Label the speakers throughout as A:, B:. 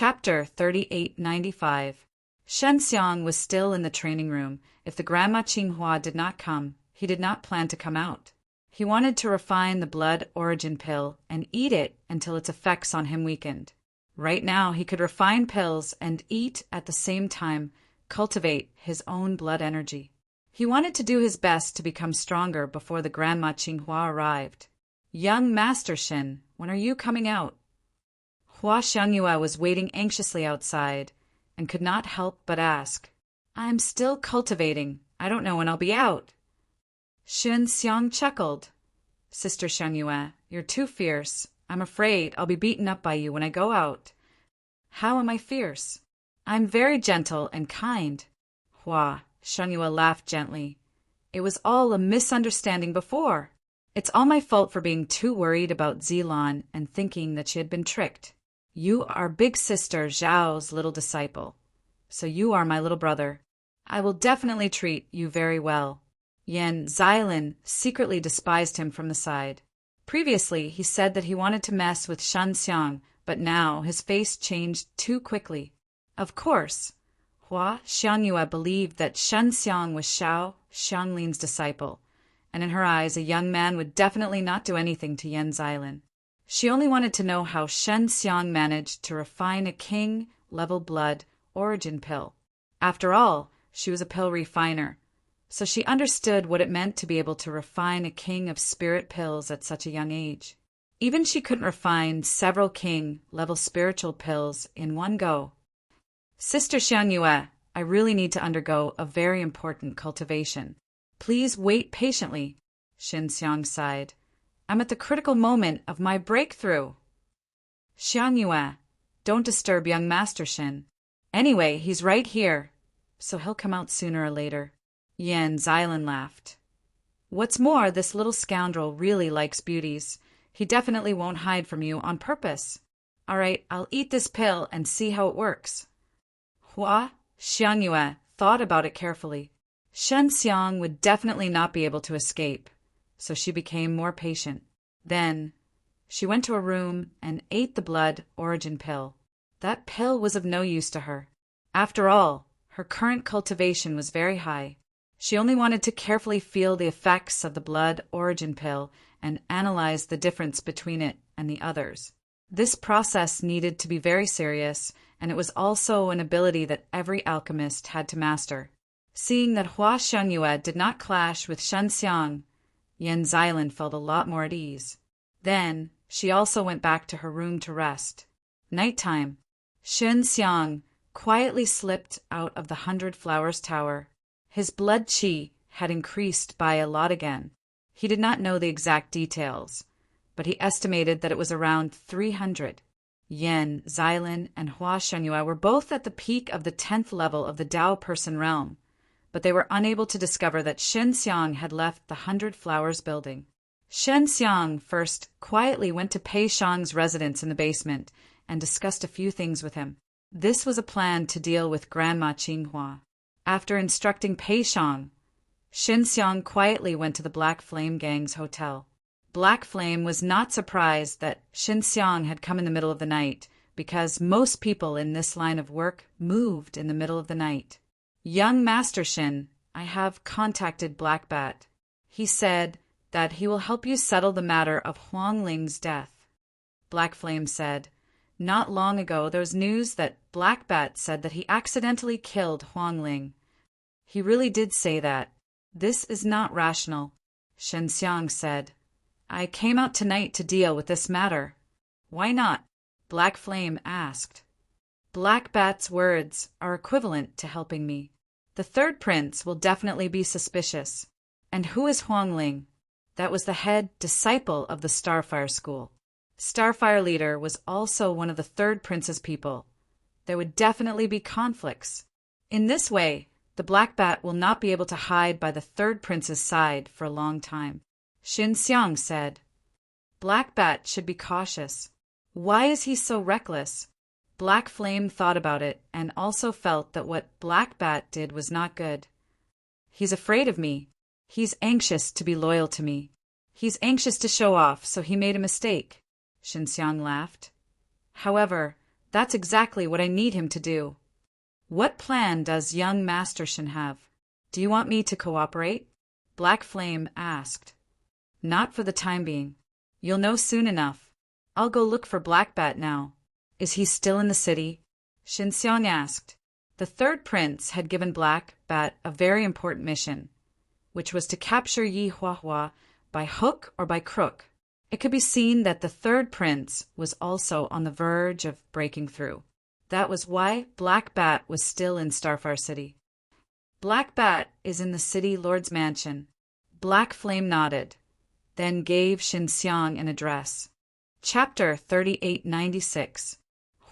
A: Chapter 3895. Shen Xiang was still in the training room. If the Grandma Qinghua did not come, he did not plan to come out. He wanted to refine the blood origin pill and eat it until its effects on him weakened. Right now he could refine pills and eat at the same time, cultivate his own blood energy. He wanted to do his best to become stronger before the Grandma Qinghua arrived. "Young Master Shen, when are you coming out?" Hua Xiangyue was waiting anxiously outside and could not help but ask. "I'm still cultivating. I don't know when I'll be out." Shen Xiang chuckled. "Sister Xiangyue, you're too fierce. I'm afraid I'll be beaten up by you when I go out." "How am I fierce?" "I'm very gentle and kind." Hua Xiangyue laughed gently. "It was all a misunderstanding before. It's all my fault for being too worried about Zilan and thinking that she had been tricked. You are big sister Zhao's little disciple, so you are my little brother. I will definitely treat you very well." Yan Xilan secretly despised him from the side. Previously, he said that he wanted to mess with Shen Xiang, but now his face changed too quickly. Of course, Hua Xiangyue believed that Shen Xiang was Xiao Xianglin's disciple, and in her eyes a young man would definitely not do anything to Yan Xilan. She only wanted to know how Shen Xiang managed to refine a king-level blood origin pill. After all, she was a pill refiner, so she understood what it meant to be able to refine a king of spirit pills at such a young age. Even she couldn't refine several king-level spiritual pills in one go. "Sister Xiangyue, I really need to undergo a very important cultivation. Please wait patiently," Shen Xiang sighed. "I'm at the critical moment of my breakthrough." "Xiangyue, don't disturb young Master Shen. Anyway, he's right here, so he'll come out sooner or later." Yan Xilan laughed. "What's more, this little scoundrel really likes beauties. He definitely won't hide from you on purpose. All right, I'll eat this pill and see how it works." Hua Xiangyue thought about it carefully. Shen Xiang would definitely not be able to escape, so she became more patient. Then she went to a room and ate the blood origin pill. That pill was of no use to her. After all, her current cultivation was very high. She only wanted to carefully feel the effects of the blood origin pill and analyze the difference between it and the others. This process needed to be very serious, and it was also an ability that every alchemist had to master. Seeing that Hua Xiangyue did not clash with Shen Xiang, Yan Xilan felt a lot more at ease. Then she also went back to her room to rest. Nighttime. Shen Xiang quietly slipped out of the 100 Flowers Tower. His blood qi had increased by a lot again. He did not know the exact details, but he estimated that it was around 300. Yan Xilan and Hua Xiangyue were both at the peak of the 10th level of the Tao Person realm, but they were unable to discover that Shen Xiang had left the 100 Flowers building. Shen Xiang first quietly went to Pei Shang's residence in the basement and discussed a few things with him. This was a plan to deal with Grandma Qinghua. After instructing Pei Shang, Shen Xiang quietly went to the Black Flame Gang's hotel. Black Flame was not surprised that Shen Xiang had come in the middle of the night, because most people in this line of work moved in the middle of the night. "Young Master Shen, I have contacted Black Bat. He said that he will help you settle the matter of Huang Ling's death." Black Flame said, "Not long ago there was news that Black Bat said that he accidentally killed Huang Ling. He really did say that. This is not rational." Shen Xiang said, "I came out tonight to deal with this matter." "Why not?" Black Flame asked. "Black Bat's words are equivalent to helping me. The third prince will definitely be suspicious. And who is Huang Ling?" That was the head disciple of the Starfire School. Starfire leader was also one of the third prince's people. There would definitely be conflicts. In this way, the Black Bat will not be able to hide by the third prince's side for a long time. Shen Xiang said, "Black Bat should be cautious. Why is he so reckless?" Black Flame thought about it and also felt that what Black Bat did was not good. "He's afraid of me. He's anxious to be loyal to me. He's anxious to show off, so he made a mistake." Shen Xiang laughed. However, That's exactly what I need him to do. What plan does young Master Shin have? Do you want me to cooperate? Black Flame asked. Not for the time being. You'll know soon enough. I'll go look for Black Bat now. Is he still in the city? Shin Xiang asked. The third prince had given Black Bat a very important mission, which was to capture Yi Huahua by hook or by crook. It could be seen that the third prince was also on the verge of breaking through. That was why Black Bat was still in Starfire City. Black Bat is in the city lord's mansion. Black Flame nodded, then gave Shin Xiang an address. Chapter 3896.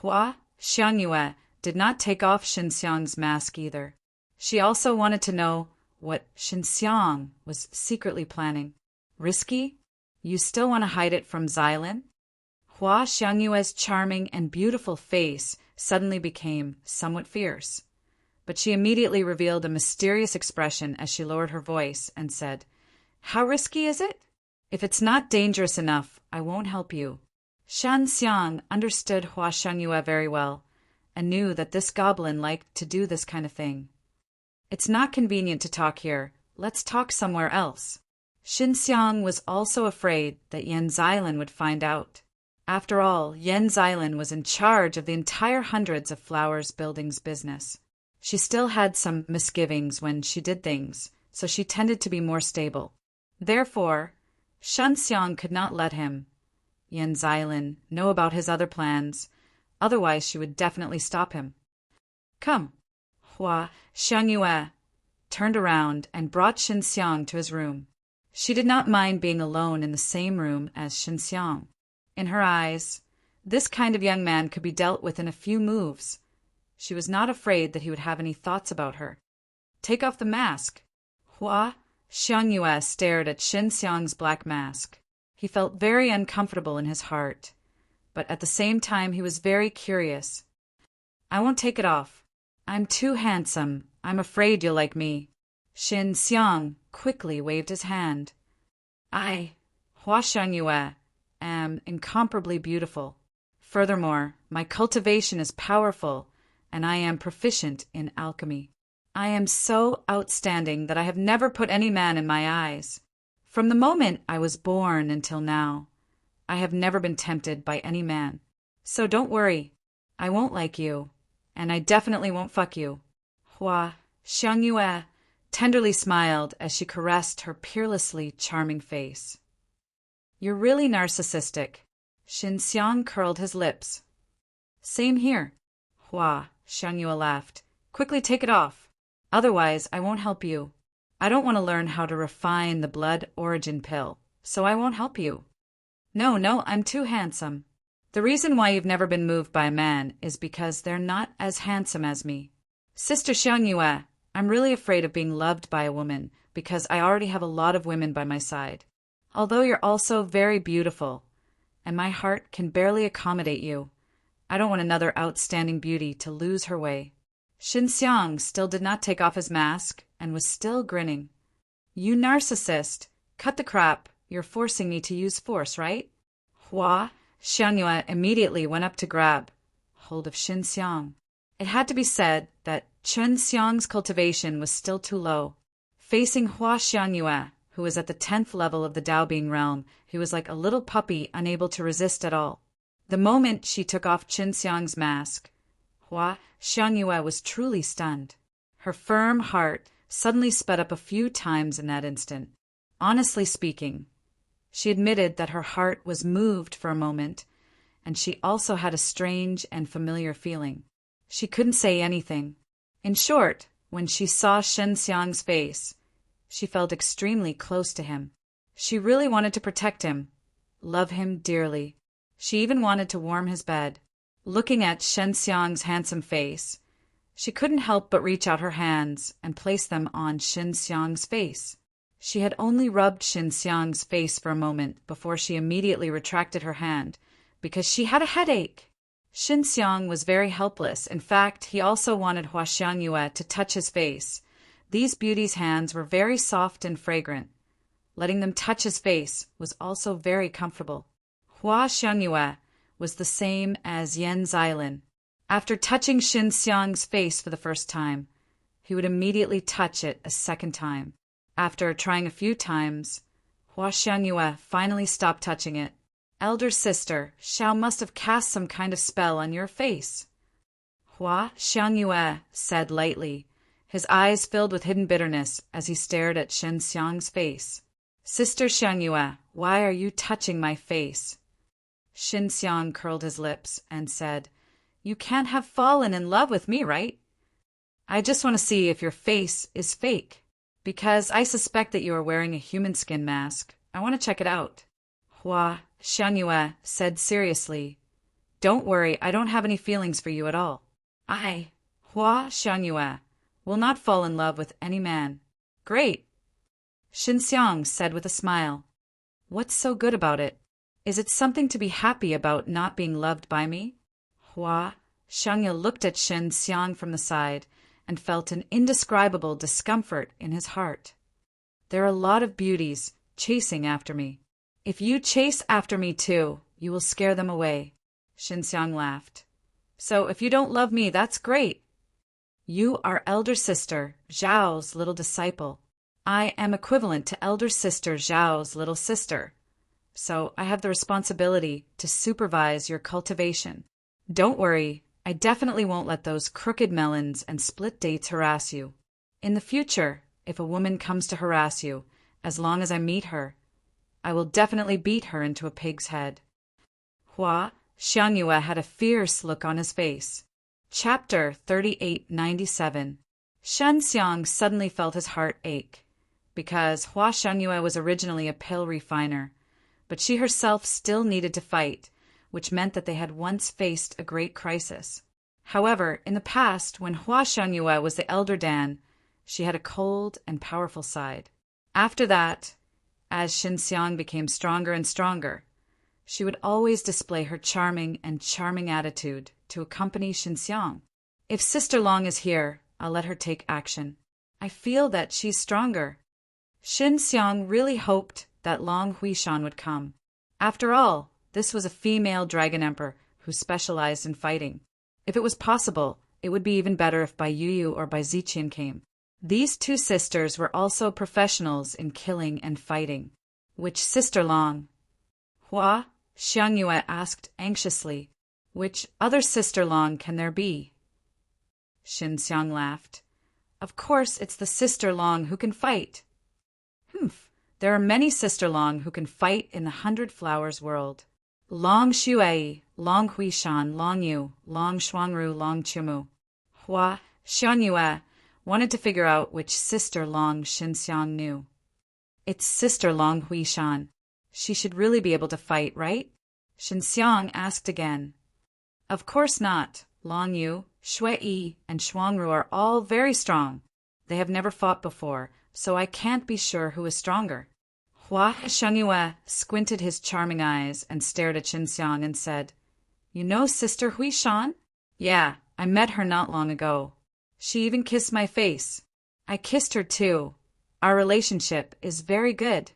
A: Hua Xiangyue did not take off Shin Xiang's mask either. She also wanted to know what Shin Xiang was secretly planning. Risky? You still want to hide it from Xylin? Hua Xiangyue's charming and beautiful face suddenly became somewhat fierce, but she immediately revealed a mysterious expression as she lowered her voice and said, How risky is it? If it's not dangerous enough, I won't help you. Shan Xiang understood Hua Xiangyue very well and knew that this goblin liked to do this kind of thing. It's not convenient to talk here. Let's talk somewhere else. Shin Xiang was also afraid that Yan Xylin would find out. After all, Yan Xylin was in charge of the entire Hundreds of Flowers building's business. She still had some misgivings when she did things, so she tended to be more stable. Therefore, Shan Xiang could not let him, Yan Xylin, know about his other plans, otherwise she would definitely stop him. Come. Hua Xiangyue turned around and brought Shin Xiang to his room. She did not mind being alone in the same room as Shin Xiang. In her eyes, this kind of young man could be dealt with in a few moves. She was not afraid that he would have any thoughts about her. Take off the mask. Hua Xiangyue stared at Shin Xiang's black mask. He felt very uncomfortable in his heart, but at the same time he was very curious. I won't take it off. I'm too handsome. I'm afraid you'll like me. Shin Xiang quickly waved his hand. I, Hua Xiangyue, am incomparably beautiful. Furthermore, my cultivation is powerful, and I am proficient in alchemy. I am so outstanding that I have never put any man in my eyes. From the moment I was born until now, I have never been tempted by any man. So don't worry, I won't like you, and I definitely won't fuck you. Hua Xiangyue tenderly smiled as she caressed her peerlessly charming face. You're really narcissistic. Shin Xiang curled his lips. Same here. Hua Xiangyue laughed. Quickly take it off. Otherwise, I won't help you. I don't want to learn how to refine the blood origin pill, so I won't help you. No, I'm too handsome. The reason why you've never been moved by a man is because they're not as handsome as me. Sister Xiangyue, I'm really afraid of being loved by a woman because I already have a lot of women by my side. Although you're also very beautiful, and my heart can barely accommodate you, I don't want another outstanding beauty to lose her way. Shin Xiang still did not take off his mask and was still grinning. You narcissist! Cut the crap. You're forcing me to use force, right? Hua Xiangyue immediately went up to grab hold of Shin Xiang. It had to be said that Shin Xiang's cultivation was still too low. Facing Hua Xiangyue, who was at the 10th level of the Daobeing realm, he was like a little puppy unable to resist at all. The moment she took off Shin Xiang's mask, Hua Xiangyue was truly stunned. Her firm heart suddenly sped up a few times in that instant. Honestly speaking, she admitted that her heart was moved for a moment, and she also had a strange and familiar feeling. She couldn't say anything. In short, when she saw Shin Xiang's face, she felt extremely close to him. She really wanted to protect him, love him dearly. She even wanted to warm his bed. Looking at Shin Xiang's handsome face, she couldn't help but reach out her hands and place them on Shin Xiang's face. She had only rubbed Shin Xiang's face for a moment before she immediately retracted her hand, because she had a headache. Shin Xiang was very helpless. In fact, he also wanted Hua Xiangyue to touch his face. These beauty's hands were very soft and fragrant. Letting them touch his face was also very comfortable. Hua Xiangyue was the same as Yan Xylin, After touching Shin Xiang's face for the first time, he would immediately touch it a second time. After trying a few times, Hua Xiangyue finally stopped touching it. Elder sister, Xiao must have cast some kind of spell on your face. Hua Xiangyue said lightly, his eyes filled with hidden bitterness as he stared at Shin Xiang's face. Sister Xiangyue, why are you touching my face? Shin Xiang curled his lips and said, You can't have fallen in love with me, right? I just want to see if your face is fake. Because I suspect that you are wearing a human skin mask. I want to check it out. Hua Xiangyue said seriously, Don't worry, I don't have any feelings for you at all. I, Hua Xiangyue, will not fall in love with any man. Great. Shin Xiang said with a smile. What's so good about it? Is it something to be happy about not being loved by me? Hua Xiangyue looked at Shin Xiang from the side and felt an indescribable discomfort in his heart. There are a lot of beauties chasing after me. If you chase after me too, you will scare them away. Shin Xiang laughed. So if you don't love me, that's great. You are elder sister Zhao's little disciple. I am equivalent to elder sister Zhao's little sister. So I have the responsibility to supervise your cultivation. Don't worry, I definitely won't let those crooked melons and split dates harass you. In the future, if a woman comes to harass you, as long as I meet her, I will definitely beat her into a pig's head. Hua Xiangyue had a fierce look on his face. Chapter 3897. Shen Xiang suddenly felt his heart ache, because Hua Xiangyue was originally a pill refiner, but she herself still needed to fight, which meant that they had once faced a great crisis. However, in the past, when Hua Xiangyue was the elder Dan, she had a cold and powerful side. After that, as Shin Xiang became stronger and stronger, she would always display her charming attitude to accompany Shin Xiang. If Sister Long is here, I'll let her take action. I feel that she's stronger. Shin Xiang really hoped that Long Huishan would come. After all, this was a female dragon emperor who specialized in fighting. If it was possible, it would be even better if Bai Yuyu or Bai Ziqian came. These two sisters were also professionals in killing and fighting. Which Sister Long? Hua Xiangyue asked anxiously. Which other Sister Long can there be? Shin Xiang laughed. Of course it's the Sister Long who can fight. Humph, there are many Sister Long who can fight in the 100 Flowers world. Long Shuai, Long Huishan, Long Yu, Long Shuangru, Long Chimu. Hua Xiangyue wanted to figure out which Sister Long Shin Xiang knew. It's Sister Long Huishan. She should really be able to fight, right? Shin Xiang asked again. Of course not. Long Yu, Shui, and Shuangru are all very strong. They have never fought before, so I can't be sure who is stronger. Hua Xiangyue squinted his charming eyes and stared at Shin Xiang and said, You know Sister Huishan? Yeah, I met her not long ago. She even kissed my face. I kissed her too. Our relationship is very good.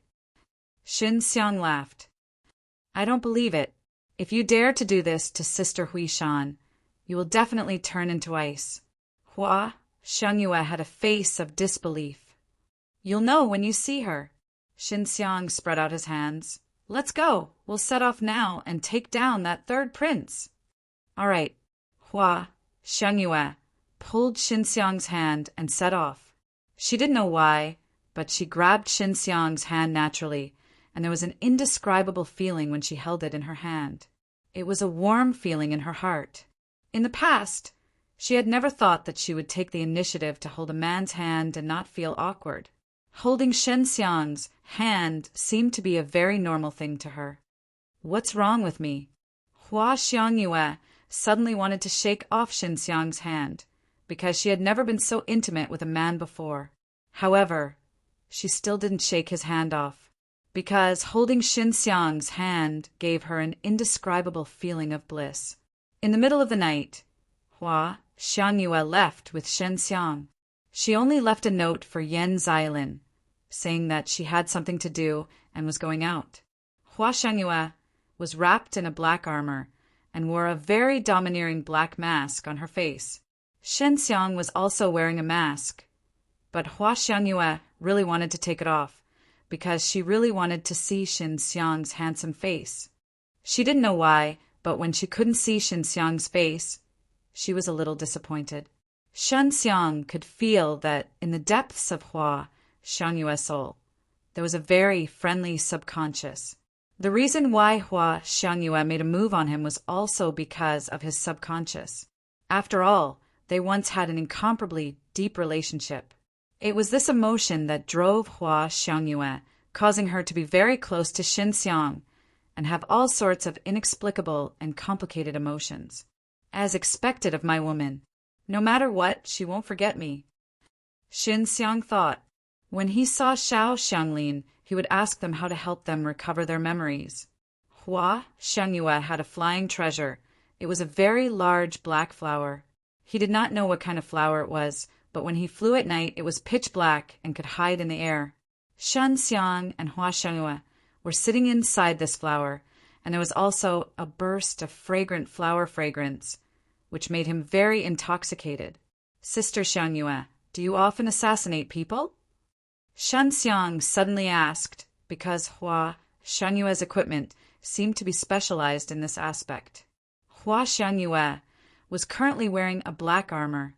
A: Shin Xiang laughed. I don't believe it. If you dare to do this to Sister Huishan, you will definitely turn into ice. Hua Xiangyue had a face of disbelief. You'll know when you see her. Shin Xiang spread out his hands. Let's go. We'll set off now and take down that third prince. All right. Hua Xiangyue pulled Shin Xiang's hand and set off. She didn't know why, but she grabbed Shin Xiang's hand naturally, and there was an indescribable feeling when she held it in her hand. It was a warm feeling in her heart. In the past, she had never thought that she would take the initiative to hold a man's hand and not feel awkward. Holding Shin Xiang's hand seemed to be a very normal thing to her. What's wrong with me? Hua Xiangyue suddenly wanted to shake off Shin Xiang's hand, because she had never been so intimate with a man before. However, she still didn't shake his hand off, because holding Shin Xiang's hand gave her an indescribable feeling of bliss. In the middle of the night, Hua Xiangyue left with Shin Xiang. She only left a note for Yan Xiaolin, saying that she had something to do and was going out. Hua Xiangyue was wrapped in a black armor, and wore a very domineering black mask on her face. Shen Xiang was also wearing a mask, but Hua Xiangyue really wanted to take it off, because she really wanted to see Shen Xiang's handsome face. She didn't know why, but when she couldn't see Shen Xiang's face, she was a little disappointed. Shen Xiang could feel that in the depths of Hua Xiangyue's soul, there was a very friendly subconscious. The reason why Hua Xiangyue made a move on him was also because of his subconscious. After all, they once had an incomparably deep relationship. It was this emotion that drove Hua Xiangyue, causing her to be very close to Shen Xiang and have all sorts of inexplicable and complicated emotions. As expected of my woman, no matter what, she won't forget me. Shen Xiang thought. When he saw Xiao Xianglin, he would ask them how to help them recover their memories. Hua Xiangyue had a flying treasure. It was a very large black flower. He did not know what kind of flower it was, but when he flew at night, it was pitch black and could hide in the air. Shen Xiang and Hua Xiangyue were sitting inside this flower, and there was also a burst of fragrant flower fragrance, which made him very intoxicated. Sister Xiangyue, do you often assassinate people? Shen Xiang suddenly asked, because Hua Xiangyue's equipment seemed to be specialized in this aspect. Hua Xiangyue was currently wearing a black armor.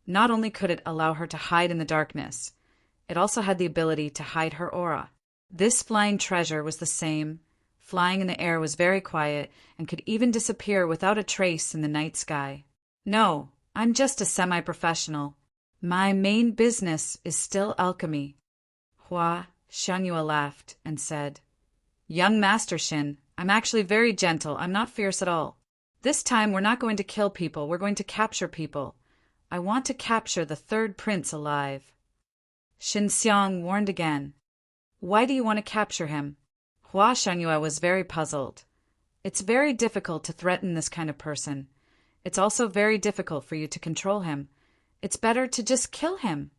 A: Not only could it allow her to hide in the darkness, it also had the ability to hide her aura. This flying treasure was the same. Flying in the air was very quiet and could even disappear without a trace in the night sky. No, I'm just a semi-professional. My main business is still alchemy. Hua Xiangyue laughed and said, Young Master Shin, I'm actually very gentle. I'm not fierce at all. This time we're not going to kill people. We're going to capture people. I want to capture the third prince alive. Shen Xiang warned again. Why do you want to capture him? Hua Xiangyue was very puzzled. It's very difficult to threaten this kind of person. It's also very difficult for you to control him. It's better to just kill him.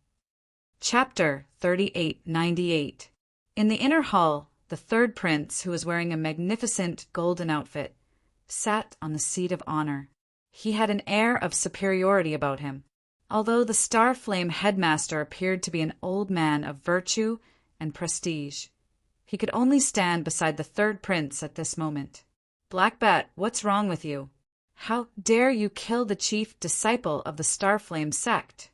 A: Chapter 3898. In the inner hall, the third prince, who was wearing a magnificent golden outfit, sat on the seat of honor. He had an air of superiority about him. Although the Star Flame headmaster appeared to be an old man of virtue and prestige, he could only stand beside the third prince at this moment. Black Bat, what's wrong with you? How dare you kill the chief disciple of the Star Flame sect?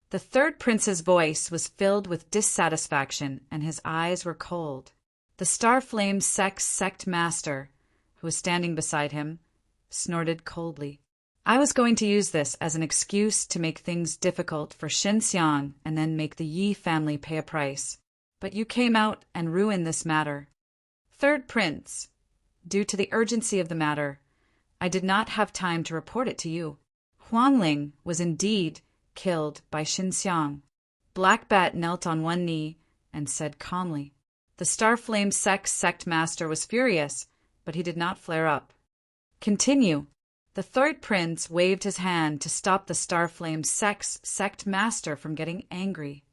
A: The third prince's voice was filled with dissatisfaction, and his eyes were cold. The Star Flame sect master, who was standing beside him, snorted coldly. I was going to use this as an excuse to make things difficult for Shen Xiang and then make the Yi family pay a price. But you came out and ruined this matter. Third prince, due to the urgency of the matter, I did not have time to report it to you. Huangling was indeed killed by Shen Xiang. Black Bat knelt on one knee and said calmly. The Starflame sect master was furious, but he did not flare up. Continue. The third prince waved his hand to stop the Starflame sect master from getting angry.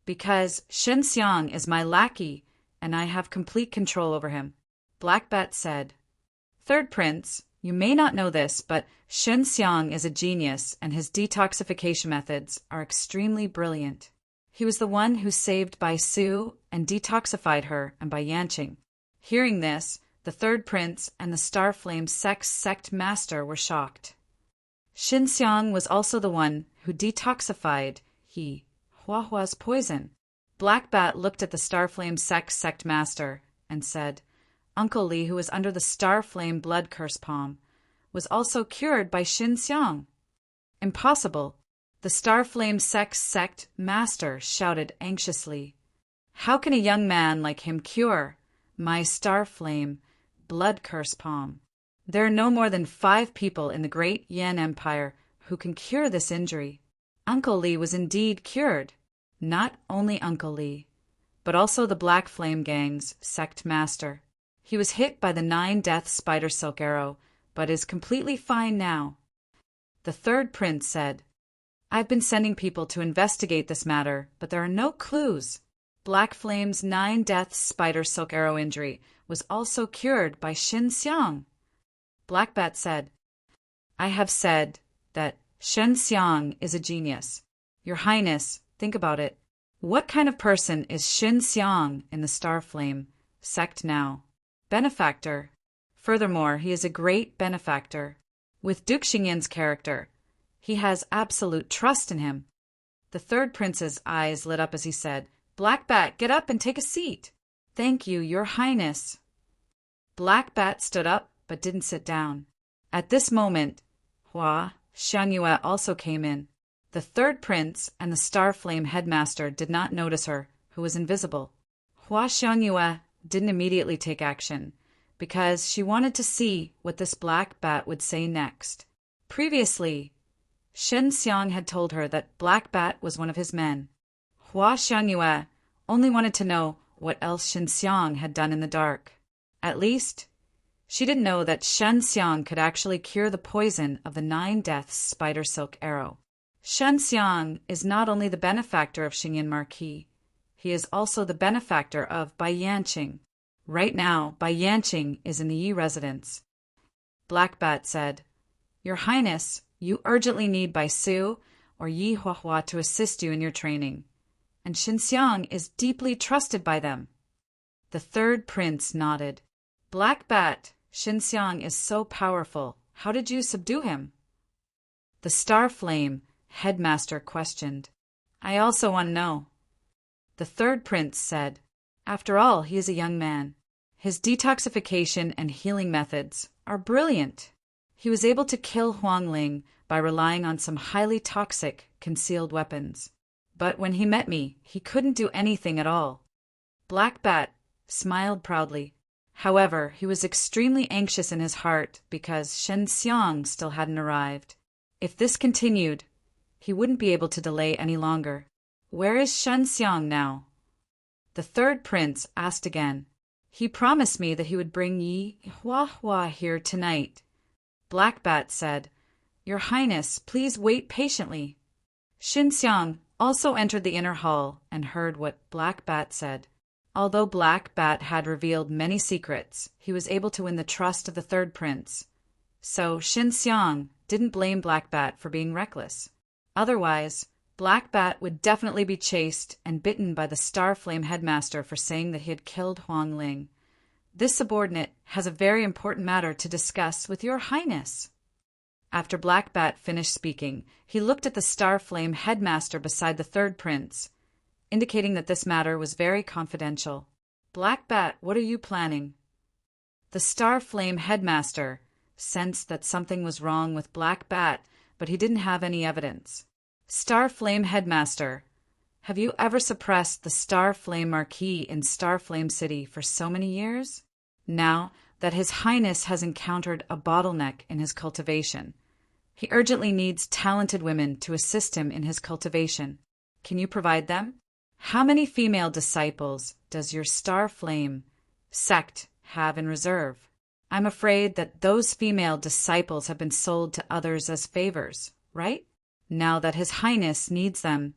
A: Because Shen Xiang is my lackey, and I have complete control over him, Black Bat said. Third prince, you may not know this, but Shen Xiang is a genius, and his detoxification methods are extremely brilliant. He was the one who saved Bai Su and detoxified her and Bai Yanqing. Hearing this, the third prince and the Starflame sect master were shocked. Shen Xiang was also the one who detoxified Huahua's poison. Black Bat looked at the Starflame sect master and said, Uncle Li, who was under the Starflame blood curse palm, was also cured by Shen Xiang. Impossible. The Starflame sect master shouted anxiously. How can a young man like him cure my Starflame blood curse palm? There are no more than 5 people in the great Yan Empire who can cure this injury. Uncle Li was indeed cured. Not only Uncle Li, but also the Black Flame Gang's sect master. He was hit by the 9-death spider silk arrow, but is completely fine now. The third prince said, I've been sending people to investigate this matter, but there are no clues. Black Flame's 9-death spider silk arrow injury was also cured by Shen Xiang. Black Bat said. I have said that Shen Xiang is a genius. Your Highness, think about it. What kind of person is Shen Xiang in the Star Flame sect now? Benefactor. Furthermore, he is a great benefactor. With Duke Xingyan's character, he has absolute trust in him. The third prince's eyes lit up as he said, Black Bat, get up and take a seat. Thank you, Your Highness. Black Bat stood up but didn't sit down. At this moment, Hua Xianyue also came in. The third prince and the Star Flame headmaster did not notice her, who was invisible. Hua Xianyue didn't immediately take action, because she wanted to see what this Black Bat would say next. Previously, Shen Xiang had told her that Black Bat was one of his men. Hua Xianyue only wanted to know what else Shen Xiang had done in the dark. At least, she didn't know that Shen Xiang could actually cure the poison of the 9 deaths spider silk arrow. Shen Xiang is not only the benefactor of Xingyan Marquis, he is also the benefactor of Bai Yanqing. Right now, Bai Yanqing is in the Yi residence. Black Bat said, Your Highness, you urgently need Bai Su or Yi Huahua to assist you in your training, and Shen Xiang is deeply trusted by them. The third prince nodded. Black Bat, Shen Xiang is so powerful. How did you subdue him? The Star Flame headmaster questioned. I also want to know. The third prince said, After all, he is a young man. His detoxification and healing methods are brilliant. He was able to kill Huang Ling by relying on some highly toxic concealed weapons. But when he met me, he couldn't do anything at all. Black Bat smiled proudly. However, he was extremely anxious in his heart because Shen Xiang still hadn't arrived. If this continued, he wouldn't be able to delay any longer. Where is Shen Xiang now? The third prince asked again. He promised me that he would bring Yi Huahua here tonight. Black Bat said, Your Highness, please wait patiently. Shen Xiang also entered the inner hall and heard what Black Bat said. Although Black Bat had revealed many secrets, he was able to win the trust of the third prince. So Shen Xiang didn't blame Black Bat for being reckless. Otherwise, Black Bat would definitely be chased and bitten by the Star Flame headmaster for saying that he had killed Huang Ling. This subordinate has a very important matter to discuss with Your Highness. After Black Bat finished speaking, he looked at the Star Flame headmaster beside the third prince, indicating that this matter was very confidential. Black Bat, what are you planning? The Star Flame headmaster sensed that something was wrong with Black Bat, but he didn't have any evidence. Star Flame headmaster, have you ever suppressed the Star Flame Marquis in Star Flame City for so many years? Now that His Highness has encountered a bottleneck in his cultivation, he urgently needs talented women to assist him in his cultivation. Can you provide them? How many female disciples does your Star Flame sect have in reserve? I'm afraid that those female disciples have been sold to others as favors, right? Now that His Highness needs them,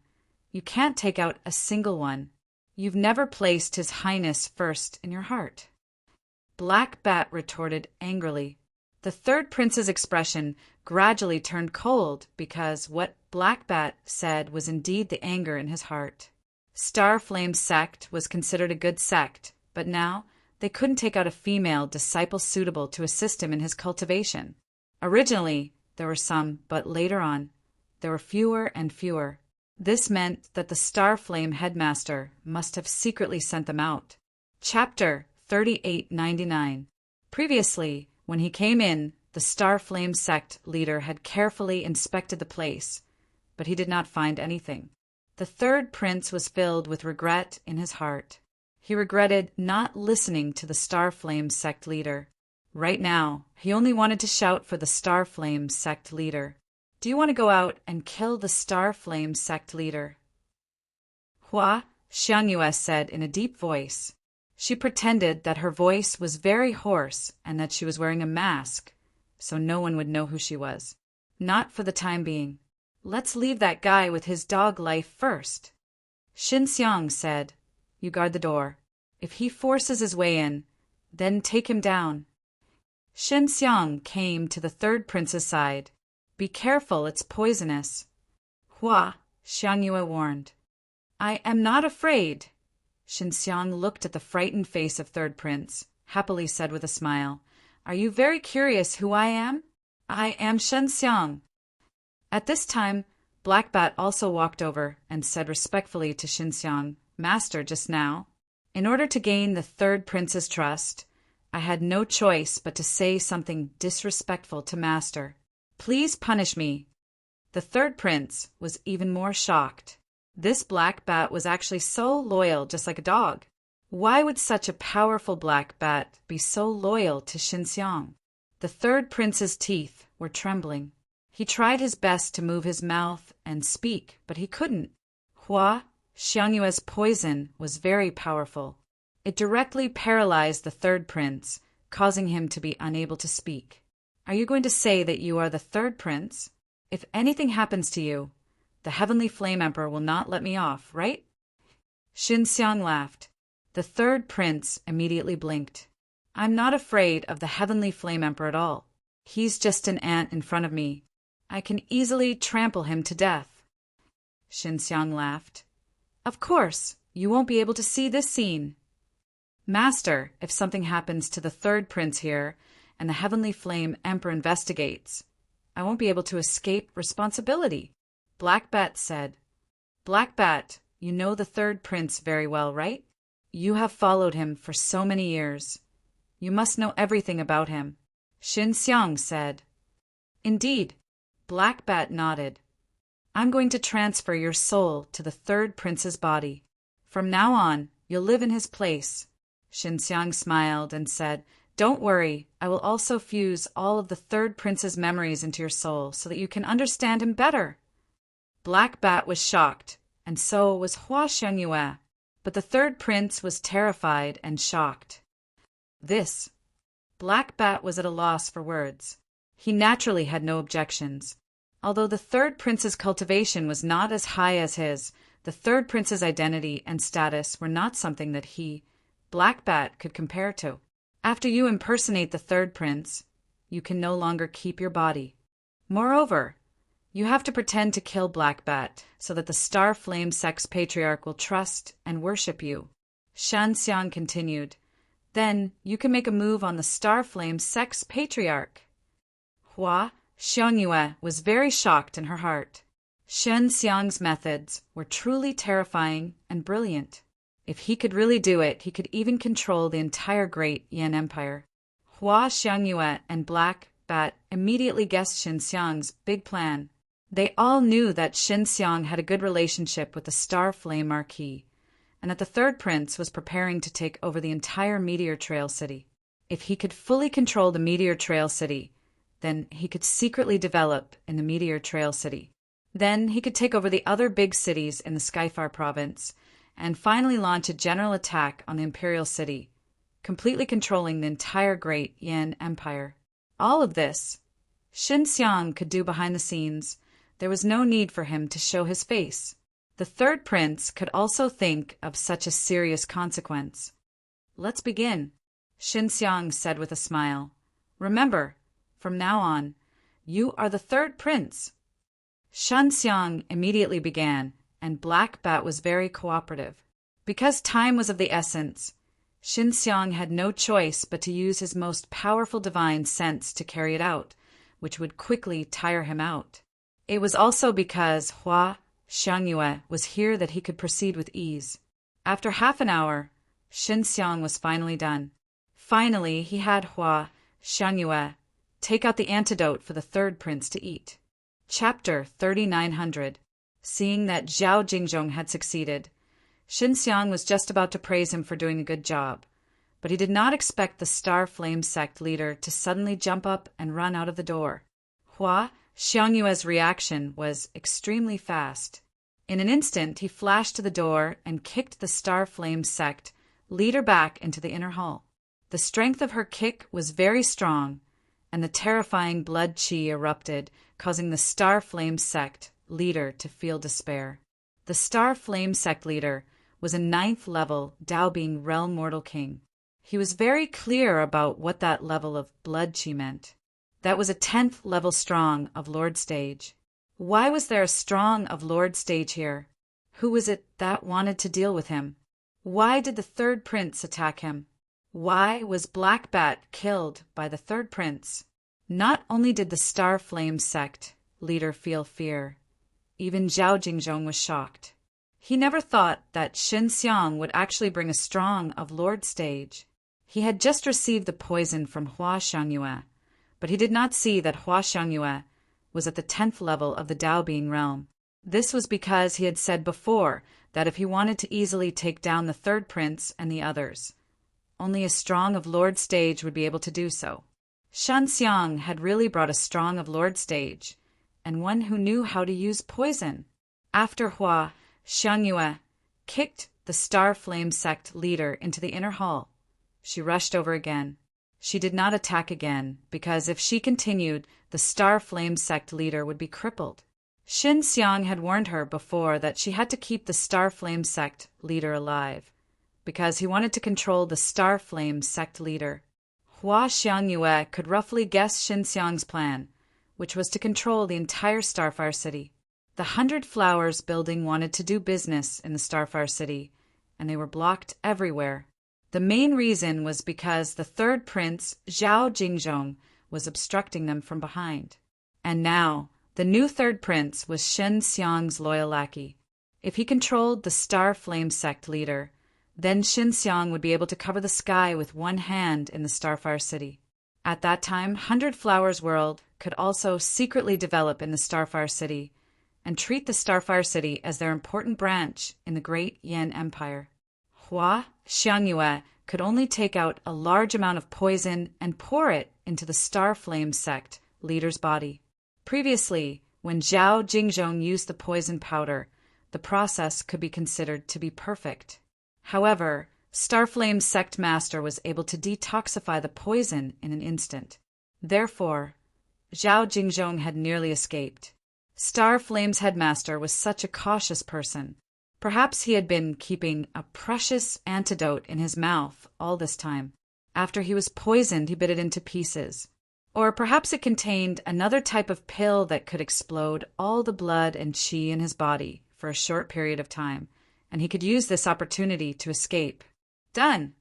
A: you can't take out a single one. You've never placed His Highness first in your heart. Black Bat retorted angrily. The third prince's expression gradually turned cold because what Black Bat said was indeed the anger in his heart. Star Flame sect was considered a good sect, but now they couldn't take out a female disciple suitable to assist him in his cultivation. Originally, there were some, but later on, there were fewer and fewer. This meant that the Star Flame headmaster must have secretly sent them out. Chapter 3899. Previously, when he came in, the Star Flame sect leader had carefully inspected the place, but he did not find anything. The third prince was filled with regret in his heart. He regretted not listening to the Star Flame sect leader. Right now, he only wanted to shout for the Star Flame sect leader. Do you want to go out and kill the Star Flame sect leader? Hua Xianyue said in a deep voice. She pretended that her voice was very hoarse and that she was wearing a mask, so no one would know who she was. Not for the time being. Let's leave that guy with his dog life first. Shen Xiang said, You guard the door. If he forces his way in, then take him down. Shen Xiang came to the third prince's side. Be careful, it's poisonous. Hua, Xiang Yue warned. I am not afraid. Shen Xiang looked at the frightened face of third prince, happily said with a smile, Are you very curious who I am? I am Shen Xiang. At this time, Black Bat also walked over and said respectfully to Shen Xiang, Master, just now, in order to gain the third prince's trust, I had no choice but to say something disrespectful to Master. Please punish me. The third prince was even more shocked. This black bat was actually so loyal, just like a dog. Why would such a powerful black bat be so loyal to Shen Xiang? The third prince's teeth were trembling. He tried his best to move his mouth and speak, but he couldn't. Hua, Xiang Yue's poison was very powerful. It directly paralyzed the third prince, causing him to be unable to speak. Are you going to say that you are the third prince? If anything happens to you, the Heavenly Flame Emperor will not let me off, right? Shen Xiang laughed. The third prince immediately blinked. I'm not afraid of the Heavenly Flame Emperor at all. He's just an ant in front of me. I can easily trample him to death. Shen Xiang laughed. Of course, you won't be able to see this scene. Master, if something happens to the third prince here, and the Heavenly Flame Emperor investigates, I won't be able to escape responsibility. Black Bat said. Black Bat, you know the third prince very well, right? You have followed him for so many years. You must know everything about him. Shen Xiang said. Indeed. Black Bat nodded. I'm going to transfer your soul to the third prince's body. From now on, you'll live in his place. Shen Xiang smiled and said, Don't worry, I will also fuse all of the third prince's memories into your soul so that you can understand him better. Black Bat was shocked, and so was Hua Xiang Yue, but the third prince was terrified and shocked. Black Bat was at a loss for words. He naturally had no objections. Although the third prince's cultivation was not as high as his, the third prince's identity and status were not something that he, Black Bat, could compare to. After you impersonate the third prince, you can no longer keep your body. Moreover, you have to pretend to kill Black Bat so that the Star Flame Sect's patriarch will trust and worship you. Shen Xiang continued. Then you can make a move on the Star Flame Sect's patriarch. Hua Xiang Yue was very shocked in her heart. Shen Xiang's methods were truly terrifying and brilliant. If he could really do it, he could even control the entire Great Yan Empire. Hua Xiang Yue and Black Bat immediately guessed Shen Xiang's big plan. They all knew that Shen Xiang had a good relationship with the Star Flame Marquis, and that the third prince was preparing to take over the entire Meteor Trail City. If he could fully control the Meteor Trail City, then he could secretly develop in the Meteor Trail City. Then he could take over the other big cities in the Skyfar province, and finally launch a general attack on the Imperial City, completely controlling the entire Great Yan Empire. All of this, Shen Xiang could do behind the scenes. There was no need for him to show his face. The third prince could also think of such a serious consequence. Let's begin, Shen Xiang said with a smile. Remember, from now on, you are the third prince. Shen Xiang immediately began, and Black Bat was very cooperative. Because time was of the essence, Shen Xiang had no choice but to use his most powerful divine sense to carry it out, which would quickly tire him out. It was also because Hua Xiang Yue was here that he could proceed with ease. After half an hour, Shen Xiang was finally done. Finally, he had Hua Xiang Yue take out the antidote for the third prince to eat. Chapter 3900. Seeing that Zhao Jingzhong had succeeded, Shen Xiang was just about to praise him for doing a good job, but he did not expect the Star Flame Sect leader to suddenly jump up and run out of the door. Hua Xiang Yue's reaction was extremely fast. In an instant, he flashed to the door and kicked the Star Flame Sect leader back into the inner hall. The strength of her kick was very strong, and the terrifying blood qi erupted, causing the Star Flame Sect leader to feel despair. The Star Flame Sect leader was a 9th level Dao Being Realm Mortal King. He was very clear about what that level of blood chi meant. That was a 10th level strong of Lord Stage. Why was there a strong of Lord Stage here? Who was it that wanted to deal with him? Why did the third prince attack him? Why was Black Bat killed by the third prince? Not only did the Star Flame sect leader feel fear, even Zhao Jingzhong was shocked. He never thought that Xin Xiang would actually bring a strong of Lord Stage. He had just received the poison from Hua Xiangyue, but he did not see that Hua Xiangyue was at the 10th level of the Dao Being realm. This was because he had said before that if he wanted to easily take down the third prince and the others, only a strong of Lord Stage would be able to do so. Shan Xiang had really brought a strong of Lord Stage, and one who knew how to use poison. After Hua Xiangyue kicked the Star Flame sect leader into the inner hall, she rushed over again. She did not attack again, because if she continued, the Star Flame sect leader would be crippled. Xin Xiang had warned her before that she had to keep the Star Flame sect leader alive, because he wanted to control the Star Flame sect leader. Hua Xiangyue could roughly guess Xin Xiang's plan, which was to control the entire Starfire City. The 100 Flowers building wanted to do business in the Starfire City, and they were blocked everywhere. The main reason was because the third prince, Zhao Jingzhong, was obstructing them from behind. And now, the new third prince was Xin Xiang's loyal lackey. If he controlled the Star Flame sect leader, then Xin Xiang would be able to cover the sky with one hand in the Starfire City. At that time, 100 Flowers World could also secretly develop in the Starfire City and treat the Starfire City as their important branch in the Great Yan Empire. Hua Xiangyue could only take out a large amount of poison and pour it into the Star Flame sect leader's body. Previously, when Zhao Jingzhong used the poison powder, the process could be considered to be perfect. However, Starflame's sect master was able to detoxify the poison in an instant. Therefore, Zhao Jingzhong had nearly escaped. Starflame's headmaster was such a cautious person. Perhaps he had been keeping a precious antidote in his mouth all this time. After he was poisoned, he bit it into pieces. Or perhaps it contained another type of pill that could explode all the blood and qi in his body for a short period of time, and he could use this opportunity to escape. Done!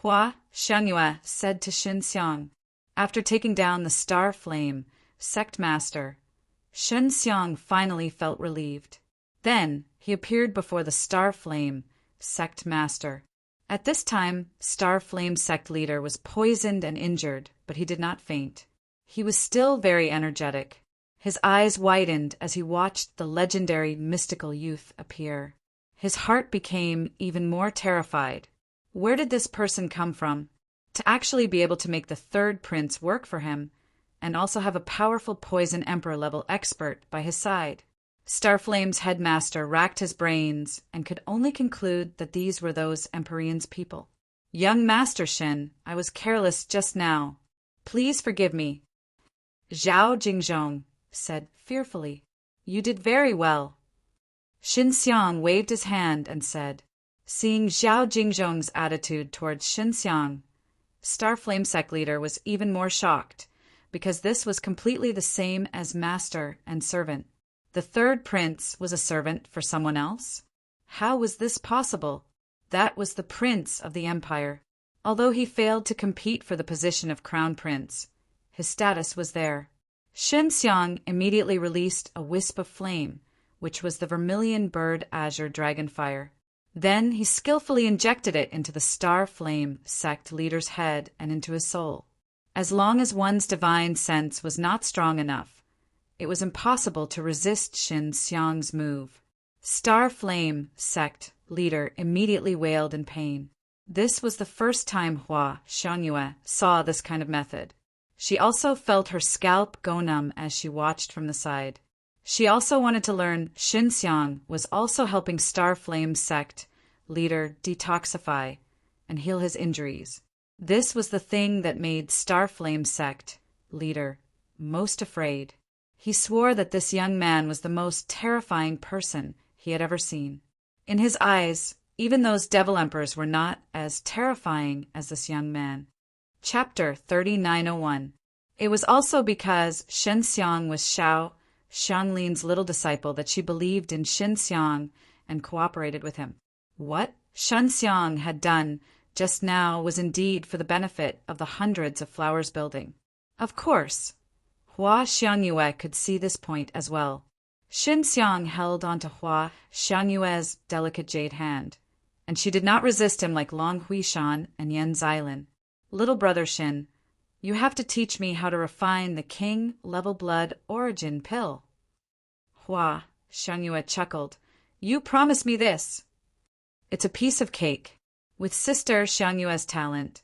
A: Hua Xiangyue said to Xin Xiang. After taking down the Star Flame sect master, Xin Xiang finally felt relieved. Then he appeared before the Star Flame sect master. At this time, Star Flame sect leader was poisoned and injured, but he did not faint. He was still very energetic. His eyes widened as he watched the legendary mystical youth appear. His heart became even more terrified. Where did this person come from? To actually be able to make the third prince work for him, and also have a powerful poison emperor level expert by his side. Starflame's headmaster racked his brains and could only conclude that these were those Empyrean's people. Young Master Shin, I was careless just now. Please forgive me. Zhao Jingzhong said fearfully. You did very well. Xin Xiang waved his hand and said, seeing Zhao Jingzhong's attitude towards Xin Xiang, Starflame sect leader was even more shocked, because this was completely the same as master and servant. The third prince was a servant for someone else? How was this possible? That was the prince of the empire. Although he failed to compete for the position of crown prince, his status was there. Xin Xiang immediately released a wisp of flame, which was the vermilion bird azure dragonfire. Then he skillfully injected it into the Star Flame sect leader's head and into his soul. As long as one's divine sense was not strong enough, it was impossible to resist Xin Xiang's move. Star Flame sect leader immediately wailed in pain. This was the first time Hua Xiangyue saw this kind of method. She also felt her scalp go numb as she watched from the side. She also wanted to learn Xin Xiang was also helping Star Flame sect leader detoxify and heal his injuries. This was the thing that made Star Flame sect leader most afraid. He swore that this young man was the most terrifying person he had ever seen. In his eyes, Even those devil emperors were not as terrifying as this young man. Chapter 3901. It was also because Shen Xiang was Xiao Xianglin's little disciple that she believed in Shen Xiang and cooperated with him. What Shen Xiang had done just now was indeed for the benefit of the hundreds of flowers building. Of course, Hua Xiangyue could see this point as well. Shen Xiang held onto Hua Xiangyue's delicate jade hand, and she did not resist him like Long Huishan and Yan Xilin. Little brother Shen, you have to teach me how to refine the king level blood origin pill. Hua Xiangyue chuckled. You promise me this. It's a piece of cake. With Sister Xiangyue's talent,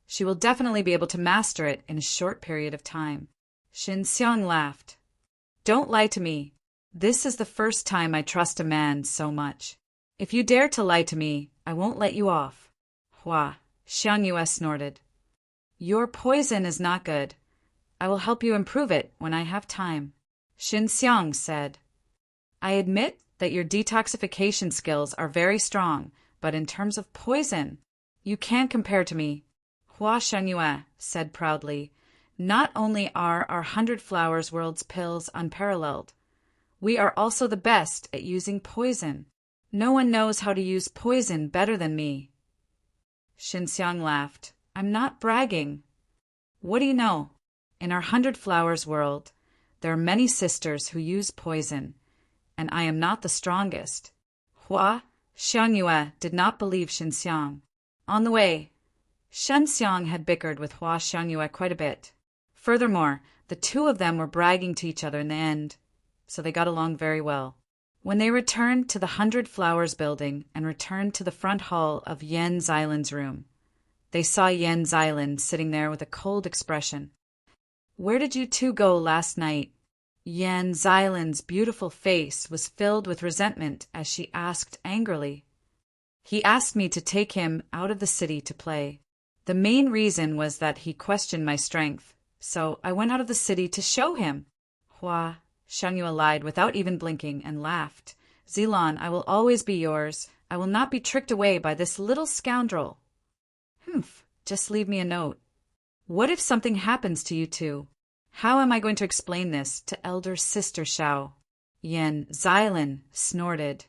A: she will definitely be able to master it in a short period of time. Shen Xiang laughed. Don't lie to me. This is the first time I trust a man so much. If you dare to lie to me, I won't let you off. Hua Xiangyue snorted. Your poison is not good. I will help you improve it when I have time. Shen Xiang said. I admit that your detoxification skills are very strong, but in terms of poison, you can't compare to me. Hua Xiangyue said proudly. Not only are our 100 Flowers World's pills unparalleled, we are also the best at using poison. No one knows how to use poison better than me. Shen Xiang laughed. I'm not bragging. What do you know? In our 100 Flowers world, there are many sisters who use poison, and I am not the strongest. Hua Xiangyue did not believe Shen Xiang. On the way, Shen Xiang had bickered with Hua Xiangyue quite a bit. Furthermore, the two of them were bragging to each other in the end, so they got along very well. When they returned to the 100 Flowers building and returned to the front hall of Yan Xilin's room, they saw Yan Xilin sitting there with a cold expression. Where did you two go last night? Yan Xilin's beautiful face was filled with resentment as she asked angrily. He asked me to take him out of the city to play. The main reason was that he questioned my strength, so I went out of the city to show him. Hua Xiangyue lied without even blinking and laughed. Xilin, I will always be yours. I will not be tricked away by this little scoundrel. Just leave me a note. What if something happens to you two? How am I going to explain this to elder sister Xiao? Yan Xilin snorted.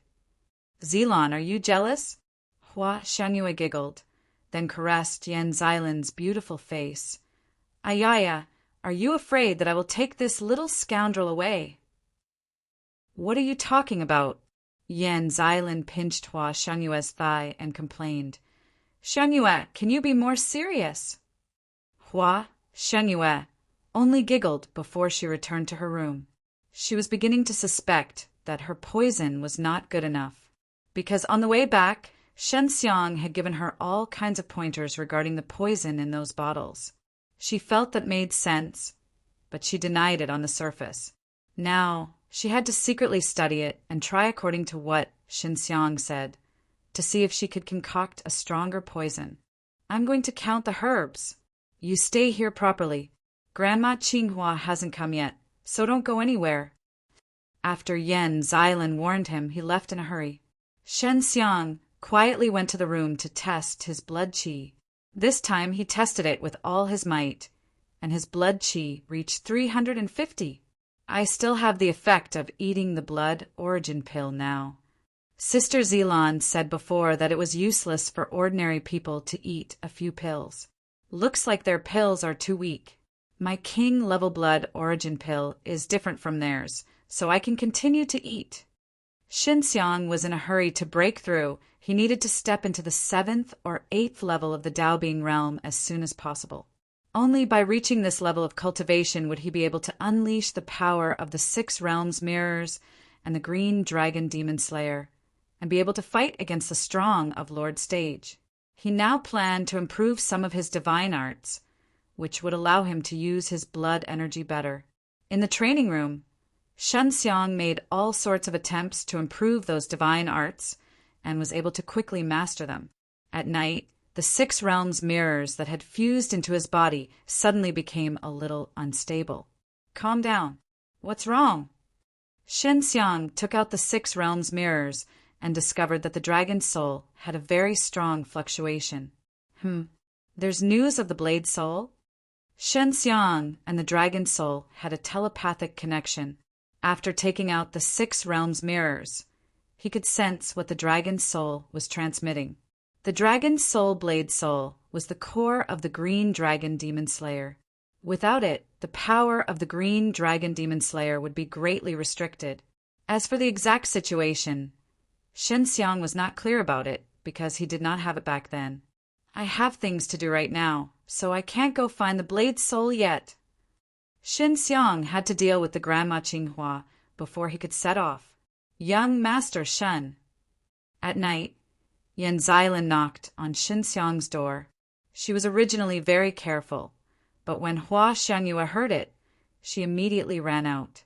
A: Xilin, are you jealous? Hua Xiangyue giggled, then caressed Yan Xilin's beautiful face. Ayaya, are you afraid that I will take this little scoundrel away? What are you talking about? Yan Xilin pinched Hua Xiangyue's thigh and complained. Xiangyue, can you be more serious? Hua Xiangyue only giggled before she returned to her room. She was beginning to suspect that her poison was not good enough, because on the way back, Shen Xiang had given her all kinds of pointers regarding the poison in those bottles. She felt that made sense, but she denied it on the surface. Now, she had to secretly study it and try according to what Shen Xiang said, to see if she could concoct a stronger poison. I'm going to count the herbs. You stay here properly. Grandma Qinghua hasn't come yet, so don't go anywhere. After Yan Xilin warned him, he left in a hurry. Shen Xiang quietly went to the room to test his blood qi. This time he tested it with all his might, and his blood qi reached 350. I still have the effect of eating the blood origin pill now. Sister Xilin said before that it was useless for ordinary people to eat a few pills. Looks like their pills are too weak. My king level blood origin pill is different from theirs, so I can continue to eat. Shen Xiang was in a hurry to break through. He needed to step into the 7th or 8th level of the Daobeing realm as soon as possible. Only by reaching this level of cultivation would he be able to unleash the power of the 6 realms mirrors and the green dragon demon slayer, and be able to fight against the strong of Lord Stage. He now planned to improve some of his divine arts, which would allow him to use his blood energy better. In the training room, Shen Xiang made all sorts of attempts to improve those divine arts and was able to quickly master them. At night, the 6 realms mirrors that had fused into his body suddenly became a little unstable. Calm down. What's wrong? Shen Xiang took out the 6 realms mirrors and discovered that the dragon's soul had a very strong fluctuation. There's news of the blade soul? Shen Xiang and the dragon's soul had a telepathic connection. After taking out the 6 realms mirrors, he could sense what the dragon's soul was transmitting. The dragon's soul blade soul was the core of the green dragon demon slayer. Without it, the power of the green dragon demon slayer would be greatly restricted. As for the exact situation, Shen Xiang was not clear about it because he did not have it back then. I have things to do right now, so I can't go find the blade soul yet. Shen Xiang had to deal with the Grandma Qinghua before he could set off. Young Master Shen. At night, Yan Xilin knocked on Shen Xiang's door. She was originally very careful, but when Hua Xiangyue heard it, she immediately ran out.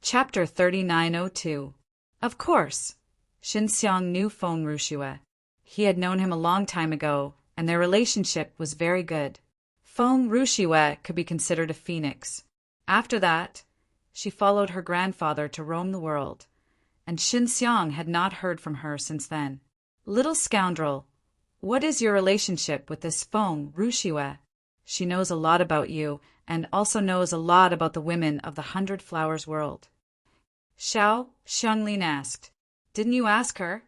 A: Chapter 3902. Of course, Shen Xiang knew Feng Rushue. He had known him a long time ago, and their relationship was very good. Feng Rushue could be considered a phoenix. After that, she followed her grandfather to roam the world, and Shen Xiang had not heard from her since then. Little scoundrel, what is your relationship with this Feng Rushue? She knows a lot about you, and also knows a lot about the women of the 100 Flowers world. Xiao Xianglin asked. Didn't you ask her?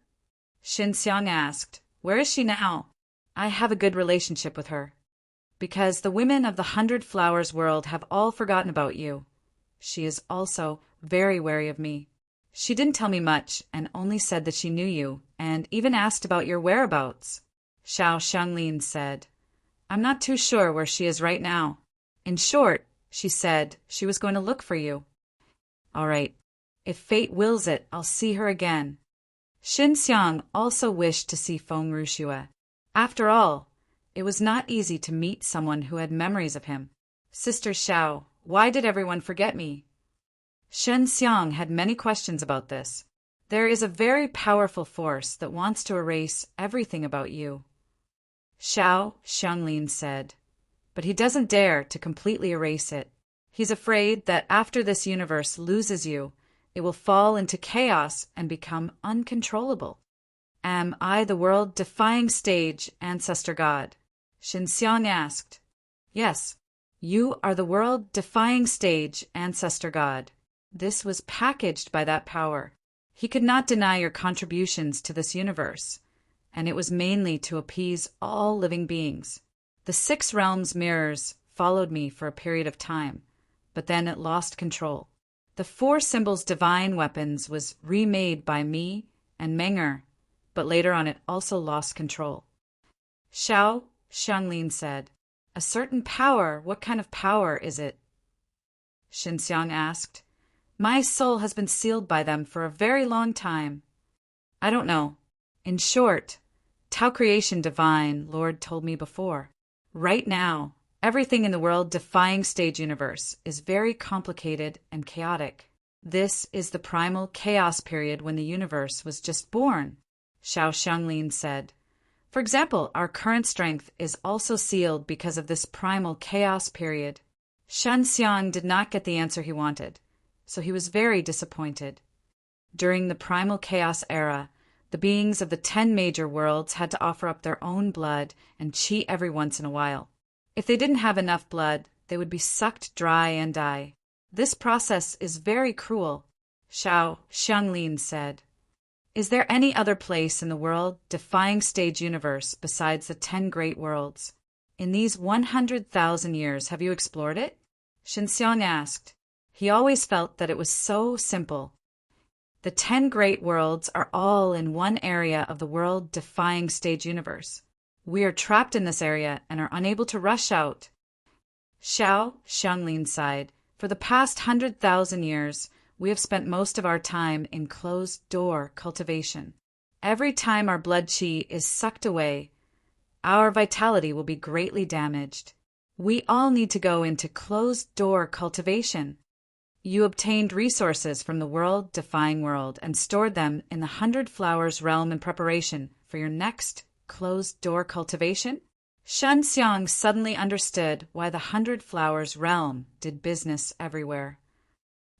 A: Shen Xiang asked. Where is she now? I have a good relationship with her. Because the women of the 100 Flowers world have all forgotten about you. She is also very wary of me. She didn't tell me much and only said that she knew you and even asked about your whereabouts. Xiao Xianglin said. I'm not too sure where she is right now. In short, she said she was going to look for you. All right. If fate wills it, I'll see her again. Shen Xiang also wished to see Feng Rushue. After all, it was not easy to meet someone who had memories of him. Sister Xiao, why did everyone forget me? Shen Xiang had many questions about this. There is a very powerful force that wants to erase everything about you. Xiao Xianglin said, but he doesn't dare to completely erase it. He's afraid that after this universe loses you, it will fall into chaos and become uncontrollable. Am I the world-defying stage ancestor god? Shen Xiang asked. Yes, you are the world-defying stage ancestor god. This was packaged by that power. He could not deny your contributions to this universe, and it was mainly to appease all living beings. The 6 realms mirrors followed me for a period of time, but then it lost control. The 4 symbols divine weapons was remade by me and Menger, but later on it also lost control. Xiao Xianglin said, a certain power, what kind of power is it? Shen Xiang asked. My soul has been sealed by them for a very long time. I don't know. In short, Tao Creation Divine, Lord told me before. Right now, everything in the world-defying stage universe is very complicated and chaotic. This is the primal chaos period when the universe was just born, Xiao Xianglin said. For example, our current strength is also sealed because of this primal chaos period. Shen Xiang did not get the answer he wanted, so he was very disappointed. During the primal chaos era, the beings of the 10 major worlds had to offer up their own blood and qi every once in a while. If they didn't have enough blood, they would be sucked dry and die. This process is very cruel, Xiao Xianglin said. Is there any other place in the world-defying stage universe besides the 10 great worlds? In these 100,000 years, have you explored it? Shen Xiang asked. He always felt that it was so simple. The 10 great worlds are all in one area of the world-defying stage universe. We are trapped in this area and are unable to rush out. Xiao Xianglin sighed. For the past 100,000 years, we have spent most of our time in closed-door cultivation. Every time our blood qi is sucked away, our vitality will be greatly damaged. We all need to go into closed-door cultivation. You obtained resources from the world-defying world and stored them in the 100 Flowers realm in preparation for your next closed-door cultivation? Shen Xiang suddenly understood why the 100 Flowers realm did business everywhere.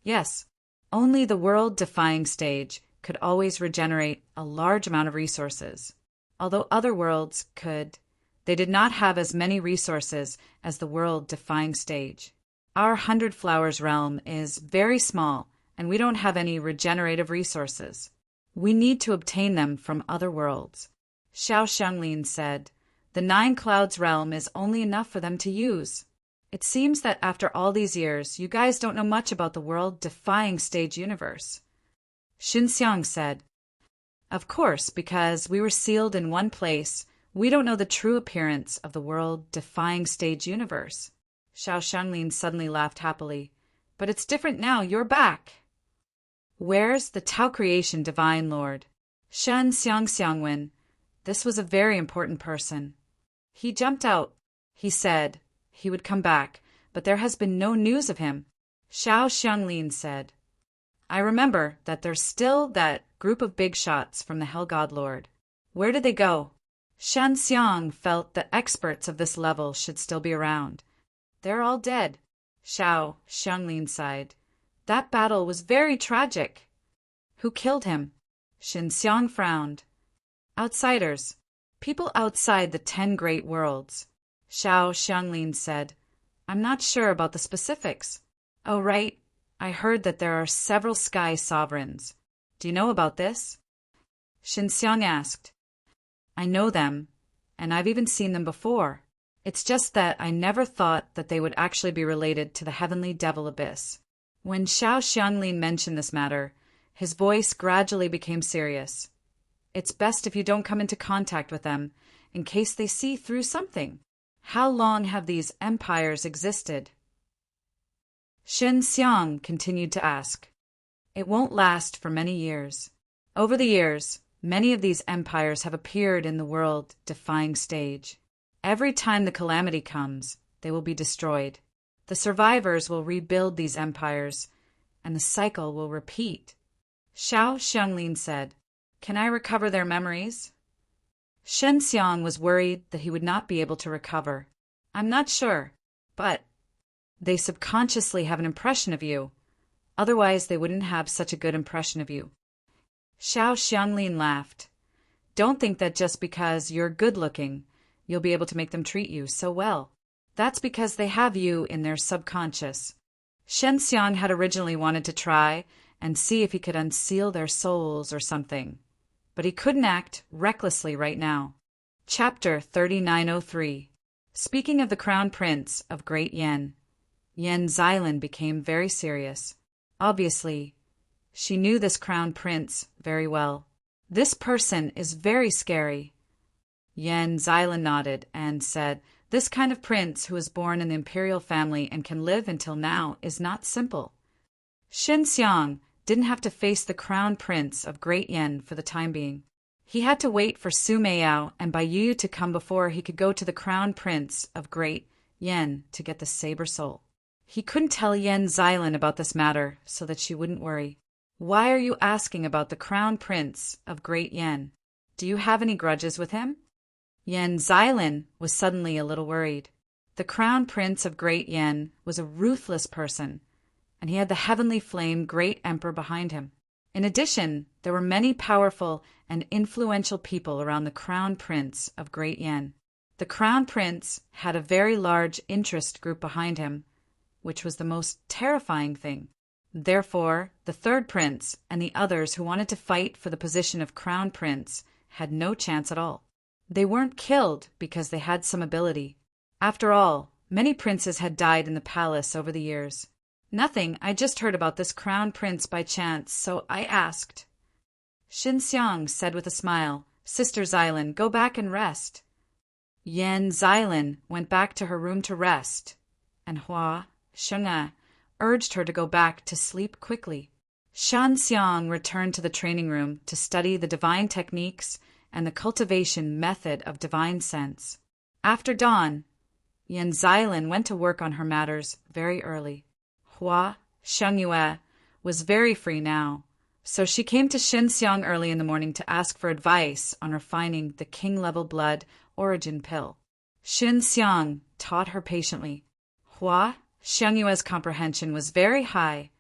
A: Yes, only the world-defying stage could always regenerate a large amount of resources. Although other worlds could, they did not have as many resources as the world-defying stage. Our Hundred Flowers realm is very small, and we don't have any regenerative resources. We need to obtain them from other worlds. Xiao Xianglin said, "The Nine Clouds realm is only enough for them to use." It seems that after all these years, you guys don't know much about the world-defying stage universe. Xinxiang said, "Of course, because we were sealed in one place, we don't know the true appearance of the world-defying stage universe." Xiao Xianglin suddenly laughed happily. "But it's different now, you're back." "Where's the Tao Creation Divine Lord?" Shen Xiangxiangwen. This was a very important person. "He jumped out. He said he would come back, but there has been no news of him." Xiao Xianglin said, "I remember that there's still that group of big shots from the Hell God Lord. Where did they go?" Shen Xiang felt the experts of this level should still be around. "They're all dead." Xiao Xianglin sighed. "That battle was very tragic." "Who killed him?" Xinxiang frowned. "Outsiders. People outside the 10 great worlds." Xiao Xianglin said, "I'm not sure about the specifics." "Oh, right. I heard that there are several sky sovereigns. Do you know about this?" Xinxiang asked. "I know them, and I've even seen them before. It's just that I never thought that they would actually be related to the heavenly devil abyss." When Xiao Xianglin mentioned this matter, his voice gradually became serious. "It's best if you don't come into contact with them, in case they see through something. How long have these empires existed?" Xinxiang continued to ask. "It won't last for many years. Over the years, many of these empires have appeared in the world-defying stage. Every time the calamity comes, they will be destroyed. The survivors will rebuild these empires, and the cycle will repeat." Xiao Xianglin said, "Can I recover their memories?" Xinxiang was worried that he would not be able to recover. "I'm not sure, but they subconsciously have an impression of you. Otherwise, they wouldn't have such a good impression of you." Xiao Xianglin laughed. "Don't think that just because you're good-looking, you'll be able to make them treat you so well. That's because they have you in their subconscious." Xinxiang had originally wanted to try and see if he could unseal their souls or something, but he couldn't act recklessly right now. Chapter 3903. Speaking of the Crown Prince of Great Yen, Yen Xylan became very serious. Obviously, she knew this Crown Prince very well. "This person is very scary." Yen Xylan nodded and said, "This kind of prince who is born in the imperial family and can live until now is not simple." Xinxiang didn't have to face the Crown Prince of Great Yen for the time being. He had to wait for Su Meiyao and Bai Yu to come before he could go to the Crown Prince of Great Yen to get the Saber Soul. He couldn't tell Yen Xylan about this matter so that she wouldn't worry. "Why are you asking about the Crown Prince of Great Yen? Do you have any grudges with him?" Yen Xylan was suddenly a little worried. The Crown Prince of Great Yen was a ruthless person, and he had the heavenly flame Great Emperor behind him. In addition, there were many powerful and influential people around the Crown Prince of Great Yen. The Crown Prince had a very large interest group behind him, which was the most terrifying thing. Therefore, the third prince and the others who wanted to fight for the position of Crown Prince had no chance at all. They weren't killed because they had some ability. After all, many princes had died in the palace over the years. "Nothing, I just heard about this Crown Prince by chance, so I asked." Xinxiang said with a smile, "Sister Xylan, go back and rest." Yen Xylan went back to her room to rest, and Hua Sheng'e urged her to go back to sleep quickly. Shanxiang returned to the training room to study the divine techniques and the cultivation method of divine sense. After dawn, Yen Xylan went to work on her matters very early. Hua Sheng'e was very free now, so she came to Xinxiang early in the morning to ask for advice on refining the king-level blood origin pill. Xinxiang taught her patiently. Hua Sheng'e's comprehension was very high,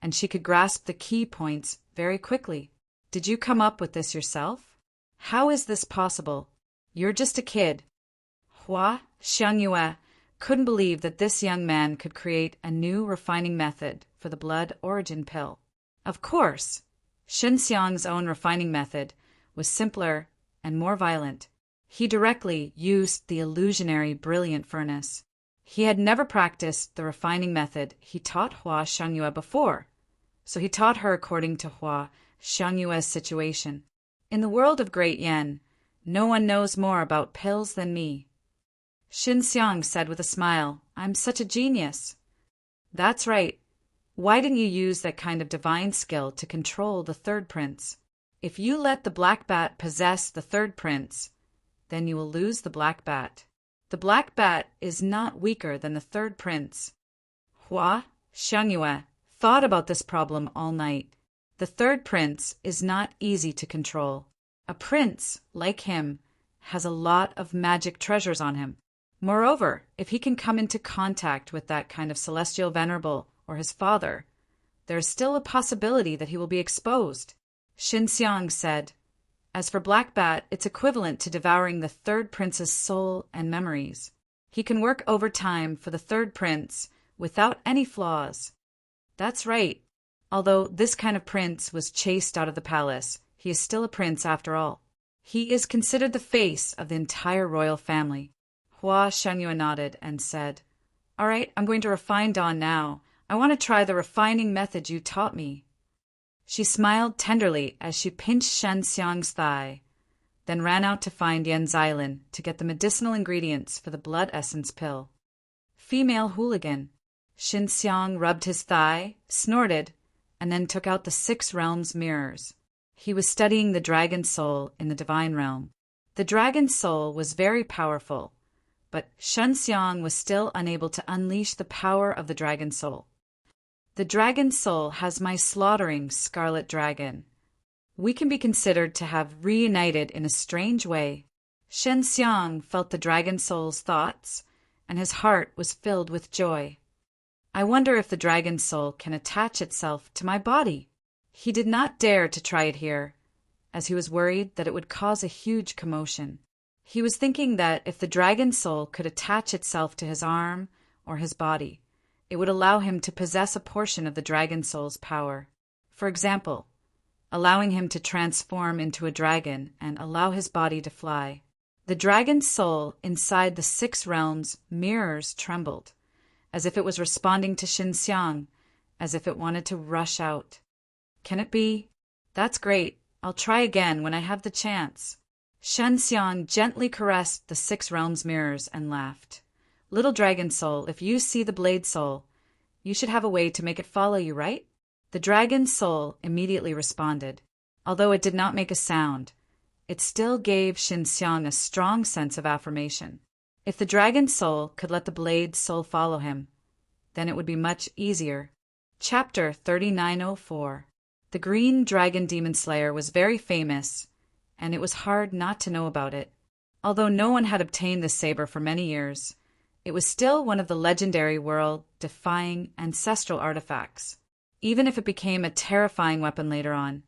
A: and she could grasp the key points very quickly. Did you come up with this yourself? How is this possible? You're just a kid. Hua Xiangyue couldn't believe that this young man could create a new refining method for the blood origin pill. Of course, Shenxiang's own refining method was simpler and more violent. He directly used the illusionary brilliant furnace. He had never practiced the refining method he taught Hua Xiangyue before, so he taught her according to Hua Xiangyue's situation. In the world of Great Yen, no one knows more about pills than me. Xinxiang said with a smile, I'm such a genius. That's right. Why didn't you use that kind of divine skill to control the third prince? If you let the black bat possess the third prince, then you will lose the black bat. The black bat is not weaker than the third prince. Hua Xiangyue thought about this problem all night. The third prince is not easy to control. A prince, like him, has a lot of magic treasures on him. Moreover, if he can come into contact with that kind of celestial venerable or his father, there is still a possibility that he will be exposed. Xinxiang said, as for Black Bat, it's equivalent to devouring the third prince's soul and memories. He can work overtime for the third prince without any flaws. That's right. Although this kind of prince was chased out of the palace, he is still a prince after all. He is considered the face of the entire royal family. Hua Xiangyue nodded and said, All right, I'm going to refine Dawn now. I want to try the refining method you taught me. She smiled tenderly as she pinched Shenxiang's thigh, then ran out to find Yan Xilin to get the medicinal ingredients for the blood essence pill. Female hooligan. Xinxiang rubbed his thigh, snorted, and then took out the 6 realms mirrors. He was studying the dragon soul in the divine realm. The dragon soul was very powerful, but Shenxiang was still unable to unleash the power of the dragon soul. The dragon soul has my slaughtering scarlet dragon. We can be considered to have reunited in a strange way. Shenxiang felt the dragon soul's thoughts, and his heart was filled with joy. I wonder if the dragon soul can attach itself to my body. He did not dare to try it here, as he was worried that it would cause a huge commotion. He was thinking that if the dragon soul could attach itself to his arm or his body, it would allow him to possess a portion of the dragon soul's power. For example, allowing him to transform into a dragon and allow his body to fly. The dragon soul inside the 6 realms mirrors trembled, as if it was responding to Xinxiang, as if it wanted to rush out. Can it be? That's great. I'll try again when I have the chance. Shenxiang gently caressed the 6 realms mirrors and laughed. Little dragon soul, if you see the blade soul, you should have a way to make it follow you, right? The dragon soul immediately responded. Although it did not make a sound, it still gave Xinxiang a strong sense of affirmation. If the dragon soul could let the blade soul follow him, then it would be much easier. Chapter 3904. The Green Dragon Demon Slayer was very famous, and it was hard not to know about it. Although no one had obtained this saber for many years, it was still one of the legendary world-defying ancestral artifacts. Even if it became a terrifying weapon later on,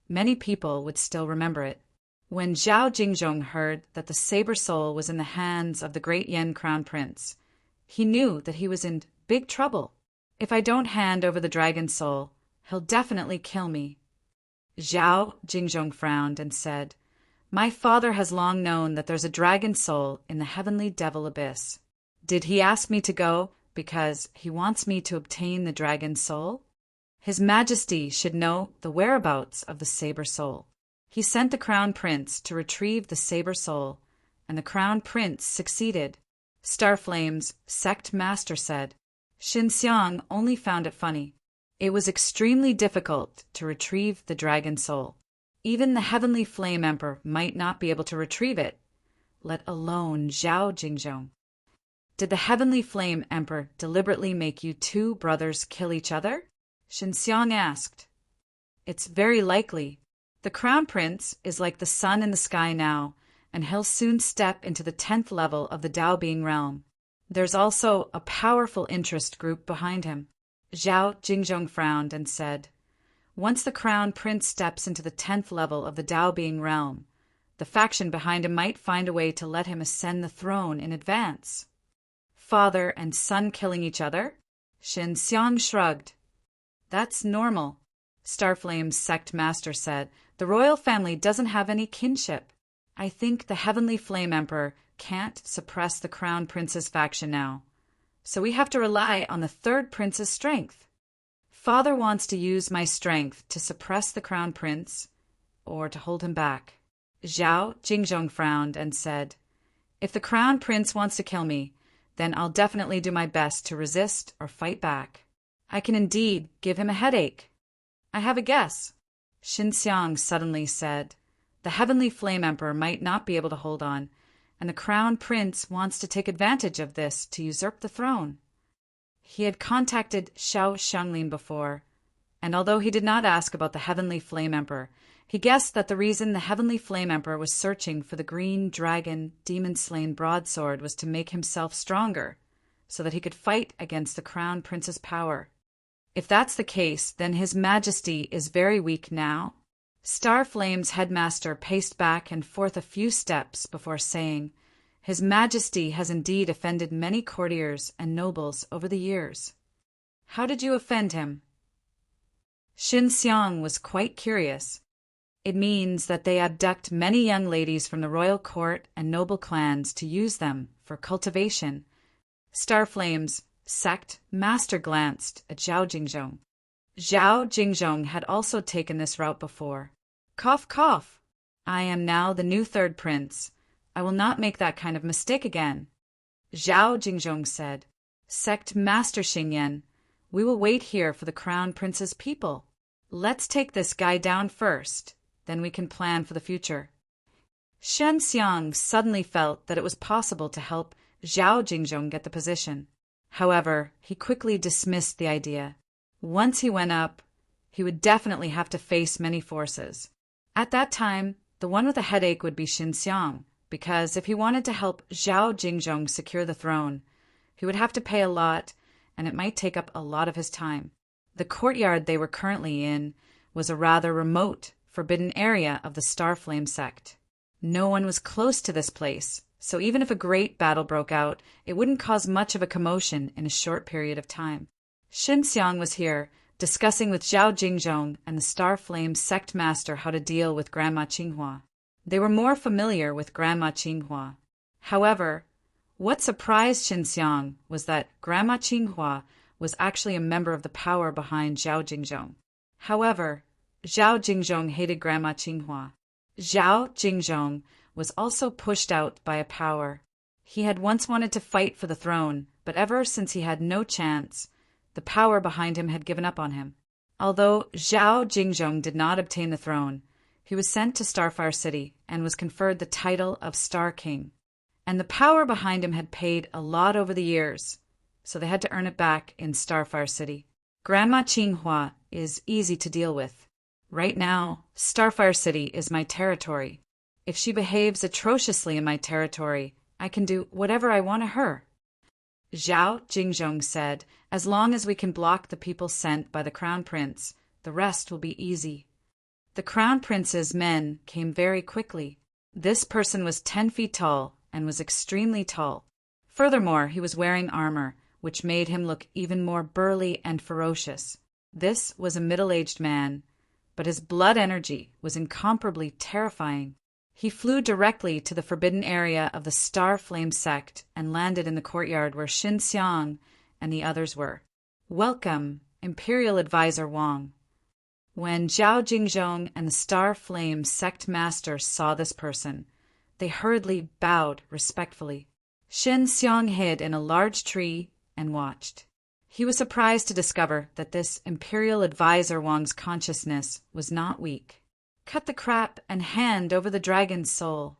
A: many people would still remember it. When Zhao Jingzhong heard that the saber soul was in the hands of the great Yen Crown Prince, he knew that he was in big trouble. If I don't hand over the dragon soul, he'll definitely kill me. Zhao Jingzhong frowned and said, My father has long known that there's a dragon soul in the heavenly devil abyss. Did he ask me to go because he wants me to obtain the dragon soul? His Majesty should know the whereabouts of the saber soul. He sent the crown prince to retrieve the saber soul, and the crown prince succeeded. Starflame's sect master said. Xinxiang only found it funny. It was extremely difficult to retrieve the dragon soul. Even the Heavenly Flame Emperor might not be able to retrieve it, let alone Zhao Jingzhong. Did the Heavenly Flame Emperor deliberately make you 2 brothers kill each other? Xinxiang asked. It's very likely. The Crown Prince is like the sun in the sky now, and he'll soon step into the 10th level of the Dao Being realm. There's also a powerful interest group behind him. Zhao Jingzhong frowned and said, Once the Crown Prince steps into the 10th level of the Tao Being realm, the faction behind him might find a way to let him ascend the throne in advance. Father and son killing each other? Shin Xiang shrugged. That's normal, Starflame's sect master said. The royal family doesn't have any kinship. I think the Heavenly Flame Emperor can't suppress the Crown Prince's faction now, so we have to rely on the third prince's strength. Father wants to use my strength to suppress the Crown Prince, or to hold him back. Zhao Jingzhong frowned and said, If the Crown Prince wants to kill me, then I'll definitely do my best to resist or fight back. I can indeed give him a headache. I have a guess. Xin Xiang suddenly said, The Heavenly Flame Emperor might not be able to hold on, and the Crown Prince wants to take advantage of this to usurp the throne. He had contacted Xiao Xianglin before, and although he did not ask about the Heavenly Flame Emperor, he guessed that the reason the Heavenly Flame Emperor was searching for the green dragon demon-slain broadsword was to make himself stronger, so that he could fight against the Crown Prince's power. If that's the case, then His Majesty is very weak now. Starflame's headmaster paced back and forth a few steps before saying, His Majesty has indeed offended many courtiers and nobles over the years. How did you offend him? Xin Xiang was quite curious. It means that they abduct many young ladies from the royal court and noble clans to use them for cultivation. Starflame's sect master glanced at Zhao Jingzhong. Zhao Jingzhong had also taken this route before. Cough, cough. I am now the new third prince. I will not make that kind of mistake again. Zhao Jingzhong said, Sect Master Xingyan, we will wait here for the Crown Prince's people. Let's take this guy down first, then we can plan for the future. Shen Xiang suddenly felt that it was possible to help Zhao Jingzhong get the position. However, he quickly dismissed the idea. Once he went up, he would definitely have to face many forces. At that time, the one with a headache would be Xin Xiang, because if he wanted to help Zhao Jingzhong secure the throne, he would have to pay a lot, and it might take up a lot of his time. The courtyard they were currently in was a rather remote, forbidden area of the Starflame sect. No one was close to this place, so even if a great battle broke out, it wouldn't cause much of a commotion in a short period of time. Xin Xiang was here, discussing with Zhao Jingzhong and the Starflame sect master how to deal with Grandma Qinghua. They were more familiar with Grandma Qinghua. However, what surprised Xin Xiang was that Grandma Qinghua was actually a member of the power behind Zhao Jingzhong. However, Zhao Jingzhong hated Grandma Qinghua. Zhao Jingzhong was also pushed out by a power. He had once wanted to fight for the throne, but ever since he had no chance, the power behind him had given up on him. Although Zhao Jingzhong did not obtain the throne, he was sent to Starfire City and was conferred the title of Star King. And the power behind him had paid a lot over the years, so they had to earn it back in Starfire City. Grandma Qinghua is easy to deal with. Right now, Starfire City is my territory. If she behaves atrociously in my territory, I can do whatever I want to her. Zhao Jingzhong said, As long as we can block the people sent by the Crown Prince, the rest will be easy. The Crown Prince's men came very quickly. This person was 10 feet tall and was extremely tall. Furthermore, he was wearing armor, which made him look even more burly and ferocious. This was a middle-aged man, but his blood energy was incomparably terrifying. He flew directly to the forbidden area of the Starflame sect and landed in the courtyard where Xin Xiang and the others were. Welcome, Imperial Advisor Wang. When Zhao Jingzhong and the Starflame sect master saw this person, they hurriedly bowed respectfully. Xin Xiang hid in a large tree and watched. He was surprised to discover that this Imperial Advisor Wang's consciousness was not weak. Cut the crap and hand over the dragon's soul.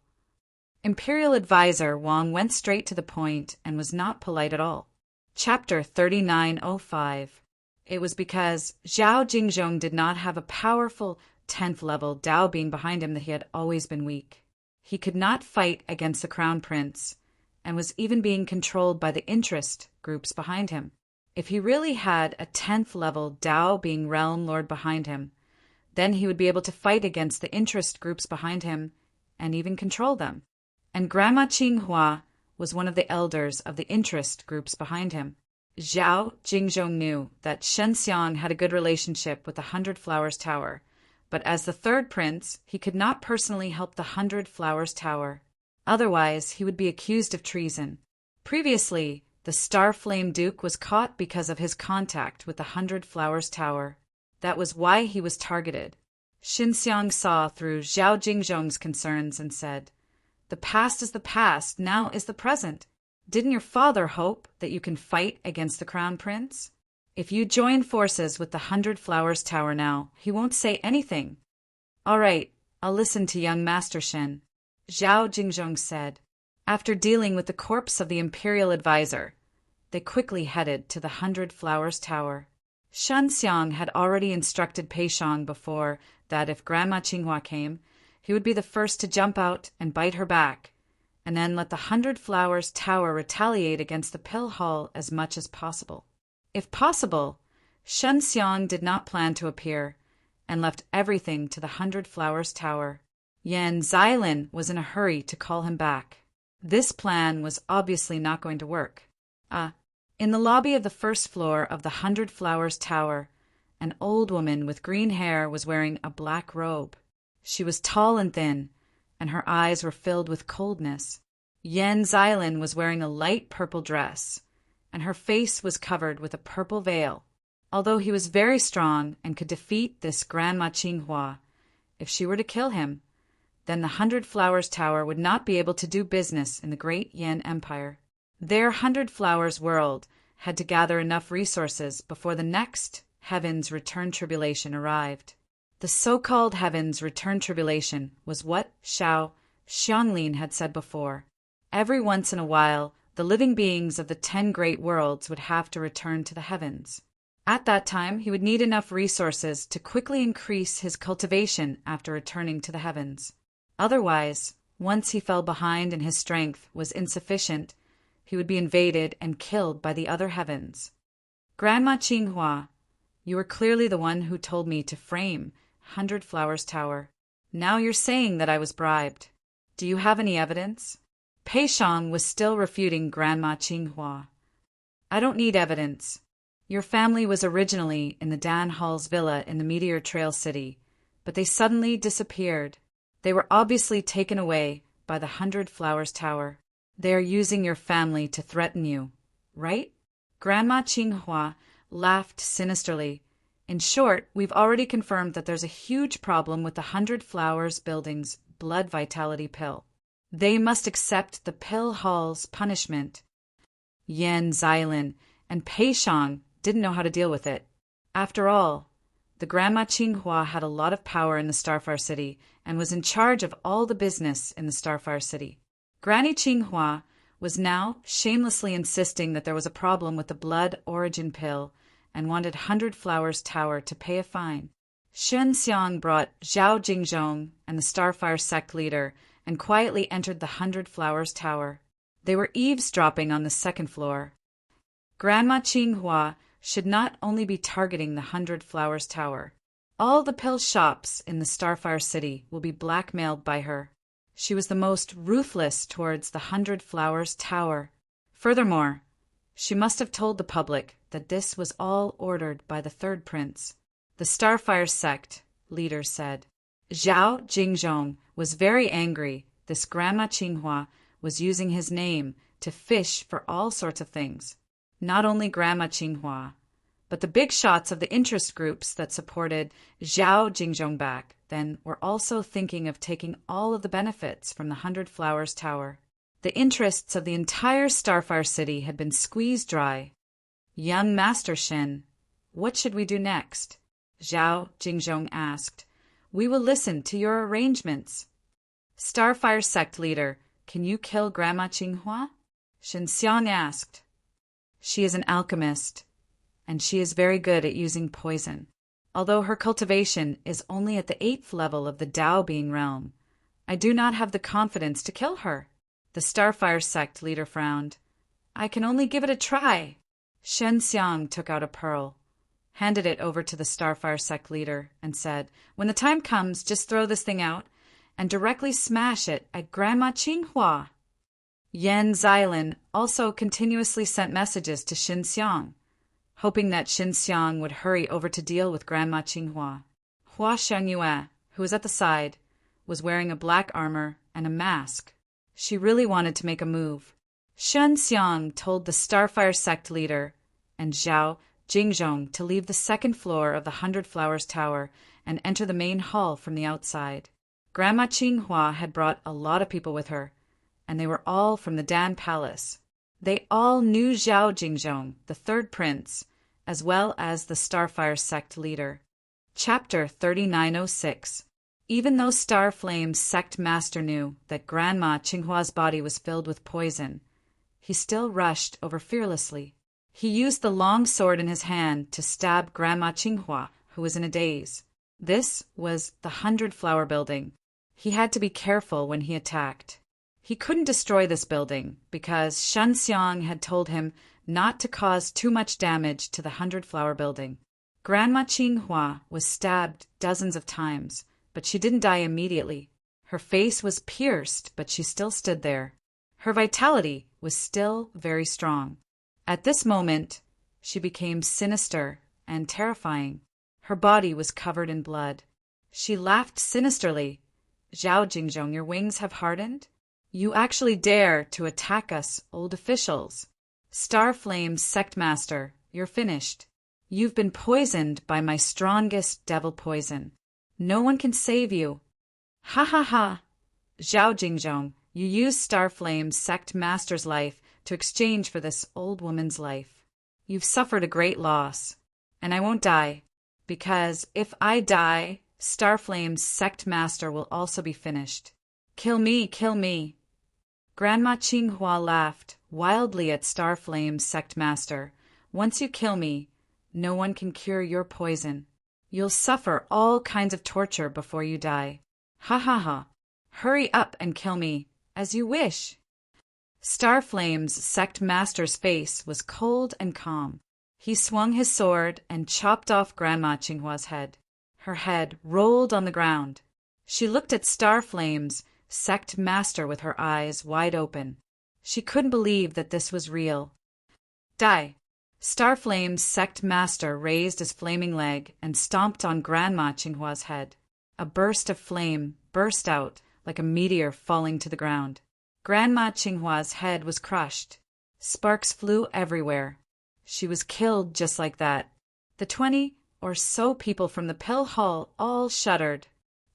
A: Imperial Advisor Wang went straight to the point and was not polite at all. Chapter 3905. It was because Zhao Jingzhong did not have a powerful 10th level Tao Being behind him that he had always been weak. He could not fight against the Crown Prince and was even being controlled by the interest groups behind him. If he really had a 10th level Tao Being Realm Lord behind him, Then he would be able to fight against the interest groups behind him and even control them. And Grandma Qinghua was one of the elders of the interest groups behind him. Zhao Jingzhong knew that Shenxiang had a good relationship with the 100 Flowers Tower, but as the third prince, he could not personally help the 100 Flowers Tower. Otherwise, he would be accused of treason. Previously, the Star Flame Duke was caught because of his contact with the 100 Flowers Tower. That was why he was targeted. Shenxiang saw through Zhao Jingzhong's concerns and said, "The past is the past, now is the present. Didn't your father hope that you can fight against the Crown Prince? If you join forces with the 100 Flowers Tower now, he won't say anything." "All right, I'll listen to young Master Shen," Zhao Jingzhong said. After dealing with the corpse of the imperial advisor, they quickly headed to the 100 Flowers Tower. Shenxiang had already instructed Pei Shang before that if Grandma Qinghua came, he would be the first to jump out and bite her back, and then let the 100 Flowers Tower retaliate against the pill hall as much as possible. If possible, Shenxiang did not plan to appear, and left everything to the 100 Flowers Tower. Yan Xilin was in a hurry to call him back. This plan was obviously not going to work. In the lobby of the first floor of the 100 Flowers Tower, an old woman with green hair was wearing a black robe. She was tall and thin, and her eyes were filled with coldness. Yan Xilin was wearing a light purple dress, and her face was covered with a purple veil. Although he was very strong and could defeat this Grandma Qinghua, if she were to kill him, then the 100 Flowers Tower would not be able to do business in the great Yan Empire. Their 100 Flowers world had to gather enough resources before the next Heaven's Return Tribulation arrived. The so-called Heaven's Return Tribulation was what Xiao Xianglin had said before. Every once in a while, the living beings of the 10 great worlds would have to return to the heavens. At that time, he would need enough resources to quickly increase his cultivation after returning to the heavens. Otherwise, once he fell behind and his strength was insufficient, he would be invaded and killed by the other heavens. Grandma Qinghua, you were clearly the one who told me to frame 100 Flowers Tower. Now you're saying that I was bribed. Do you have any evidence? Pei Shang was still refuting Grandma Qinghua. I don't need evidence. Your family was originally in the Dan Hall's villa in the Meteor Trail City, but they suddenly disappeared. They were obviously taken away by the 100 Flowers Tower. They are using your family to threaten you, right? Grandma Qinghua laughed sinisterly. In short, we've already confirmed that there's a huge problem with the 100 Flowers Building's blood vitality pill. They must accept the pill hall's punishment. Yan Xilin and Pei Shang didn't know how to deal with it. After all, the Grandma Qinghua had a lot of power in the Starfire City and was in charge of all the business in the Starfire City. Granny Qinghua was now shamelessly insisting that there was a problem with the blood origin pill and wanted 100 Flowers Tower to pay a fine. Shenxiang brought Zhao Jingzhong and the Starfire sect leader and quietly entered the 100 Flowers Tower. They were eavesdropping on the second floor. Grandma Qinghua should not only be targeting the 100 Flowers Tower. All the pill shops in the Starfire City will be blackmailed by her. She was the most ruthless towards the 100 Flowers Tower. Furthermore, she must have told the public that this was all ordered by the third prince. The Starfire sect leader said. Zhao Jingzhong was very angry. This Grandma Qinghua was using his name to fish for all sorts of things. Not only Grandma Qinghua, but the big shots of the interest groups that supported Zhao Jingzhong back then were also thinking of taking all of the benefits from the 100 Flowers Tower. The interests of the entire Starfire City had been squeezed dry. Young Master Shen, what should we do next? Zhao Jingzhong asked. We will listen to your arrangements. Starfire sect leader, can you kill Grandma Qinghua? Shenxiang asked. She is an alchemist, and she is very good at using poison. Although her cultivation is only at the 8th level of the Dao Being realm, I do not have the confidence to kill her. The Starfire sect leader frowned. I can only give it a try. Shenxiang took out a pearl. handed it over to the Starfire sect leader, and said, "When the time comes, just throw this thing out and directly smash it at Grandma Qinghua." Yan Xilin also continuously sent messages to Xin Xiang, hoping that Xin Xiang would hurry over to deal with Grandma Qinghua. Hua Xiangyue, who was at the side, was wearing a black armor and a mask. She really wanted to make a move. Xin Xiang told the Starfire sect leader and Zhao Jingzhong to leave the second floor of the 100 Flowers Tower and enter the main hall from the outside. Grandma Qinghua had brought a lot of people with her, and they were all from the Dan Palace. They all knew Zhao Jingzhong, the third prince, as well as the Starfire sect leader. Chapter 3906. Even though Starflame's sect master knew that Grandma Qinghua's body was filled with poison, he still rushed over fearlessly. He used the long sword in his hand to stab Grandma Qinghua, who was in a daze. This was the 100 Flower Building. He had to be careful when he attacked. He couldn't destroy this building because Shen Xiang had told him not to cause too much damage to the 100 Flower Building. Grandma Qinghua was stabbed dozens of times, but she didn't die immediately. Her face was pierced, but she still stood there. Her vitality was still very strong. At this moment, she became sinister and terrifying. Her body was covered in blood. She laughed sinisterly. "Zhao Jingzhong, your wings have hardened? You actually dare to attack us, old officials. Starflame's sect master, you're finished. You've been poisoned by my strongest devil poison. No one can save you. Ha ha ha! Zhao Jingzhong, you used Starflame's sect master's life to exchange for this old woman's life. You've suffered a great loss, and I won't die, because if I die, Starflame's sect master will also be finished. Kill me, kill me." Grandma Qinghua laughed wildly at Starflame's sect master. "Once you kill me, no one can cure your poison. You'll suffer all kinds of torture before you die. Ha ha ha! Hurry up and kill me, as you wish." Starflame's sect master's face was cold and calm. He swung his sword and chopped off Grandma Qinghua's head. Her head rolled on the ground. She looked at Starflame's sect master with her eyes wide open. She couldn't believe that this was real. "Die!" Starflame's sect master raised his flaming leg and stomped on Grandma Qinghua's head. A burst of flame burst out like a meteor falling to the ground. Grandma Qinghua's head was crushed. Sparks flew everywhere. She was killed just like that. The 20 or so people from the pill hall all shuddered.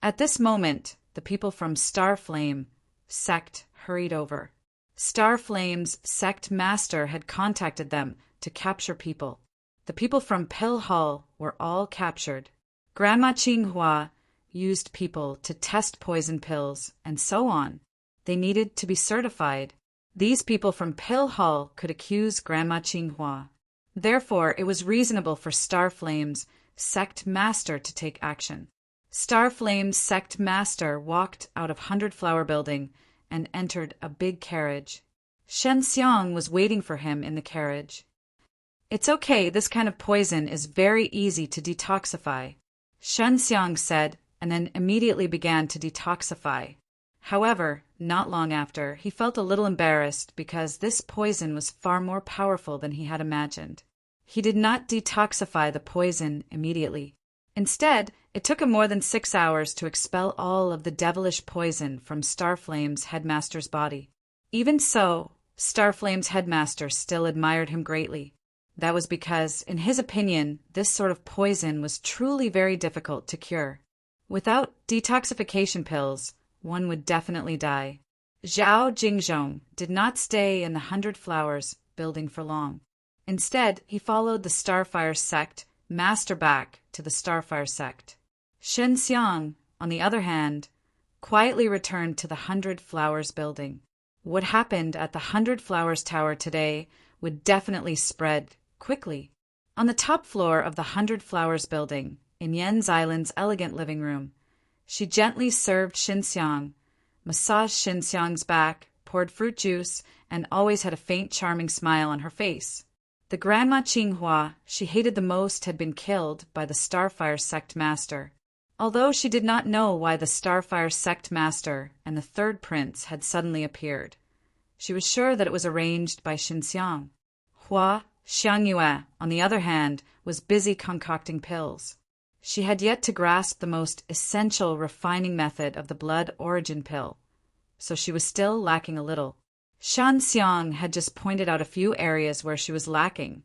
A: At this moment, the people from Starflame sect hurried over. Starflame's sect master had contacted them to capture people. The people from Pill Hall were all captured. Grandma Qinghua used people to test poison pills, and so on. They needed to be certified. These people from Pill Hall could accuse Grandma Qinghua. Therefore, it was reasonable for Starflame's sect master to take action. Starflame's sect master walked out of 100 Flower Building and entered a big carriage. Shen Xiang was waiting for him in the carriage. "It's okay, this kind of poison is very easy to detoxify," Shen Xiang said, and then immediately began to detoxify. However, not long after, he felt a little embarrassed because this poison was far more powerful than he had imagined. He did not detoxify the poison immediately. Instead, it took him more than 6 hours to expel all of the devilish poison from Starflame's headmaster's body. Even so, Starflame's headmaster still admired him greatly. That was because, in his opinion, this sort of poison was truly very difficult to cure. Without detoxification pills, one would definitely die. Zhao Jingzhong did not stay in the 100 Flowers Building for long. Instead, he followed the Starfire sect master back to the Starfire sect. Shen Xiang, on the other hand, quietly returned to the 100 Flowers Building. What happened at the 100 Flowers Tower today would definitely spread quickly. On the top floor of the 100 Flowers Building, in Yan Xilin's elegant living room, she gently served Xinxiang, massaged Xinxiang's back, poured fruit juice, and always had a faint, charming smile on her face. The Grandma Qinghua she hated the most had been killed by the Starfire sect master. Although she did not know why the Starfire sect master and the third prince had suddenly appeared, she was sure that it was arranged by Xinxiang. Hua Xiangyue, on the other hand, was busy concocting pills. She had yet to grasp the most essential refining method of the blood origin pill, so she was still lacking a little. Shanxiang had just pointed out a few areas where she was lacking,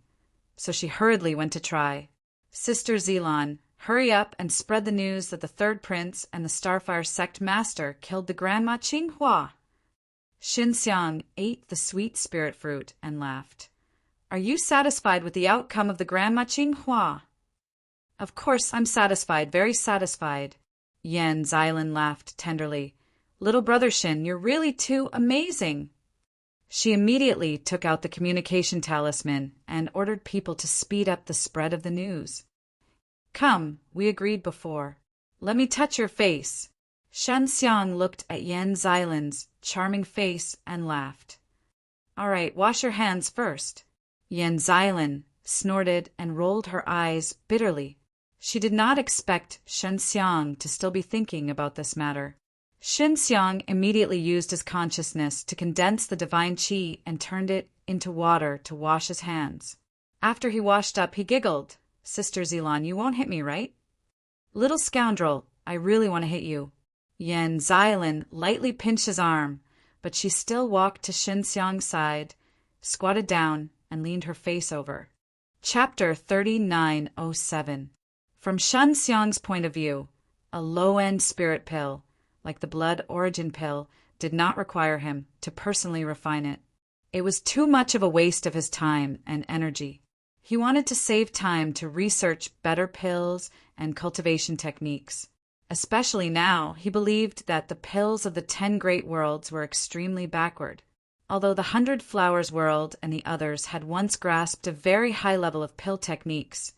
A: so she hurriedly went to try. Sister Zilan, hurry up and spread the news that the third prince and the Starfire sect master killed the Grandma Qinghua. Xinxiang ate the sweet spirit fruit and laughed. Are you satisfied with the outcome of the Grandma Qinghua? Of course I'm satisfied, very satisfied. Yan Xilan laughed tenderly. Little brother Xin, you're really too amazing. She immediately took out the communication talisman and ordered people to speed up the spread of the news. Come, we agreed before. Let me touch your face. Shanxiang looked at Yan Xilan's charming face and laughed. All right, wash your hands first. Yan Xilan snorted and rolled her eyes bitterly. She did not expect Shanxiang to still be thinking about this matter. Xinxiang immediately used his consciousness to condense the divine qi and turned it into water to wash his hands. After he washed up, he giggled. Sister Zilan, you won't hit me, right? Little scoundrel, I really want to hit you. Yan Xilan lightly pinched his arm, but she still walked to Xinxiang's side, squatted down, and leaned her face over. Chapter 3907. From Shanxiang's point of view, a low-end spirit pill, like the blood origin pill, did not require him to personally refine it. It was too much of a waste of his time and energy. He wanted to save time to research better pills and cultivation techniques. Especially now, he believed that the pills of the 10 Great Worlds were extremely backward. Although the 100 Flowers World and the others had once grasped a very high level of pill techniques,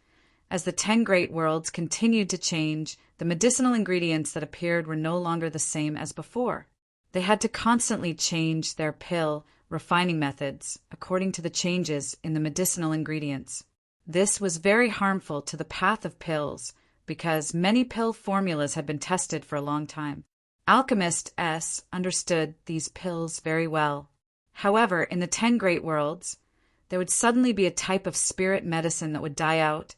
A: as the 10 Great Worlds continued to change, the medicinal ingredients that appeared were no longer the same as before. They had to constantly change their pill refining methods according to the changes in the medicinal ingredients. This was very harmful to the path of pills because many pill formulas had been tested for a long time. Alchemist S understood these pills very well. However, in the 10 Great Worlds, there would suddenly be a type of spirit medicine that would die out,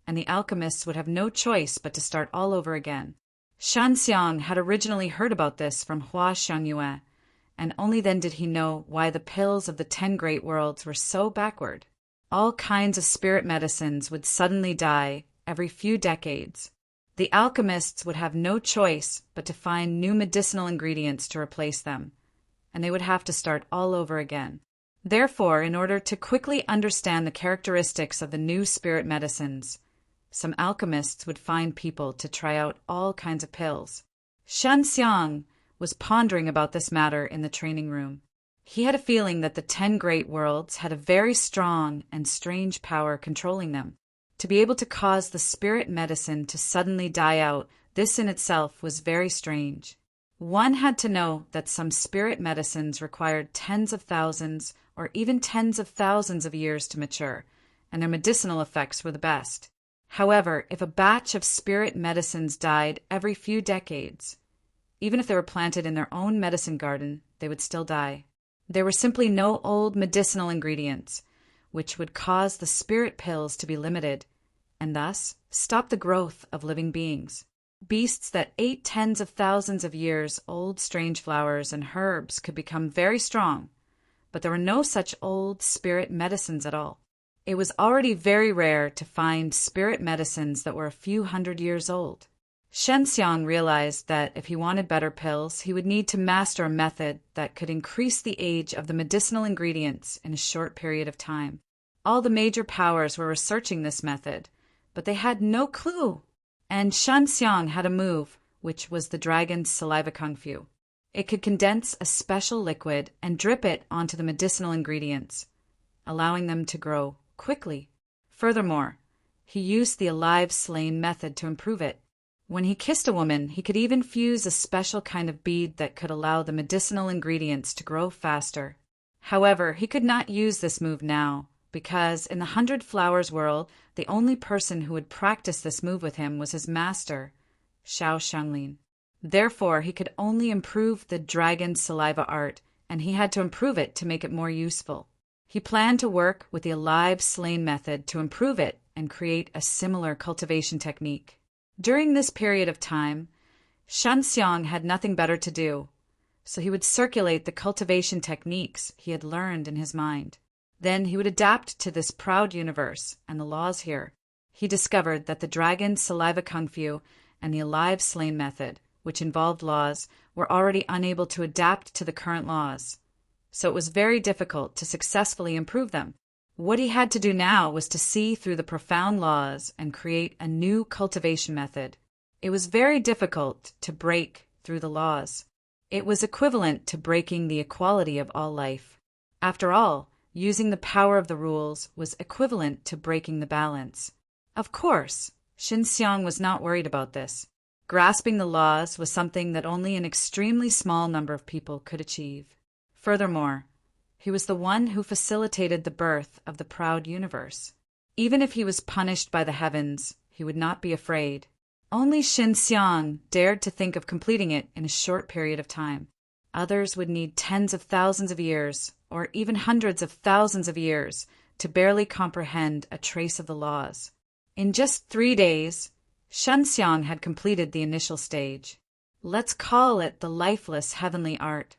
A: and the alchemists would have no choice but to start all over again. Shanxiang had originally heard about this from Hua Xiangyue, and only then did he know why the pills of the 10 Great Worlds were so backward. All kinds of spirit medicines would suddenly die every few decades. The alchemists would have no choice but to find new medicinal ingredients to replace them, and they would have to start all over again. Therefore, in order to quickly understand the characteristics of the new spirit medicines, some alchemists would find people to try out all kinds of pills. Shanxiang was pondering about this matter in the training room. He had a feeling that the 10 Great Worlds had a very strong and strange power controlling them. To be able to cause the spirit medicine to suddenly die out, this in itself was very strange. One had to know that some spirit medicines required tens of thousands or even tens of thousands of years to mature, and their medicinal effects were the best. However, if a batch of spirit medicines died every few decades, even if they were planted in their own medicine garden, they would still die. There were simply no old medicinal ingredients, which would cause the spirit pills to be limited, and thus stop the growth of living beings. Beasts that ate tens of thousands of years old strange flowers and herbs could become very strong, but there were no such old spirit medicines at all. It was already very rare to find spirit medicines that were a few hundred years old. Shenxiang realized that if he wanted better pills, he would need to master a method that could increase the age of the medicinal ingredients in a short period of time. All the major powers were researching this method, but they had no clue. And Shenxiang had a move, which was the dragon's saliva kung fu. It could condense a special liquid and drip it onto the medicinal ingredients, allowing them to grow quickly. Furthermore, he used the alive slain method to improve it. When he kissed a woman, he could even fuse a special kind of bead that could allow the medicinal ingredients to grow faster. However, he could not use this move now, because in the 100 Flowers world, the only person who would practice this move with him was his master, Xiao Xianglin. Therefore, he could only improve the dragon's saliva art, and he had to improve it to make it more useful. He planned to work with the alive slain method to improve it and create a similar cultivation technique. During this period of time, Shenxiang had nothing better to do, so he would circulate the cultivation techniques he had learned in his mind. Then he would adapt to this proud universe and the laws here. He discovered that the dragon saliva kung fu and the alive slain method, which involved laws, were already unable to adapt to the current laws, so it was very difficult to successfully improve them. What he had to do now was to see through the profound laws and create a new cultivation method. It was very difficult to break through the laws. It was equivalent to breaking the equality of all life. After all, using the power of the rules was equivalent to breaking the balance. Of course, Shenxiang was not worried about this. Grasping the laws was something that only an extremely small number of people could achieve. Furthermore, he was the one who facilitated the birth of the proud universe. Even if he was punished by the heavens, he would not be afraid. Only Shenxiang dared to think of completing it in a short period of time. Others would need tens of thousands of years, or even hundreds of thousands of years, to barely comprehend a trace of the laws. In just 3 days, Shenxiang had completed the initial stage. Let's call it the lifeless heavenly art.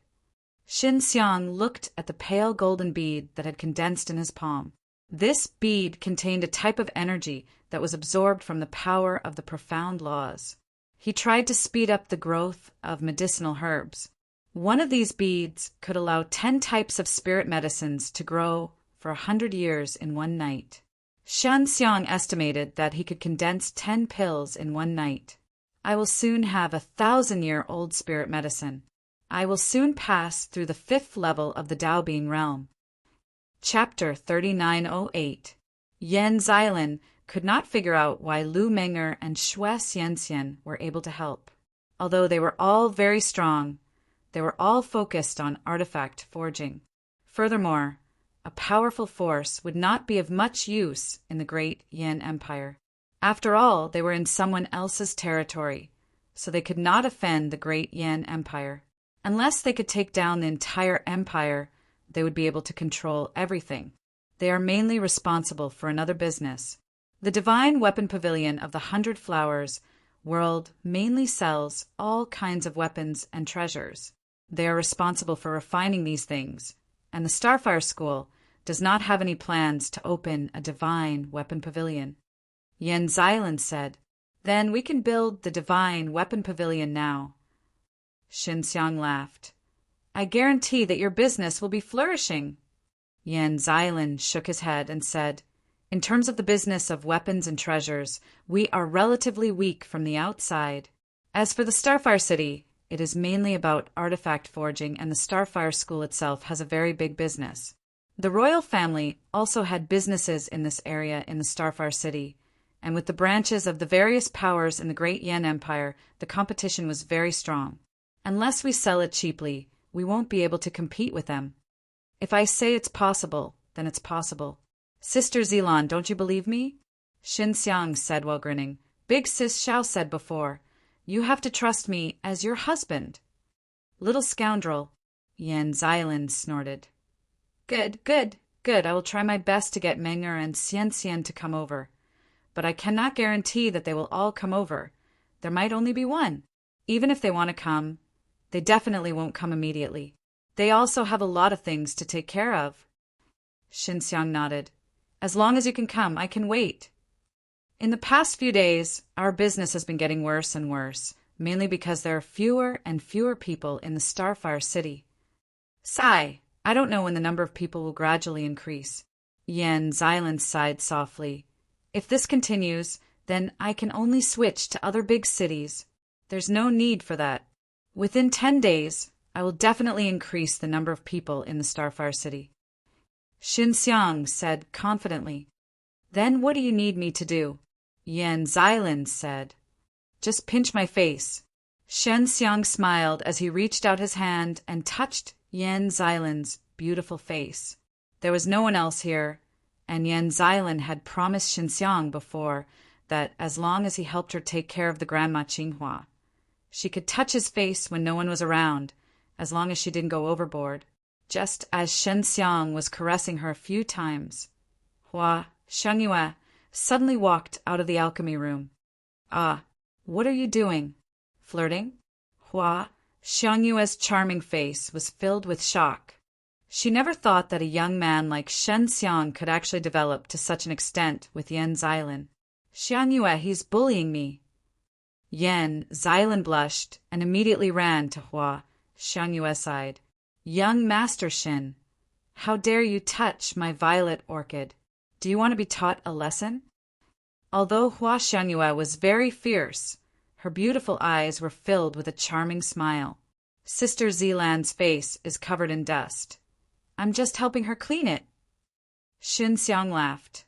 A: Shenxiang looked at the pale golden bead that had condensed in his palm. This bead contained a type of energy that was absorbed from the power of the profound laws. He tried to speed up the growth of medicinal herbs. One of these beads could allow 10 types of spirit medicines to grow for 100 years in one night. Shenxiang estimated that he could condense 10 pills in one night. I will soon have 1,000-year-old spirit medicine. I will soon pass through the 5th level of the Tao Being realm. Chapter 3908. Yan Xilin could not figure out why Lu Menger and Xue Xianxian were able to help. Although they were all very strong, they were all focused on artifact forging. Furthermore, a powerful force would not be of much use in the great Yan Empire. After all, they were in someone else's territory, so they could not offend the great Yan Empire. Unless they could take down the entire empire, they would be able to control everything. They are mainly responsible for another business. The Divine Weapon Pavilion of the 100 Flowers world mainly sells all kinds of weapons and treasures. They are responsible for refining these things, and the Starfire School does not have any plans to open a Divine Weapon Pavilion. Yan Xilin said, "Then we can build the Divine Weapon Pavilion now." Shenxiang laughed. "I guarantee that your business will be flourishing." Yan Xilin shook his head and said, "In terms of the business of weapons and treasures, we are relatively weak from the outside. As for the Starfire City, it is mainly about artifact forging, and the Starfire School itself has a very big business. The royal family also had businesses in this area in the Starfire City, and with the branches of the various powers in the Great Yan Empire, the competition was very strong. Unless we sell it cheaply, we won't be able to compete with them. If I say it's possible, then it's possible. Sister Zilan, don't you believe me?" Shenxiang said while grinning. "Big Sis Xiao said before, you have to trust me as your husband." "Little scoundrel," Yan Xilin snorted. Good. I will try my best to get Menger and Xianxian to come over. But I cannot guarantee that they will all come over. There might only be one. Even if they want to come, they definitely won't come immediately. They also have a lot of things to take care of." Shenxiang nodded. "As long as you can come, I can wait." "In the past few days, our business has been getting worse and worse, mainly because there are fewer and fewer people in the Starfire City. Sigh, I don't know when the number of people will gradually increase." Yan Xilin sighed softly. "If this continues, then I can only switch to other big cities. There's no need for that. Within 10 days, I will definitely increase the number of people in the Starfire City." Shenxiang said confidently. "Then what do you need me to do?" Yan Xilin said. "Just pinch my face." Shenxiang smiled as he reached out his hand and touched Yan Xilin's beautiful face. There was no one else here, and Yan Xilan had promised Xinxiang before that as long as he helped her take care of the Grandma Qinghua, she could touch his face when no one was around, as long as she didn't go overboard. Just as Xinxiang was caressing her a few times, Hua Xiangyue suddenly walked out of the alchemy room. "Ah, what are you doing? Flirting?" Hua Xiangyue's charming face was filled with shock. She never thought that a young man like Xinxiang could actually develop to such an extent with Yan Xilan. "Xiangyue, he's bullying me." Yan Xilan blushed and immediately ran to Hua Xiangyue's side. "Young Master Xin, how dare you touch my violet orchid? Do you want to be taught a lesson?" Although Hua Xiangyue was very fierce, her beautiful eyes were filled with a charming smile. "Sister Zilan's face is covered in dust. I'm just helping her clean it." Xinxiang laughed.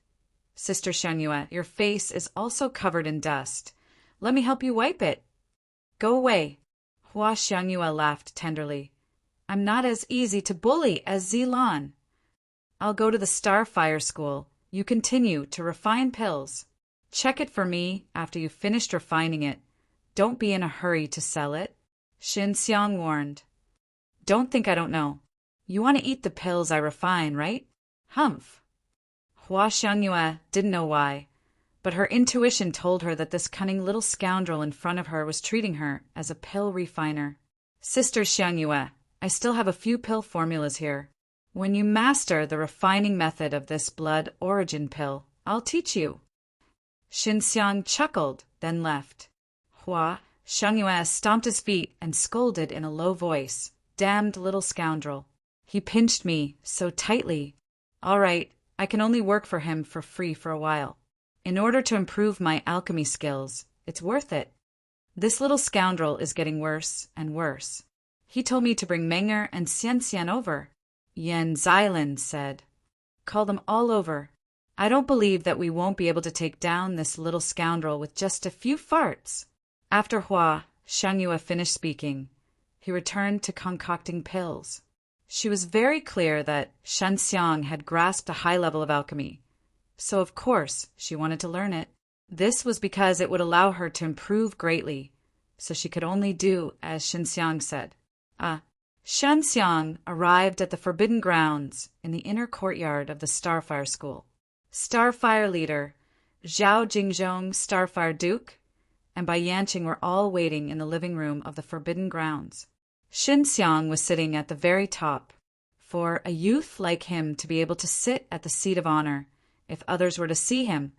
A: "Sister Xiangyue, your face is also covered in dust. Let me help you wipe it." "Go away." Hua Xiangyue laughed tenderly. "I'm not as easy to bully as Zilan. I'll go to the Starfire School. You continue to refine pills. Check it for me after you've finished refining it. Don't be in a hurry to sell it," Xinxiang warned. "Don't think I don't know. You want to eat the pills I refine, right?" "Humph." Hua Xiangyue didn't know why, but her intuition told her that this cunning little scoundrel in front of her was treating her as a pill refiner. "Sister Xiangyue, I still have a few pill formulas here. When you master the refining method of this blood origin pill, I'll teach you." Xinxiang chuckled, then left. Hua Xiangyue stomped his feet and scolded in a low voice. "Damned little scoundrel. He pinched me so tightly. All right, I can only work for him for free for a while. In order to improve my alchemy skills, it's worth it. This little scoundrel is getting worse and worse. He told me to bring Menger and Xianxian over." Yan Xilan said. "Call them all over. I don't believe that we won't be able to take down this little scoundrel with just a few farts." After Hua Xiangyue finished speaking, he returned to concocting pills. She was very clear that Xinxiang had grasped a high level of alchemy, so of course she wanted to learn it. This was because it would allow her to improve greatly, so she could only do as Xinxiang said. Xinxiang arrived at the Forbidden Grounds in the inner courtyard of the Starfire School. Starfire leader Zhao Jingzhong, Starfire Duke, and Bai Yanqing were all waiting in the living room of the Forbidden Grounds. Xinxiang was sitting at the very top. For a youth like him to be able to sit at the seat of honor, if others were to see him,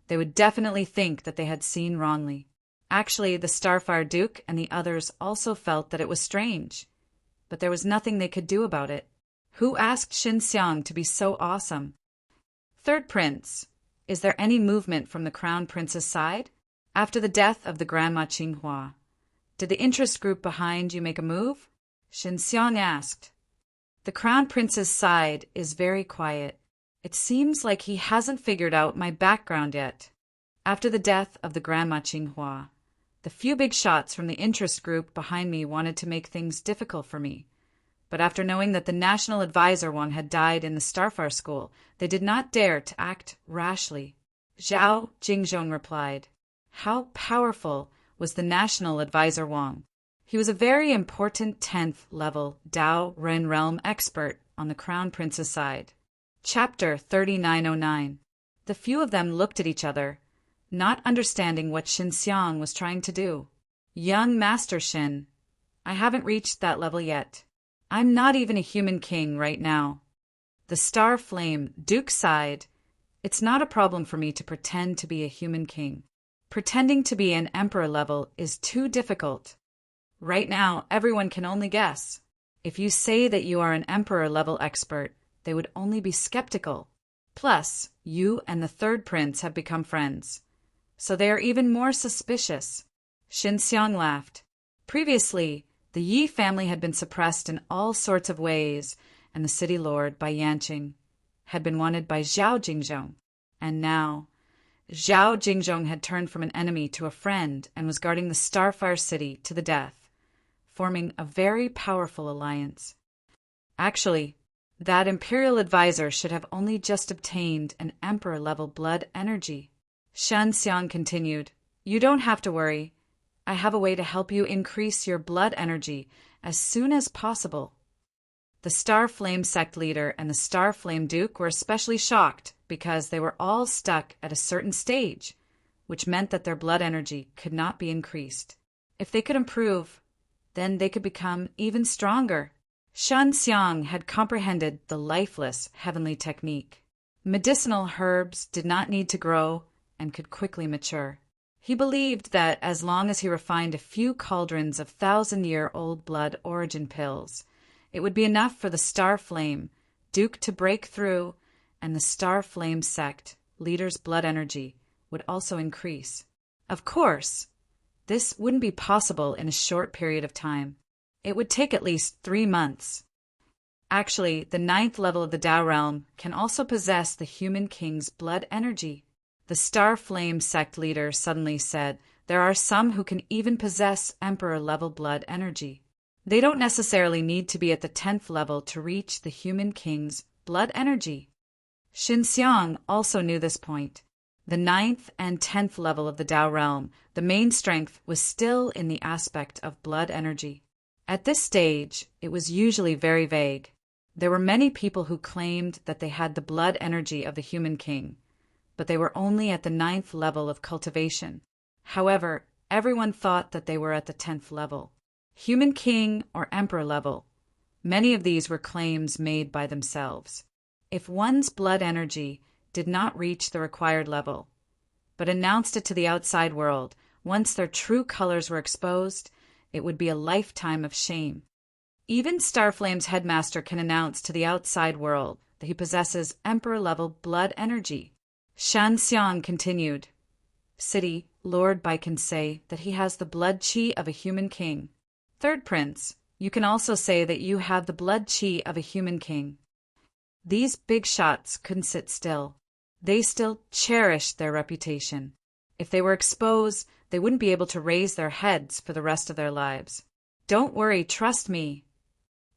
A: they would definitely think that they had seen wrongly. Actually, the Starfire Duke and the others also felt that it was strange, but there was nothing they could do about it. Who asked Xinxiang to be so awesome? "Third Prince, is there any movement from the Crown Prince's side? After the death of the Grandma Qinghua, did the interest group behind you make a move?" Xinxiang asked. "The Crown Prince's side is very quiet. It seems like he hasn't figured out my background yet. After the death of the Grandma Qinghua, the few big shots from the interest group behind me wanted to make things difficult for me. But after knowing that the National Advisor Wang had died in the Starfire School, they did not dare to act rashly." Zhao Jingzhong replied. How powerful was the National Advisor Wang? He was a very important 10th level Dao Ren Realm expert on the Crown Prince's side. Chapter 3909. The few of them looked at each other, not understanding what Xinxiang was trying to do. "Young Master Xin, I haven't reached that level yet. I'm not even a human king right now." The Star Flame Duke sighed. "It's not a problem for me to pretend to be a human king. Pretending to be an emperor level is too difficult. Right now, everyone can only guess. If you say that you are an emperor level expert, they would only be skeptical. Plus, you and the Third Prince have become friends, so they are even more suspicious." Xinxiang laughed. Previously, the Yi family had been suppressed in all sorts of ways, and the city lord, Bai Yanqing, had been wanted by Zhao Jingzhong. And now, Zhao Jingzhong had turned from an enemy to a friend and was guarding the Starfire City to the death, forming a very powerful alliance. Actually, That imperial advisor should have only just obtained an emperor-level blood energy. Shen Xiang continued, "You don't have to worry. I have a way to help you increase your blood energy as soon as possible." The Star Flame sect leader and the Star Flame Duke were especially shocked because they were all stuck at a certain stage, which meant that their blood energy could not be increased. If they could improve, then they could become even stronger. Shen Xiang had comprehended the lifeless heavenly technique. Medicinal herbs did not need to grow and could quickly mature. He believed that as long as he refined a few cauldrons of thousand-year-old blood origin pills, it would be enough for the Star Flame Duke to break through, and the Star Flame sect leader's blood energy would also increase. Of course, this wouldn't be possible in a short period of time. It would take at least 3 months. Actually, the 9th level of the Tao realm can also possess the human king's blood energy. The Star Flame sect leader suddenly said, "There are some who can even possess emperor-level blood energy. They don't necessarily need to be at the 10th level to reach the human king's blood energy." Shen Xiang also knew this point. The 9th and 10th level of the Tao realm, the main strength was still in the aspect of blood energy. At this stage, it was usually very vague. There were many people who claimed that they had the blood energy of the human king, but they were only at the 9th level of cultivation. However, everyone thought that they were at the 10th level. Human king or emperor level. Many of these were claims made by themselves. If one's blood energy did not reach the required level, but announced it to the outside world, once their true colors were exposed, it would be a lifetime of shame. Even Starflame's headmaster can announce to the outside world that he possesses emperor-level blood energy. Shan Xiang continued, "City, Lord Bai can say that he has the blood chi of a human king. Third Prince, you can also say that you have the blood chi of a human king." These big shots couldn't sit still. They still cherished their reputation. If they were exposed, they wouldn't be able to raise their heads for the rest of their lives. "Don't worry, trust me."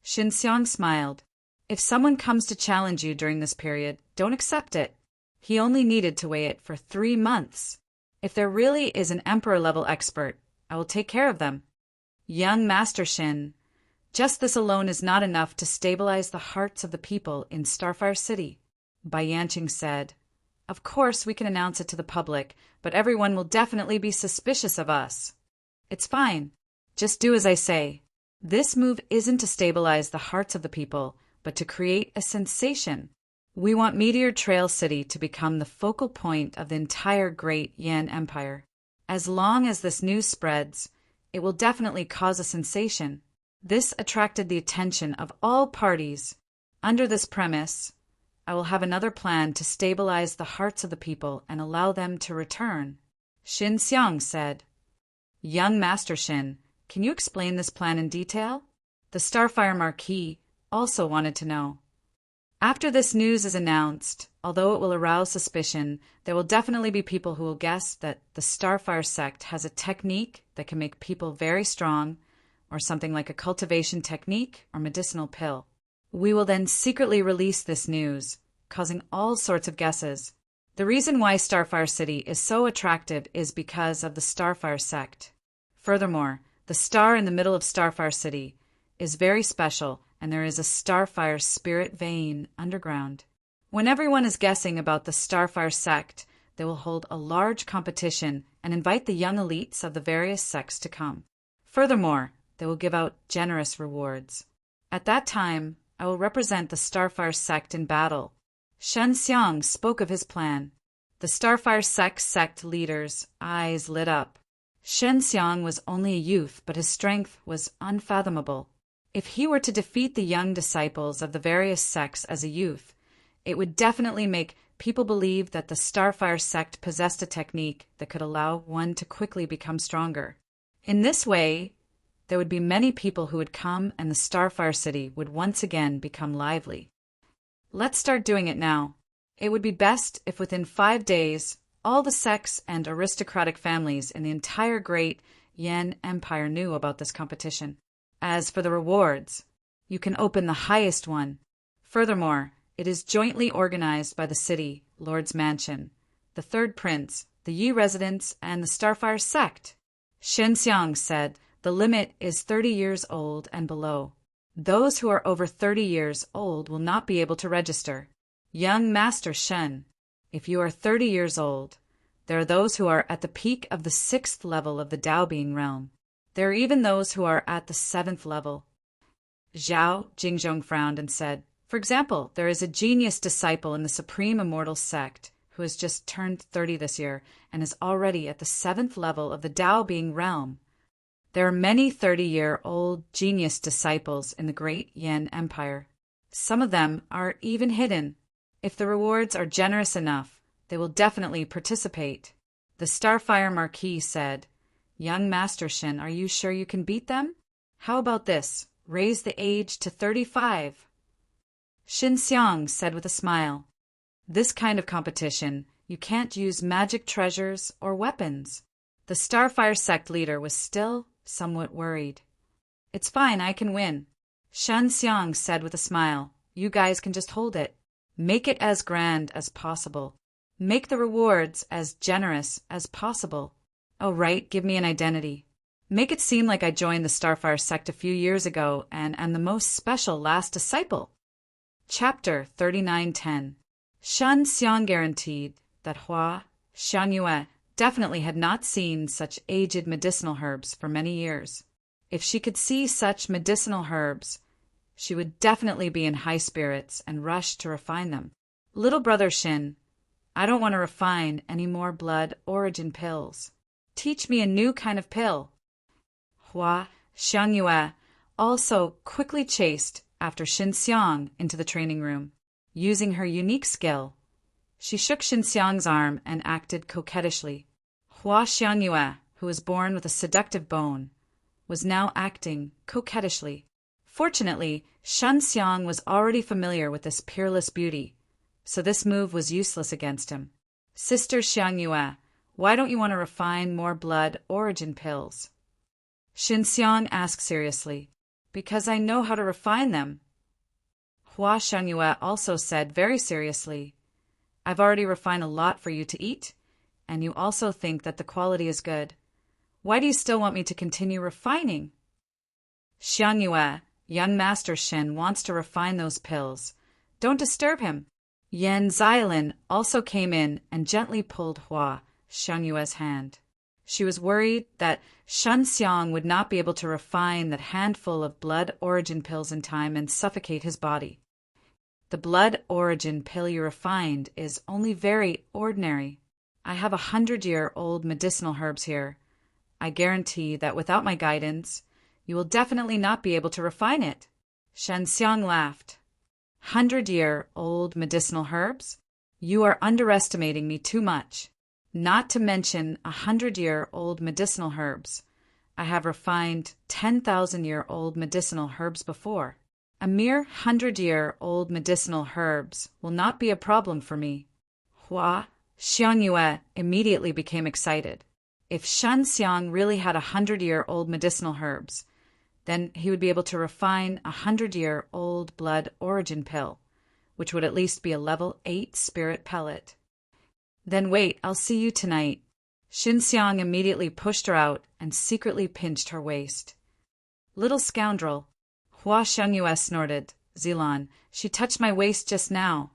A: Shin Xiang smiled. "If someone comes to challenge you during this period, don't accept it. He only needed to weigh it for 3 months. If there really is an emperor-level expert, I will take care of them." "Young Master Shin, just this alone is not enough to stabilize the hearts of the people in Starfire City," Bai Yanqing said. "Of course we can announce it to the public, but everyone will definitely be suspicious of us." "It's fine. Just do as I say. This move isn't to stabilize the hearts of the people, but to create a sensation. We want Meteor Trail City to become the focal point of the entire Great Yan Empire. As long as this news spreads, it will definitely cause a sensation." This attracted the attention of all parties. Under this premise, I will have another plan to stabilize the hearts of the people and allow them to return. Shin Xiang said, "Young Master Shin, can you explain this plan in detail?" The Starfire Marquis also wanted to know. "After this news is announced, although it will arouse suspicion, there will definitely be people who will guess that the Starfire sect has a technique that can make people very strong, or something like a cultivation technique or medicinal pill. We will then secretly release this news, causing all sorts of guesses. The reason why Starfire City is so attractive is because of the Starfire sect. Furthermore, the star in the middle of Starfire City is very special, and there is a Starfire spirit vein underground. When everyone is guessing about the Starfire sect, they will hold a large competition and invite the young elites of the various sects to come. Furthermore, they will give out generous rewards. At that time, I will represent the Starfire sect in battle." Shen Xiang spoke of his plan. The Starfire sect leader's eyes lit up. Shen Xiang was only a youth, but his strength was unfathomable. If he were to defeat the young disciples of the various sects as a youth, it would definitely make people believe that the Starfire sect possessed a technique that could allow one to quickly become stronger. In this way, there would be many people who would come, and the Starfire City would once again become lively. "Let's start doing it now. It would be best if within 5 days, all the sects and aristocratic families in the entire Great Yan Empire knew about this competition. As for the rewards, you can open the highest one. Furthermore, it is jointly organized by the city, Lord's Mansion, the Third Prince, the Yi residence, and the Starfire sect. Shenxiang said, the limit is 30 years old and below. Those who are over 30 years old will not be able to register. Young Master Shen, if you are 30 years old, there are those who are at the peak of the 6th level of the Tao Being realm. There are even those who are at the 7th level. Zhao Jingzhong frowned and said, for example, there is a genius disciple in the Supreme Immortal Sect who has just turned 30 this year and is already at the 7th level of the Tao Being realm. There are many 30-year-old genius disciples in the Great Yan Empire. Some of them are even hidden. If the rewards are generous enough, they will definitely participate. The Starfire Marquis said, young Master Shen, are you sure you can beat them? How about this? Raise the age to 35. Xinxiang said with a smile, this kind of competition, you can't use magic treasures or weapons. The Starfire sect leader was still somewhat worried. It's fine, I can win. Shanxiang said with a smile, you guys can just hold it. Make it as grand as possible. Make the rewards as generous as possible. Oh right, give me an identity. Make it seem like I joined the Starfire sect a few years ago and am the most special last disciple. Chapter 3910. Shan Xiang guaranteed that Hua Xiangyue definitely had not seen such aged medicinal herbs for many years. If she could see such medicinal herbs, she would definitely be in high spirits and rush to refine them. Little brother Shin, I don't want to refine any more blood origin pills. Teach me a new kind of pill. Hua Xiangyue also quickly chased after Xinxiang into the training room. Using her unique skill, she shook Xinxiang's arm and acted coquettishly. Hua Xiangyue, who was born with a seductive bone, was now acting coquettishly. Fortunately, Xinxiang was already familiar with this peerless beauty, so this move was useless against him. Sister Xiangyue, why don't you want to refine more blood origin pills? Xinxiang asked seriously. Because I know how to refine them. Hua Xiangyue also said very seriously, I've already refined a lot for you to eat, and you also think that the quality is good. Why do you still want me to continue refining? Xiangyue, young Master Shen wants to refine those pills. Don't disturb him. Yan Xiaolin also came in and gently pulled Hua Xiangyue's hand. She was worried that Shanxiang would not be able to refine that handful of blood origin pills in time and suffocate his body. The blood origin pill you refined is only very ordinary. I have 100-year-old medicinal herbs here. I guarantee that without my guidance, you will definitely not be able to refine it. Shanxiang laughed. 100-year-old medicinal herbs? You are underestimating me too much. Not to mention 100-year-old medicinal herbs. I have refined 10,000-year-old medicinal herbs before. A mere 100-year-old medicinal herbs will not be a problem for me. Hua Xiangyue immediately became excited. If Shanxiang really had 100-year-old medicinal herbs, then he would be able to refine a 100-year-old blood origin pill, which would at least be a level 8 spirit pellet. Then wait, I'll see you tonight. Xinxiang immediately pushed her out and secretly pinched her waist. Little scoundrel. Hua Xiangyue snorted. Zilan, she touched my waist just now.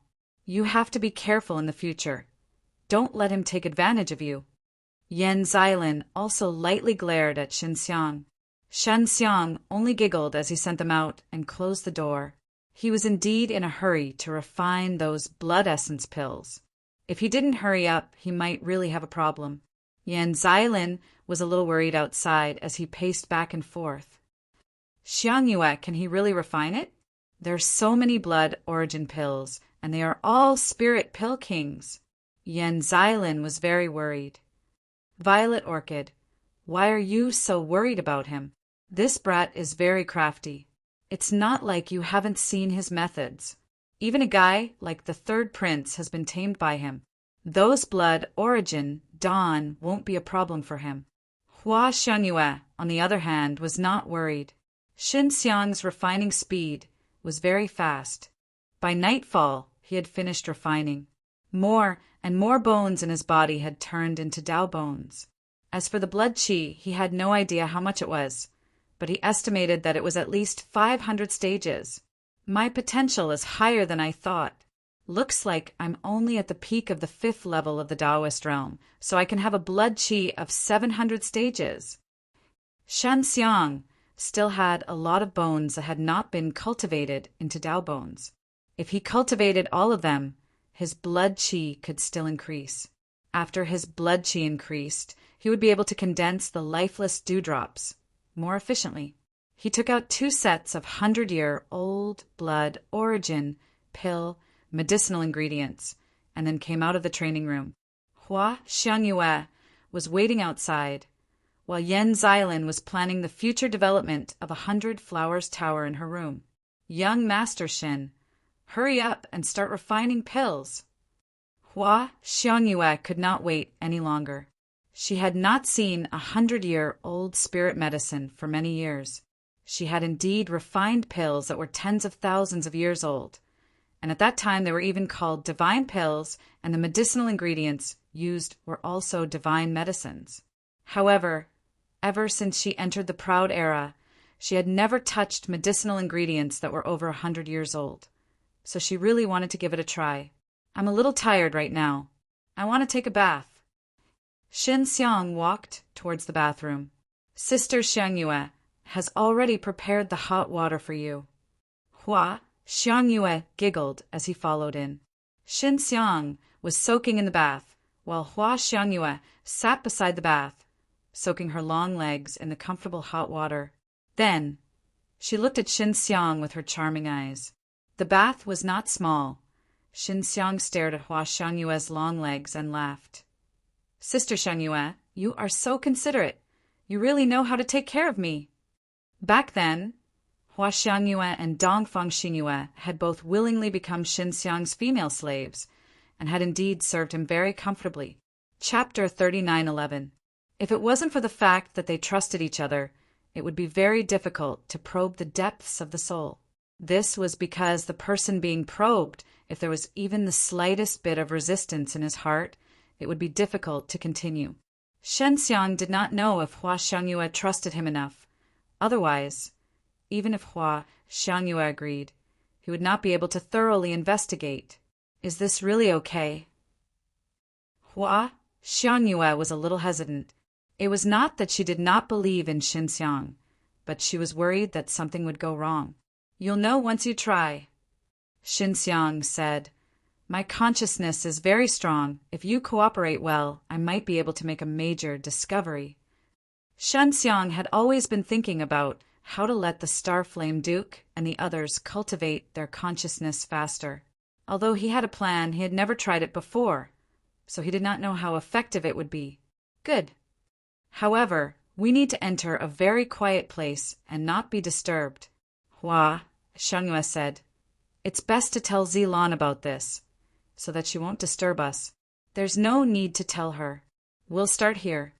A: You have to be careful in the future. Don't let him take advantage of you. Yan Xiaolin also lightly glared at Xinxiang. Shanxiang only giggled as he sent them out and closed the door. He was indeed in a hurry to refine those blood essence pills. If he didn't hurry up, he might really have a problem. Yan Xiaolin was a little worried outside as he paced back and forth. Xiangyue, can he really refine it? There are so many blood origin pills, and they are all spirit pill kings. Yan Xiaolin was very worried. Violet Orchid, why are you so worried about him? This brat is very crafty. It's not like you haven't seen his methods. Even a guy like the Third Prince has been tamed by him. Those blood origin dawn won't be a problem for him. Hua Xiangyue, on the other hand, was not worried. Xinxiang's refining speed was very fast. By nightfall, he had finished refining. More and more bones in his body had turned into Dao bones. As for the blood qi, he had no idea how much it was, but he estimated that it was at least 500 stages. My potential is higher than I thought. Looks like I'm only at the peak of the 5th level of the Taoist realm, so I can have a blood qi of 700 stages. Shen Xiang still had a lot of bones that had not been cultivated into Dao bones. If he cultivated all of them, his blood qi could still increase. After his blood qi increased, he would be able to condense the lifeless dewdrops more efficiently. He took out 2 sets of 100-year-old blood origin pill medicinal ingredients, and then came out of the training room. Hua Xiangyue was waiting outside, while Yan Xilin was planning the future development of 100 Flowers Tower in her room. Young Master Shin, hurry up and start refining pills. Hua Xiangyue could not wait any longer. She had not seen 100-year-old spirit medicine for many years. She had indeed refined pills that were tens of thousands of years old, and at that time they were even called divine pills, and the medicinal ingredients used were also divine medicines. However, ever since she entered the proud era, she had never touched medicinal ingredients that were over 100 years old, so she really wanted to give it a try. I'm a little tired right now. I want to take a bath. Shen Xiang walked towards the bathroom. Sister Xiangyue has already prepared the hot water for you. Hua Xiangyue giggled as he followed in. Shen Xiang was soaking in the bath, while Hua Xiangyue sat beside the bath, soaking her long legs in the comfortable hot water. Then, she looked at Shen Xiang with her charming eyes. The bath was not small. Shen Xiang stared at Hua Xiangyue's long legs and laughed. Sister Xiangyue, you are so considerate. You really know how to take care of me. Back then, Hua Xiangyue and Dongfang Xingyue had both willingly become Shen Xiang's female slaves, and had indeed served him very comfortably. Chapter 39:11. If it wasn't for the fact that they trusted each other, it would be very difficult to probe the depths of the soul. This was because the person being probed, if there was even the slightest bit of resistance in his heart, it would be difficult to continue. Shen Xiang did not know if Hua Xiangyue trusted him enough. Otherwise, even if Hua Xiangyue agreed, he would not be able to thoroughly investigate. Is this really okay? Hua Xiangyue was a little hesitant. It was not that she did not believe in Shen Xiang, but she was worried that something would go wrong. You'll know once you try. Shen Xiang said, My consciousness is very strong. If you cooperate well, I might be able to make a major discovery. Shen Xiang had always been thinking about how to let the Starflame Duke and the others cultivate their consciousness faster. Although he had a plan, he had never tried it before, so he did not know how effective it would be. Good. However, we need to enter a very quiet place and not be disturbed. Hua Xiangyue said, It's best to tell Zilan about this, so that she won't disturb us. There's no need to tell her. We'll start here.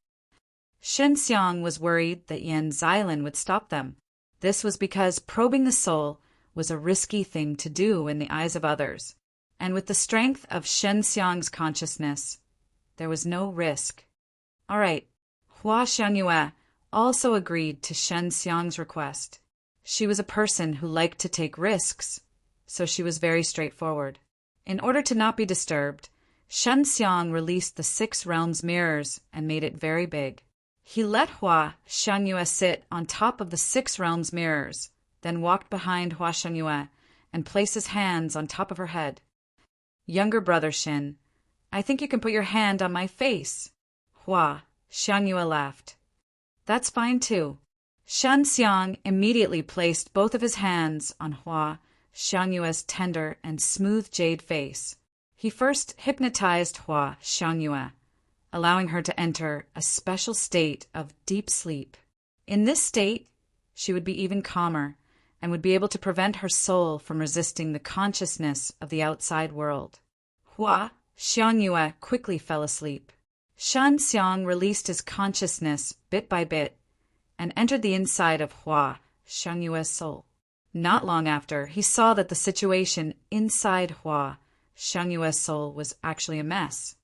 A: Shen Xiang was worried that Yan Xilin would stop them. This was because probing the soul was a risky thing to do in the eyes of others, and with the strength of Shen Xiang's consciousness, there was no risk. All right, Hua Xiangyue also agreed to Shen Xiang's request. She was a person who liked to take risks, so she was very straightforward. In order to not be disturbed, Shen Xiang released the 6 realms mirrors and made it very big. He let Hua Xiangyue sit on top of the 6 realms mirrors, then walked behind Hua Xiangyue and placed his hands on top of her head. Younger brother Shin, I think you can put your hand on my face. Hua Xiangyue laughed. That's fine too. Shen Xiang immediately placed both of his hands on Hua Xiangyue's tender and smooth jade face. He first hypnotized Hua Xiangyue, allowing her to enter a special state of deep sleep. In this state, she would be even calmer and would be able to prevent her soul from resisting the consciousness of the outside world. Hua Xiangyue quickly fell asleep. Shen Xiang released his consciousness bit by bit and entered the inside of Hua Xiangyue's soul. Not long after, he saw that the situation inside Hua Xiangyue's soul was actually a mess.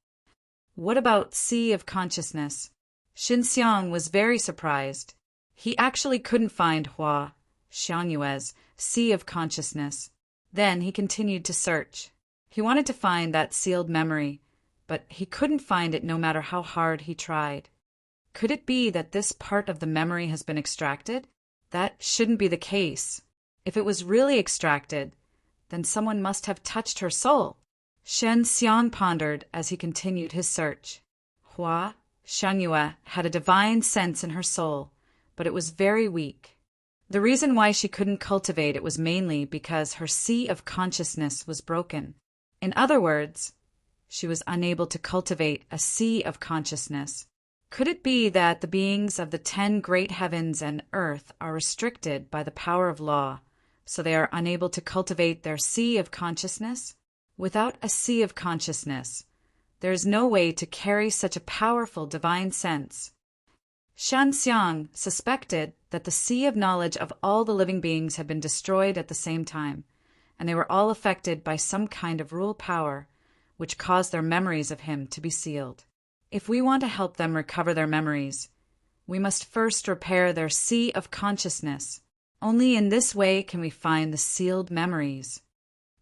A: What about Sea of Consciousness? Xinxiang was very surprised. He actually couldn't find Hua Xiangyue's Sea of Consciousness. Then he continued to search. He wanted to find that sealed memory, but he couldn't find it no matter how hard he tried. Could it be that this part of the memory has been extracted? That shouldn't be the case. If it was really extracted, then someone must have touched her soul. Shen Xiang pondered as he continued his search. Hua Xiangyue had a divine sense in her soul, but it was very weak. The reason why she couldn't cultivate it was mainly because her sea of consciousness was broken. In other words, she was unable to cultivate a sea of consciousness. Could it be that the beings of the 10 great heavens and earth are restricted by the power of law, so they are unable to cultivate their sea of consciousness? Without a sea of consciousness, there is no way to carry such a powerful divine sense. Shan Xiang suspected that the sea of knowledge of all the living beings had been destroyed at the same time, and they were all affected by some kind of rule power, which caused their memories of him to be sealed. If we want to help them recover their memories, we must first repair their sea of consciousness. Only in this way can we find the sealed memories.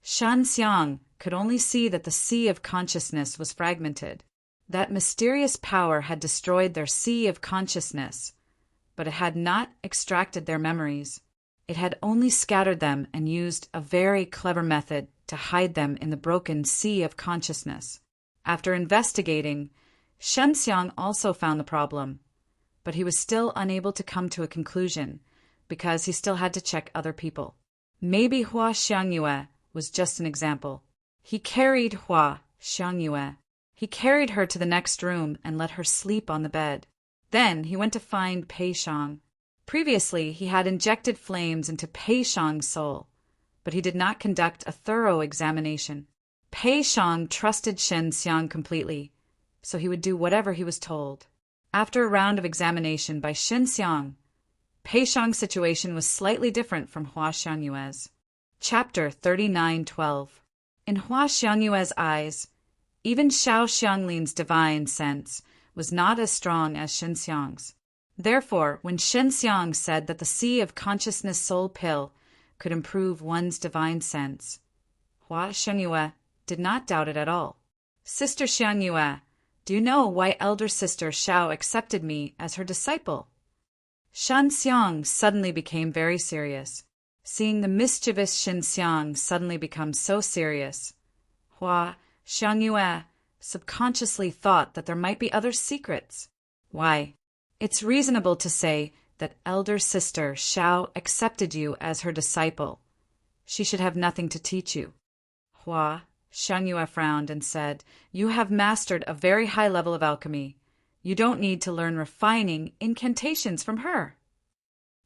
A: Shan Xiang could only see that the sea of consciousness was fragmented. That mysterious power had destroyed their sea of consciousness, but it had not extracted their memories. It had only scattered them and used a very clever method to hide them in the broken sea of consciousness. After investigating, Shen Xiang also found the problem, but he was still unable to come to a conclusion because he still had to check other people. Maybe Hua Xiangyue was just an example. He carried Hua Xiangyue. He carried her to the next room and let her sleep on the bed. Then he went to find Pei Shang. Previously, he had injected flames into Pei Shang's soul, but he did not conduct a thorough examination. Pei Shang trusted Shen Xiang completely, so he would do whatever he was told. After a round of examination by Shen Xiang, Pei Shang's situation was slightly different from Hua Xiangyue's. Chapter 39:12. In Hua Xiangyue's eyes, even Xiao Xianglin's divine sense was not as strong as Shen Xiang's. Therefore, when Shen Xiang said that the Sea of Consciousness Soul Pill could improve one's divine sense, Hua Xiangyue did not doubt it at all. Sister Xiangyue, do you know why elder sister Xiao accepted me as her disciple? Shan Xiang suddenly became very serious. Seeing the mischievous Shen Xiang suddenly become so serious, Hua Xiangyue subconsciously thought that there might be other secrets. Why? It's reasonable to say that elder sister Xiao accepted you as her disciple. She should have nothing to teach you. Hua Xiangyue frowned and said, "You have mastered a very high level of alchemy. You don't need to learn refining incantations from her.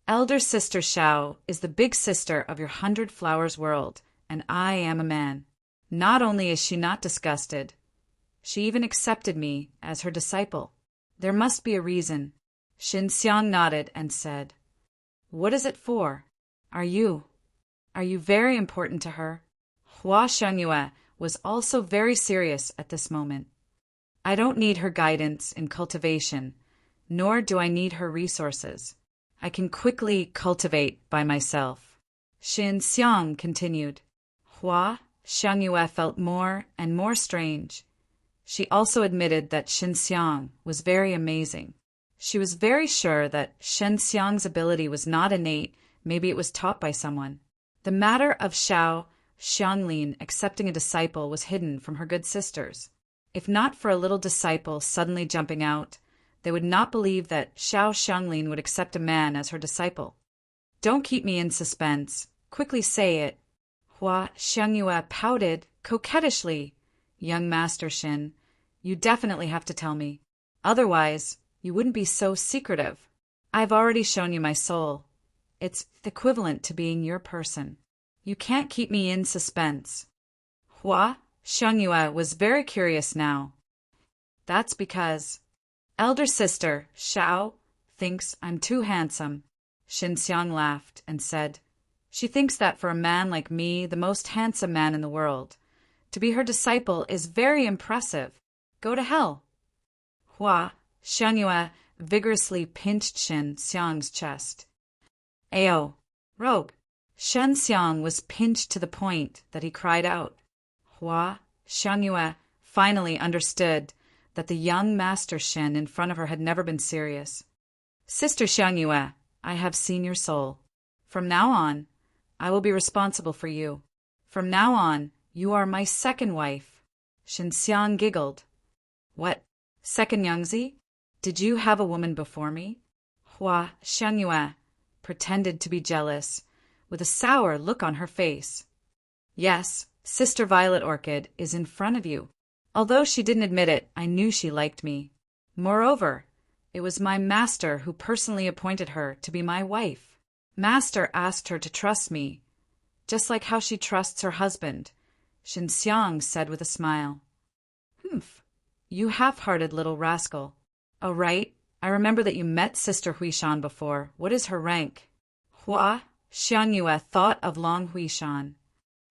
A: Elder sister Xiao is the big sister of your 100 Flowers world, and I am a man." Not only is she not disgusted, she even accepted me as her disciple. There must be a reason. Shen Xiang nodded and said, "What is it for? Are you very important to her?" Hua Xiangyue was also very serious at this moment. "I don't need her guidance in cultivation, nor do I need her resources. I can quickly cultivate by myself." Shen Xiang continued. Hua Xiangyue felt more and more strange. She also admitted that Shen Xiang was very amazing. She was very sure that Shen Xiang's ability was not innate, maybe it was taught by someone. The matter of Xiao Xianglin accepting a disciple was hidden from her good sisters. If not for a little disciple suddenly jumping out, they would not believe that Xiao Xianglin would accept a man as her disciple. "Don't keep me in suspense. Quickly say it." Hua Xiangyue pouted coquettishly. "Young Master Shen, you definitely have to tell me. Otherwise, you wouldn't be so secretive. I've already shown you my soul. It's equivalent to being your person. You can't keep me in suspense." Hua Xiangyue was very curious now. "That's because elder sister Xiao thinks I'm too handsome." Shen Xiang laughed and said, She thinks that for a man like me, the most handsome man in the world, to be her disciple is very impressive. Go to hell." Hua Xiangyue vigorously pinched Shen Xiang's chest. "Ao, rogue!" Shen Xiang was pinched to the point that he cried out. Hua Xiangyue finally understood that the young Master Shen in front of her had never been serious. "Sister Xiangyue, I have seen your soul. From now on, I will be responsible for you. From now on, you are my second wife." Shen Xiang giggled. "What? Second Yangzi? Did you have a woman before me?" Hua Xiangyue pretended to be jealous, with a sour look on her face. "Yes, Sister Violet Orchid is in front of you. Although she didn't admit it, I knew she liked me. Moreover, it was my master who personally appointed her to be my wife. Master asked her to trust me, just like how she trusts her husband," Shen Xiang said with a smile. "Humph, you half-hearted little rascal. Oh, right, I remember that you met Sister Huishan before. What is her rank?" Hua Xiangyue thought of Long Huishan.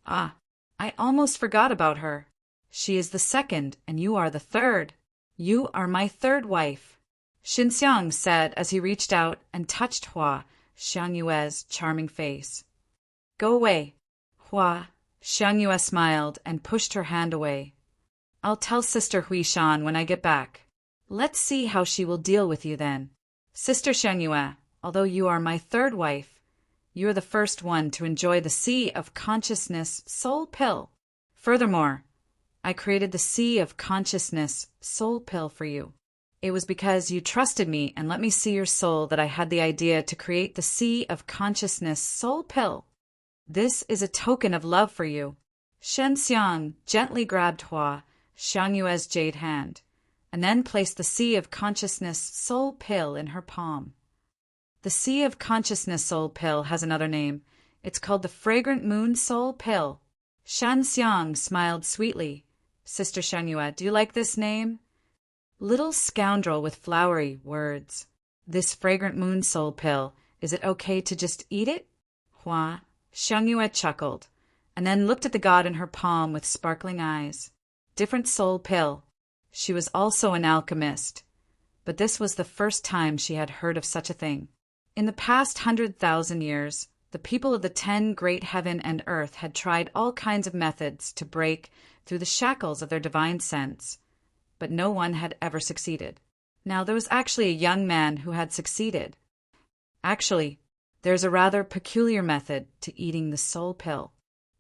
A: "Ah, I almost forgot about her. She is the second, and you are the third. You are my third wife," Shen Xiang said as he reached out and touched Hua Xiangyue's charming face. "Go away." Hua Xiangyue smiled and pushed her hand away. "I'll tell Sister Huishan when I get back. Let's see how she will deal with you then. Sister Xiangyue, although you are my third wife, you are the first one to enjoy the Sea of Consciousness Soul Pill. Furthermore, I created the Sea of Consciousness Soul Pill for you. It was because you trusted me and let me see your soul that I had the idea to create the Sea of Consciousness Soul Pill. This is a token of love for you." Shen Xiang gently grabbed Hua Xiangyue's jade hand, and then placed the Sea of Consciousness Soul Pill in her palm. The Sea of Consciousness Soul Pill has another name. It's called the Fragrant Moon Soul Pill. Shen Xiang smiled sweetly. "Sister Xiangyue, do you like this name?" "Little scoundrel with flowery words. This Fragrant Moon Soul Pill, is it okay to just eat it?" Hua Xiangyue chuckled, and then looked at the god in her palm with sparkling eyes. Different soul pill. She was also an alchemist, but this was the first time she had heard of such a thing. In the past 100,000 years, the people of the 10 great heaven and earth had tried all kinds of methods to break through the shackles of their divine sense, but no one had ever succeeded. Now there was actually a young man who had succeeded. Actually, there's a rather peculiar method to eating the soul pill.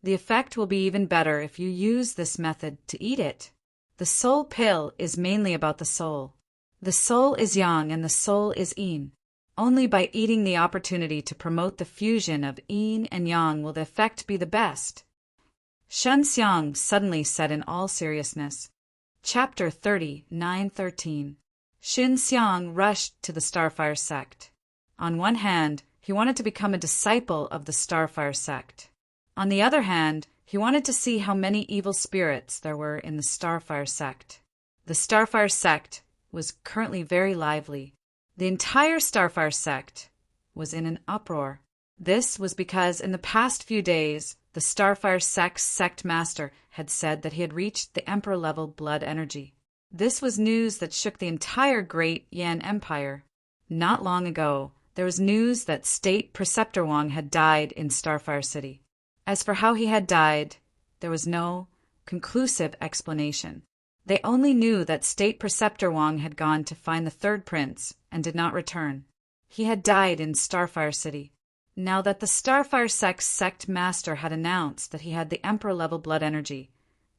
A: The effect will be even better if you use this method to eat it. The soul pill is mainly about the soul. The soul is yang and the soul is yin. Only by eating the opportunity to promote the fusion of yin and yang will the effect be the best. Shen Xiang suddenly said in all seriousness. Chapter 30, 913. Shen Xiang rushed to the Starfire sect. On one hand, he wanted to become a disciple of the Starfire sect. On the other hand, he wanted to see how many evil spirits there were in the Starfire sect. The Starfire sect was currently very lively. The entire Starfire sect was in an uproar. This was because in the past few days, the Starfire sect's sect master had said that he had reached the Emperor-level blood energy. This was news that shook the entire Great Yan Empire. Not long ago, there was news that State Preceptor Wang had died in Starfire City. As for how he had died, there was no conclusive explanation. They only knew that State Preceptor Wang had gone to find the third prince and did not return. He had died in Starfire City. Now that the Starfire sect's sect master had announced that he had the Emperor-level blood energy,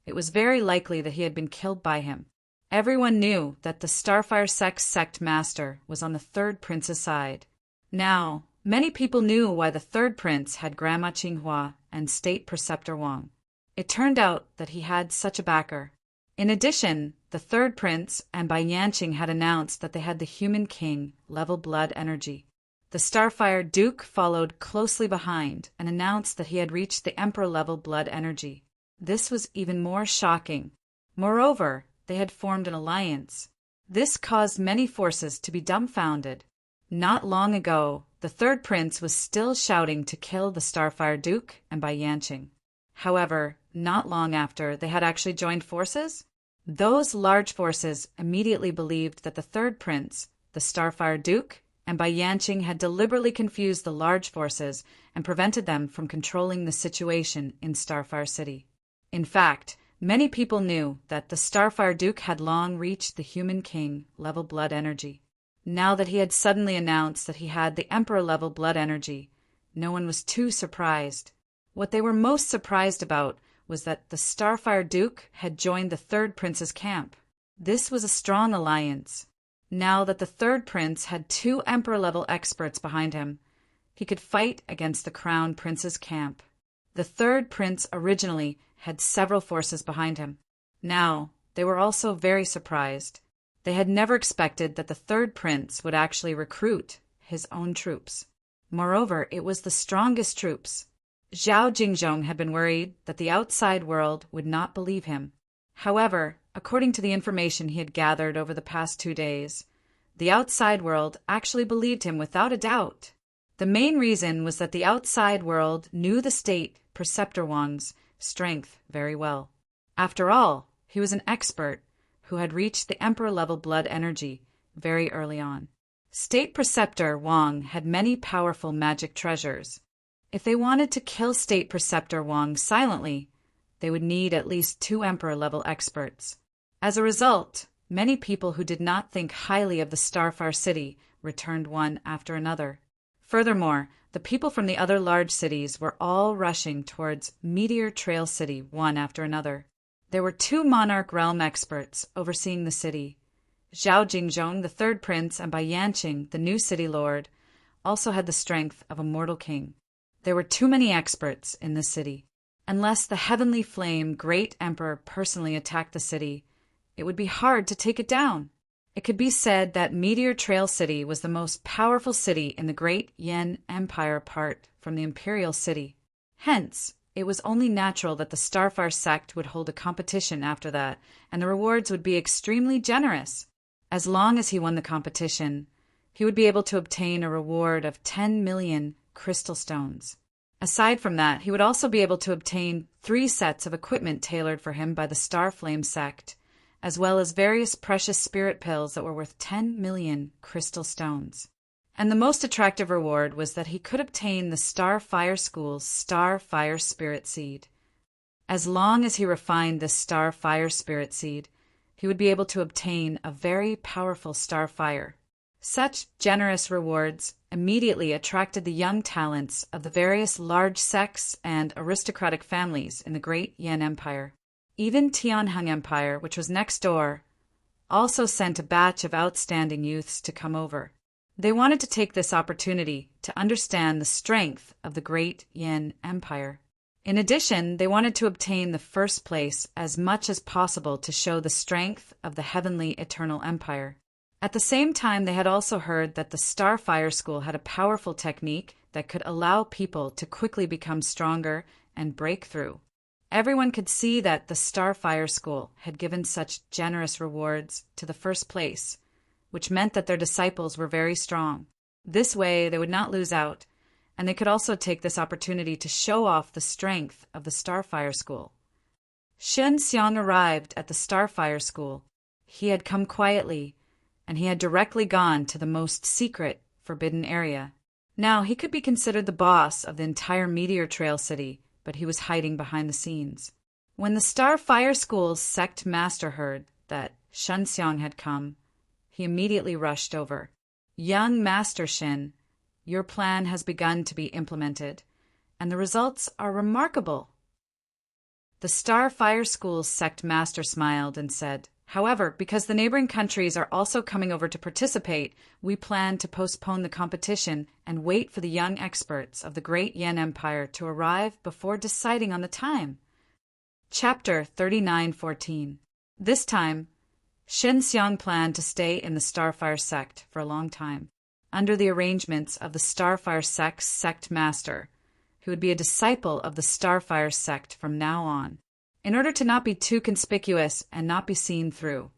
A: it was very likely that he had been killed by him. Everyone knew that the Starfire sect's sect master was on the third prince's side. Now, many people knew why the third prince had Grandma Qinghua and State Preceptor Wang. It turned out that he had such a backer. In addition, the third prince and Bai Yanqing had announced that they had the Human King level blood energy. The Starfire Duke followed closely behind and announced that he had reached the Emperor-level blood energy. This was even more shocking. Moreover, they had formed an alliance. This caused many forces to be dumbfounded. Not long ago, the third prince was still shouting to kill the Starfire Duke and Bai Yanqing. However, not long after they had actually joined forces, those large forces immediately believed that the third prince, the Starfire Duke, and Bai Yanqing had deliberately confused the large forces and prevented them from controlling the situation in Starfire City. In fact, many people knew that the Starfire Duke had long reached the human king level blood energy. Now that he had suddenly announced that he had the Emperor level blood energy, no one was too surprised. What they were most surprised about was that the Starfire Duke had joined the third prince's camp. This was a strong alliance. Now that the third prince had 2 Emperor-level experts behind him, he could fight against the Crown Prince's camp. The third prince originally had several forces behind him. Now, they were also very surprised. They had never expected that the third prince would actually recruit his own troops. Moreover, it was the strongest troops. Zhao Jingzhong had been worried that the outside world would not believe him. However, according to the information he had gathered over the past 2 days, the outside world actually believed him without a doubt. The main reason was that the outside world knew the state Preceptor Wang's strength very well. After all, he was an expert who had reached the Emperor-level blood energy very early on. State Preceptor Wang had many powerful magic treasures. If they wanted to kill State Preceptor Wang silently, they would need at least 2 Emperor-level experts. As a result, many people who did not think highly of the Starfire City returned one after another. Furthermore, the people from the other large cities were all rushing towards Meteor Trail City one after another. There were 2 Monarch Realm experts overseeing the city. Zhao Jingzhong, the third prince, and Bai Yanqing, the new city lord, also had the strength of a mortal king. There were too many experts in the city. Unless the Heavenly Flame Great Emperor personally attacked the city, it would be hard to take it down. It could be said that Meteor Trail City was the most powerful city in the Great Yin Empire apart from the Imperial City. Hence, it was only natural that the Starfire sect would hold a competition after that, and the rewards would be extremely generous. As long as he won the competition, he would be able to obtain a reward of 10 million crystal stones. Aside from that, he would also be able to obtain 3 sets of equipment tailored for him by the Starflame sect, as well as various precious spirit pills that were worth 10 million crystal stones. And the most attractive reward was that he could obtain the Starfire School's Starfire Spirit Seed. As long as he refined this Starfire Spirit Seed, he would be able to obtain a very powerful Starfire. Such generous rewards immediately attracted the young talents of the various large sects and aristocratic families in the Great Yin Empire. Even Tianheng Empire, which was next door, also sent a batch of outstanding youths to come over. They wanted to take this opportunity to understand the strength of the Great Yin Empire. In addition, they wanted to obtain the first place as much as possible to show the strength of the Heavenly Eternal Empire. At the same time, they had also heard that the Starfire School had a powerful technique that could allow people to quickly become stronger and break through. Everyone could see that the Starfire School had given such generous rewards to the first place, which meant that their disciples were very strong. This way, they would not lose out, and they could also take this opportunity to show off the strength of the Starfire School. Shen Xiang arrived at the Starfire School. He had come quietly, and he had directly gone to the most secret, forbidden area. Now, he could be considered the boss of the entire Meteor Trail City, but he was hiding behind the scenes. When the Starfire School's sect master heard that Shen Xiang had come, he immediately rushed over. "Young Master Shen, your plan has begun to be implemented, and the results are remarkable." The Starfire School's sect master smiled and said, "However, because the neighboring countries are also coming over to participate, we plan to postpone the competition and wait for the young experts of the Great Yin Empire to arrive before deciding on the time." Chapter 39:14. This time, Shen Xiang planned to stay in the Starfire sect for a long time, under the arrangements of the Starfire sect's sect master, who would be a disciple of the Starfire sect from now on. In order to not be too conspicuous and not be seen through,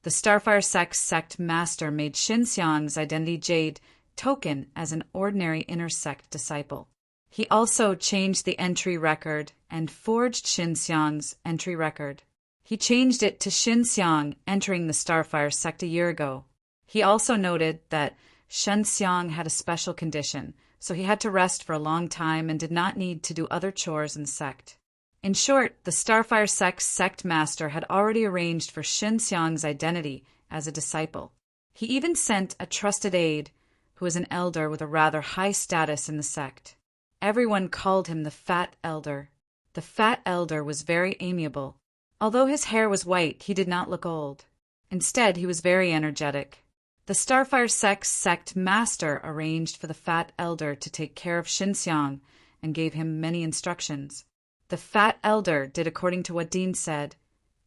A: the Starfire sect's sect master made Shen Xiang's identity jade token as an ordinary inner sect disciple. He also changed the entry record and forged Xinxiang's entry record. He changed it to Xinxiang entering the Starfire sect a year ago. He also noted that Xinxiang had a special condition, so he had to rest for a long time and did not need to do other chores in the sect. In short, the Starfire sect's sect master had already arranged for Xinxiang's identity as a disciple. He even sent a trusted aide, who was an elder with a rather high status in the sect. Everyone called him the Fat Elder. The Fat Elder was very amiable. Although his hair was white, he did not look old. Instead, he was very energetic. The Starfire sect's sect master arranged for the Fat Elder to take care of Xinxiang and gave him many instructions. The Fat Elder did according to what Dean said,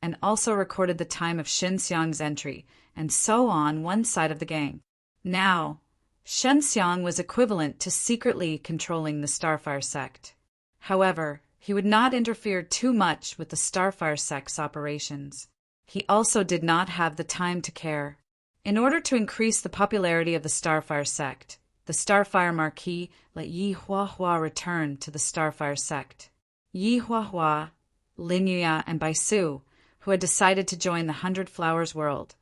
A: and also recorded the time of Xinxiang's entry, and so on one side of the gang. Now, Xinxiang was equivalent to secretly controlling the Starfire sect. However, he would not interfere too much with the Starfire sect's operations. He also did not have the time to care. In order to increase the popularity of the Starfire sect, the Starfire Marquis let Yi Huahua return to the Starfire sect. Yi Huahua, Lin Yuya, and Bai Su, who had decided to join the 100 Flowers world,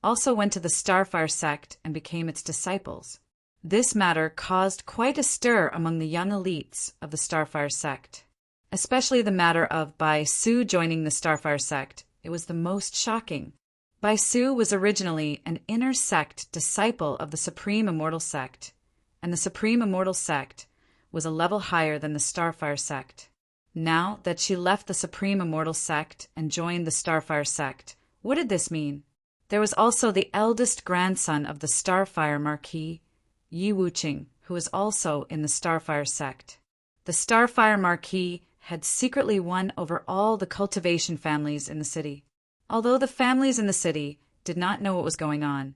A: also went to the Starfire sect and became its disciples. This matter caused quite a stir among the young elites of the Starfire sect. Especially the matter of Bai Su joining the Starfire sect. It was the most shocking. Bai Su was originally an inner sect disciple of the Supreme Immortal sect, and the Supreme Immortal sect was a level higher than the Starfire sect. Now that she left the Supreme Immortal sect and joined the Starfire sect, what did this mean? There was also the eldest grandson of the Starfire Marquis, Yi Wuqing, who was also in the Starfire sect. The Starfire Marquis had secretly won over all the cultivation families in the city. Although the families in the city did not know what was going on,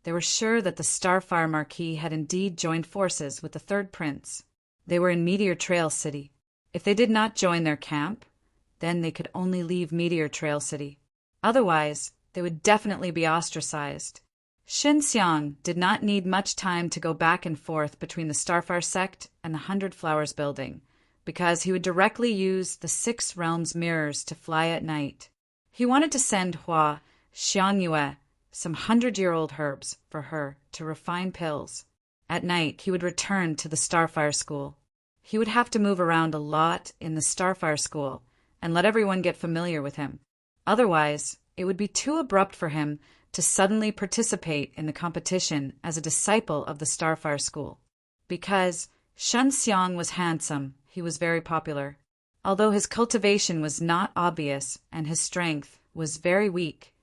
A: they were sure that the Starfire Marquis had indeed joined forces with the third prince. They were in Meteor Trail City. If they did not join their camp, then they could only leave Meteor Trail City. Otherwise, they would definitely be ostracized. Xinxiang did not need much time to go back and forth between the Starfire sect and the 100 Flowers building, because he would directly use the 6 realms mirrors to fly at night. He wanted to send Hua Xiangyue some 100-year-old herbs for her to refine pills. At night, he would return to the Starfire School. He would have to move around a lot in the Starfire School and let everyone get familiar with him. Otherwise, it would be too abrupt for him to suddenly participate in the competition as a disciple of the Starfire School. Because Xinxiang was handsome, he was very popular. Although his cultivation was not obvious and his strength was very weak,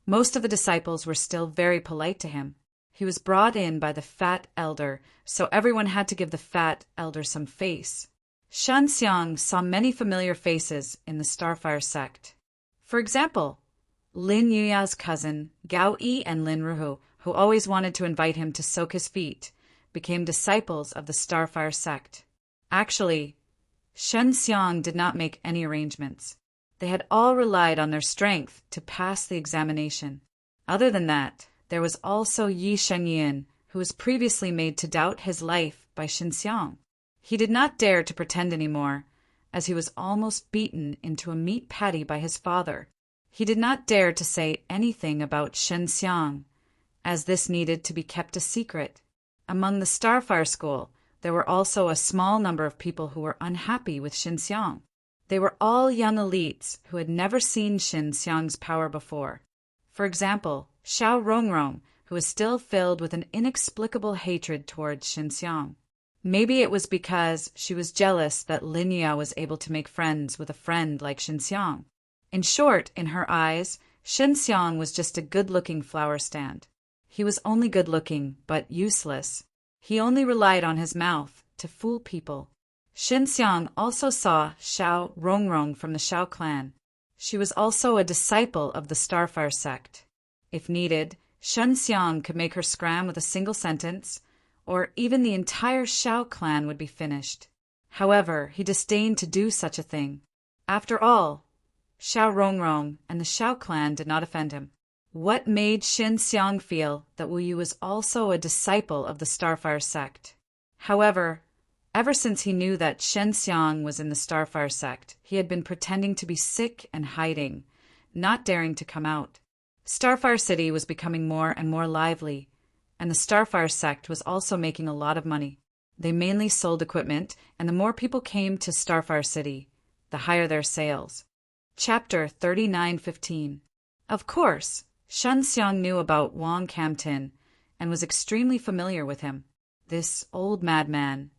A: most of the disciples were still very polite to him. He was brought in by the Fat Elder, so everyone had to give the Fat Elder some face. Xinxiang saw many familiar faces in the Starfire sect. For example, Lin Yuya's cousin, Gao Yi, and Lin Ruhu, who always wanted to invite him to soak his feet, became disciples of the Starfire sect. Actually, Xinxiang did not make any arrangements. They had all relied on their strength to pass the examination. Other than that, there was also Yi Shengyin, who was previously made to doubt his life by Xinxiang. He did not dare to pretend anymore, as he was almost beaten into a meat patty by his father. He did not dare to say anything about Xinxiang, as this needed to be kept a secret. Among the Starfire School, there were also a small number of people who were unhappy with Xinxiang. They were all young elites who had never seen Xinxiang's power before. For example, Xiao Rongrong, who was still filled with an inexplicable hatred towards Xinxiang. Maybe it was because she was jealous that Lin Yue was able to make friends with a friend like Xinxiang. In short, in her eyes, Xinxiang was just a good-looking flower stand. He was only good-looking, but useless. He only relied on his mouth to fool people. Xinxiang also saw Xiao Rongrong from the Xiao clan. She was also a disciple of the Starfire sect. If needed, Xinxiang could make her scram with a single sentence, or even the entire Xiao clan would be finished. However, he disdained to do such a thing. After all, Xiao Rongrong and the Xiao clan did not offend him. What made Xin Xiang feel that Wu Yu was also a disciple of the Starfire sect? However, ever since he knew that Shen Xiang was in the Starfire sect, he had been pretending to be sick and hiding, not daring to come out. Starfire City was becoming more and more lively, and the Starfire sect was also making a lot of money. They mainly sold equipment, and the more people came to Starfire City, the higher their sales. Chapter 39:15. Of course, Shen Xiang knew about Wang Camtin and was extremely familiar with him, this old madman.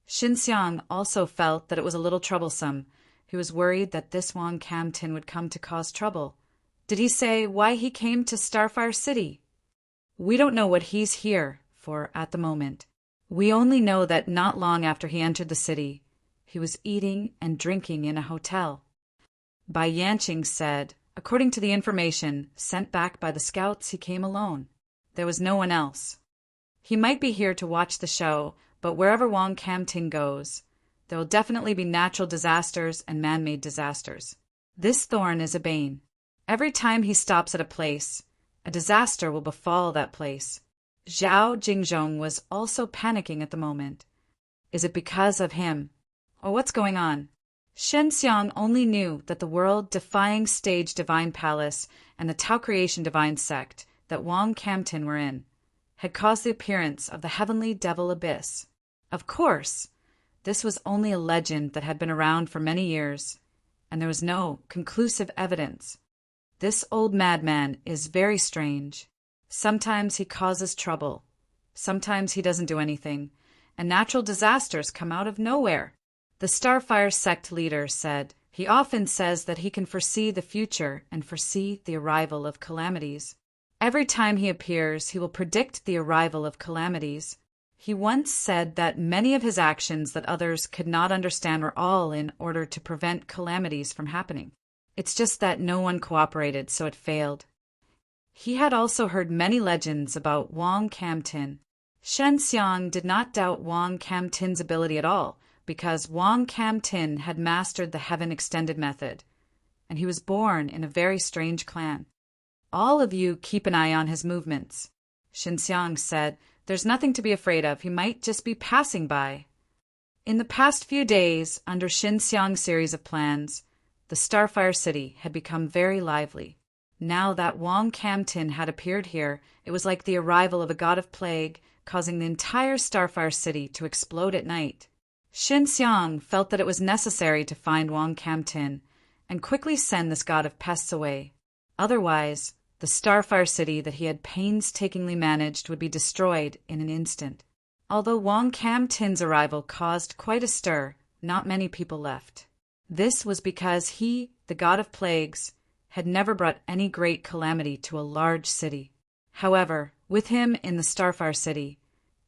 A: Xin Xiang also felt that it was a little troublesome. He was worried that this Wang Camtin would come to cause trouble. Did he say why he came to Starfire City? We don't know what he's here for at the moment. We only know that not long after he entered the city, he was eating and drinking in a hotel. Bai Yanqing said, according to the information sent back by the scouts, he came alone. There was no one else. He might be here to watch the show, but wherever Wang Camtin goes, there will definitely be natural disasters and man-made disasters. This thorn is a bane. Every time he stops at a place, a disaster will befall that place. Zhao Jingzhong was also panicking at the moment. Is it because of him? Or what's going on? Shen Xiang only knew that the world-defying stage Divine Palace and the Tao Creation Divine Sect that Wang Camtin were in had caused the appearance of the heavenly devil abyss. Of course, this was only a legend that had been around for many years, and there was no conclusive evidence. This old madman is very strange. Sometimes he causes trouble. Sometimes he doesn't do anything, and natural disasters come out of nowhere. The Starfire sect leader said, he often says that he can foresee the future and foresee the arrival of calamities. Every time he appears, he will predict the arrival of calamities. He once said that many of his actions that others could not understand were all in order to prevent calamities from happening. It's just that no one cooperated, so it failed. He had also heard many legends about Wang Camtin. Shen Xiang did not doubt Wang Camtin's ability at all, because Wang Camtin had mastered the Heaven Extended method, and he was born in a very strange clan. All of you keep an eye on his movements. Xin Xiang said, there's nothing to be afraid of. He might just be passing by. In the past few days, under Xin Xiang's series of plans, the Starfire City had become very lively. Now that Wang Camtin had appeared here, it was like the arrival of a god of plague, causing the entire Starfire City to explode at night. Xin Xiang felt that it was necessary to find Wang Camtin and quickly send this god of pests away. Otherwise, the Starfire City that he had painstakingly managed would be destroyed in an instant. Although Wang Camtin's arrival caused quite a stir, not many people left. This was because he, the god of plagues, had never brought any great calamity to a large city. However, with him in the Starfire City,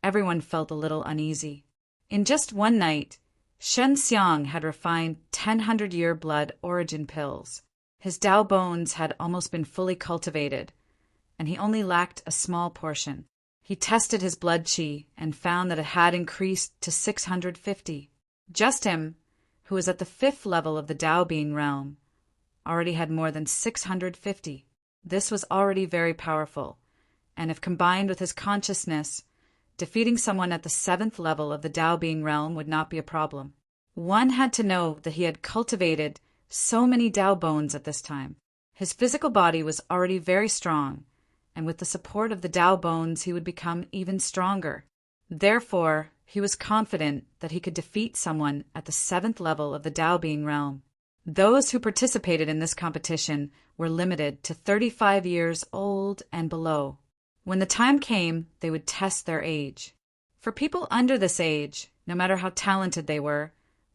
A: everyone felt a little uneasy. In just one night, Shen Xiang had refined 1,000-year blood origin pills. His Dao bones had almost been fully cultivated, and he only lacked a small portion. He tested his blood qi and found that it had increased to 650. Just him, who was at the 5th level of the Dao being realm, already had more than 650. This was already very powerful, and if combined with his consciousness, defeating someone at the 7th level of the Dao being realm would not be a problem. One had to know that he had cultivated so many Dao bones at this time. His physical body was already very strong, and with the support of the Dao bones he would become even stronger. Therefore, he was confident that he could defeat someone at the 7th level of the Dao being realm. Those who participated in this competition were limited to 35 years old and below. When the time came, they would test their age. For people under this age, no matter how talented they were,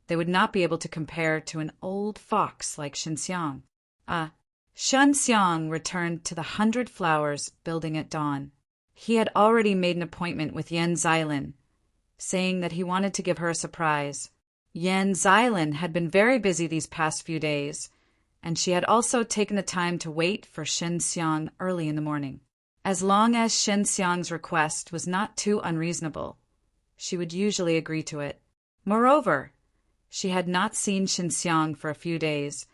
A: they would not be able to compare to an old fox like Xin Xiang. Shen Xiang returned to the 100 Flowers building at dawn. He had already made an appointment with Yan Xilin, saying that he wanted to give her a surprise. Yan Xilin had been very busy these past few days, and she had also taken the time to wait for Shen Xiang early in the morning. As long as Shen Xiang's request was not too unreasonable, she would usually agree to it. Moreover, she had not seen Shen Xiang for a few days,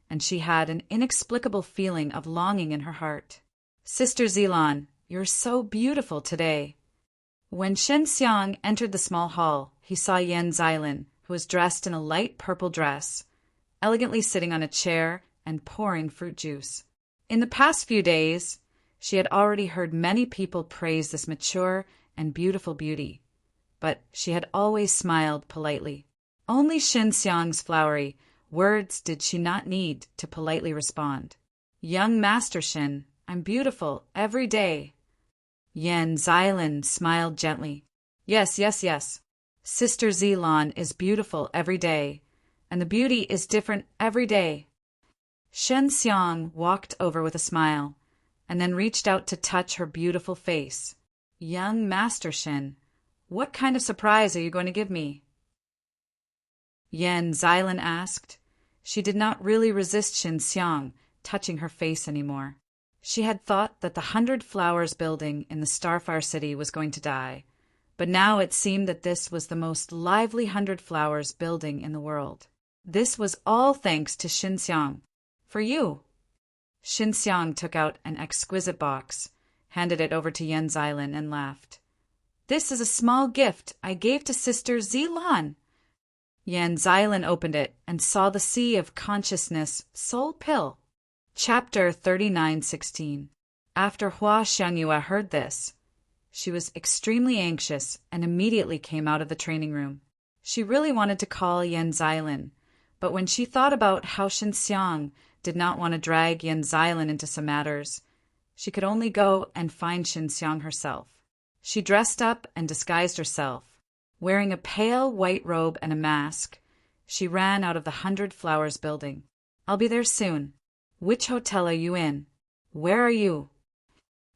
A: and she had an inexplicable feeling of longing in her heart. Sister Zilan, you're so beautiful today. When Shen Xiang entered the small hall, he saw Yan Xilin, who was dressed in a light purple dress, elegantly sitting on a chair and pouring fruit juice. In the past few days, she had already heard many people praise this mature and beautiful beauty, but she had always smiled politely. Only Shen Xiang's flowery words did she not need to politely respond. Young Master Shen, I'm beautiful every day. Yan Xilin smiled gently. Yes, yes, yes. Sister Zilan is beautiful every day, and the beauty is different every day. Shen Xiang walked over with a smile, and then reached out to touch her beautiful face. Young Master Shen, what kind of surprise are you going to give me? Yan Xilin asked. She did not really resist Shen Xiang touching her face anymore. She had thought that the 100 Flowers building in the Starfire City was going to die, but now it seemed that this was the most lively 100 Flowers building in the world. This was all thanks to Shen Xiang. For you. Shen Xiang took out an exquisite box, handed it over to Yan Xilin, and laughed. This is a small gift I gave to Sister Zilan. Yan Xilin opened it and saw the Sea of Consciousness Soul Pill. Chapter 39:16. After Hua Xiangyue heard this, she was extremely anxious and immediately came out of the training room. She really wanted to call Yan Xilin, but when she thought about how Shen Xiang did not want to drag Yan Xilin into some matters, she could only go and find Shen Xiang herself. She dressed up and disguised herself. Wearing a pale white robe and a mask, she ran out of the 100 Flowers building. I'll be there soon. Which hotel are you in? Where are you?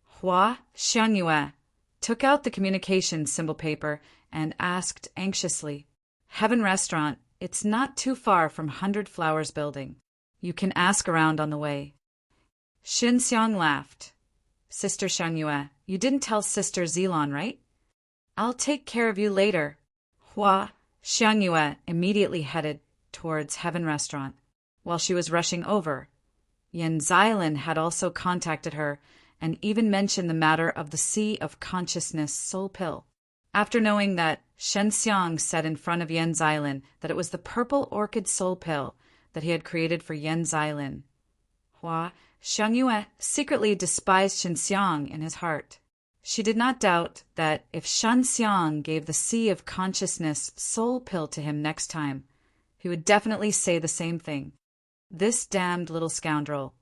A: Hua Xiangyue took out the communication symbol paper and asked anxiously. Heaven Restaurant, it's not too far from 100 Flowers building. You can ask around on the way. Shen Xiang laughed. Sister Xiangyue, you didn't tell Sister Zilan, right? I'll take care of you later. Hua Xiangyue immediately headed towards Heaven Restaurant. While she was rushing over, Yan Xilin had also contacted her and even mentioned the matter of the Sea of Consciousness Soul Pill. After knowing that Shen Xiang said in front of Yan Xilin that it was the Purple Orchid Soul Pill that he had created for Yan Xilin, Hua Xiangyue secretly despised Shen Xiang in his heart. She did not doubt that if Shen Xiang gave the Sea of Consciousness Soul Pill to him next time, he would definitely say the same thing. This damned little scoundrel.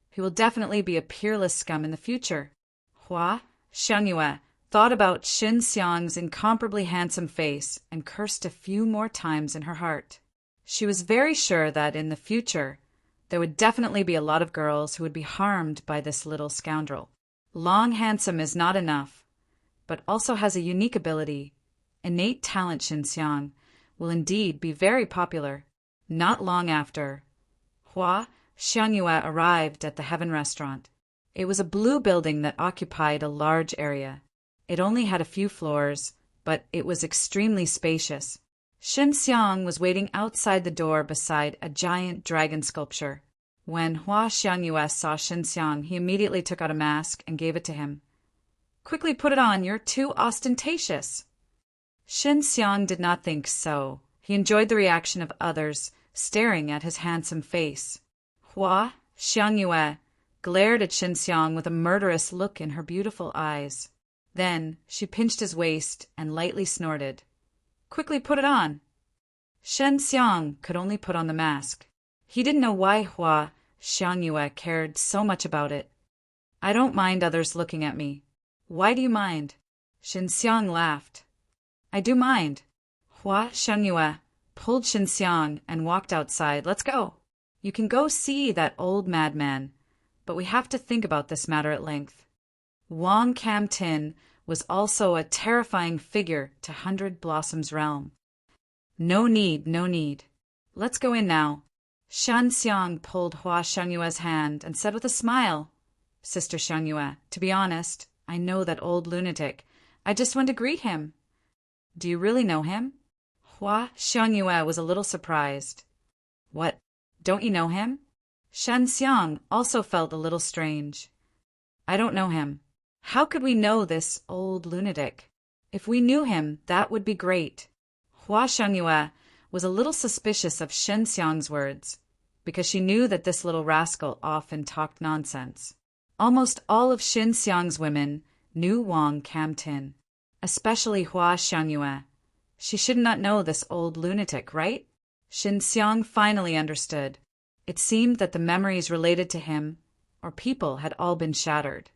A: He will definitely be a peerless scum in the future. Hua Xiangyue thought about Shen Xiang's incomparably handsome face and cursed a few more times in her heart. She was very sure that in the future there would definitely be a lot of girls who would be harmed by this little scoundrel. Long handsome is not enough, but also has a unique ability. Innate talent Shen Xiang will indeed be very popular. Not long after, Hua Xiangyue arrived at the Heaven Restaurant. It was a blue building that occupied a large area. It only had a few floors, but it was extremely spacious. Shen Xiang was waiting outside the door beside a giant dragon sculpture. When Hua Xiangyue saw Shen Xiang, he immediately took out a mask and gave it to him. Quickly put it on, you're too ostentatious. Shen Xiang did not think so. He enjoyed the reaction of others staring at his handsome face. Hua Xiangyue glared at Shen Xiang with a murderous look in her beautiful eyes. Then she pinched his waist and lightly snorted. Quickly put it on. Shen Xiang could only put on the mask. He didn't know why Hua Xiangyue cared so much about it. I don't mind others looking at me. Why do you mind? Shen Xiang laughed. I do mind. Hua Xiangyue pulled Shen Xiang and walked outside. Let's go. You can go see that old madman, but we have to think about this matter at length. Wang Cam Tin was also a terrifying figure to 100 Blossoms' realm. No need, no need. Let's go in now. Shen Xiang pulled Hua Xiangyue's hand and said with a smile, Sister Xiangyue, to be honest, I know that old lunatic. I just went to greet him. Do you really know him? Hua Xiangyue was a little surprised. What, don't you know him? Shen Xiang also felt a little strange. I don't know him. How could we know this old lunatic? If we knew him, that would be great. Hua Xiangyue was a little suspicious of Shen Xiang's words, because she knew that this little rascal often talked nonsense. Almost all of Shen Xiang's women knew Wang Camtin, especially Hua Xiangyue. She should not know this old lunatic, right? Shen Xiang finally understood. It seemed that the memories related to him or people had all been shattered.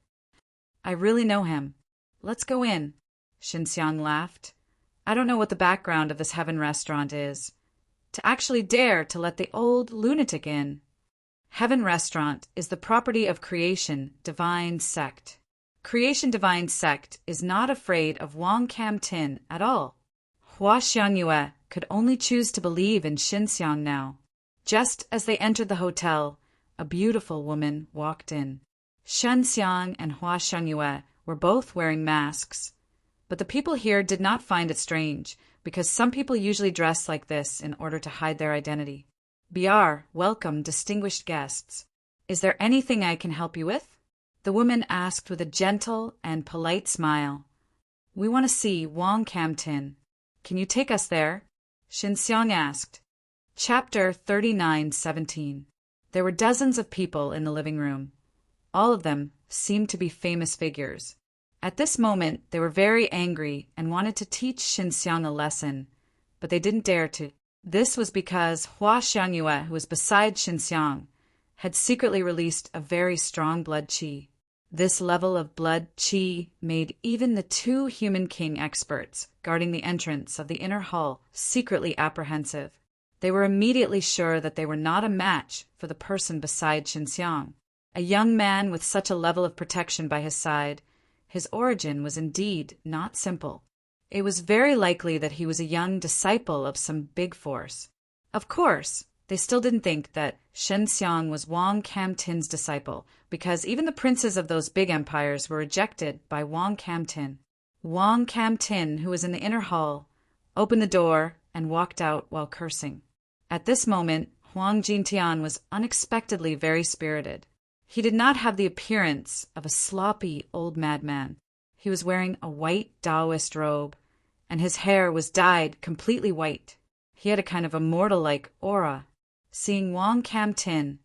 A: I really know him. Let's go in. Shen Xiang laughed. I don't know what the background of this heaven restaurant is. To actually dare to let the old lunatic in. Heaven Restaurant is the property of Creation Divine Sect. Creation Divine Sect is not afraid of Wang Camtin at all. Hua Xiangyue could only choose to believe in Shen Xiang now. Just as they entered the hotel, a beautiful woman walked in. Shen Xiang and Hua Xiangyue were both wearing masks, but the people here did not find it strange, because some people usually dress like this in order to hide their identity. BR, welcome, distinguished guests. Is there anything I can help you with? The woman asked with a gentle and polite smile. We want to see Wang Camtin. Can you take us there? Shen Xiang asked. Chapter 39:17. There were dozens of people in the living room. All of them seemed to be famous figures. At this moment, they were very angry and wanted to teach Shen Xiang a lesson, but they didn't dare to. This was because Hua Xiangyue, who was beside Shen Xiang, had secretly released a very strong blood qi. This level of blood qi made even the two human king experts guarding the entrance of the inner hall secretly apprehensive. They were immediately sure that they were not a match for the person beside Shen Xiang. A young man with such a level of protection by his side, his origin was indeed not simple. It was very likely that he was a young disciple of some big force. Of course, they still didn't think that Shen Xiang was Wang Camtin's disciple, because even the princes of those big empires were rejected by Wang Camtin. Wang Camtin, who was in the inner hall, opened the door and walked out while cursing. At this moment, Huang Jintian was unexpectedly very spirited. He did not have the appearance of a sloppy old madman. He was wearing a white Taoist robe, and his hair was dyed completely white. He had a kind of immortal-like aura. Seeing Wang Camtin,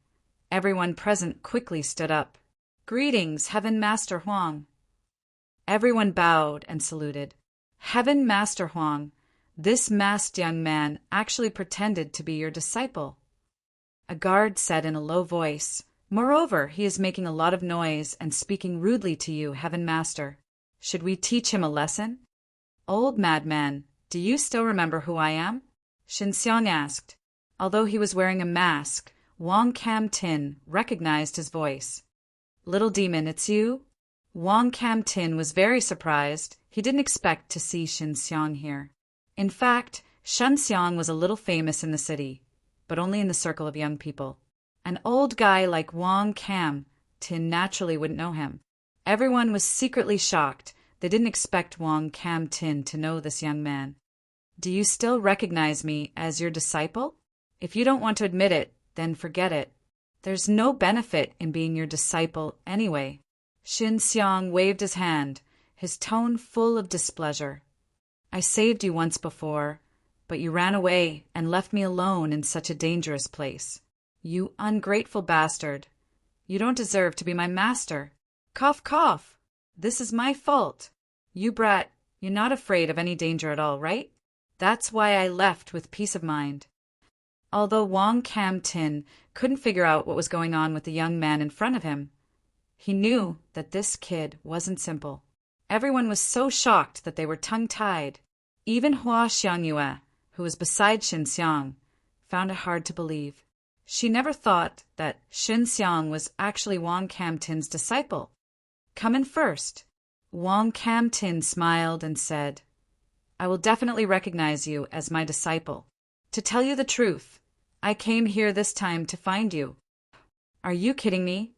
A: everyone present quickly stood up. Greetings, Heaven Master Huang. Everyone bowed and saluted. Heaven Master Huang, this masked young man actually pretended to be your disciple. A guard said in a low voice, Moreover, he is making a lot of noise and speaking rudely to you, Heaven Master. Should we teach him a lesson? Old madman, do you still remember who I am? Shen Xiang asked. Although he was wearing a mask, Wang Camtin recognized his voice. Little demon, it's you? Wang Camtin was very surprised. He didn't expect to see Shen Xiang here. In fact, Shen Xiang was a little famous in the city, but only in the circle of young people. An old guy like Wang Camtin naturally wouldn't know him. Everyone was secretly shocked. They didn't expect Wang Camtin to know this young man. Do you still recognize me as your disciple? If you don't want to admit it, then forget it. There's no benefit in being your disciple anyway. Shen Xiang waved his hand, his tone full of displeasure. I saved you once before, but you ran away and left me alone in such a dangerous place. You ungrateful bastard. You don't deserve to be my master. Cough, cough. This is my fault. You brat, you're not afraid of any danger at all, right? That's why I left with peace of mind. Although Wang Camtin couldn't figure out what was going on with the young man in front of him, he knew that this kid wasn't simple. Everyone was so shocked that they were tongue-tied. Even Hua Xiangyue, who was beside Shen Xiang, found it hard to believe. She never thought that Shen Xiang was actually Wang Camtin's disciple. Come in first. Wang Camtin smiled and said, I will definitely recognize you as my disciple. To tell you the truth, I came here this time to find you. Are you kidding me?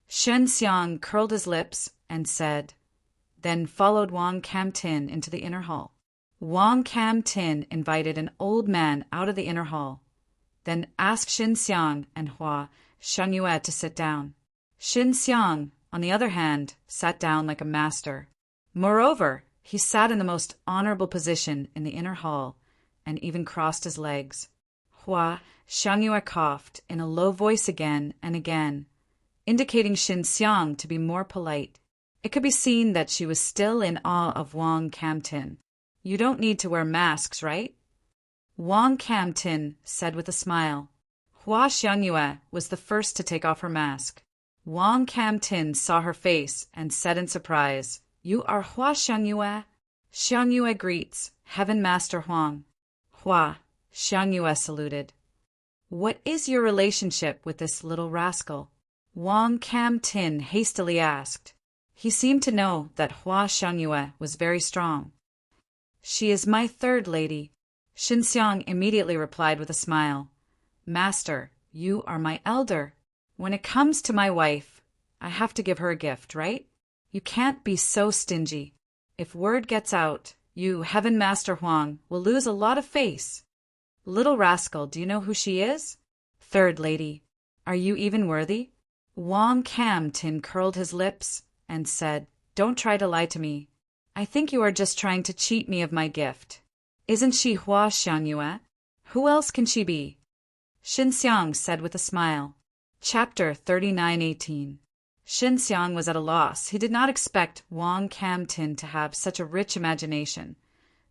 A: Shen Xiang curled his lips and said, then followed Wang Camtin into the inner hall. Wang Camtin invited an old man out of the inner hall, then asked Shen Xiang and Hua Xiangyue to sit down. Shen Xiang, on the other hand, sat down like a master. Moreover, he sat in the most honorable position in the inner hall, and even crossed his legs. Hua Xiangyue coughed in a low voice again and again, indicating Xinxiang to be more polite. It could be seen that she was still in awe of Wang Camtin. You don't need to wear masks, right? Wang Camtin said with a smile. Hua Xiangyue was the first to take off her mask. Wang Camtin saw her face and said in surprise, You are Hua Xiangyue? Xiangyue greets, Heaven Master Huang. Hua Xiangyue saluted. What is your relationship with this little rascal? Wang Camtin hastily asked. He seemed to know that Hua Xiangyue was very strong. She is my third lady. Xinxiang immediately replied with a smile. Master, you are my elder. When it comes to my wife, I have to give her a gift, right? You can't be so stingy. If word gets out, you, Heaven Master Huang, will lose a lot of face. Little rascal, do you know who she is? Third lady. Are you even worthy? Wang Camtin curled his lips and said, Don't try to lie to me. I think you are just trying to cheat me of my gift. Isn't she Hua Xiangyue? Who else can she be? Xinxiang said with a smile. Chapter 39:18. Xinxiang was at a loss. He did not expect Wang Camtin to have such a rich imagination,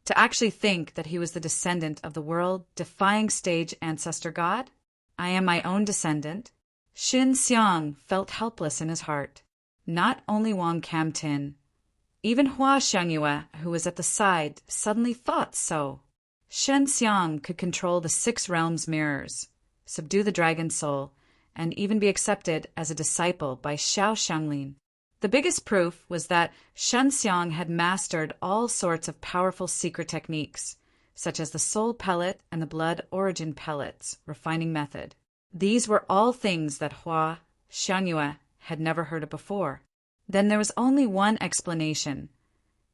A: to actually think that he was the descendant of the world-defying stage ancestor god. I am my own descendant. Xinxiang felt helpless in his heart. Not only Wang Camtin, even Hua Xiangyue, who was at the side, suddenly thought so. Xinxiang could control the 6 realms mirrors, subdue the dragon soul, and even be accepted as a disciple by Xiao Xianglin. The biggest proof was that Xinxiang had mastered all sorts of powerful secret techniques, such as the soul pellet and the blood origin pellets refining method. These were all things that Hua Xiangyue had never heard of before. Then there was only one explanation.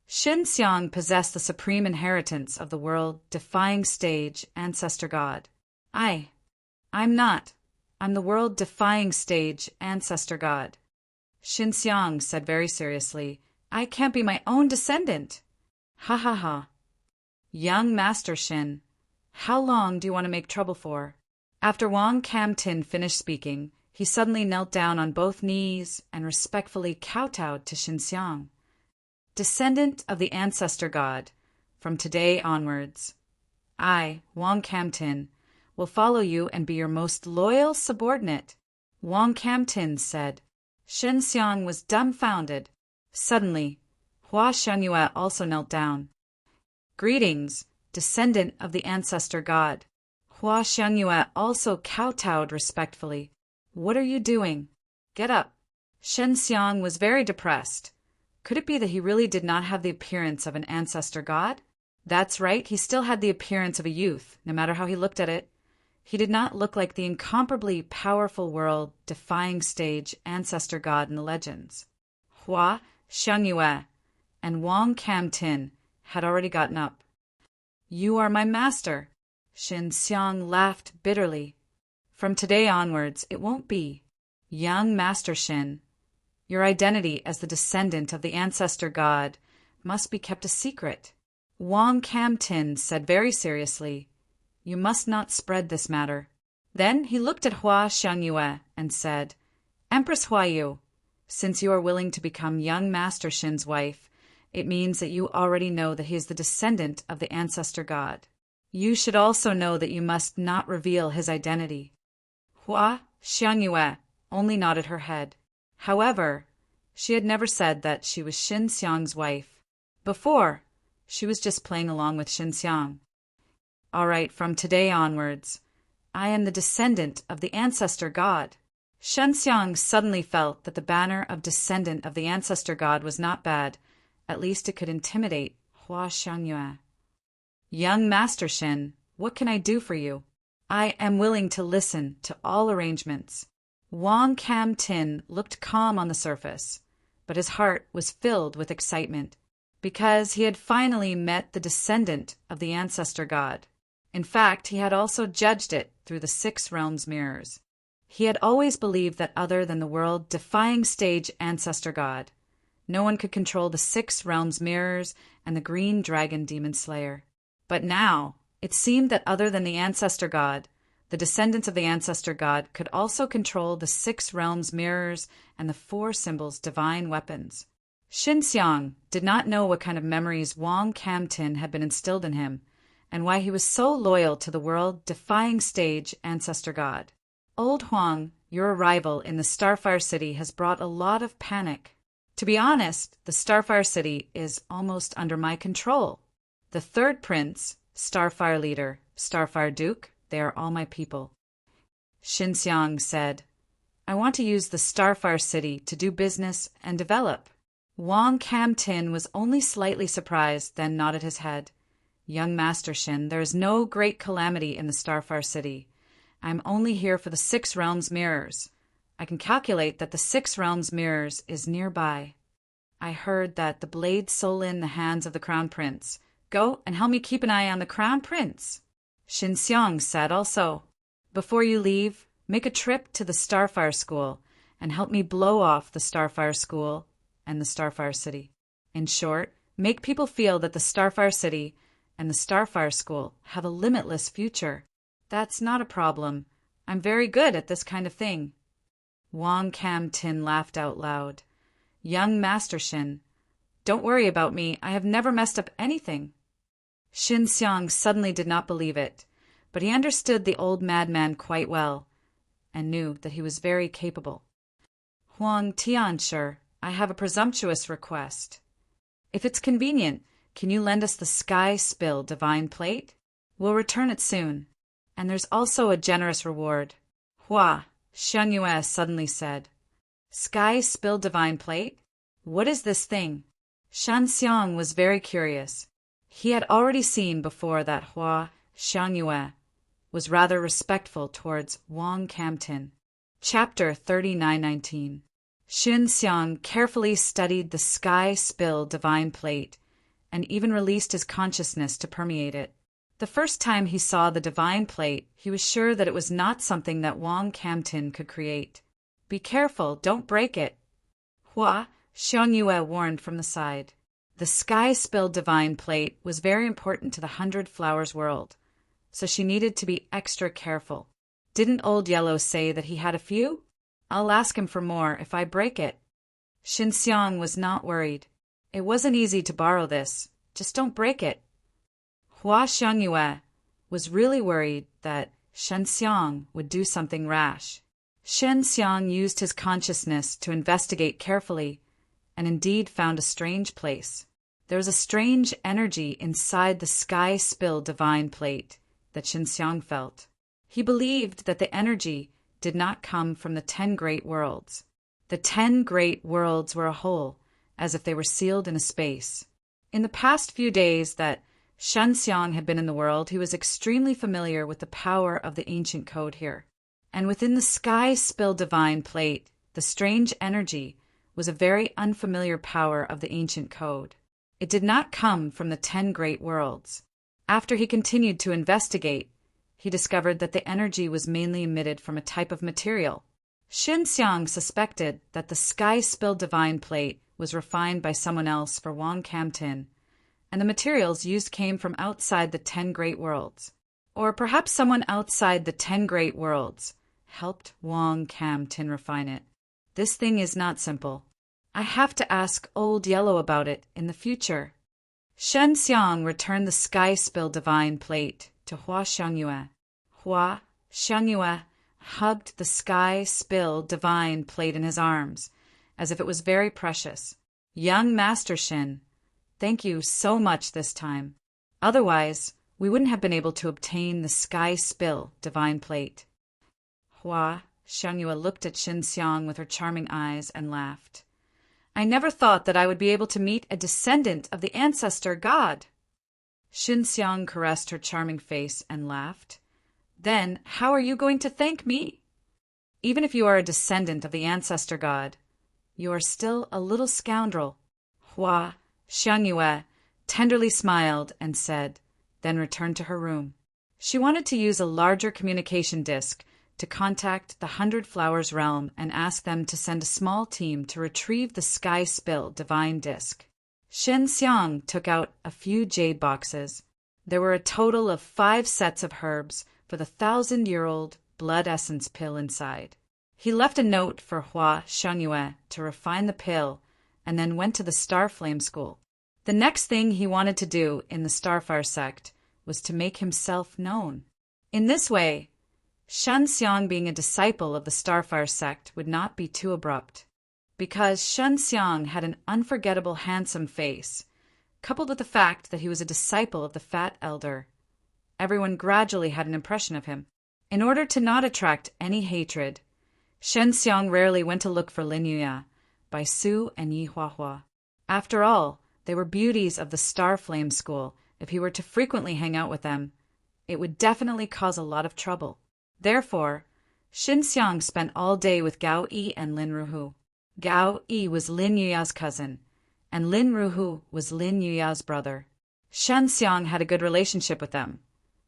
A: Xinxiang possessed the supreme inheritance of the world-defying stage ancestor god. I'm not. I'm the world-defying stage ancestor god. Xinxiang said very seriously, I can't be my own descendant. Ha ha ha. Young Master Xin, how long do you want to make trouble for? After Wang Camtin finished speaking, he suddenly knelt down on both knees and respectfully kowtowed to Xinxiang. Descendant of the ancestor god, from today onwards, I, Wang Camtin, will follow you and be your most loyal subordinate. Wang Camtin said. Xinxiang was dumbfounded. Suddenly, Hua Xiangyue also knelt down. Greetings, descendant of the ancestor god. Hua Xiangyue also kowtowed respectfully. What are you doing? Get up. Xinxiang was very depressed. Could it be that he really did not have the appearance of an ancestor god? That's right, he still had the appearance of a youth, no matter how he looked at it. He did not look like the incomparably powerful world-defying stage ancestor god in the legends. Hua Xiangyue and Wang Camtin had already gotten up. You are my master. Xinxiang laughed bitterly. From today onwards, it won't be. Young Master Xin, your identity as the descendant of the ancestor god must be kept a secret. Wang Camtin said very seriously, You must not spread this matter. Then he looked at Hua Xiangyue and said, Empress Huayu, since you are willing to become young Master Xin's wife, it means that you already know that he is the descendant of the ancestor god. You should also know that you must not reveal his identity. Hua Xiangyue only nodded her head. However, she had never said that she was Xinxiang's wife. Before, she was just playing along with Xinxiang. All right, from today onwards, I am the descendant of the ancestor god. Xinxiang suddenly felt that the banner of descendant of the ancestor god was not bad. At least it could intimidate Hua Xiangyue. Young Master Xin, what can I do for you? I am willing to listen to all arrangements. Wang Camtin looked calm on the surface, but his heart was filled with excitement, because he had finally met the descendant of the ancestor god. In fact, he had also judged it through the 6 realms mirrors. He had always believed that other than the world-defying stage ancestor god, no one could control the 6 realms mirrors and the green dragon demon slayer. But now, it seemed that other than the ancestor god, the descendants of the ancestor god could also control the 6 realms mirrors and the 4 symbols divine weapons. Xinxiang did not know what kind of memories Wang Camtin had been instilled in him, and why he was so loyal to the world-defying stage ancestor god. Old Huang, your arrival in the Starfire City has brought a lot of panic. To be honest, the Starfire City is almost under my control. The 3rd prince, Starfire leader, Starfire Duke, they are all my people. Xinxiang said, I want to use the Starfire City to do business and develop. Wang Camtin was only slightly surprised, then nodded his head. Young Master Xin, there is no great calamity in the Starfire City. I am only here for the 6 realms mirrors. I can calculate that the 6 realms mirrors is nearby. I heard that the blade soul in the hands of the Crown Prince. Go and help me keep an eye on the Crown Prince. Xinxiang said also, before you leave, make a trip to the Starfire School and help me blow off the Starfire School and the Starfire City. In short, make people feel that the Starfire City and the Starfire School have a limitless future. That's not a problem. I'm very good at this kind of thing. Wang Camtin laughed out loud. Young Master Xin, don't worry about me. I have never messed up anything. Xinxiang suddenly did not believe it, but he understood the old madman quite well and knew that he was very capable. Huang Tianshi, I have a presumptuous request. If it's convenient, can you lend us the Sky Spill Divine Plate? We'll return it soon. And there's also a generous reward. Hua, Xiangyue suddenly said. Sky Spill Divine Plate? What is this thing? Xinxiang was very curious. He had already seen before that Hua Xiangyue was rather respectful towards Wang Camtin. Chapter 3919. Xinxiang carefully studied the Sky Spill Divine Plate and even released his consciousness to permeate it. The first time he saw the divine plate, he was sure that it was not something that Wang Camtin could create. Be careful, don't break it. Hua Xiangyue warned from the side. The Sky Spill Divine Plate was very important to the 100 Flowers world, so she needed to be extra careful. Didn't Old Yellow say that he had a few? I'll ask him for more if I break it. Xinxiang was not worried. It wasn't easy to borrow this. Just don't break it. Hua Xiangyue was really worried that Xinxiang would do something rash. Xinxiang used his consciousness to investigate carefully and indeed found a strange place. There was a strange energy inside the Sky Spill Divine Plate that Xinxiang felt. He believed that the energy did not come from the 10 great worlds. The 10 great worlds were a whole, as if they were sealed in a space. In the past few days that Xinxiang had been in the world, he was extremely familiar with the power of the ancient code here. And within the Sky Spill Divine Plate, the strange energy was a very unfamiliar power of the ancient code. It did not come from the 10 great worlds. After he continued to investigate, he discovered that the energy was mainly emitted from a type of material. Xinxiang suspected that the Sky Spill Divine Plate was refined by someone else for Wang Camtin, and the materials used came from outside the 10 great worlds. Or perhaps someone outside the 10 great worlds helped Wang Camtin refine it. This thing is not simple. I have to ask Old Yellow about it in the future. Xinxiang returned the Sky Spill Divine Plate to Hua Xiangyue. Hua Xiangyue hugged the Sky Spill Divine Plate in his arms, as if it was very precious. Young Master Xin, thank you so much this time. Otherwise, we wouldn't have been able to obtain the Sky Spill Divine Plate. Hua Xiangyue looked at Xinxiang with her charming eyes and laughed. I never thought that I would be able to meet a descendant of the ancestor god. Xinxiang caressed her charming face and laughed. Then, how are you going to thank me? Even if you are a descendant of the ancestor god, you are still a little scoundrel. Hua Xiangyue tenderly smiled and said, then returned to her room. She wanted to use a larger communication disc to contact the Hundred Flowers realm and ask them to send a small team to retrieve the Sky Spill divine disc. Shen Xiang took out a few jade boxes. There were a total of 5 sets of herbs for the 1,000-year-old blood essence pill inside. He left a note for Hua Xiangyue to refine the pill and then went to the Starflame School. The next thing he wanted to do in the Starfire sect was to make himself known. In this way, Shen Xiang being a disciple of the Starfire sect would not be too abrupt. Because Shen Xiang had an unforgettable handsome face, coupled with the fact that he was a disciple of the Fat Elder, everyone gradually had an impression of him. In order to not attract any hatred, Shen Xiang rarely went to look for Lin Yuya, Bai Su, and Yi Huahua. After all, they were beauties of the Starflame School. If he were to frequently hang out with them, it would definitely cause a lot of trouble. Therefore, Shen Xiang spent all day with Gao Yi and Lin Ruhu. Gao Yi was Lin Yuya's cousin, and Lin Ruhu was Lin Yuya's brother. Shen Xiang had a good relationship with them,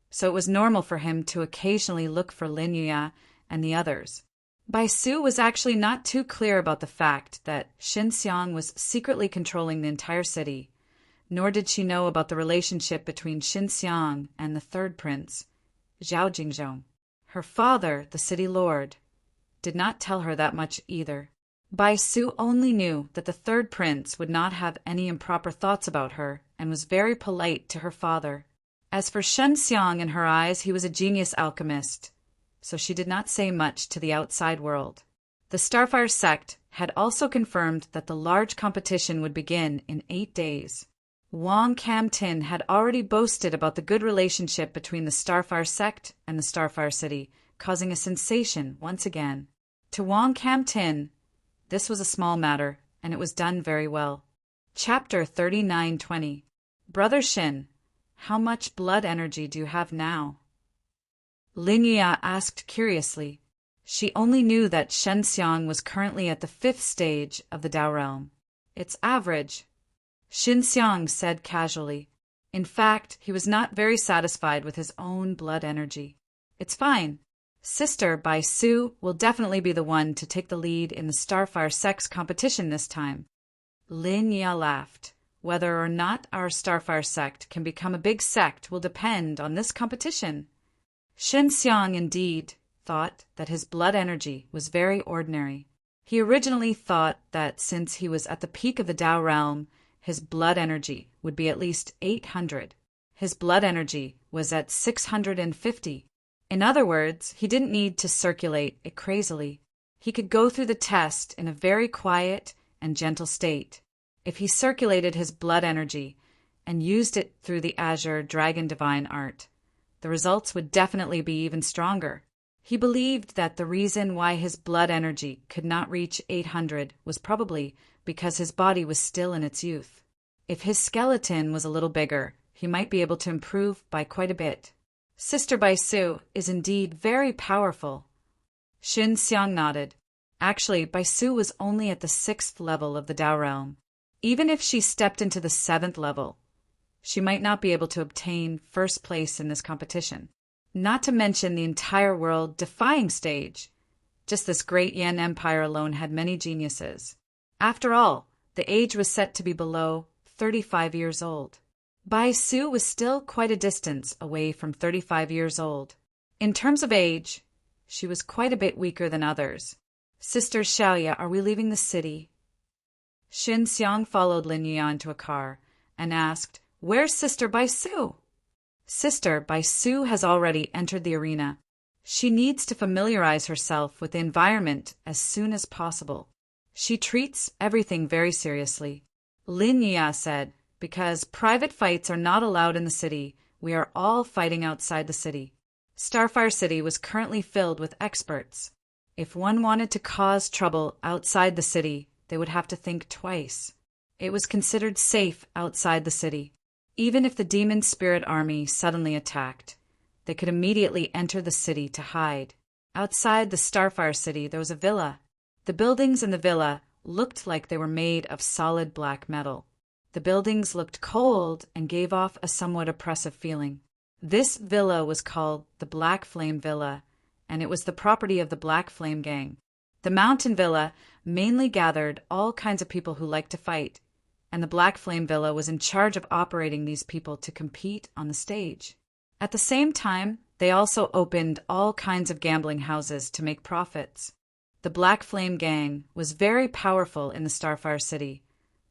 A: so it was normal for him to occasionally look for Lin Yuya and the others. Bai Su was actually not too clear about the fact that Shen Xiang was secretly controlling the entire city, nor did she know about the relationship between Shen Xiang and the third prince, Zhao Jingzhong. Her father, the city lord, did not tell her that much either. Bai Su only knew that the third prince would not have any improper thoughts about her and was very polite to her father. As for Shen Xiang, in her eyes he was a genius alchemist, so she did not say much to the outside world. The Starfire sect had also confirmed that the large competition would begin in 8 days. Wang Camtin had already boasted about the good relationship between the Starfire sect and the Starfire city, causing a sensation once again. To Wang Camtin, this was a small matter, and it was done very well. Chapter 39:20. Brother Shin, how much blood energy do you have now? Lin Yuya asked curiously. She only knew that Shen Xiang was currently at the 5th stage of the Dao realm. It's average, Shen Xiang said casually. In fact, he was not very satisfied with his own blood energy. It's fine. Sister Bai Su will definitely be the one to take the lead in the Starfire sex competition this time. Lin Yuya laughed. Whether or not our Starfire sect can become a big sect will depend on this competition. Shen Xiang indeed thought that his blood energy was very ordinary. He originally thought that since he was at the peak of the Dao realm, his blood energy would be at least 800. His blood energy was at 650. In other words, he didn't need to circulate it crazily. He could go through the test in a very quiet and gentle state. If he circulated his blood energy and used it through the Azure Dragon Divine Art, the results would definitely be even stronger. He believed that the reason why his blood energy could not reach 800 was probably because his body was still in its youth. If his skeleton was a little bigger, he might be able to improve by quite a bit. Sister Bai Su is indeed very powerful. Shen Xiang nodded. Actually, Bai Su was only at the 6th level of the Dao realm. Even if she stepped into the 7th level, she might not be able to obtain first place in this competition. Not to mention the entire world-defying stage. Just this great Yan Empire alone had many geniuses. After all, the age was set to be below 35 years old. Bai Su was still quite a distance away from 35 years old. In terms of age, she was quite a bit weaker than others. Sister Xiaoya, are we leaving the city? Shen Xiang followed Lin Yuya into a car and asked, Where's Sister Bai Su? Sister Bai Su has already entered the arena. She needs to familiarize herself with the environment as soon as possible. She treats everything very seriously. Lin Yuya said, because private fights are not allowed in the city, we are all fighting outside the city. Starfire City was currently filled with experts. If one wanted to cause trouble outside the city, they would have to think twice. It was considered safe outside the city. Even if the demon spirit army suddenly attacked, they could immediately enter the city to hide. Outside the Starfire City, there was a villa. The buildings in the villa looked like they were made of solid black metal. The buildings looked cold and gave off a somewhat oppressive feeling. This villa was called the Black Flame Villa, and it was the property of the Black Flame Gang. The Mountain Villa mainly gathered all kinds of people who liked to fight, and the Black Flame Villa was in charge of operating these people to compete on the stage. At the same time, they also opened all kinds of gambling houses to make profits. The Black Flame Gang was very powerful in the Starfire City,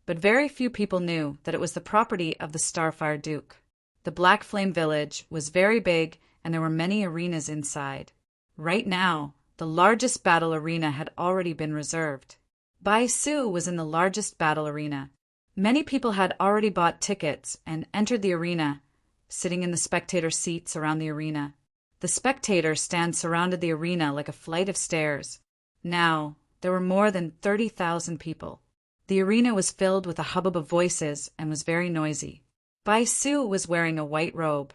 A: but very few people knew that it was the property of the Starfire Duke. The Black Flame Village was very big, and there were many arenas inside. Right now, the largest battle arena had already been reserved. Bai Su was in the largest battle arena. Many people had already bought tickets and entered the arena, sitting in the spectator seats around the arena. The spectator stand surrounded the arena like a flight of stairs. Now, there were more than 30,000 people. The arena was filled with a hubbub of voices and was very noisy. Bai Su was wearing a white robe.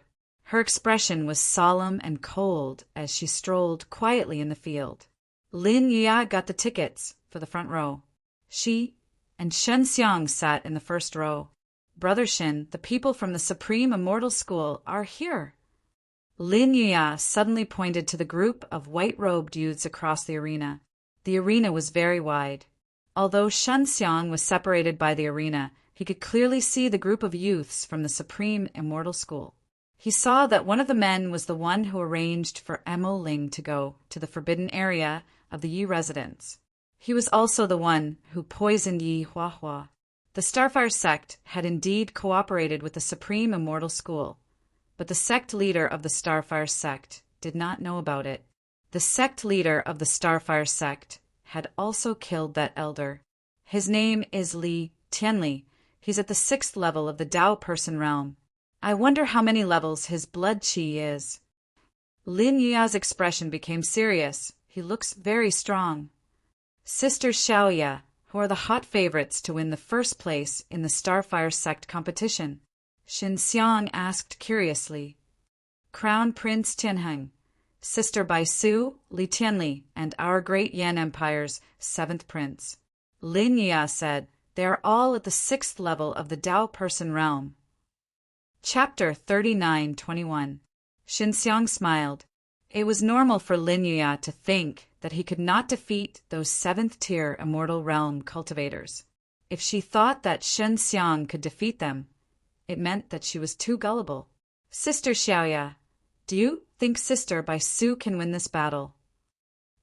A: Her expression was solemn and cold as she strolled quietly in the field. Lin Yuya got the tickets for the front row. She and Shen Xiang sat in the first row. Brother Shen, the people from the Supreme Immortal School are here. Lin Yuya suddenly pointed to the group of white-robed youths across the arena. The arena was very wide. Although Shen Xiang was separated by the arena, he could clearly see the group of youths from the Supreme Immortal School. He saw that one of the men was the one who arranged for Mo Ling to go to the forbidden area of the Yi residence. He was also the one who poisoned Yi Huahua. The Starfire sect had indeed cooperated with the Supreme Immortal School, but the sect leader of the Starfire sect did not know about it. The sect leader of the Starfire sect had also killed that elder. His name is Li Tianli. He's at the 6th level of the Tao Person realm. I wonder how many levels his blood qi is. Lin Yuya's expression became serious. He looks very strong. Sister Xiaoya, who are the hot favorites to win the first place in the Starfire sect competition? Xin Xiang asked curiously. Crown Prince Tianheng, Sister Bai Su, Li Tianli, and our great Yan Empire's 7th prince. Lin Yuya said, they are all at the 6th level of the Tao Person realm. Chapter 39:21. Xin Xiang smiled. It was normal for Lin Yuya to think that he could not defeat those 7th-tier Immortal Realm cultivators. If she thought that Xin Xiang could defeat them, it meant that she was too gullible. Sister Xiaoya, do you think Sister Bai Su can win this battle?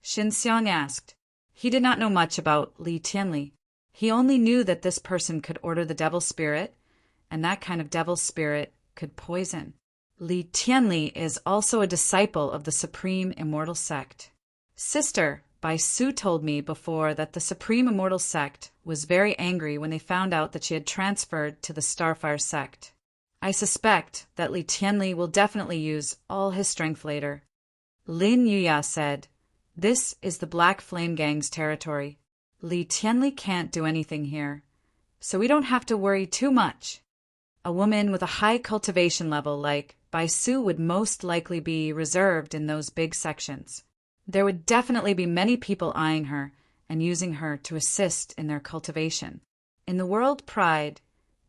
A: Xin Xiang asked. He did not know much about Li Tianli. He only knew that this person could order the devil spirit, and that kind of devil spirit could poison. Li Tianli is also a disciple of the Supreme Immortal Sect. Sister Bai Su told me before that the Supreme Immortal Sect was very angry when they found out that she had transferred to the Starfire Sect. I suspect that Li Tianli will definitely use all his strength later. Lin Yuya said, this is the Black Flame Gang's territory. Li Tianli can't do anything here, so we don't have to worry too much. A woman with a high cultivation level like Bai Su would most likely be reserved in those big sections. There would definitely be many people eyeing her and using her to assist in their cultivation. In the World Pride,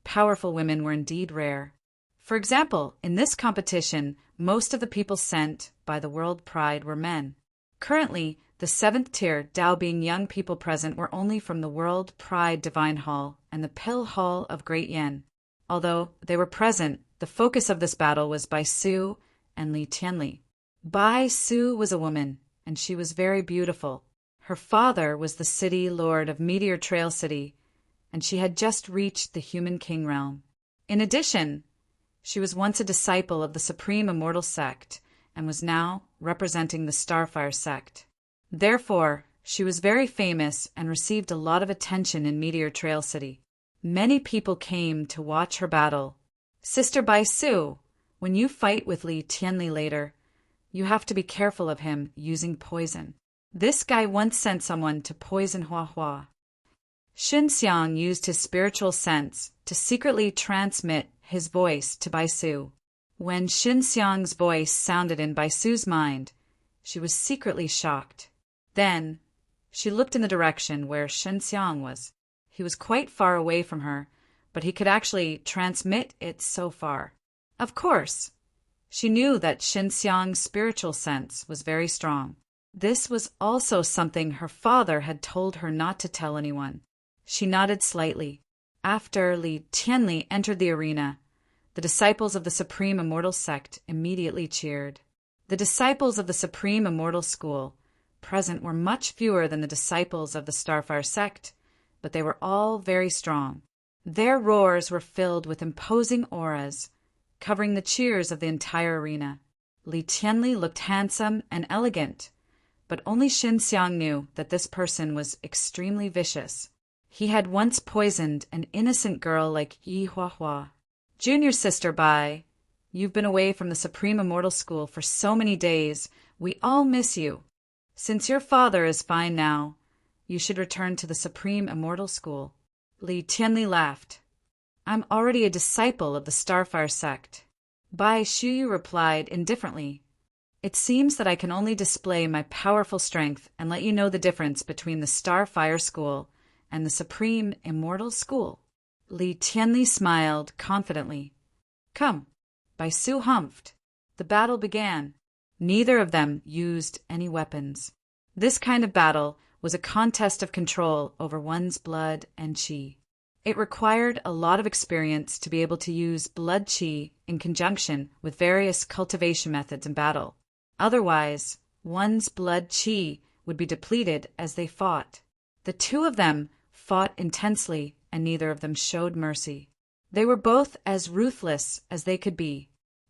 A: powerful women were indeed rare. For example, in this competition, most of the people sent by the World Pride were men. Currently, the 7th-tier Tao Being young people present were only from the World Pride Divine Hall and the Pill Hall of Great Yen. Although they were present, the focus of this battle was Bai Su and Li Tianli. Bai Su was a woman, and she was very beautiful. Her father was the city lord of Meteor Trail City, and she had just reached the Human King realm. In addition, she was once a disciple of the Supreme Immortal Sect and was now representing the Starfire Sect. Therefore, she was very famous and received a lot of attention in Meteor Trail City. Many people came to watch her battle. Sister Bai Su, when you fight with Li Tianli later, you have to be careful of him using poison. This guy once sent someone to poison Huahua. Xin Xiang used his spiritual sense to secretly transmit his voice to Bai Su. When Xin Xiang's voice sounded in Bai Su's mind, she was secretly shocked. Then, she looked in the direction where Xin Xiang was. He was quite far away from her, but he could actually transmit it so far. Of course, she knew that Xin Xiang's spiritual sense was very strong. This was also something her father had told her not to tell anyone. She nodded slightly. After Li Tianli entered the arena, the disciples of the Supreme Immortal Sect immediately cheered. The disciples of the Supreme Immortal School present were much fewer than the disciples of the Starfire Sect, but they were all very strong. Their roars were filled with imposing auras, covering the cheers of the entire arena. Li Tianli looked handsome and elegant, but only Xin Xiang knew that this person was extremely vicious. He had once poisoned an innocent girl like Yi Huahua. Junior sister Bai, you've been away from the Supreme Immortal School for so many days. We all miss you. Since your father is fine now, you should return to the Supreme Immortal School. Li Tianli laughed. I'm already a disciple of the Starfire Sect. Bai Shuyu replied indifferently. It seems that I can only display my powerful strength and let you know the difference between the Starfire School and the Supreme Immortal School. Li Tianli smiled confidently. Come. Bai Su humphed. The battle began. Neither of them used any weapons. This kind of battle was a contest of control over one's blood and qi. It required a lot of experience to be able to use blood qi in conjunction with various cultivation methods in battle. Otherwise, one's blood qi would be depleted as they fought. The two of them fought intensely, and neither of them showed mercy. They were both as ruthless as they could be.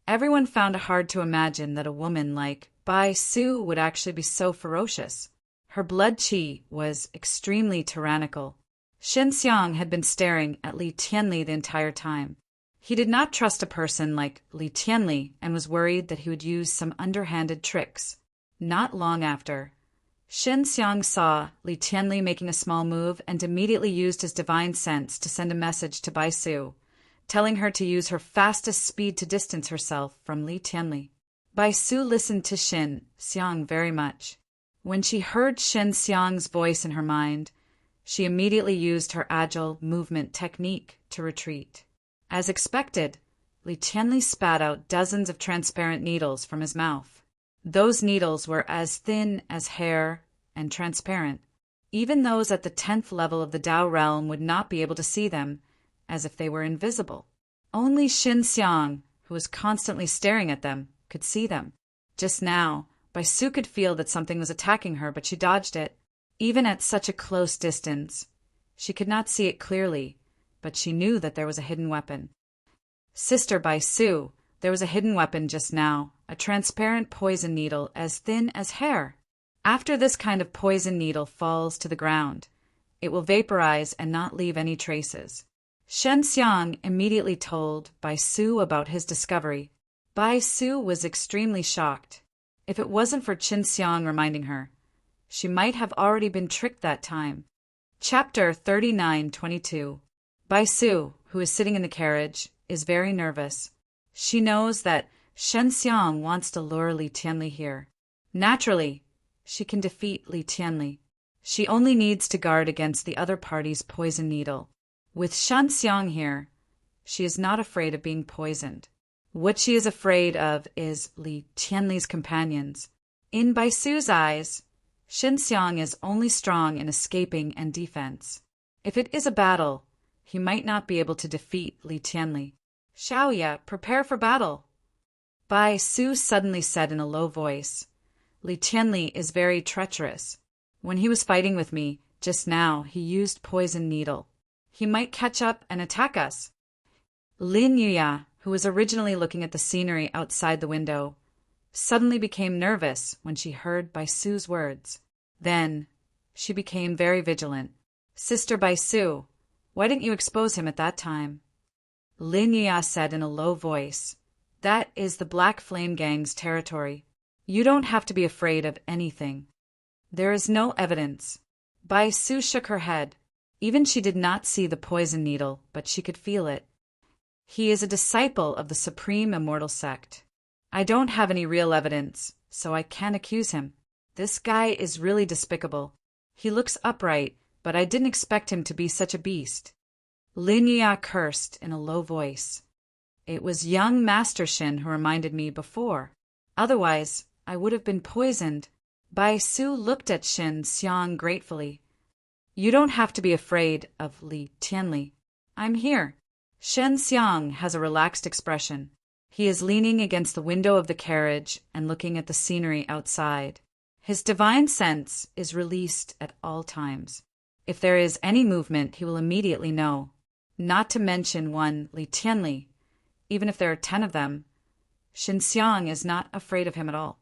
A: Everyone found it hard to imagine that a woman like Bai Su would actually be so ferocious. Her blood qi was extremely tyrannical. Xin Xiang had been staring at Li Tianli the entire time. He did not trust a person like Li Tianli and was worried that he would use some underhanded tricks. Not long after, Xin Xiang saw Li Tianli making a small move and immediately used his divine sense to send a message to Bai Su, telling her to use her fastest speed to distance herself from Li Tianli. Bai Su listened to Xin Xiang very much. When she heard Xin Xiang's voice in her mind, she immediately used her agile movement technique to retreat. As expected, Li Tianli spat out dozens of transparent needles from his mouth. Those needles were as thin as hair and transparent. Even those at the 10th level of the Tao realm would not be able to see them, as if they were invisible. Only Xin Xiang, who was constantly staring at them, could see them. Just now, Bai Su could feel that something was attacking her, but she dodged it. Even at such a close distance, she could not see it clearly, but she knew that there was a hidden weapon. Sister Bai Su, there was a hidden weapon just now, a transparent poison needle as thin as hair. After this kind of poison needle falls to the ground, it will vaporize and not leave any traces. Shen Xiang immediately told Bai Su about his discovery. Bai Su was extremely shocked. If it wasn't for Qin Xiang reminding her, she might have already been tricked that time. Chapter 39:22. Bai Su, who is sitting in the carriage, is very nervous. She knows that Shen Xiang wants to lure Li Tianli here. Naturally, she can defeat Li Tianli. She only needs to guard against the other party's poison needle. With Shen Xiang here, she is not afraid of being poisoned. What she is afraid of is Li Tianli's companions. In Bai Su's eyes, Xin Xiang is only strong in escaping and defense. If it is a battle, he might not be able to defeat Li Tianli. Xiaoya, prepare for battle. Bai Su suddenly said in a low voice, Li Tianli is very treacherous. When he was fighting with me, just now he used poison needle. He might catch up and attack us. Lin Yuya, who was originally looking at the scenery outside the window, suddenly became nervous when she heard Bai Su's words. Then, she became very vigilant. Sister Bai Su, why didn't you expose him at that time? Lin Yuya said in a low voice, that is the Black Flame Gang's territory. You don't have to be afraid of anything. There is no evidence. Bai Su shook her head. Even she did not see the poison needle, but she could feel it. He is a disciple of the Supreme Immortal Sect. I don't have any real evidence, so I can't accuse him. This guy is really despicable. He looks upright, but I didn't expect him to be such a beast. Lin Yuya cursed in a low voice. It was young Master Shin who reminded me before. Otherwise, I would have been poisoned. Bai Su looked at Shen Xiang gratefully. You don't have to be afraid of Li Tianli. I'm here. Shen Xiang has a relaxed expression. He is leaning against the window of the carriage and looking at the scenery outside. His divine sense is released at all times. If there is any movement, he will immediately know. Not to mention one Li Tianli. Even if there are 10 of them, Shen Xiang is not afraid of him at all.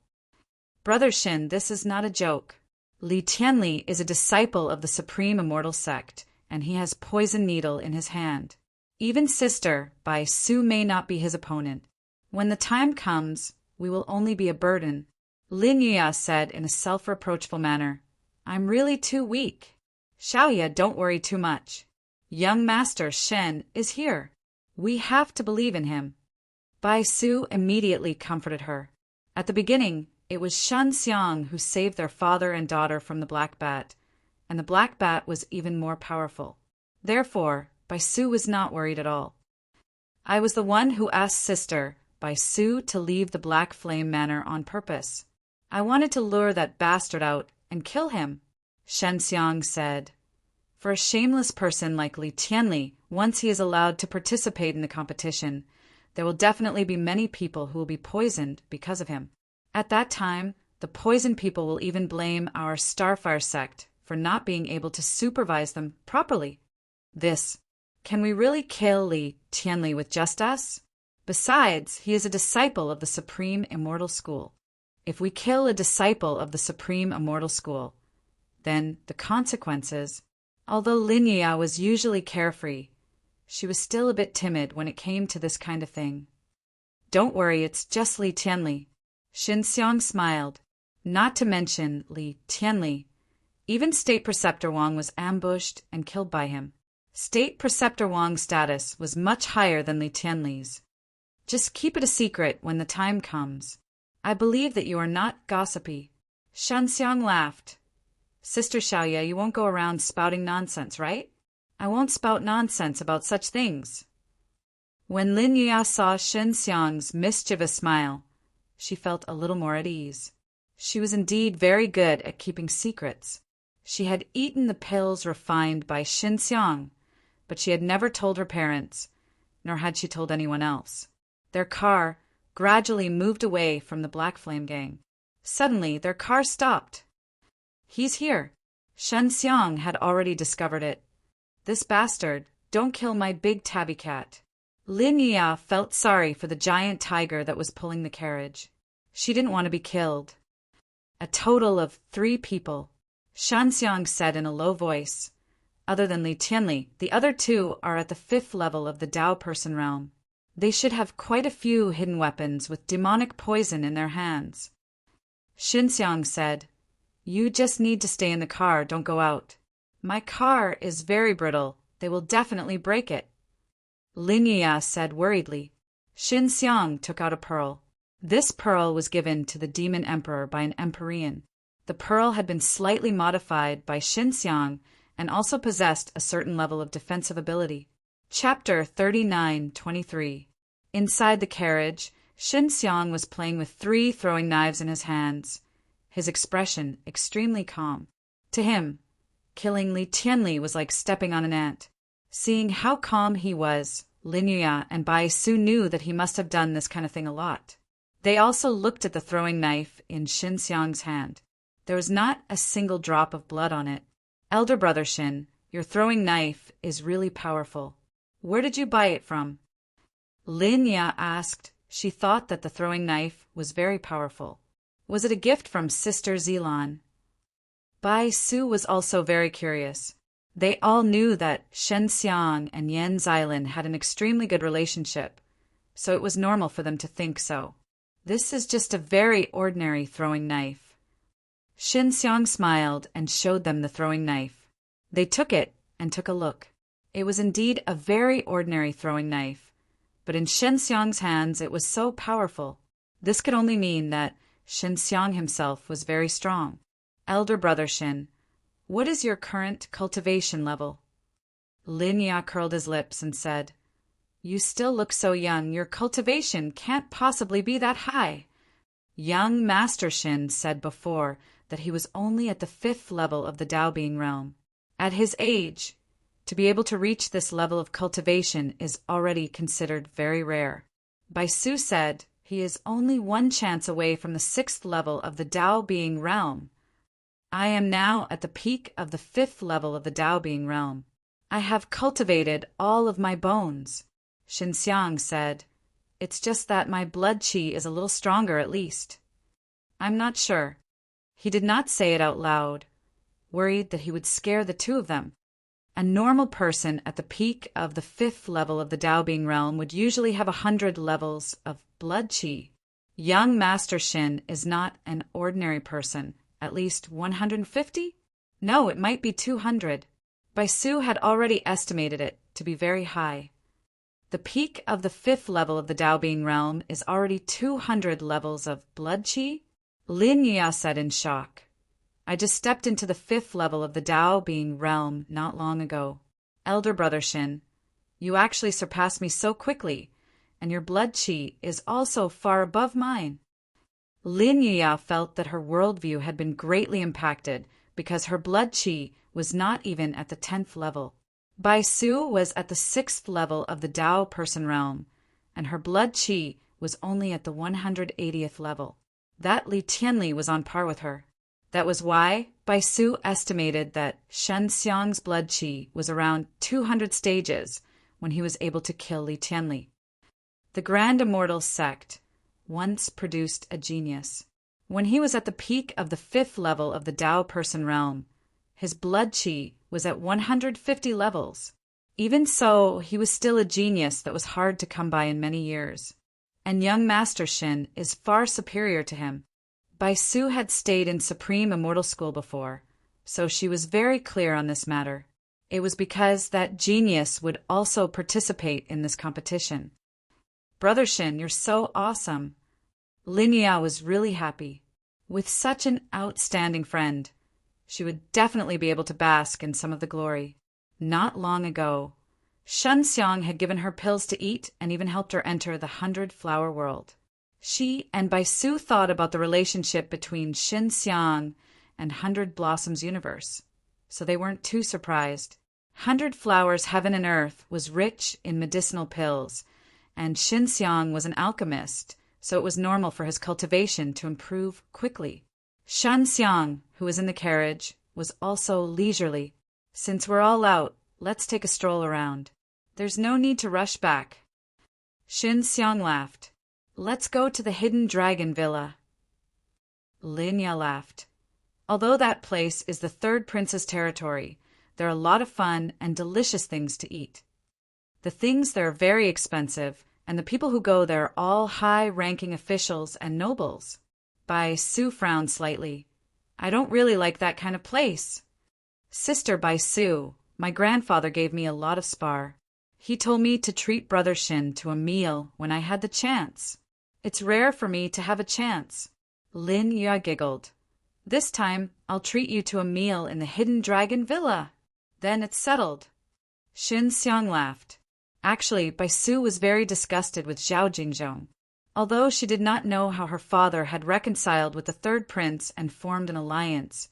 A: Brother Shen, this is not a joke. Li Tianli is a disciple of the Supreme Immortal Sect, and he has poison needle in his hand. Even Sister Bai Su may not be his opponent. When the time comes, we will only be a burden. Lin Yuya said in a self-reproachful manner, I'm really too weak. Xiaoya, don't worry too much. Young Master Shen is here. We have to believe in him. Bai Su immediately comforted her. At the beginning, it was Shen Xiang who saved their father and daughter from the black bat, and the black bat was even more powerful. Therefore, Bai Su was not worried at all. I was the one who asked Sister Bai Su to leave the Black Flame Manor on purpose. I wanted to lure that bastard out and kill him, Shen Xiang said. For a shameless person like Li Tianli, once he is allowed to participate in the competition, there will definitely be many people who will be poisoned because of him. At that time, the poisoned people will even blame our Starfire sect for not being able to supervise them properly. Can we really kill Li Tianli with just us? Besides, he is a disciple of the Supreme Immortal School. If we kill a disciple of the Supreme Immortal School, then the consequences... Although Lin Yuya was usually carefree, she was still a bit timid when it came to this kind of thing. Don't worry, it's just Li Tianli. Shen Xiang smiled. Not to mention Li Tianli. Even State Preceptor Wang was ambushed and killed by him. State Preceptor Wang's status was much higher than Li Tianli's. Just keep it a secret when the time comes. I believe that you are not gossipy. Shen Xiang laughed. Sister Xiaoya, you won't go around spouting nonsense, right? I won't spout nonsense about such things. When Lin Yuya saw Shen Xiang's mischievous smile, she felt a little more at ease. She was indeed very good at keeping secrets. She had eaten the pills refined by Shen Xiang, but she had never told her parents, nor had she told anyone else. Their car gradually moved away from the Black Flame Gang. Suddenly, their car stopped. He's here. Shen Xiang had already discovered it. This bastard, don't kill my big tabby cat. Lin Yuya felt sorry for the giant tiger that was pulling the carriage. She didn't want to be killed. A total of 3 people, Shen Xiang said in a low voice. Other than Li Tianli, the other 2 are at the 5th level of the Dao Person realm. They should have quite a few hidden weapons with demonic poison in their hands. Shen Xiang said, You just need to stay in the car, don't go out. My car is very brittle. They will definitely break it. Lin Yuya said worriedly. Shen Xiang took out a pearl. This pearl was given to the Demon Emperor by an Empyrean. The pearl had been slightly modified by Shen Xiang and also possessed a certain level of defensive ability. Chapter 39:23. Inside the carriage, Shen Xiang was playing with 3 throwing knives in his hands, his expression extremely calm. To him, killing Li Tianli was like stepping on an ant. Seeing how calm he was, Lin Yuya and Bai Su knew that he must have done this kind of thing a lot. They also looked at the throwing knife in Shen Xiang's hand. There was not a single drop of blood on it. Elder brother Shen, your throwing knife is really powerful. Where did you buy it from? Lin Yuya asked. She thought that the throwing knife was very powerful. Was it a gift from Sister Zilan? Bai Su was also very curious. They all knew that Shen Xiang and Yan Xilin had an extremely good relationship, so it was normal for them to think so. This is just a very ordinary throwing knife. Shen Xiang smiled and showed them the throwing knife. They took it and took a look. It was indeed a very ordinary throwing knife, but in Shen Xiang's hands it was so powerful. This could only mean that Shen Xiang himself was very strong. Elder brother Shen, what is your current cultivation level? Lin Yuya curled his lips and said, You still look so young. Your cultivation can't possibly be that high. Young Master Shen said before that he was only at the 5th level of the Tao Being realm. At his age, to be able to reach this level of cultivation is already considered very rare. Bai Su said he is only one chance away from the 6th level of the Tao Being realm. I am now at the peak of the 5th level of the Tao Being realm. I have cultivated all of my bones. Xinxiang said, it's just that my blood qi is a little stronger at least. I'm not sure. He did not say it out loud, worried that he would scare the two of them. A normal person at the peak of the 5th level of the Tao Being realm would usually have 100 levels of blood qi. Young Master Xin is not an ordinary person. At least 150? No, it might be 200. Bai Su had already estimated it to be very high. The peak of the 5th level of the Tao Being realm is already 200 levels of blood qi? Lin Yia said in shock. I just stepped into the 5th level of the Tao Being realm not long ago. Elder Brother Xin, you actually surpassed me so quickly, and your blood qi is also far above mine. Lin Yia felt that her worldview had been greatly impacted because her blood qi was not even at the 10th level. Bai Su was at the 6th level of the Tao person realm, and her blood qi was only at the 180th level. That Li Tianli was on par with her. That was why Bai Su estimated that Shen Xiang's blood qi was around 200 stages when he was able to kill Li Tianli. The Grand Immortal sect once produced a genius. When he was at the peak of the 5th level of the Tao person realm, his blood qi was at 150 levels. Even so, he was still a genius that was hard to come by in many years. And young Master Xin is far superior to him. Bai Su had stayed in Supreme Immortal School before, so she was very clear on this matter. It was because that genius would also participate in this competition. Brother Xin, you're so awesome. Lin Yia was really happy. With such an outstanding friend, she would definitely be able to bask in some of the glory. Not long ago, Shen Xiang had given her pills to eat and even helped her enter the 100-flower world. She and Bai Su thought about the relationship between Xin Xiang and 100 Blossoms universe, so they weren't too surprised. 100 Flowers Heaven and Earth was rich in medicinal pills, and Xin Xiang was an alchemist, so it was normal for his cultivation to improve quickly. Shen Xiang, who was in the carriage, was also leisurely. Since we're all out, let's take a stroll around. There's no need to rush back. Xin Xiang laughed. Let's go to the Hidden Dragon Villa. Lin Yia laughed. Although that place is the 3rd prince's territory, there are a lot of fun and delicious things to eat. The things there are very expensive, and the people who go there are all high-ranking officials and nobles. Bai Su frowned slightly. I don't really like that kind of place. Sister Bai Su, my grandfather gave me a lot of spar. He told me to treat Brother Xin to a meal when I had the chance. It's rare for me to have a chance. Lin Yia giggled. This time, I'll treat you to a meal in the Hidden Dragon Villa. Then it's settled. Xin Xiang laughed. Actually, Bai Su was very disgusted with Zhao Jingzhong. Although she did not know how her father had reconciled with the 3rd prince and formed an alliance,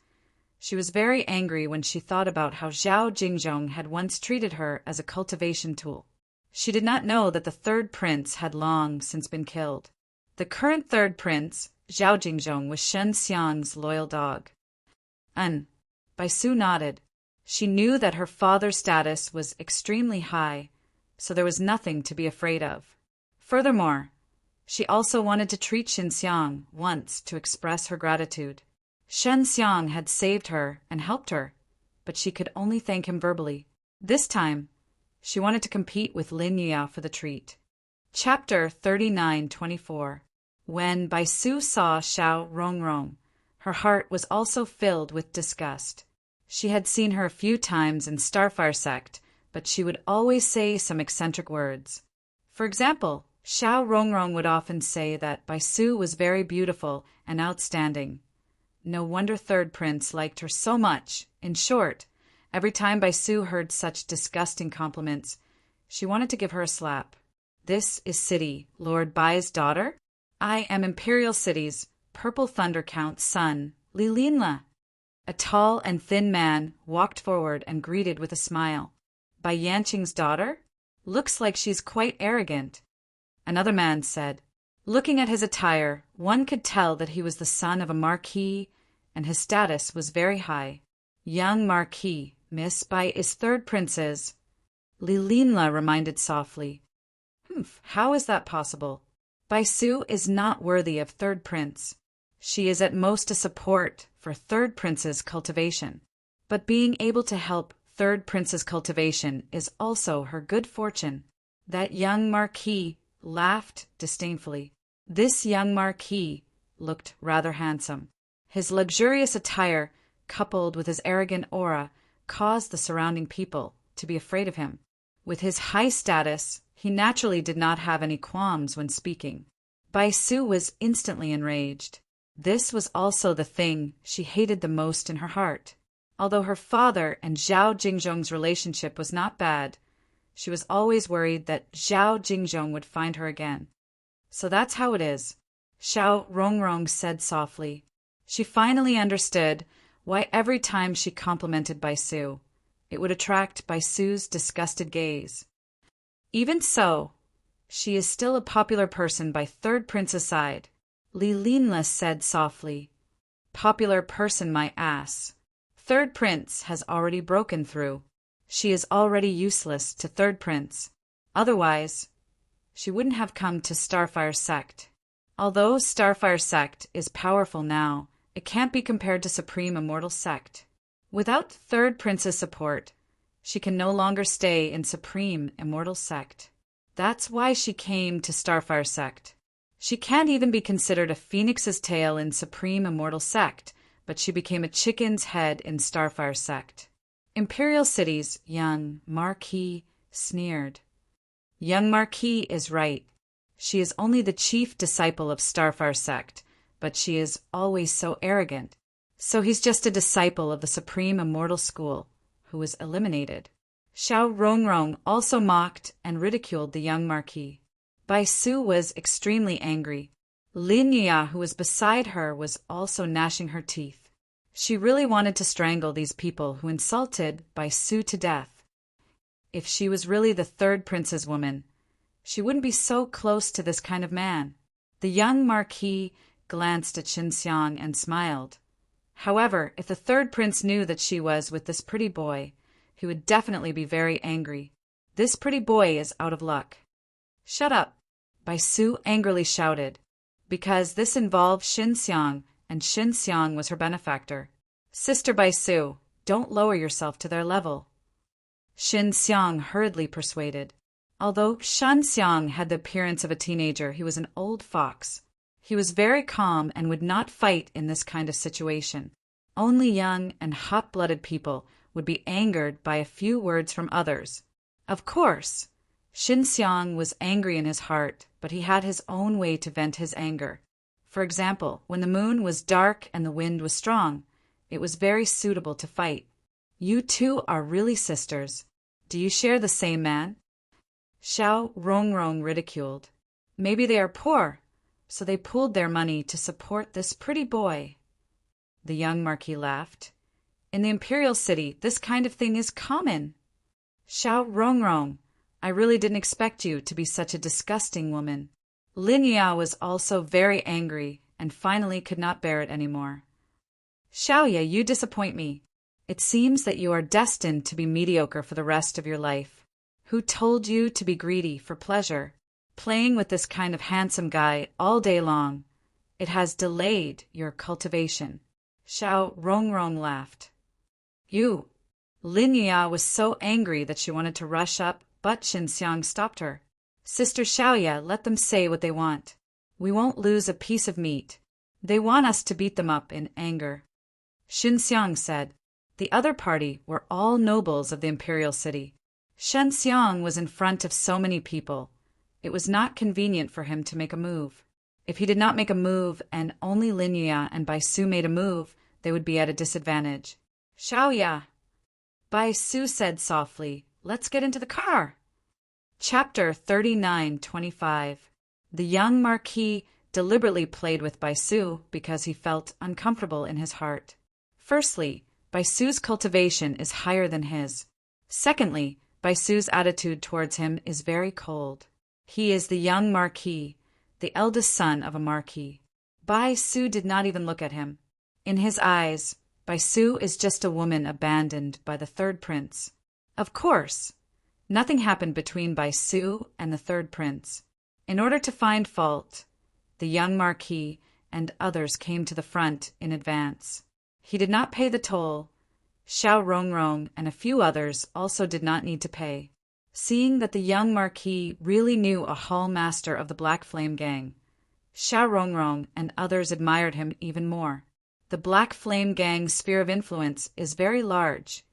A: she was very angry when she thought about how Zhao Jingzhong had once treated her as a cultivation tool. She did not know that the 3rd prince had long since been killed. The current 3rd prince, Zhao Jingzhong, was Shen Xiang's loyal dog. Bai Su nodded. She knew that her father's status was extremely high, so there was nothing to be afraid of. Furthermore, she also wanted to treat Xin Xiang once to express her gratitude. Shen Xiang had saved her and helped her, but she could only thank him verbally. This time, she wanted to compete with Lin Yia for the treat. Chapter 39:24. When Bai Su saw Xiao Rongrong, her heart was also filled with disgust. She had seen her a few times in Starfire Sect, but she would always say some eccentric words. For example, Xiao Rongrong would often say that Bai Su was very beautiful and outstanding. No wonder 3rd Prince liked her so much. In short, every time Bai Su heard such disgusting compliments, she wanted to give her a slap. This is City, Lord Bai's daughter? I am Imperial City's Purple Thunder Count son, Lilinla. A tall and thin man walked forward and greeted with a smile. Bai Yanqing's daughter? Looks like she's quite arrogant. Another man said. Looking at his attire, one could tell that he was the son of a marquis, and his status was very high. Young marquis, Miss Bai is third princess. Lilinla reminded softly. How is that possible? Bai Su is not worthy of third prince. She is at most a support for third prince's cultivation. But being able to help third prince's cultivation is also her good fortune. That young marquis laughed disdainfully. This young marquis looked rather handsome. His luxurious attire, coupled with his arrogant aura, caused the surrounding people to be afraid of him. With his high status, he naturally did not have any qualms when speaking. Bai Su was instantly enraged. This was also the thing she hated the most in her heart. Although her father and Zhao Jingzhong's relationship was not bad, she was always worried that Zhao Jingzhong would find her again. So that's how it is, Xiao Rongrong said softly. She finally understood why every time she complimented Bai Su, it would attract Bai Su's disgusted gaze. Even so, she is still a popular person by third prince's side, Lilinla said softly. Popular person, my ass. Third prince has already broken through. She is already useless to third prince. Otherwise, she wouldn't have come to Starfire sect. Although Starfire sect is powerful now, it can't be compared to Supreme Immortal sect. Without third prince's support, she can no longer stay in Supreme Immortal sect. That's why she came to Starfire sect. She can't even be considered a phoenix's tail in Supreme Immortal sect, but she became a chicken's head in Starfire sect. Imperial City's young Marquis sneered. Young Marquis is right. She is only the chief disciple of Starfire sect, but she is always so arrogant. So he's just a disciple of the Supreme Immortal School, who was eliminated. Xiao Rongrong also mocked and ridiculed the young Marquis. Bai Su was extremely angry. Lin Yia, who was beside her, was also gnashing her teeth. She really wanted to strangle these people who insulted Bai Su to death. If she was really the third prince's woman, she wouldn't be so close to this kind of man. The young Marquis glanced at Xinxiang and smiled. However, if the third prince knew that she was with this pretty boy, he would definitely be very angry. This pretty boy is out of luck. Shut up, Bai Su angrily shouted, because this involved Xinxiang, and Xinxiang was her benefactor. Sister Bai Su, don't lower yourself to their level. Xinxiang hurriedly persuaded. Although Xinxiang had the appearance of a teenager, he was an old fox. He was very calm and would not fight in this kind of situation. Only young and hot-blooded people would be angered by a few words from others. Of course, Xinxiang was angry in his heart, but he had his own way to vent his anger. For example, when the moon was dark and the wind was strong, it was very suitable to fight. You two are really sisters. Do you share the same man? Xiao Rongrong ridiculed. Maybe they are poor, so they pooled their money to support this pretty boy. The young Marquis laughed. In the Imperial City, this kind of thing is common. Xiao Rongrong, I really didn't expect you to be such a disgusting woman. Lin Yao was also very angry and finally could not bear it anymore. Xiaoya, you disappoint me. It seems that you are destined to be mediocre for the rest of your life. Who told you to be greedy for pleasure? Playing with this kind of handsome guy all day long. It has delayed your cultivation. Xiao Rongrong laughed. You. Lin Ya was so angry that she wanted to rush up, but Xinxiang stopped her. Sister Xiaoya, let them say what they want. We won't lose a piece of meat. They want us to beat them up in anger. Xinxiang said. The other party were all nobles of the Imperial City. Xinxiang was in front of so many people. It was not convenient for him to make a move. If he did not make a move and only Lin Ya and Bai Su made a move, they would be at a disadvantage. Xiaoya, Bai Su said softly, let's get into the car. Chapter 39:25. The young Marquis deliberately played with Baisu because he felt uncomfortable in his heart. Firstly, Baisu's cultivation is higher than his. Secondly, Baisu's attitude towards him is very cold. He is the young marquis, the eldest son of a marquis. Baisu did not even look at him. In his eyes, Baisu is just a woman abandoned by the third prince. Of course, nothing happened between Baisu and the third prince. In order to find fault, the young marquis and others came to the front in advance. He did not pay the toll. Xiao Rongrong and a few others also did not need to pay. Seeing that the young marquis really knew a hall master of the Black Flame Gang, Xiao Rongrong and others admired him even more. The Black Flame Gang's sphere of influence is very large.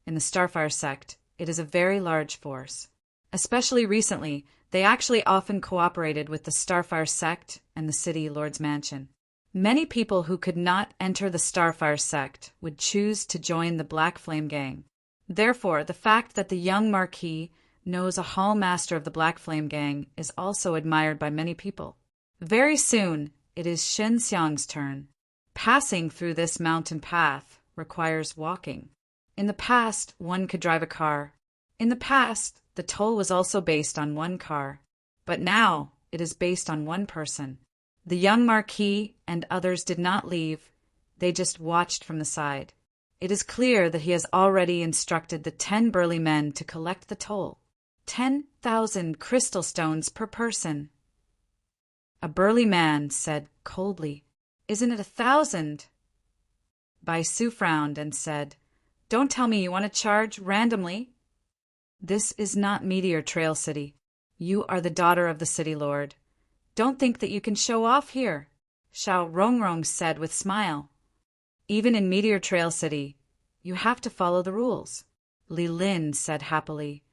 A: In the Starfire sect, it is a very large force. Especially recently, they actually often cooperated with the Starfire sect and the City Lord's Mansion. Many people who could not enter the Starfire sect would choose to join the Black Flame Gang. Therefore, the fact that the young marquis knows a hall master of the Black Flame Gang is also admired by many people. Very soon, it is Shenxiang's turn. Passing through this mountain path requires walking. In the past, one could drive a car. In the past, the toll was also based on one car. But now, it is based on one person. The young marquis and others did not leave. They just watched from the side. It is clear that he has already instructed the 10 burly men to collect the toll. 10,000 crystal stones per person. A burly man said coldly, "Isn't it 1,000? Baisu frowned and said, "Don't tell me you want to charge randomly. This is not Meteor Trail City. You are the daughter of the city lord. Don't think that you can show off here," Xiao Rongrong said with smile. "Even in Meteor Trail City, you have to follow the rules," Li Lin said happily.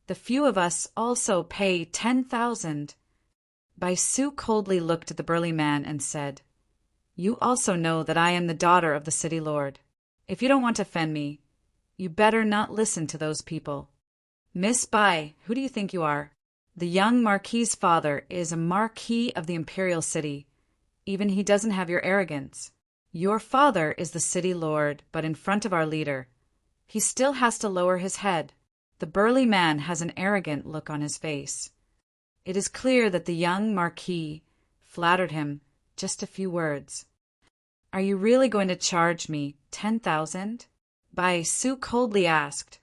A: "The few of us also pay 10,000. Baisu coldly looked at the burly man and said, "You also know that I am the daughter of the city lord. If you don't want to offend me, you better not listen to those people." "Miss Bai, who do you think you are? The young marquis's father is a marquis of the imperial city. Even he doesn't have your arrogance. Your father is the city lord, but in front of our leader, he still has to lower his head." The burly man has an arrogant look on his face. It is clear that the young marquis flattered him just a few words. "Are you really going to charge me 10,000? Baisu coldly asked.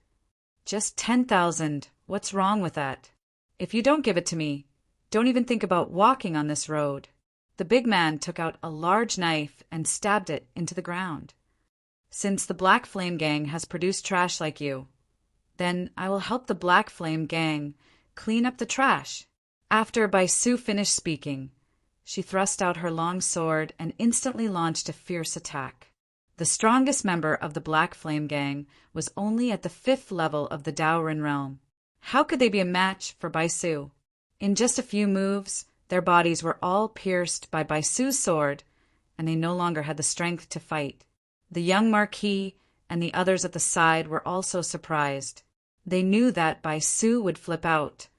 A: "Just 10,000. What's wrong with that? If you don't give it to me, don't even think about walking on this road." The big man took out a large knife and stabbed it into the ground. "Since the Black Flame Gang has produced trash like you, then I will help the Black Flame Gang clean up the trash." After Baisu finished speaking, she thrust out her long sword and instantly launched a fierce attack. The strongest member of the Black Flame Gang was only at the 5th level of the Daorin realm. How could they be a match for Baisu? In just a few moves, their bodies were all pierced by Baisu's sword, and they no longer had the strength to fight. The young marquis and the others at the side were also surprised. They knew that Baisu would flip out,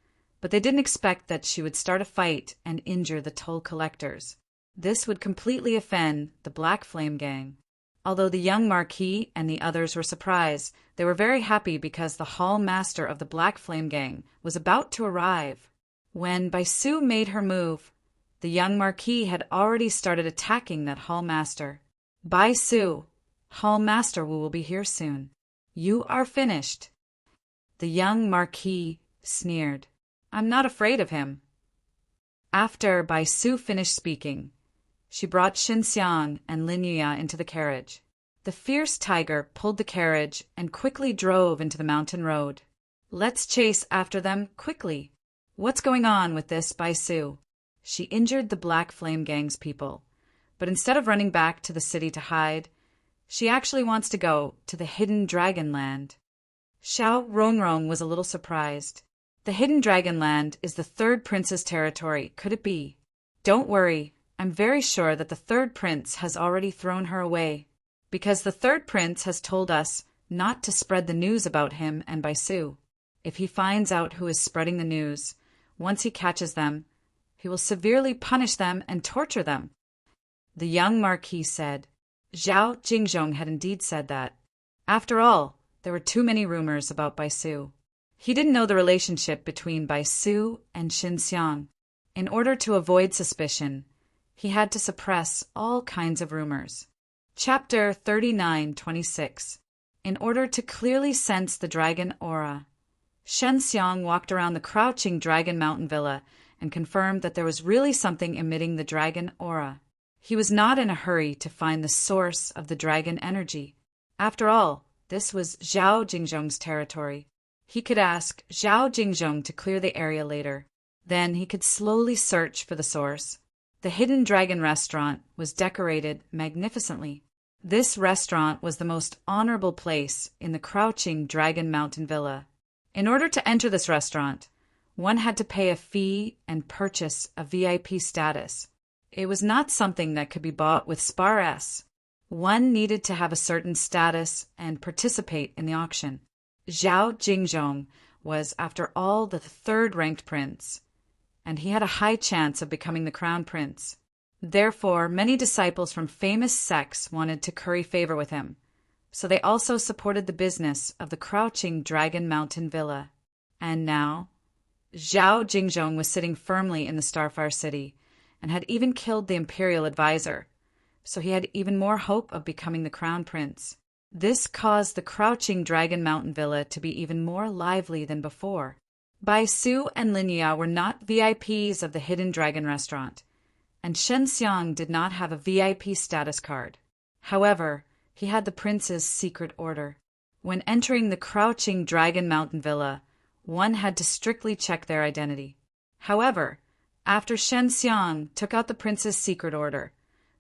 A: but they didn't expect that she would start a fight and injure the toll collectors. This would completely offend the Black Flame Gang. Although the young marquis and the others were surprised, they were very happy because the hall master of the Black Flame Gang was about to arrive. When Baisu made her move, the young marquis had already started attacking that hall master. "Baisu, hall master will be here soon. You are finished." The young marquis sneered. "I'm not afraid of him." After Baisu finished speaking, she brought Xinxiang and Lin Yuya into the carriage. The fierce tiger pulled the carriage and quickly drove into the mountain road. "Let's chase after them quickly. What's going on with this Baisu? She injured the Black Flame Gang's people, but instead of running back to the city to hide, she actually wants to go to the Hidden Dragon Land." Xiao Rongrong was a little surprised. The Hidden Dragon Land is the third prince's territory. Could it be? "Don't worry. I'm very sure that the third prince has already thrown her away, because the third prince has told us not to spread the news about him and Baisu. If he finds out who is spreading the news, once he catches them, he he will severely punish them and torture them. The young Marquis said. Zhao Jingzhong had indeed said that. After all, there were too many rumors about Baisu. He didn't know the relationship between Baisu and Xinxiang. In order to avoid suspicion, he had to suppress all kinds of rumors. Chapter 39:26. In order to clearly sense the dragon aura, Xinxiang walked around the crouching dragon mountain villa and confirmed that there was really something emitting the dragon aura. He was not in a hurry to find the source of the dragon energy. After all, this was Zhao Jingzhong's territory. He could ask Zhao Jingzhong to clear the area later. Then he could slowly search for the source. The Hidden Dragon restaurant was decorated magnificently. This restaurant was the most honorable place in the crouching Dragon Mountain Villa. In order to enter this restaurant, one had to pay a fee and purchase a VIP status. It was not something that could be bought with spars. One needed to have a certain status and participate in the auction. Zhao Jingzhong was, after all, the third-ranked prince, and he had a high chance of becoming the crown prince. Therefore, many disciples from famous sects wanted to curry favor with him, so they also supported the business of the crouching Dragon Mountain Villa. And now, Zhao Jingzhong was sitting firmly in the Starfire City, and had even killed the imperial advisor, so he had even more hope of becoming the crown prince. This caused the crouching Dragon Mountain Villa to be even more lively than before. Baisu and Linya were not VIPs of the Hidden Dragon restaurant, and Xinxiang did not have a VIP status card. However, he had the prince's secret order. When entering the crouching Dragon Mountain Villa, one had to strictly check their identity. However, after Xinxiang took out the prince's secret order,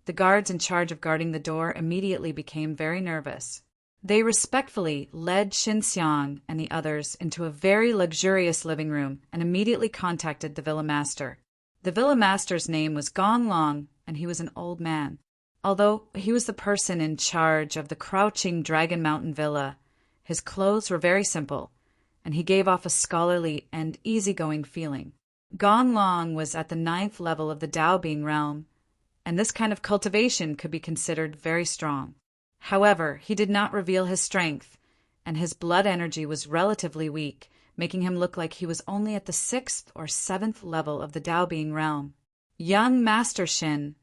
A: the guards in charge of guarding the door immediately became very nervous. They respectfully led Xinxiang and the others into a very luxurious living room and immediately contacted the villa master. The villa master's name was Gong Long, and he was an old man. Although he was the person in charge of the crouching Dragon Mountain Villa, his clothes were very simple, and he gave off a scholarly and easygoing feeling. Gong Long was at the 9th level of the Dao Being realm, and this kind of cultivation could be considered very strong. However, he did not reveal his strength, and his blood energy was relatively weak, making him look like he was only at the 6th or 7th level of the Dao Being realm. Young Master Shin,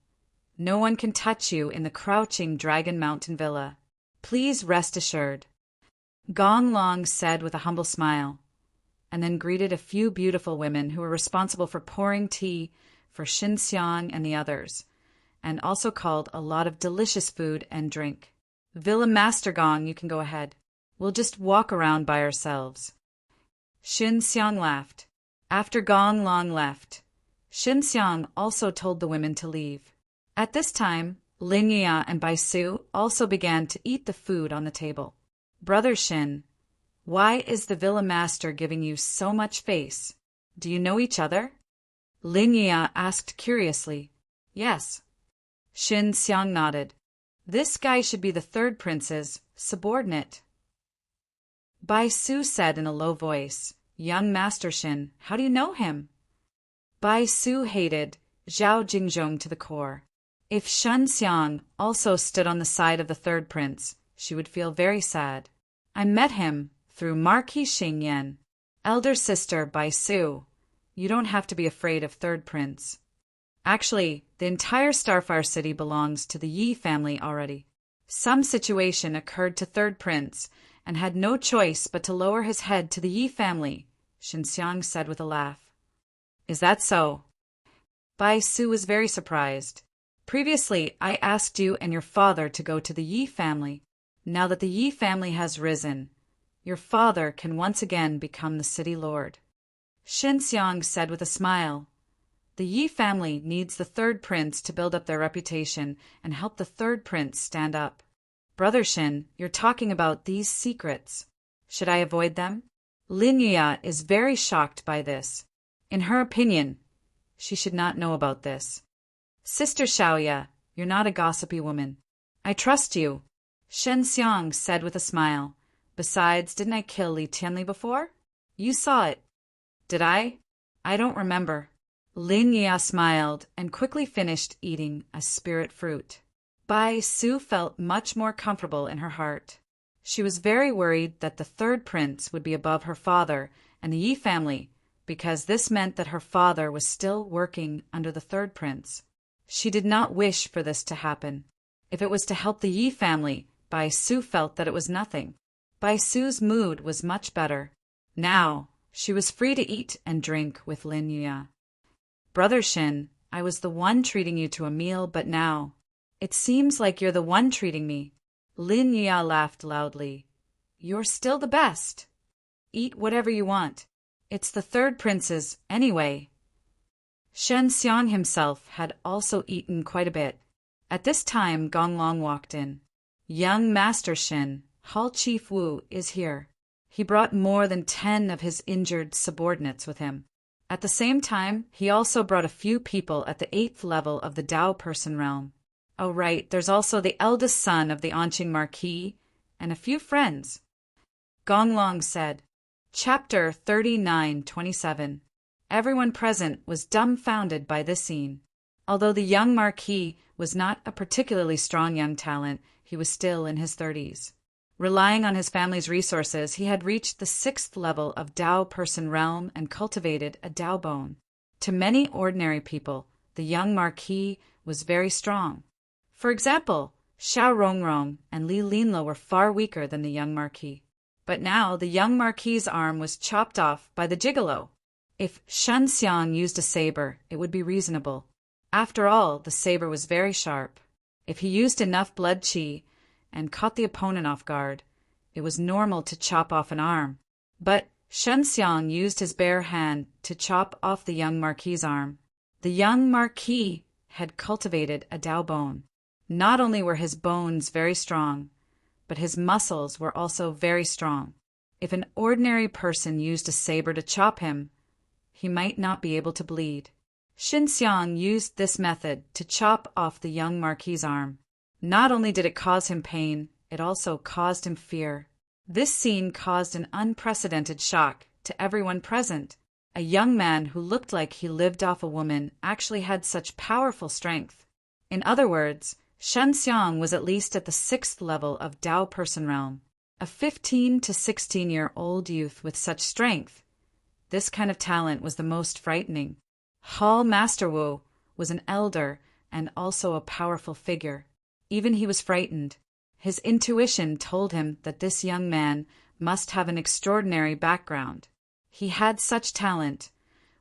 A: no one can touch you in the crouching Dragon Mountain Villa. Please rest assured. Gong Long said with a humble smile, and then greeted a few beautiful women who were responsible for pouring tea for Xinxiang and the others, and also called a lot of delicious food and drink. Villa Master Gong, you can go ahead. We'll just walk around by ourselves. Xinxiang laughed. After Gong Long left, Xinxiang also told the women to leave. At this time, Linya and Baisu also began to eat the food on the table. Brother Xin, why is the villa master giving you so much face? Do you know each other? Linya asked curiously. Yes. Xinxiang nodded. This guy should be the third prince's subordinate. Baisu said in a low voice, Young Master Xin, how do you know him? Baisu hated Zhao Jingzhong to the core. If Xinxiang also stood on the side of the third prince, she would feel very sad. I met him through Marquis Xingyan. Elder sister Baisu, you don't have to be afraid of third prince. Actually, the entire Starfire City belongs to the Yi family already. Some situation occurred to third prince, and had no choice but to lower his head to the Yi family, Xinxiang said with a laugh. Is that so? Baisu was very surprised. Previously, I asked you and your father to go to the Yi family. Now that the Yi family has risen, your father can once again become the city lord. Xinxiang said with a smile. The Yi family needs the third prince to build up their reputation and help the third prince stand up. Brother Xin, you're talking about these secrets. Should I avoid them? Linya is very shocked by this. In her opinion, she should not know about this. Sister Xiaoya, you're not a gossipy woman. I trust you. Xinxiang said with a smile. Besides, didn't I kill Li Tianli before? You saw it. Did I? I don't remember. Lin Yia smiled and quickly finished eating a spirit fruit. Bai Su felt much more comfortable in her heart. She was very worried that the third prince would be above her father and the Yi family, because this meant that her father was still working under the third prince. She did not wish for this to happen. If it was to help the Yi family, Bai Su felt that it was nothing. Bai Su's mood was much better. Now, she was free to eat and drink with Lin Yia. Brother Shin, I was the one treating you to a meal, but now it seems like you're the one treating me. Lin Yia laughed loudly. You're still the best. Eat whatever you want. It's the third prince's, anyway. Shen Xiang himself had also eaten quite a bit. At this time, Gonglong walked in. Young Master Shin, Hall Chief Wu, is here. He brought more than 10 of his injured subordinates with him. At the same time, he also brought a few people at the 8th level of the Tao person realm. Oh right, there's also the eldest son of the Anqing Marquis, and a few friends. Gonglong said. Chapter 39:27. Everyone present was dumbfounded by this scene. Although the young Marquis was not a particularly strong young talent, he was still in his 30s. Relying on his family's resources, he had reached the 6th level of Tao person realm and cultivated a Tao bone. To many ordinary people, the young Marquis was very strong. For example, Xiao Rongrong and Li Linlo were far weaker than the young Marquis. But now the young Marquis's arm was chopped off by the gigolo. If Shen Xiang used a saber, it would be reasonable. After all, the saber was very sharp. If he used enough blood qi and caught the opponent off guard, it was normal to chop off an arm. But Shen Xiang used his bare hand to chop off the young Marquis's arm. The young Marquis had cultivated a Tao bone. Not only were his bones very strong, but his muscles were also very strong. If an ordinary person used a saber to chop him, he might not be able to bleed. Shen Xiang used this method to chop off the young Marquis's arm. Not only did it cause him pain, it also caused him fear. This scene caused an unprecedented shock to everyone present. A young man who looked like he lived off a woman actually had such powerful strength. In other words, Shen Xiang was at least at the 6th level of Tao person realm. A 15 to 16-year-old youth with such strength. This kind of talent was the most frightening. Hall Master Wu was an elder and also a powerful figure. Even he was frightened. His intuition told him that this young man must have an extraordinary background. He had such talent,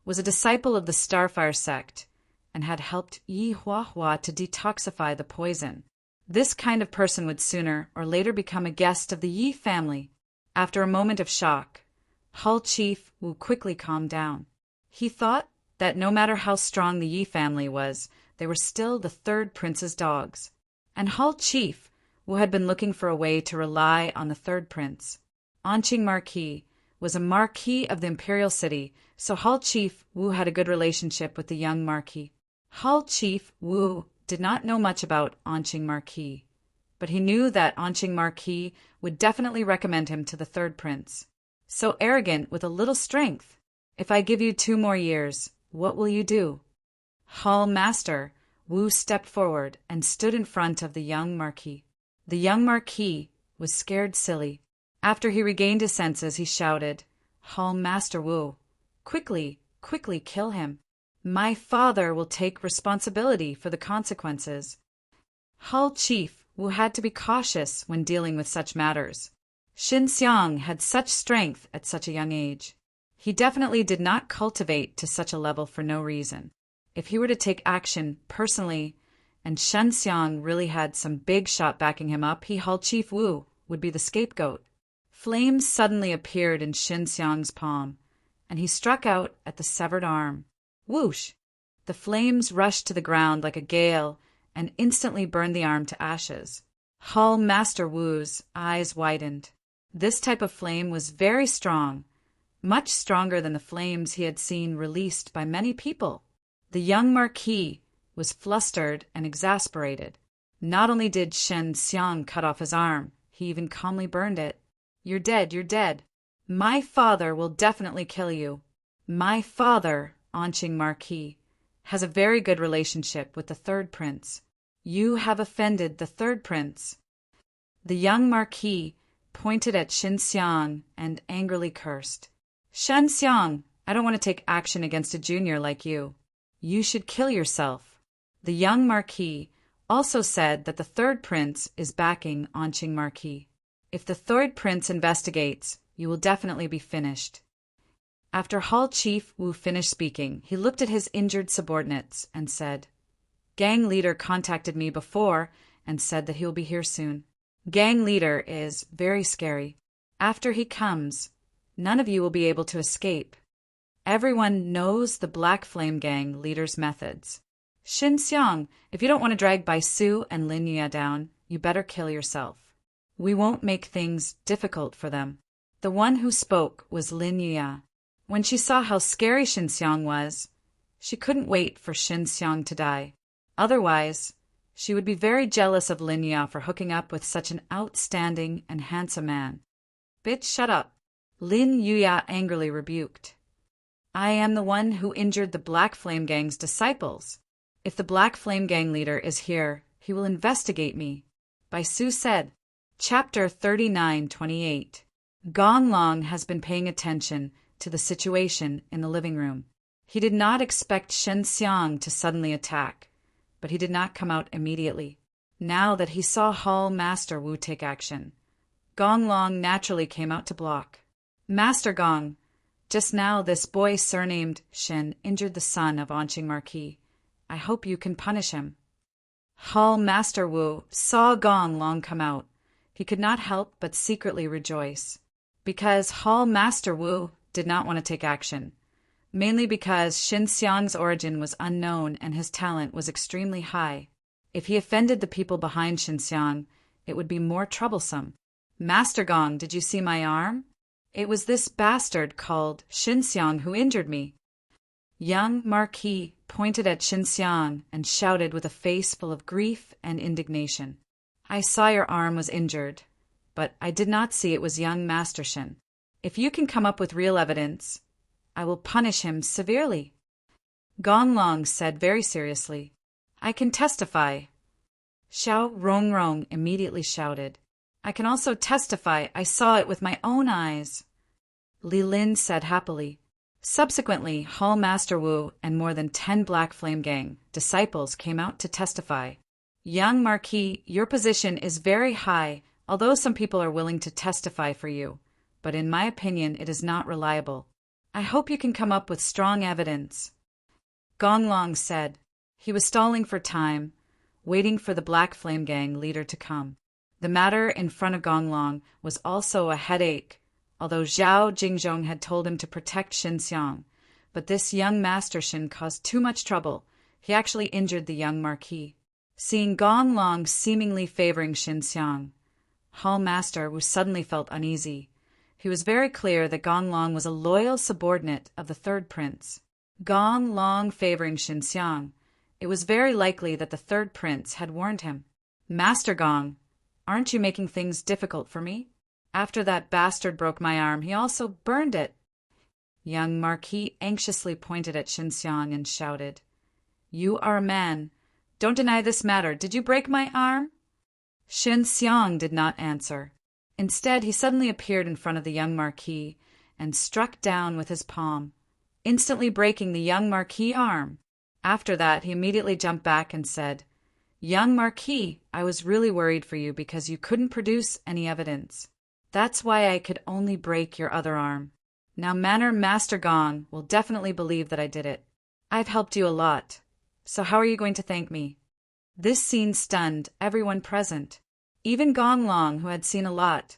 A: was a disciple of the Starfire sect, and had helped Yi Huahua to detoxify the poison. This kind of person would sooner or later become a guest of the Yi family. After a moment of shock, Hall Chief Wu quickly calmed down. He thought that no matter how strong the Yi family was, they were still the third prince's dogs. And Hall Chief Wu had been looking for a way to rely on the third prince. Anqing Marquis was a marquis of the imperial city, so Hall Chief Wu had a good relationship with the young marquis. Hall Chief Wu did not know much about Anqing Marquis, but he knew that Anqing Marquis would definitely recommend him to the third prince. So arrogant with a little strength. If I give you 2 more years, what will you do? Hall Master Wu stepped forward and stood in front of the young marquis. The young marquis was scared silly. After he regained his senses, he shouted, Hall Master Wu, quickly, quickly kill him. My father will take responsibility for the consequences. Hall Chief Wu had to be cautious when dealing with such matters. Shen Xiang had such strength at such a young age. He definitely did not cultivate to such a level for no reason. If he were to take action personally, and Shen Xiang really had some big shot backing him up, Hall Chief Wu would be the scapegoat. Flames suddenly appeared in Shen Xiang's palm, and he struck out at the severed arm. Whoosh! The flames rushed to the ground like a gale and instantly burned the arm to ashes. Hall Master Wu's eyes widened. This type of flame was very strong, much stronger than the flames he had seen released by many people. The young marquis was flustered and exasperated. Not only did Shen Xiang cut off his arm, he even calmly burned it. You're dead, you're dead. My father will definitely kill you. My father, Anqing Marquis, has a very good relationship with the third prince. You have offended the third prince. The young marquis pointed at Shen Xiang and angrily cursed. Shen Xiang, I don't want to take action against a junior like you. You should kill yourself. The young marquis also said that the third prince is backing Anqing Marquis. If the third prince investigates, you will definitely be finished. After Hall Chief Wu finished speaking, he looked at his injured subordinates and said, Gang leader contacted me before and said that he will be here soon. Gang leader is very scary. After he comes, none of you will be able to escape. Everyone knows the Black Flame Gang leader's methods. Shin Xiang, if you don't want to drag Bai Su and Lin Yue down, you better kill yourself. We won't make things difficult for them. The one who spoke was Lin Yue. When she saw how scary Shin Xiang was, she couldn't wait for Shin Xiang to die. Otherwise, she would be very jealous of Lin Yue for hooking up with such an outstanding and handsome man. Bitch, shut up, Lin Yue angrily rebuked. I am the one who injured the Black Flame Gang's disciples. If the Black Flame Gang leader is here, he will investigate me. Bai Su said. Chapter 39:28. Gong Long has been paying attention to the situation in the living room. He did not expect Shen Xiang to suddenly attack, but he did not come out immediately. Now that he saw Hall Master Wu take action, Gong Long naturally came out to block. Master Gong, just now this boy surnamed Shen injured the son of Anqing Marquis. I hope you can punish him. Hall Master Wu saw Gong Long come out. He could not help but secretly rejoice, because Hall Master Wu did not want to take action, mainly because Shin Xiang's origin was unknown and his talent was extremely high. If he offended the people behind Shin Xiang, it would be more troublesome. Master Gong, did you see my arm? It was this bastard called Shin Xiang who injured me. Young Marquis pointed at Shin Xiang and shouted with a face full of grief and indignation. I saw your arm was injured, but I did not see it was young Master Shin. If you can come up with real evidence, I will punish him severely. Gong Long said very seriously. I can testify. Xiao Rongrong immediately shouted. I can also testify I saw it with my own eyes. Li Lin said happily. Subsequently, Hall Master Wu and more than 10 Black Flame Gang disciples came out to testify. Young Marquis, your position is very high, although some people are willing to testify for you, but in my opinion it is not reliable. I hope you can come up with strong evidence. Gong Long said. He was stalling for time, waiting for the Black Flame Gang leader to come. The matter in front of Gong Long was also a headache, although Zhao Jingzhong had told him to protect Shin Xiang. But this young Master Shin caused too much trouble. He actually injured the young Marquis. Seeing Gong Long seemingly favoring Shin Xiang, Hall Master Wu suddenly felt uneasy. He was very clear that Gong Long was a loyal subordinate of the third prince. Gong Long favoring Shin Xiang. It was very likely that the third prince had warned him. Master Gong, aren't you making things difficult for me? After that bastard broke my arm, he also burned it. Young Marquis anxiously pointed at Shin Xiang and shouted, You are a man. Don't deny this matter. Did you break my arm? Shin Xiang did not answer. Instead, he suddenly appeared in front of the young Marquis and struck down with his palm, instantly breaking the young Marquis' arm. After that, he immediately jumped back and said, Young Marquis, I was really worried for you because you couldn't produce any evidence. That's why I could only break your other arm. Now Master Gong will definitely believe that I did it. I've helped you a lot. So how are you going to thank me? This scene stunned everyone present. Even Gong Long, who had seen a lot,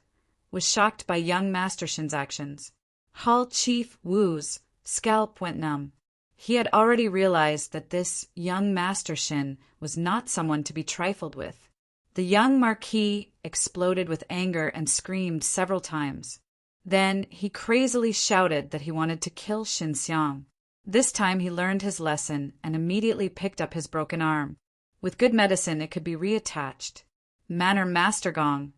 A: was shocked by young Master Shin's actions. Hall Chief Wu's scalp went numb. He had already realized that this young Master Shin was not someone to be trifled with. The young Marquis exploded with anger and screamed several times. Then he crazily shouted that he wanted to kill Shin Xiang. This time he learned his lesson and immediately picked up his broken arm. With good medicine, it could be reattached. Master Gong,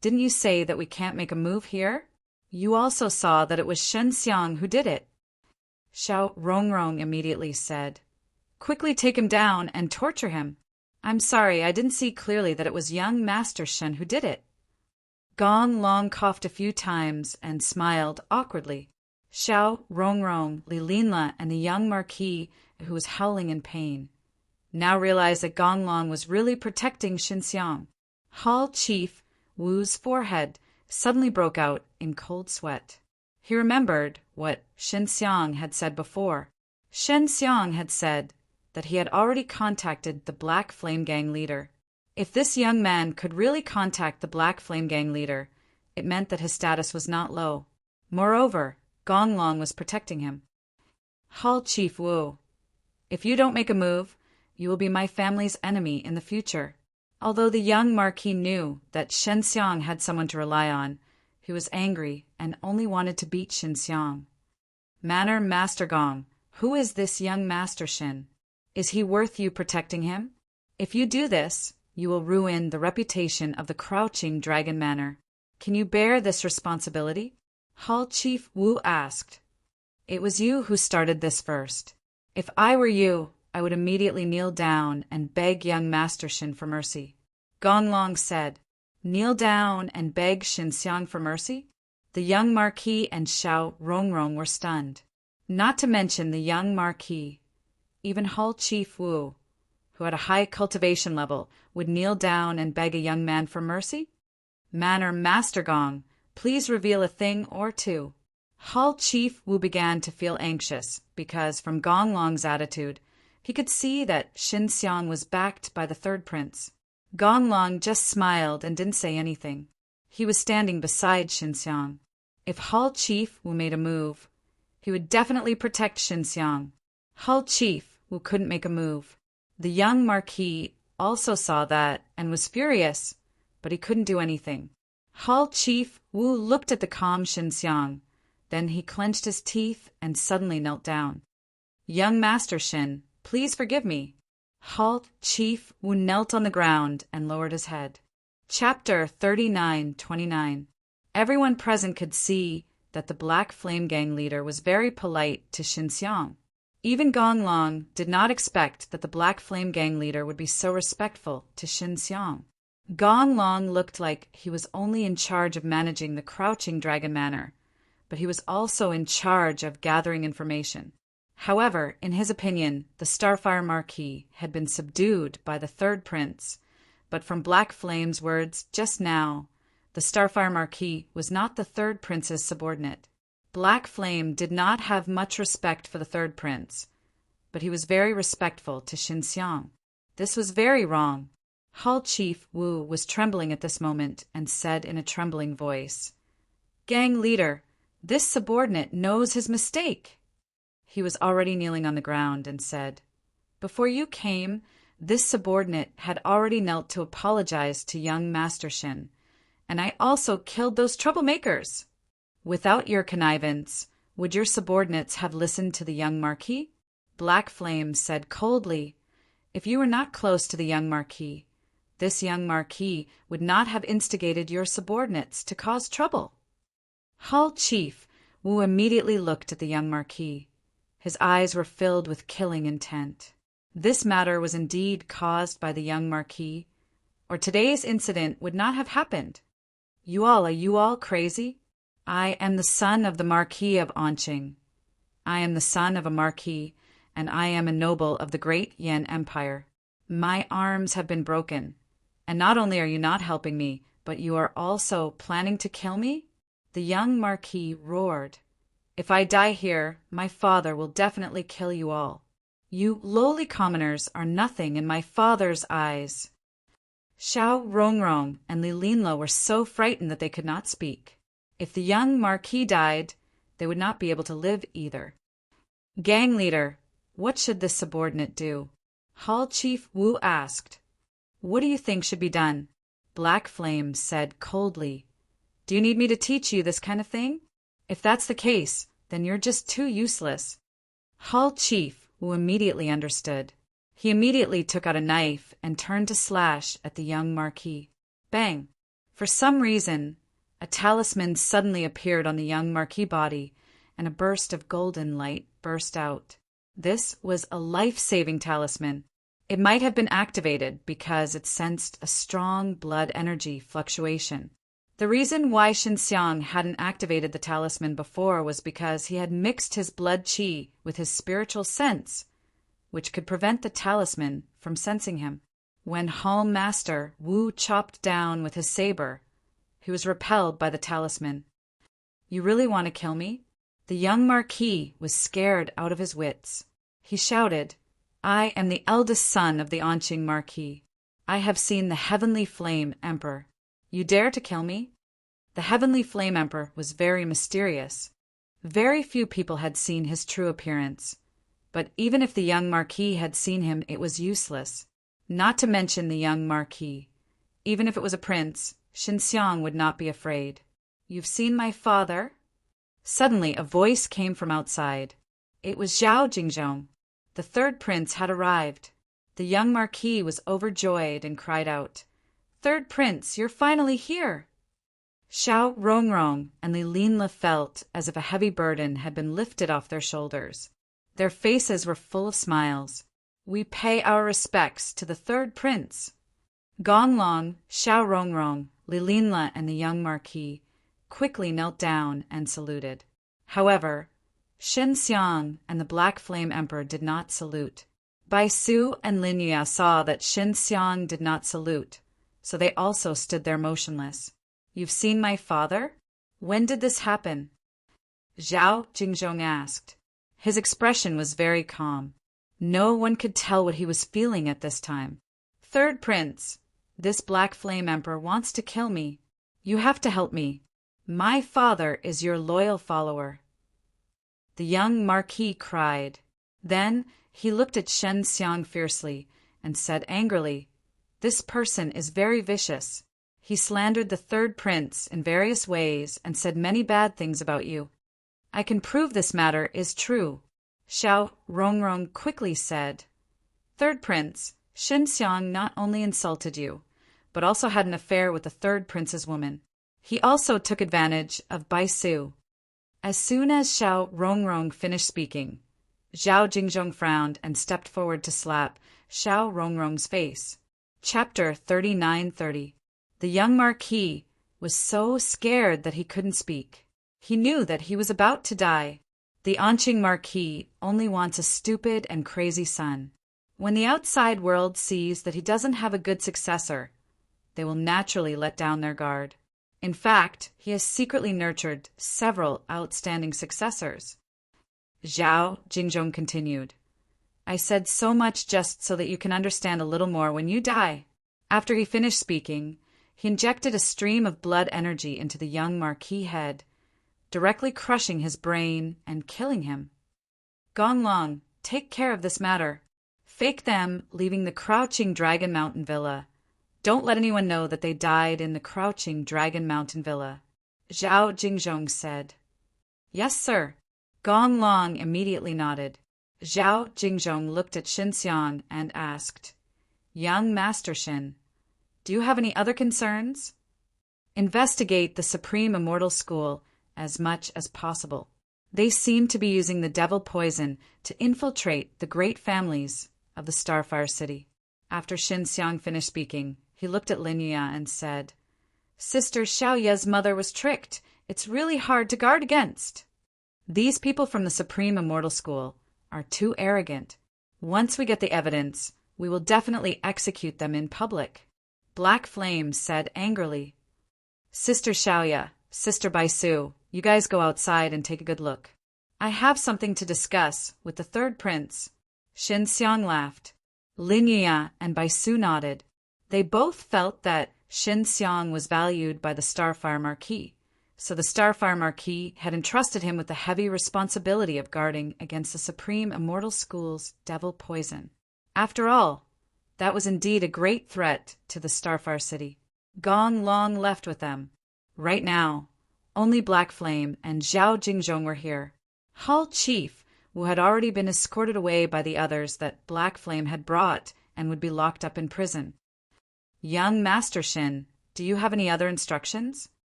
A: didn't you say that we can't make a move here? You also saw that it was Shen Xiang who did it. Xiao Rongrong immediately said, Quickly take him down and torture him. I'm sorry, I didn't see clearly that it was young Master Shen who did it. Gong Long coughed a few times and smiled awkwardly. Xiao, Rongrong, Li Linla, and the young Marquis, who was howling in pain, now realized that Gong Long was really protecting Xinxiang. Hall Chief Wu's forehead suddenly broke out in cold sweat. He remembered what Xinxiang had said before. Xinxiang had said that he had already contacted the Black Flame Gang leader. If this young man could really contact the Black Flame Gang leader, it meant that his status was not low. Moreover, Gong Long was protecting him. Hall Chief Wu, if you don't make a move, you will be my family's enemy in the future. Although the young Marquis knew that Xinxiang had someone to rely on, he was angry and only wanted to beat Xinxiang. Manor Master Gong, who is this young Master Shin? Is he worth you protecting him? If you do this, you will ruin the reputation of the Crouching Dragon Manor. Can you bear this responsibility? Hall Chief Wu asked. It was you who started this first. If I were you, I would immediately kneel down and beg young Master Shin for mercy. Gong Long said, Kneel down and beg Xinxiang for mercy? The young Marquis and Xiao Rongrong were stunned. Not to mention the young Marquis. Even Hall Chief Wu, who had a high cultivation level, would kneel down and beg a young man for mercy? Manor Master Gong, please reveal a thing or two. Hall Chief Wu began to feel anxious because, from Gong Long's attitude, he could see that Xinxiang was backed by the third prince. Gong Long just smiled and didn't say anything. He was standing beside Xinxiang. If Hall Chief Wu made a move, he would definitely protect Xinxiang. Hall Chief Wu couldn't make a move. The young Marquis also saw that and was furious, but he couldn't do anything. Hall Chief Wu looked at the calm Xinxiang. Then he clenched his teeth and suddenly knelt down. Young Master Shin, please forgive me. Hall Chief Wu knelt on the ground and lowered his head. Chapter 39-29. Everyone present could see that the Black Flame Gang leader was very polite to Xinxiang. Even Gong Long did not expect that the Black Flame Gang leader would be so respectful to Xinxiang. Gong Long looked like he was only in charge of managing the Crouching Dragon Manor, but he was also in charge of gathering information. However, in his opinion, the Starfire Marquis had been subdued by the third prince, but from Black Flame's words just now, the Starfire Marquis was not the third prince's subordinate. Black Flame did not have much respect for the third prince, but he was very respectful to Xinxiang. This was very wrong. Hall Chief Wu was trembling at this moment and said in a trembling voice, Gang leader, this subordinate knows his mistake. He was already kneeling on the ground and said, Before you came, this subordinate had already knelt to apologize to young Master Shin, and I also killed those troublemakers. Without your connivance, would your subordinates have listened to the young Marquis? Black Flame said coldly, If you were not close to the young Marquis, this young Marquis would not have instigated your subordinates to cause trouble. Hall Chief Wu immediately looked at the young Marquis. His eyes were filled with killing intent. This matter was indeed caused by the young Marquis, or today's incident would not have happened. Are you all crazy? I am the son of the Marquis of Anqing. I am the son of a Marquis, and I am a noble of the great Yan Empire. My arms have been broken, and not only are you not helping me, but you are also planning to kill me? The young Marquis roared. If I die here, my father will definitely kill you all. You lowly commoners are nothing in my father's eyes. Xiao Rongrong and Li Linla were so frightened that they could not speak. If the young Marquis died, they would not be able to live either. Gang leader, what should this subordinate do? Hall Chief Wu asked. What do you think should be done? Black Flame said coldly. Do you need me to teach you this kind of thing? If that's the case, then you're just too useless. Hall Chief Wu immediately understood. He immediately took out a knife and turned to slash at the young Marquis. Bang! For some reason, a talisman suddenly appeared on the young Marquis' body, and a burst of golden light burst out. This was a life-saving talisman. It might have been activated because it sensed a strong blood energy fluctuation. The reason why Xinxiang hadn't activated the talisman before was because he had mixed his blood qi with his spiritual sense, which could prevent the talisman from sensing him. When Hall Master Wu chopped down with his saber, he was repelled by the talisman. "You really want to kill me?" The young Marquis was scared out of his wits. He shouted, "I am the eldest son of the Anqing Marquis. I have seen the Heavenly Flame Emperor. You dare to kill me?" The Heavenly Flame Emperor was very mysterious. Very few people had seen his true appearance. But even if the young Marquis had seen him, it was useless. Not to mention the young Marquis. Even if it was a prince, Xinxiang would not be afraid. "You've seen my father?" Suddenly a voice came from outside. It was Zhao Jingzhong. The third prince had arrived. The young Marquis was overjoyed and cried out, "Third prince, you're finally here!" Xiao Rongrong and Li Linla felt as if a heavy burden had been lifted off their shoulders. Their faces were full of smiles. "We pay our respects to the third prince." Gong Long, Xiao Rongrong, Li Linla, and the young Marquis quickly knelt down and saluted. However, Xinxiang and the Black Flame Emperor did not salute. Bai Su and Lin Yue saw that Xinxiang did not salute, so they also stood there motionless. "You've seen my father? When did this happen?" Zhao Jingzhong asked. His expression was very calm. No one could tell what he was feeling at this time. "Third prince, this Black Flame Emperor wants to kill me. You have to help me. My father is your loyal follower." The young Marquis cried. Then he looked at Xinxiang fiercely and said angrily, "This person is very vicious. He slandered the third prince in various ways and said many bad things about you. I can prove this matter is true." Xiao Rongrong quickly said, "Third prince, Xinxiang not only insulted you, but also had an affair with the third prince's woman. He also took advantage of Bai Su." As soon as Xiao Rongrong finished speaking, Zhao Jingzhong frowned and stepped forward to slap Xiao Rongrong's face. Chapter 39:30. The young Marquis was so scared that he couldn't speak. He knew that he was about to die. The Anqing Marquis only wants a stupid and crazy son. When the outside world sees that he doesn't have a good successor, they will naturally let down their guard. In fact, he has secretly nurtured several outstanding successors. Zhao Jingzhong continued, "I said so much just so that you can understand a little more when you die." After he finished speaking, he injected a stream of blood energy into the young Marquis' head, directly crushing his brain and killing him. "Gong Long, take care of this matter. Fake them leaving the Crouching Dragon Mountain Villa. Don't let anyone know that they died in the Crouching Dragon Mountain Villa," Zhao Jingzhong said. "Yes, sir." Gong Long immediately nodded. Zhao Jingzhong looked at Xinxiang and asked, "Young Master Xin, do you have any other concerns?" "Investigate the Supreme Immortal School as much as possible. They seem to be using the devil poison to infiltrate the great families of the Starfire City." After Xinxiang finished speaking, he looked at Lin Yue and said, "Sister Xiaoye's mother was tricked. It's really hard to guard against. These people from the Supreme Immortal School are too arrogant. Once we get the evidence, we will definitely execute them in public." Black Flame said angrily, "Sister Xiaoye, Sister Bai Su, you guys go outside and take a good look. I have something to discuss with the third prince." Xinxiang laughed. Lin Yue and Bai Su nodded. They both felt that Xinxiang was valued by the Starfire Marquis, so the Starfire Marquis had entrusted him with the heavy responsibility of guarding against the Supreme Immortal School's devil poison. After all, that was indeed a great threat to the Starfire City. Gong Long left with them. Right now, only Black Flame and Zhao Jingzhong were here. Hall Chief, who had already been escorted away by the others that Black Flame had brought and would be locked up in prison. "Young Master Xin, do you have any other instructions?"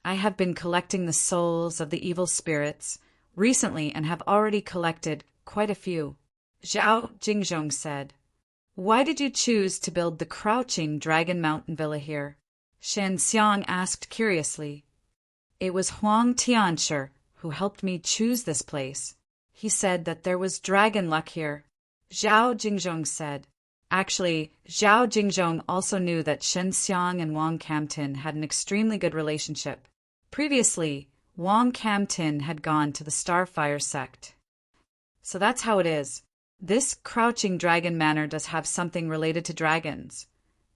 A: "I have been collecting the souls of the evil spirits recently and have already collected quite a few." Zhao Jingzhong said. Why did you choose to build the Crouching Dragon Mountain Villa here? Shen Xiang asked curiously. It was Huang Tianshi who helped me choose this place. He said that there was dragon luck here. Zhao Jingzhong said. Actually, Zhao Jingzhong also knew that Shen Xiang and Wang Camtin had an extremely good relationship. Previously, Wang Camtin had gone to the Starfire sect. So that's how it is. This Crouching Dragon Manor does have something related to dragons,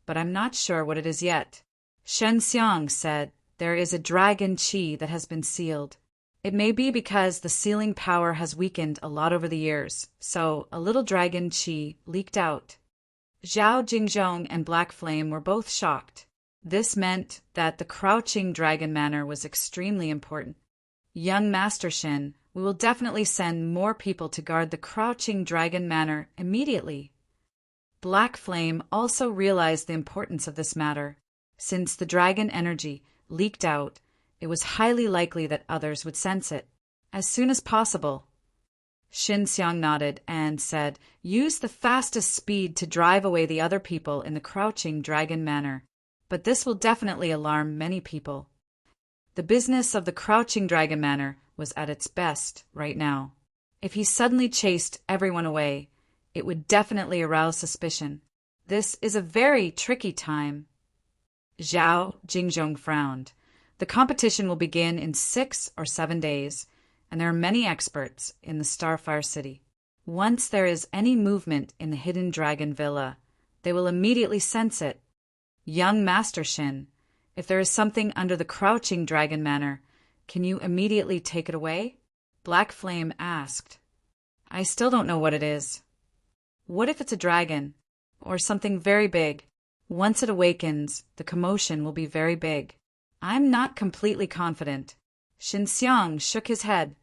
A: but I'm not sure what it is yet. Shen Xiang said there is a dragon chi that has been sealed. It may be because the sealing power has weakened a lot over the years, so a little dragon chi leaked out. Zhao Jingzhong and Black Flame were both shocked. This meant that the Crouching Dragon Manor was extremely important. Young Master Shen, we will definitely send more people to guard the Crouching Dragon Manor immediately. Black Flame also realized the importance of this matter. Since the dragon energy leaked out, it was highly likely that others would sense it. As soon as possible. Shen Xiang nodded and said, use the fastest speed to drive away the other people in the Crouching Dragon Manor. But this will definitely alarm many people. The business of the Crouching Dragon Manor was at its best right now. If he suddenly chased everyone away, it would definitely arouse suspicion. This is a very tricky time. Zhao Jingzhong frowned. The competition will begin in 6 or 7 days, and there are many experts in the Starfire City. Once there is any movement in the Hidden Dragon Villa, they will immediately sense it. Young Master Shin, if there is something under the Crouching Dragon Manor, can you immediately take it away? Black Flame asked. I still don't know what it is. What if it's a dragon? Or something very big? Once it awakens, the commotion will be very big. I'm not completely confident. Shen Xiang shook his head.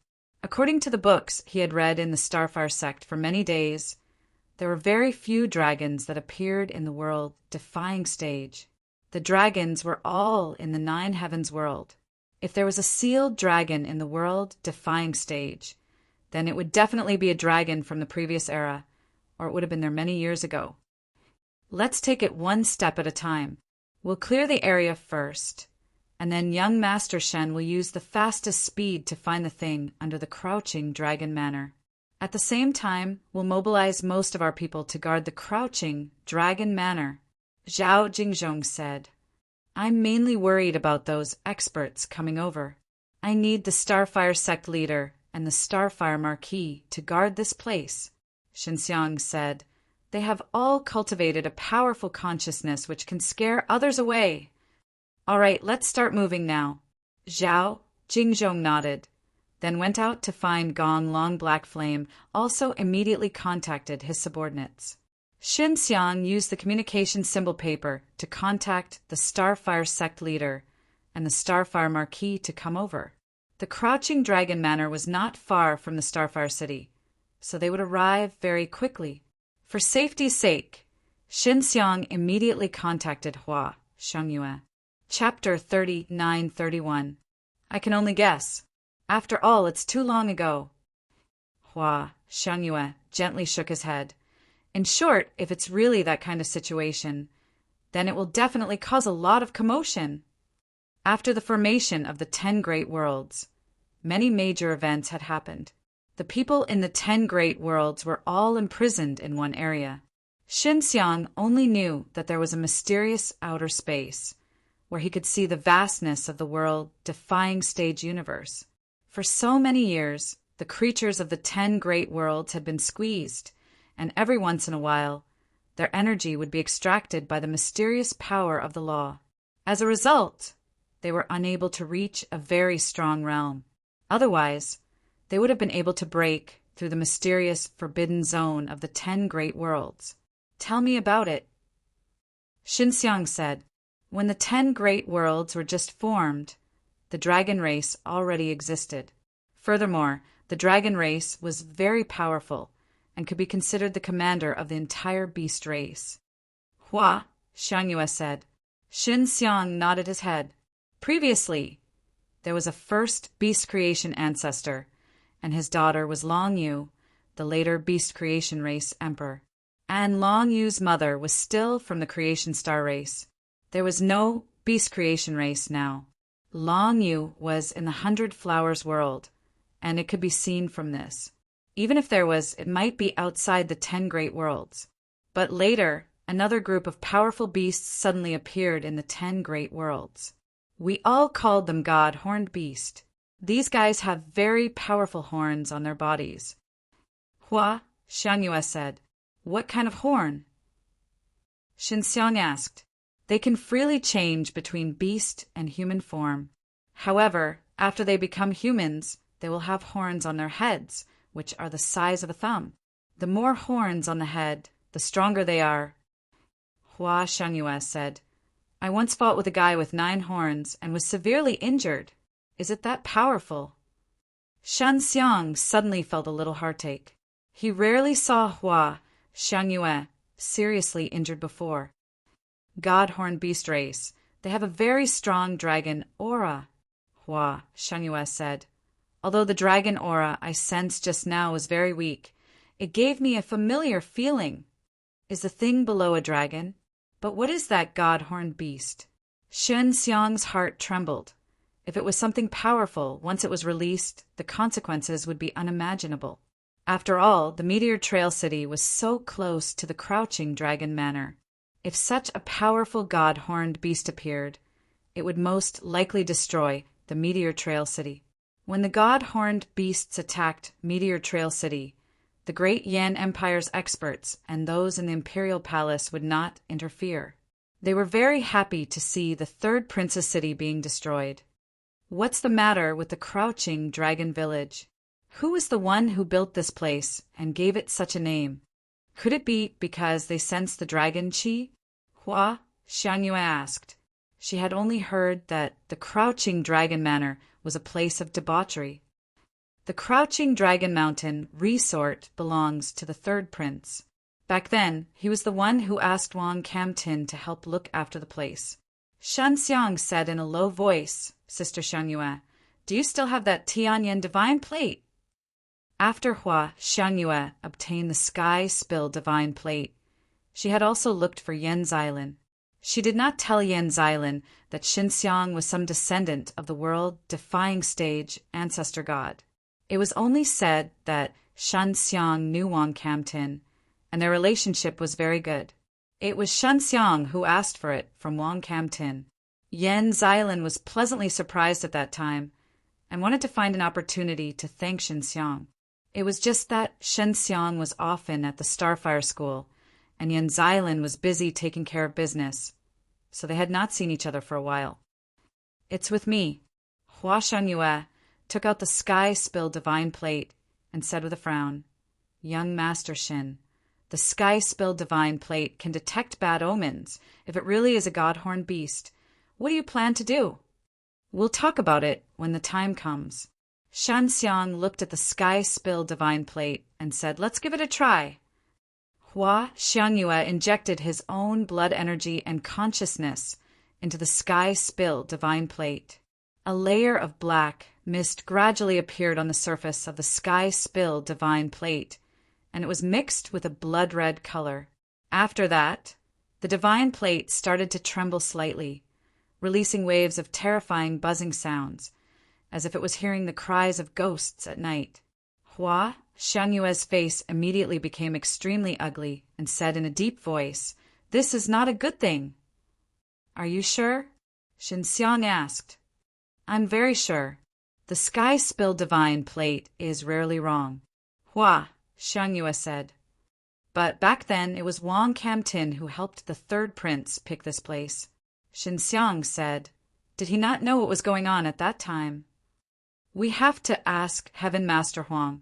A: According to the books he had read in the Starfire sect for many days, there were very few dragons that appeared in the world defying stage. The dragons were all in the 9 heavens world. If there was a sealed dragon in the world defying stage, then it would definitely be a dragon from the previous era, or it would have been there many years ago. Let's take it one step at a time. We'll clear the area first, and then young Master Shen will use the fastest speed to find the thing under the Crouching Dragon Manor. At the same time, we'll mobilize most of our people to guard the Crouching Dragon Manor. Zhao Jingzhong said, I'm mainly worried about those experts coming over. I need the Starfire sect leader and the Starfire Marquis to guard this place. Shen Xiang said, they have all cultivated a powerful consciousness which can scare others away. All right, let's start moving now. Zhao Jingzhong nodded, then went out to find Gong Long Black Flame, also immediately contacted his subordinates. Shen Xiang used the communication symbol paper to contact the Starfire sect leader and the Starfire Marquis to come over. The Crouching Dragon Manor was not far from the Starfire City, so they would arrive very quickly. For safety's sake, Shen Xiang immediately contacted Hua Shengyue. Chapter 39-31. I can only guess. After all, it's too long ago. Hua Shengyue gently shook his head. In short, if it's really that kind of situation, then it will definitely cause a lot of commotion. After the formation of the 10 Great Worlds, many major events had happened. The people in the 10 Great Worlds were all imprisoned in one area. Shen Xiang only knew that there was a mysterious outer space, where he could see the vastness of the world-defying stage universe. For so many years, the creatures of the 10 Great Worlds had been squeezed, and every once in a while, their energy would be extracted by the mysterious power of the law. As a result, they were unable to reach a very strong realm. Otherwise, they would have been able to break through the mysterious forbidden zone of the 10 Great Worlds. Tell me about it. Shen Xiang said, when the 10 Great Worlds were just formed, the dragon race already existed. Furthermore, the dragon race was very powerful and could be considered the commander of the entire beast race. Hua Shengyue said. Shen Xiang nodded his head. Previously, there was a first beast creation ancestor, and his daughter was Long Yu, the later Beast Creation Race Emperor. And Long Yu's mother was still from the Creation Star race. There was no Beast Creation Race now. Long Yu was in the 100 Flowers world, and it could be seen from this. Even if there was, it might be outside the 10 Great Worlds. But later, another group of powerful beasts suddenly appeared in the 10 Great Worlds. We all called them God Horned Beast. These guys have very powerful horns on their bodies. Hua, Xiangyue said. What kind of horn? Xinxiang asked. They can freely change between beast and human form. However, after they become humans, they will have horns on their heads, which are the size of a thumb. The more horns on the head, the stronger they are. Hua Xiangyue said, I once fought with a guy with 9 horns and was severely injured. Is it that powerful? Xinxiang suddenly felt a little heartache. He rarely saw Hua Xiangyue seriously injured before. God Horned Beast race. They have a very strong dragon aura, Hua Xiangyue said. Although the dragon aura I sensed just now was very weak, it gave me a familiar feeling. Is the thing below a dragon? But what is that God Horned Beast? Xinxiang's heart trembled. If it was something powerful, once it was released, the consequences would be unimaginable. After all, the Meteor Trail City was so close to the Crouching Dragon Manor. If such a powerful God-horned beast appeared, it would most likely destroy the Meteor Trail City. When the God-horned beasts attacked Meteor Trail City, the great Yan Empire's experts and those in the Imperial Palace would not interfere. They were very happy to see the third Princess City being destroyed. What's the matter with the Crouching Dragon Village? Who was the one who built this place and gave it such a name? Could it be because they sensed the dragon chi? Hua Xiangyue asked. She had only heard that the Crouching Dragon Manor was a place of debauchery. The Crouching Dragon Mountain resort belongs to the third prince. Back then, he was the one who asked Wang Camtin to help look after the place. Xinxiang said in a low voice, Sister Xiangyue, do you still have that Tianyan divine plate? After Hua Xiangyue obtained the Sky Spill divine plate, she had also looked for Yan Xilin. She did not tell Yan Xilin that Xinxiang was some descendant of the world-defying stage ancestor god. It was only said that Xinxiang knew Wang Camtin, and their relationship was very good. It was Xinxiang who asked for it from Wang Camtin. Yan Xilin was pleasantly surprised at that time and wanted to find an opportunity to thank Xinxiang. It was just that Xinxiang was often at the Starfire School, and Yan Xilin was busy taking care of business, so they had not seen each other for a while. It's with me. Hua Xiangyue took out the Sky Spill divine plate and said with a frown, Young Master Xin, the Sky Spill divine plate can detect bad omens if it really is a God-horned beast. What do you plan to do? We'll talk about it when the time comes. Xinxiang looked at the Sky Spill divine plate and said, Let's give it a try. Hua Xiangyue injected his own blood energy and consciousness into the Sky Spill divine plate. A layer of black mist gradually appeared on the surface of the Sky Spill divine plate, and it was mixed with a blood-red color. After that, the divine plate started to tremble slightly, releasing waves of terrifying buzzing sounds, as if it was hearing the cries of ghosts at night. Hua Xiangyue's face immediately became extremely ugly and said in a deep voice, This is not a good thing. Are you sure? Xinxiang asked. I'm very sure. The Sky Spill divine plate is rarely wrong. Hua Xiangyue said. But back then it was Wang Camtin who helped the third prince pick this place. Xinxiang said. Did he not know what was going on at that time? We have to ask Heaven Master Huang.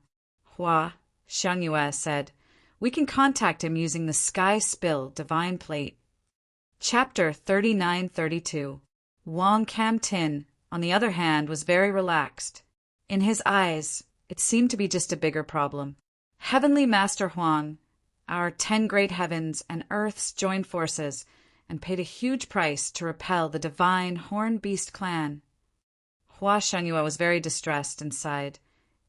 A: Hua Xiangyue said. We can contact him using the Sky Spill divine plate. Chapter 39-32. Wang Camtin, on the other hand, was very relaxed. In his eyes, it seemed to be just a bigger problem. Heavenly Master Huang, our 10 great heavens and earths joined forces and paid a huge price to repel the divine Horned Beast clan. Hua Xiangyue was very distressed and sighed.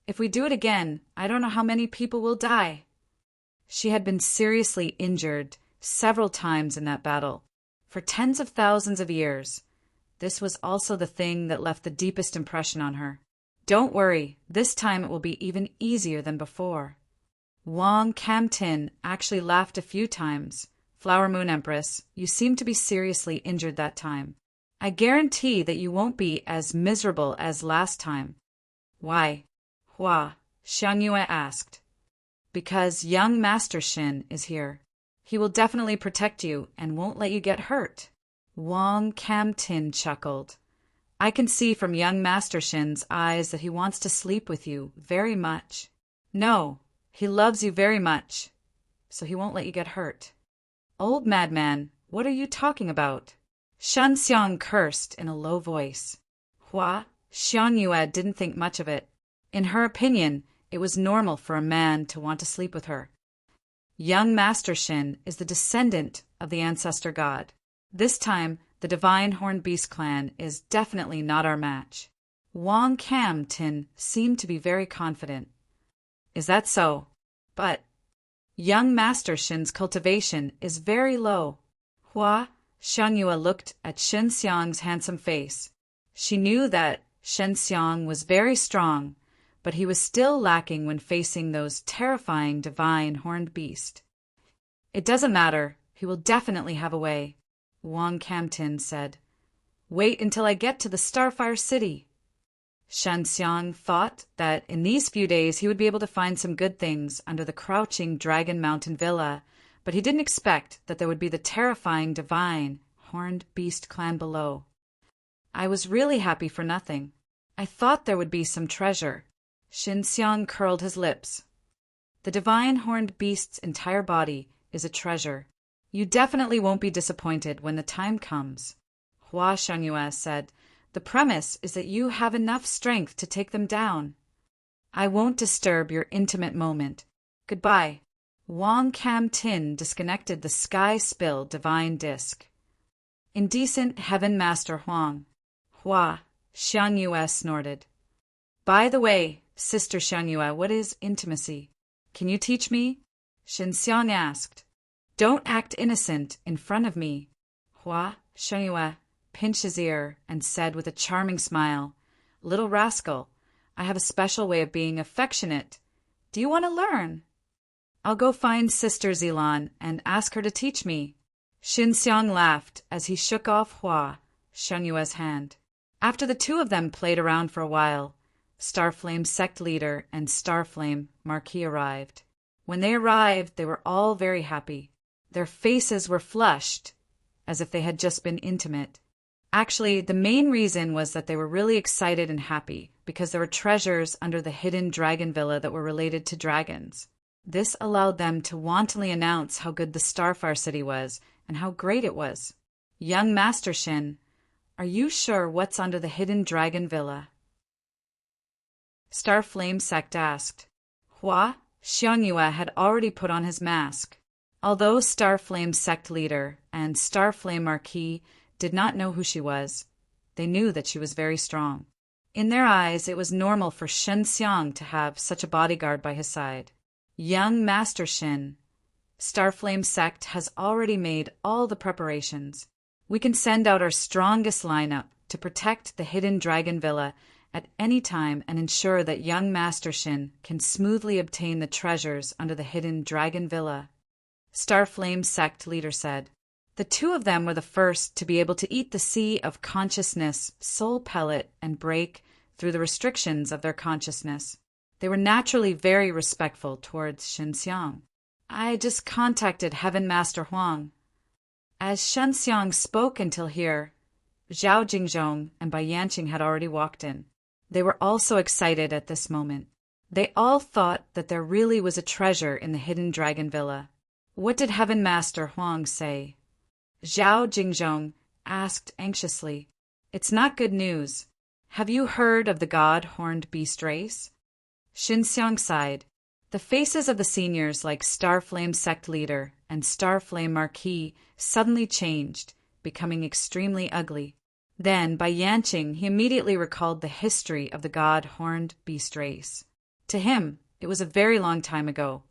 A: If we do it again, I don't know how many people will die. She had been seriously injured several times in that battle, for tens of thousands of years. This was also the thing that left the deepest impression on her. Don't worry, this time it will be even easier than before. Wang Kam-tin actually laughed a few times. Flower Moon Empress, you seem to be seriously injured that time. I guarantee that you won't be as miserable as last time. Why? Hua, Xiangyue asked. Because young Master Shin is here. He will definitely protect you and won't let you get hurt. Wang Kam-tin chuckled. I can see from young Master Shin's eyes that he wants to sleep with you very much. No, he loves you very much, so he won't let you get hurt. Old madman, what are you talking about? Shen Xiang cursed in a low voice. Hua, Xiangyue didn't think much of it. In her opinion, it was normal for a man to want to sleep with her. Young Master Shin is the descendant of the ancestor god. This time, the Divine Horned Beast clan is definitely not our match. Wang Kam-tin seemed to be very confident. Is that so? But young Master Shin's cultivation is very low. Hua, Xiangyue looked at Shen Xiang's handsome face. She knew that Shen Xiang was very strong, but he was still lacking when facing those terrifying divine horned beast. It doesn't matter, he will definitely have a way, Wang Kam-tin said. Wait until I get to the Starfire City. Shen Xiang thought that in these few days he would be able to find some good things under the crouching Dragon Mountain Villa, but he didn't expect that there would be the terrifying divine horned beast clan below. I was really happy for nothing. I thought there would be some treasure. Shen Xiang curled his lips. The divine horned beast's entire body is a treasure. You definitely won't be disappointed when the time comes. Hua Xiangyue said, the premise is that you have enough strength to take them down. I won't disturb your intimate moment. Goodbye. Wang Kam-tin disconnected the sky-spill divine disc. Indecent Heaven Master Huang. Hua, Xiangyue snorted. By the way, Sister Xiangyue, what is intimacy? Can you teach me? Shen Xiang asked. Don't act innocent in front of me. Hua, Xiangyue pinched his ear and said with a charming smile, Little rascal, I have a special way of being affectionate. Do you want to learn? I'll go find Sister Zilan and ask her to teach me. Shen Xiang laughed as he shook off Hua, Xiangyue's hand. After the two of them played around for a while, Starflame sect leader and Starflame Marquis arrived. When they arrived, they were all very happy. Their faces were flushed, as if they had just been intimate. Actually, the main reason was that they were really excited and happy, because there were treasures under the hidden dragon villa that were related to dragons. This allowed them to wantonly announce how good the Starfire City was, and how great it was. Young Master Shin, are you sure what's under the hidden dragon villa? Starflame Sect asked. Hua, Xiangyue had already put on his mask. Although Starflame Sect leader and Starflame Marquis did not know who she was, they knew that she was very strong. In their eyes, it was normal for Shen Xiang to have such a bodyguard by his side. Young Master Shin, Starflame Sect has already made all the preparations. We can send out our strongest lineup to protect the hidden dragon villa at any time and ensure that young Master Shin can smoothly obtain the treasures under the hidden dragon villa. Starflame Sect leader said. The two of them were the first to be able to eat the sea of consciousness, soul pellet, and break through the restrictions of their consciousness. They were naturally very respectful towards Shen Xiang. I just contacted Heaven Master Huang. As Shen Xiang spoke until here, Zhao Jingzhong and Bai Yanqing had already walked in. They were also excited at this moment. They all thought that there really was a treasure in the hidden dragon villa. What did Heaven Master Huang say? Zhao Jingzhong asked anxiously. It's not good news. Have you heard of the god-horned beast race? Shen Xiang sighed. The faces of the seniors like Starflame Sect leader and Starflame Marquis suddenly changed, becoming extremely ugly. Then, by Yanqing, he immediately recalled the history of the god-horned beast race. To him, it was a very long time ago.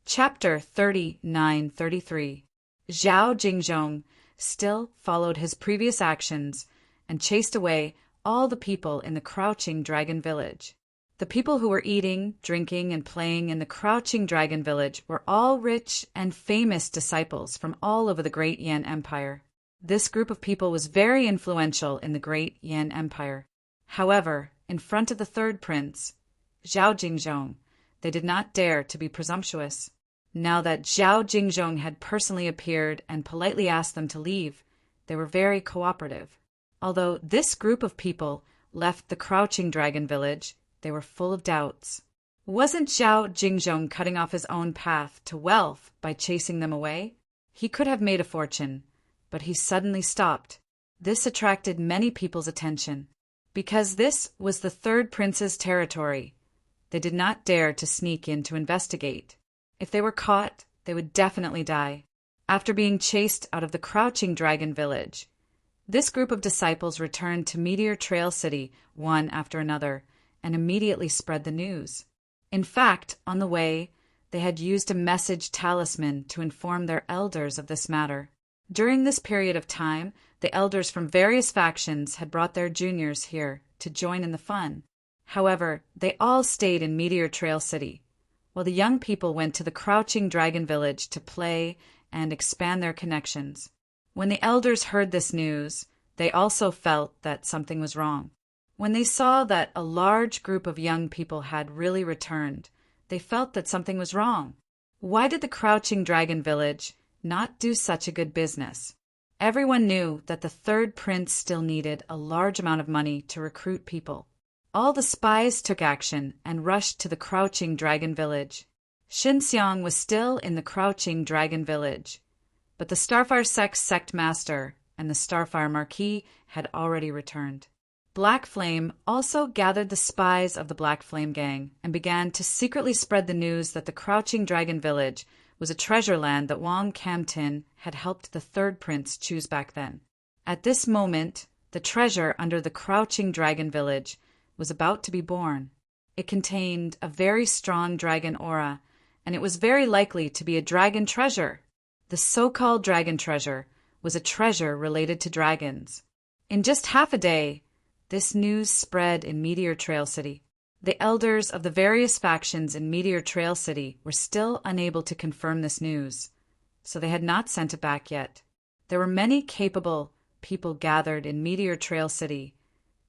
A: Chapter 39-33. Zhao Jingzhong still followed his previous actions and chased away all the people in the Crouching Dragon Village. The people who were eating, drinking, and playing in the Crouching Dragon Village were all rich and famous disciples from all over the Great Yan Empire. This group of people was very influential in the Great Yan Empire. However, in front of the third prince, Zhao Jingzhong, they did not dare to be presumptuous. Now that Zhao Jingzhong had personally appeared and politely asked them to leave, they were very cooperative. Although this group of people left the Crouching Dragon Village, they were full of doubts. Wasn't Zhao Jingzhong cutting off his own path to wealth by chasing them away? He could have made a fortune, but he suddenly stopped. This attracted many people's attention. Because this was the third prince's territory, they did not dare to sneak in to investigate. If they were caught, they would definitely die. After being chased out of the Crouching Dragon Village, this group of disciples returned to Meteor Trail City one after another and immediately spread the news. In fact, on the way, they had used a message talisman to inform their elders of this matter. During this period of time, the elders from various factions had brought their juniors here to join in the fun. However, they all stayed in Meteor Trail City, while the young people went to the Crouching Dragon Village to play and expand their connections. When the elders heard this news, they also felt that something was wrong. When they saw that a large group of young people had really returned, they felt that something was wrong. Why did the Crouching Dragon Village not do such a good business? Everyone knew that the third prince still needed a large amount of money to recruit people. All the spies took action and rushed to the Crouching Dragon Village. Xinxiang was still in the Crouching Dragon Village, but the Starfire Sect Master and the Starfire Marquis had already returned. Black Flame also gathered the spies of the Black Flame gang and began to secretly spread the news that the Crouching Dragon Village was a treasure land that Wang Camtin had helped the third prince choose back then. At this moment, the treasure under the Crouching Dragon Village was about to be born. It contained a very strong dragon aura, and it was very likely to be a dragon treasure. The so-called dragon treasure was a treasure related to dragons. In just half a day, this news spread in Meteor Trail City. The elders of the various factions in Meteor Trail City were still unable to confirm this news, so they had not sent it back yet. There were many capable people gathered in Meteor Trail City,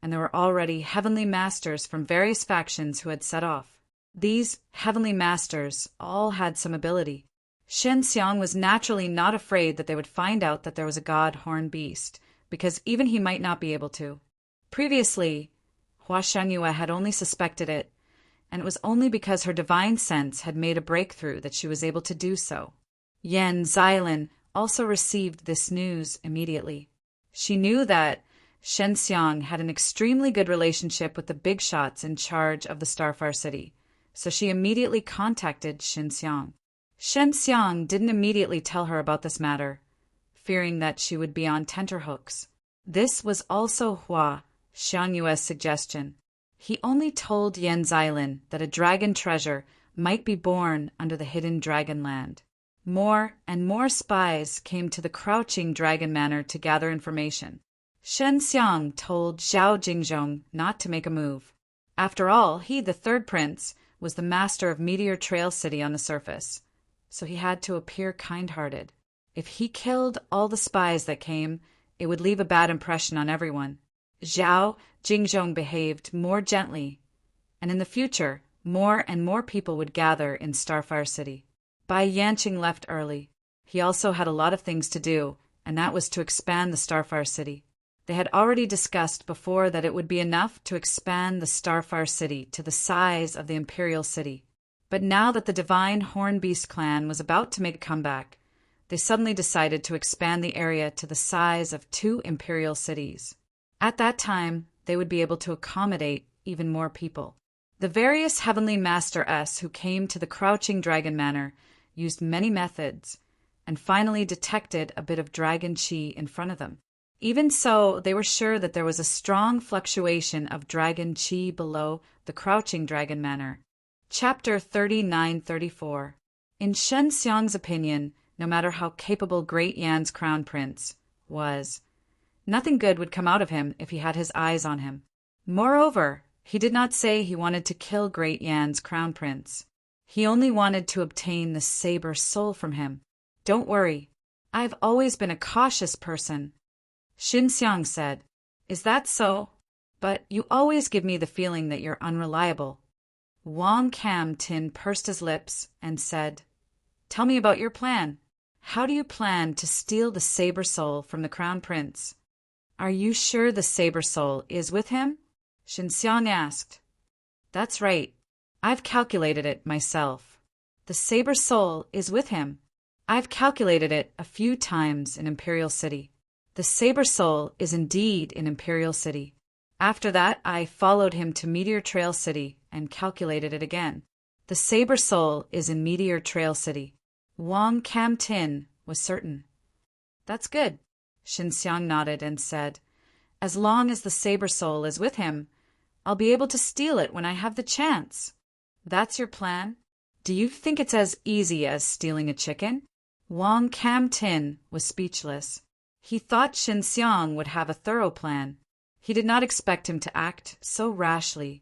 A: and there were already heavenly masters from various factions who had set off. These heavenly masters all had some ability. Xinxiang was naturally not afraid that they would find out that there was a god horn beast, because even he might not be able to. Previously, Hua Shangyue had only suspected it, and it was only because her divine sense had made a breakthrough that she was able to do so. Yan Xilin also received this news immediately. She knew that Xinxiang had an extremely good relationship with the big shots in charge of the Starfire City, so she immediately contacted Xinxiang. Xinxiang didn't immediately tell her about this matter, fearing that she would be on tenterhooks. This was also Hua Shangyue's suggestion. He only told Yan Xilin that a dragon treasure might be born under the hidden dragon land. More and more spies came to the Crouching Dragon Manor to gather information. Xinxiang told Zhao Jingzhong not to make a move. After all, he, the third prince, was the master of Meteor Trail City on the surface, so he had to appear kind-hearted. If he killed all the spies that came, it would leave a bad impression on everyone. Zhao Jingzhong behaved more gently, and in the future, more and more people would gather in Starfire City. Bai Yanqing left early. He also had a lot of things to do, and that was to expand the Starfire City. They had already discussed before that it would be enough to expand the Starfire City to the size of the Imperial City. But now that the Divine Horn Beast clan was about to make a comeback, they suddenly decided to expand the area to the size of 2 imperial cities. At that time, they would be able to accommodate even more people. The various Heavenly Master-S who came to the Crouching Dragon Manor used many methods, and finally detected a bit of dragon chi in front of them. Even so, they were sure that there was a strong fluctuation of dragon chi below the Crouching Dragon Manor. Chapter 39-34. In Shen Xiang's opinion, no matter how capable Great Yan's crown prince was, nothing good would come out of him if he had his eyes on him. Moreover, he did not say he wanted to kill Great Yan's crown prince. He only wanted to obtain the saber soul from him. Don't worry, I've always been a cautious person, Shen Xiang said. Is that so? But you always give me the feeling that you're unreliable. Wang Cam Tin pursed his lips and said, Tell me about your plan. How do you plan to steal the saber soul from the crown prince? Are you sure the saber soul is with him? Shen Xiang asked. That's right. I've calculated it myself. The saber soul is with him. I've calculated it a few times in Imperial City. The saber soul is indeed in Imperial City. After that, I followed him to Meteor Trail City and calculated it again. The saber soul is in Meteor Trail City. Wang Cam Tin was certain. That's good. Shen Xiang nodded and said, As long as the saber soul is with him, I'll be able to steal it when I have the chance. That's your plan? Do you think it's as easy as stealing a chicken? Wang Cam Tin was speechless. He thought Shen Xiang would have a thorough plan. He did not expect him to act so rashly.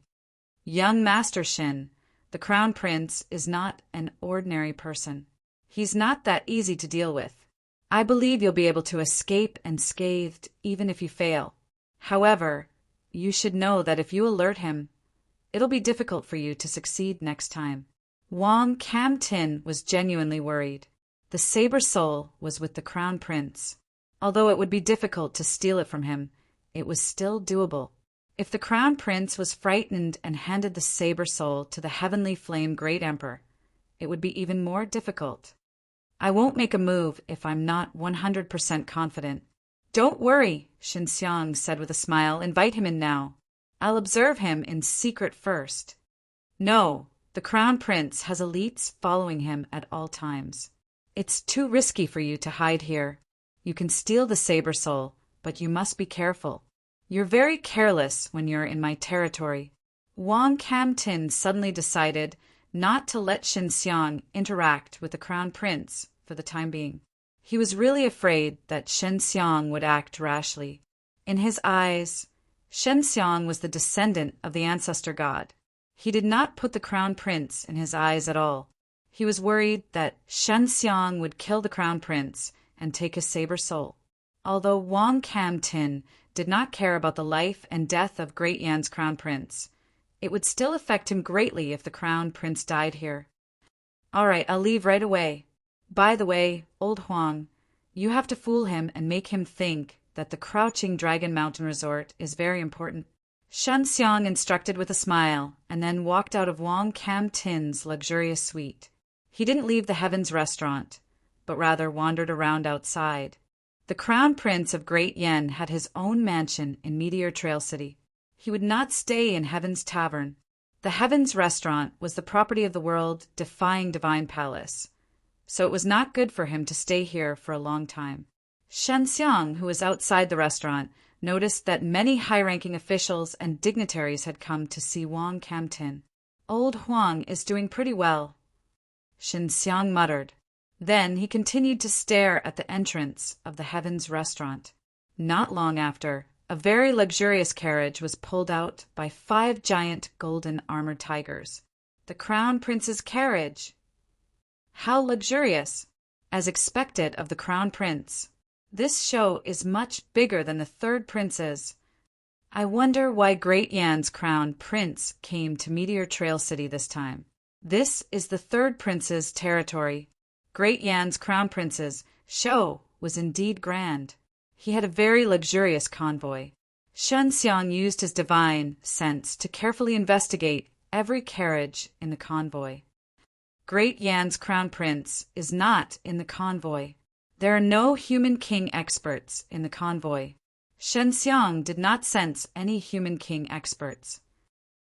A: Young Master Shen, the crown prince is not an ordinary person. He's not that easy to deal with. I believe you'll be able to escape unscathed even if you fail. However, you should know that if you alert him, it'll be difficult for you to succeed next time. Wang Cam Tin was genuinely worried. The saber soul was with the crown prince. Although it would be difficult to steal it from him, it was still doable. If the crown prince was frightened and handed the saber soul to the heavenly flame great emperor, it would be even more difficult. I won't make a move if I'm not 100% confident. Don't worry, Shen Xiang said with a smile. Invite him in now. I'll observe him in secret first. No, the crown prince has elites following him at all times. It's too risky for you to hide here. You can steal the saber soul, but you must be careful. You're very careless when you're in my territory. Wang Cam Tin suddenly decided not to let Shen Xiang interact with the crown prince for the time being. He was really afraid that Shen Xiang would act rashly. In his eyes, Shen Xiang was the descendant of the ancestor god. He did not put the crown prince in his eyes at all. He was worried that Shen Xiang would kill the crown prince and take his saber soul. Although Wang Cam Tin did not care about the life and death of Great Yan's crown prince, it would still affect him greatly if the crown prince died here. All right, I'll leave right away. By the way, old Huang, you have to fool him and make him think that the Crouching Dragon Mountain Resort is very important. Shen Xiang instructed with a smile and then walked out of Wang Cam Tin's luxurious suite. He didn't leave the Heavens restaurant, but rather wandered around outside. The Crown Prince of Great Yen had his own mansion in Meteor Trail City. He would not stay in Heaven's Tavern. The Heavens restaurant was the property of the world-defying Divine Palace, so it was not good for him to stay here for a long time. Shen Xiang, who was outside the restaurant, noticed that many high-ranking officials and dignitaries had come to see Wang Cam Tin. Old Huang is doing pretty well, Shen Xiang muttered. Then he continued to stare at the entrance of the Heavens restaurant. Not long after, a very luxurious carriage was pulled out by 5 giant golden armored tigers. The Crown Prince's carriage! How luxurious! As expected of the Crown Prince. This show is much bigger than the third prince's. I wonder why Great Yan's Crown Prince came to Meteor Trail City this time. This is the third prince's territory. Great Yan's Crown Prince's show was indeed grand. He had a very luxurious convoy. Shen Xiang used his divine sense to carefully investigate every carriage in the convoy. Great Yan's Crown Prince is not in the convoy. There are no human king experts in the convoy. Shen Xiang did not sense any human king experts.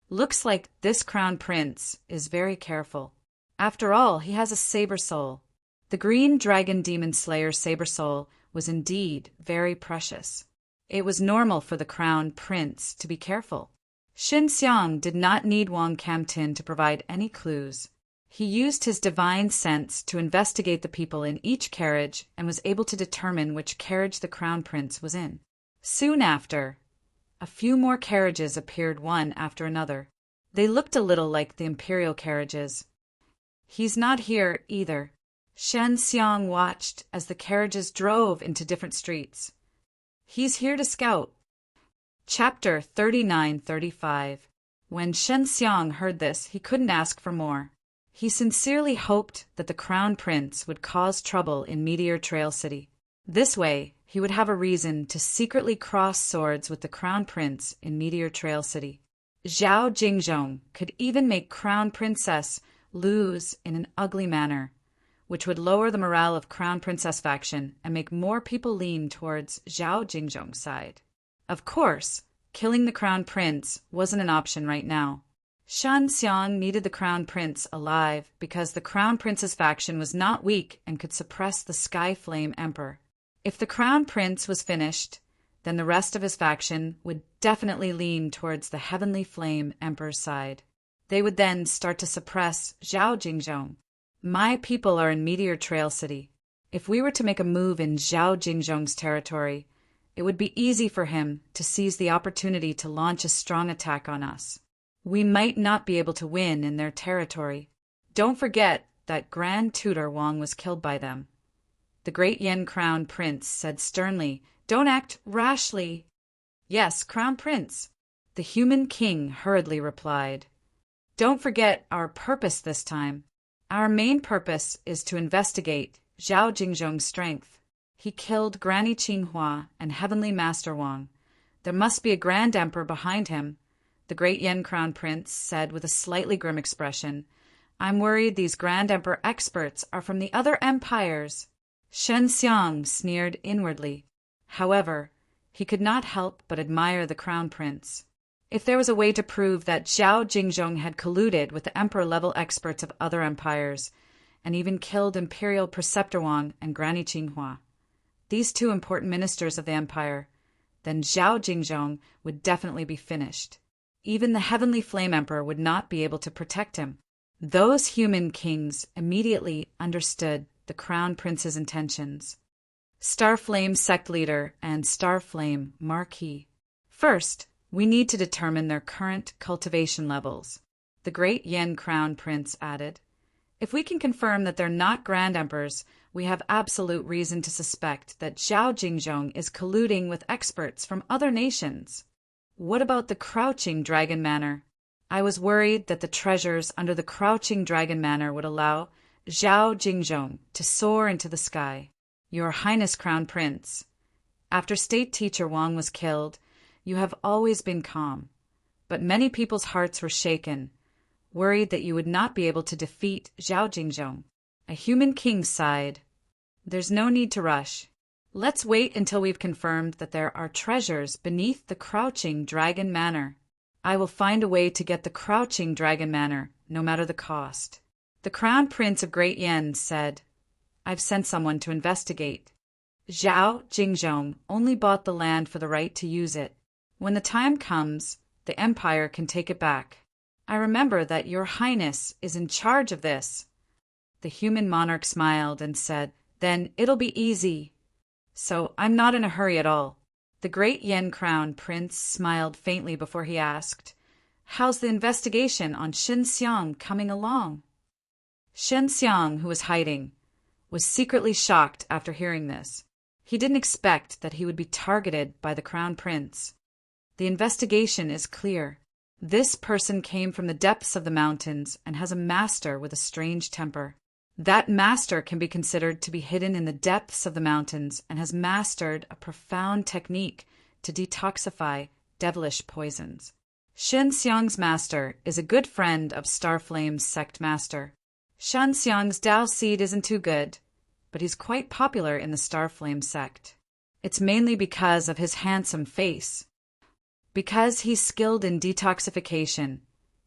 A: Looks like this Crown Prince is very careful. After all, he has a saber soul. The Green Dragon Demon Slayer saber soul was indeed very precious. It was normal for the Crown Prince to be careful. Xiang did not need Wang Camtin to provide any clues. He used his divine sense to investigate the people in each carriage and was able to determine which carriage the crown prince was in. Soon after, a few more carriages appeared one after another. They looked a little like the imperial carriages. He's not here either. Xiang watched as the carriages drove into different streets. He's here to scout. Chapter 39-35. When Xiang heard this, he couldn't ask for more. He sincerely hoped that the crown prince would cause trouble in Meteor Trail City. This way, he would have a reason to secretly cross swords with the crown prince in Meteor Trail City. Zhao Jingzhong could even make Crown Princess lose in an ugly manner, which would lower the morale of Crown Princess faction and make more people lean towards Zhao Jingzhong's side. Of course, killing the crown prince wasn't an option right now. Xiang needed the crown prince alive because the crown prince's faction was not weak and could suppress the Sky Flame Emperor. If the crown prince was finished, then the rest of his faction would definitely lean towards the Heavenly Flame Emperor's side. They would then start to suppress Zhao Jingzhong. My people are in Meteor Trail City. If we were to make a move in Zhao Jingzhong's territory, it would be easy for him to seize the opportunity to launch a strong attack on us. We might not be able to win in their territory. Don't forget that Grand Tutor Wang was killed by them. The great Yen Crown Prince said sternly, "Don't act rashly." "Yes, Crown Prince," the human king hurriedly replied. "Don't forget our purpose this time. Our main purpose is to investigate Zhao Jingzhong's strength. He killed Granny Qinghua and Heavenly Master Wang. There must be a Grand Emperor behind him," the great Yen Crown Prince said with a slightly grim expression. "I'm worried these Grand Emperor experts are from the other empires." Xiang sneered inwardly. However, he could not help but admire the crown prince. If there was a way to prove that Zhao Jingzhong had colluded with the emperor-level experts of other empires, and even killed Imperial Preceptor Wang and Granny Qinghua, these two important ministers of the empire, then Zhao Jingzhong would definitely be finished. Even the Heavenly Flame Emperor would not be able to protect him. Those human kings immediately understood the crown prince's intentions. Starflame Sect Leader and Starflame Marquis. First, we need to determine their current cultivation levels, the great Yen Crown Prince added. If we can confirm that they're not Grand Emperors, we have absolute reason to suspect that Zhao Jingzhong is colluding with experts from other nations. What about the Crouching Dragon Manor? I was worried that the treasures under the Crouching Dragon Manor would allow Zhao Jingzhong to soar into the sky. Your Highness Crown Prince, after State Teacher Wang was killed, you have always been calm, but many people's hearts were shaken, worried that you would not be able to defeat Zhao Jingzhong. A human king sighed. There's no need to rush. Let's wait until we've confirmed that there are treasures beneath the Crouching Dragon Manor. I will find a way to get the Crouching Dragon Manor, no matter the cost. The Crown Prince of Great Yen said, I've sent someone to investigate. Zhao Jingzhong only bought the land for the right to use it. When the time comes, the Empire can take it back. I remember that Your Highness is in charge of this. The human monarch smiled and said, Then it'll be easy. So I'm not in a hurry at all. The great Yen Crown Prince smiled faintly before he asked, How's the investigation on Xiang coming along? Xiang, who was hiding, was secretly shocked after hearing this. He didn't expect that he would be targeted by the Crown Prince. The investigation is clear. This person came from the depths of the mountains and has a master with a strange temper. That master can be considered to be hidden in the depths of the mountains and has mastered a profound technique to detoxify devilish poisons. Xiang's master is a good friend of Starflame's sect master. Xiang's Dao seed isn't too good, but he's quite popular in the Starflame sect. It's mainly because of his handsome face. Because he's skilled in detoxification,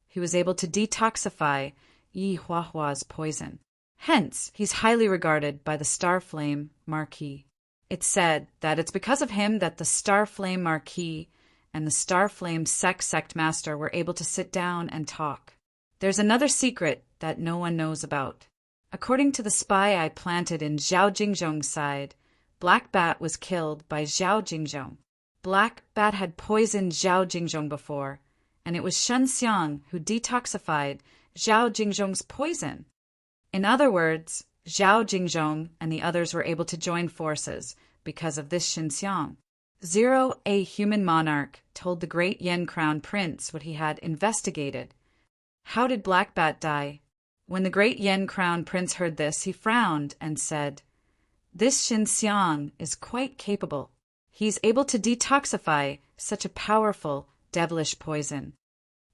A: he was able to detoxify Yi Huahua's poison. Hence, he's highly regarded by the Starflame Marquis. It's said that it's because of him that the Starflame Marquis and the Starflame sect master were able to sit down and talk. There's another secret that no one knows about. According to the spy I planted in Zhao Jingzhong's side, Black Bat was killed by Zhao Jingzhong. Black Bat had poisoned Zhao Jingzhong before, and it was Shen Xiang who detoxified Zhao Jingzhong's poison. In other words, Zhao Jingzhong and the others were able to join forces because of this Shen Xiang. Zero, a human monarch, told the great Yen Crown Prince what he had investigated. How did Black Bat die? When the great Yen Crown Prince heard this, he frowned and said, "This Shen Xiang is quite capable. He's able to detoxify such a powerful, devilish poison.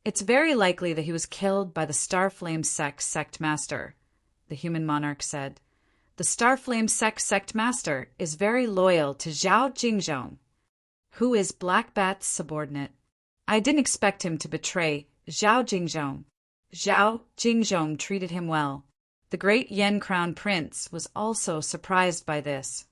A: It's very likely that he was killed by the Starflame sect master," the human monarch said. "The Starflame sect master is very loyal to Zhao Jingzhong, who is Black Bat's subordinate. I didn't expect him to betray Zhao Jingzhong. Zhao Jingzhong treated him well." The great Yen Crown Prince was also surprised by this.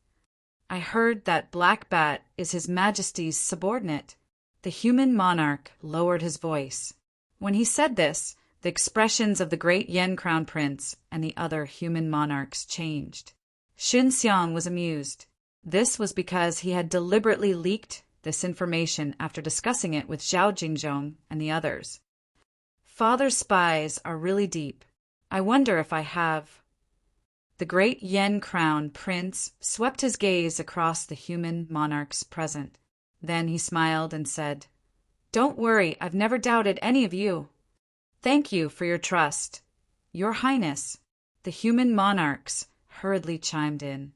A: "I heard that Black Bat is His Majesty's subordinate." The human monarch lowered his voice. When he said this, the expressions of the great Yen Crown Prince and the other human monarchs changed. Shen Xiang was amused. This was because he had deliberately leaked this information after discussing it with Zhao Jingzhong and the others. Father's spies are really deep. I wonder if I have. The great Yen Crown Prince swept his gaze across the human monarchs present. Then he smiled and said, "Don't worry, I've never doubted any of you. Thank you for your trust. Your Highness." The human monarchs hurriedly chimed in.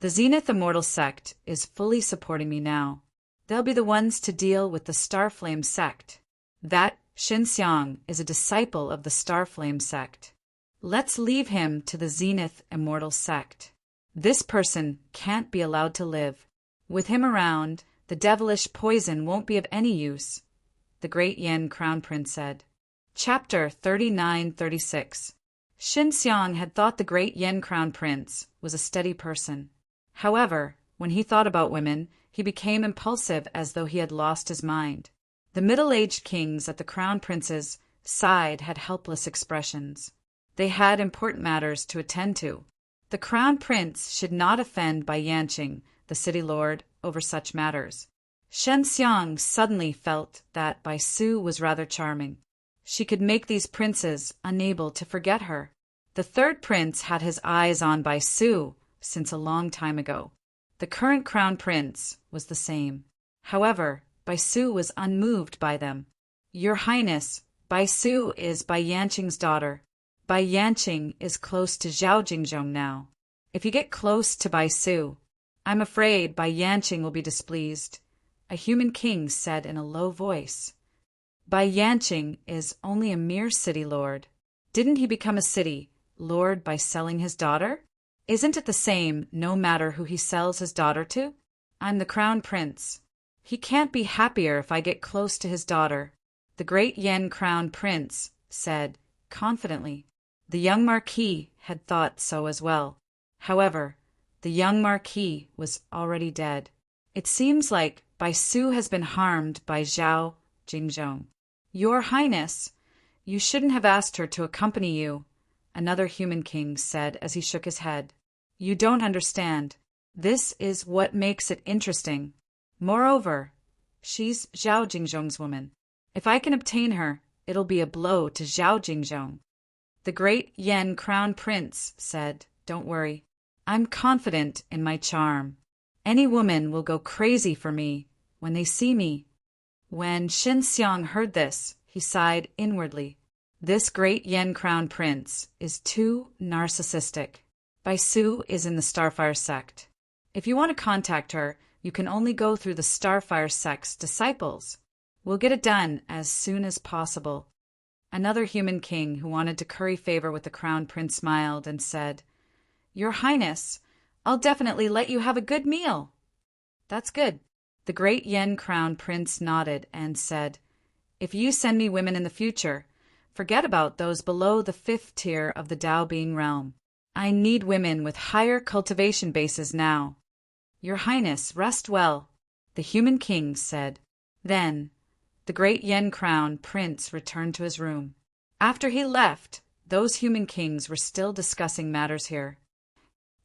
A: "The Zenith Immortal sect is fully supporting me now. They'll be the ones to deal with the Starflame sect. That Shen Xiang is a disciple of the Starflame sect. Let's leave him to the Zenith Immortal sect. This person can't be allowed to live. With him around, the devilish poison won't be of any use," the great Yen Crown Prince said. Chapter 39-36. Shen Xiang had thought the great Yen Crown Prince was a steady person. However, when he thought about women, he became impulsive as though he had lost his mind. The middle-aged kings at the Crown Prince's side had helpless expressions. They had important matters to attend to. The Crown Prince should not offend Bai Yanqing, the city lord, over such matters. Shen Xiang suddenly felt that Bai Su was rather charming. She could make these princes unable to forget her. The third prince had his eyes on Bai Su since a long time ago. The current Crown Prince was the same. However, Bai Su was unmoved by them. "Your Highness, Bai Su is Bai Yanqing's daughter. Bai Yanqing is close to Zhao Jingzhong now. If you get close to Bai Su, I'm afraid Bai Yanqing will be displeased," a human king said in a low voice. "Bai Yanqing is only a mere city lord. Didn't he become a city lord by selling his daughter? Isn't it the same no matter who he sells his daughter to? I'm the Crown Prince. He can't be happier if I get close to his daughter," the great Yen Crown Prince said confidently. The young Marquis had thought so as well. However, the young Marquis was already dead. "It seems like Bai Su has been harmed by Zhao Jingzhong. Your Highness, you shouldn't have asked her to accompany you," another human king said as he shook his head. "You don't understand. This is what makes it interesting. Moreover, she's Zhao Jingzhong's woman. If I can obtain her, it'll be a blow to Zhao Jingzhong." The great Yen Crown Prince said, "Don't worry. I'm confident in my charm. Any woman will go crazy for me when they see me." When Shen Xiang heard this, he sighed inwardly. This great Yen Crown Prince is too narcissistic. Bai Su is in the Starfire sect. If you want to contact her, you can only go through the Starfire sect's disciples. We'll get it done as soon as possible. Another human king who wanted to curry favor with the Crown Prince smiled and said, "Your Highness, I'll definitely let you have a good meal." "That's good." The great Yen Crown Prince nodded and said, "If you send me women in the future, forget about those below the 5th tier of the Dao Being realm. I need women with higher cultivation bases now." "Your Highness, rest well," the human king said. Then, the great Yen Crown Prince returned to his room. After he left, those human kings were still discussing matters here.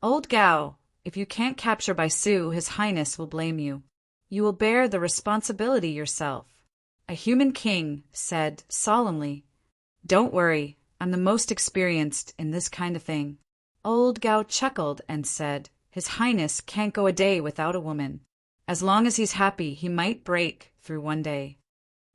A: Old Gao, if you can't capture Baisu, His Highness will blame you. You will bear the responsibility yourself. A human king said solemnly, Don't worry, I'm the most experienced in this kind of thing. Old Gao chuckled and said, His Highness can't go a day without a woman. As long as he's happy, he might break through one day.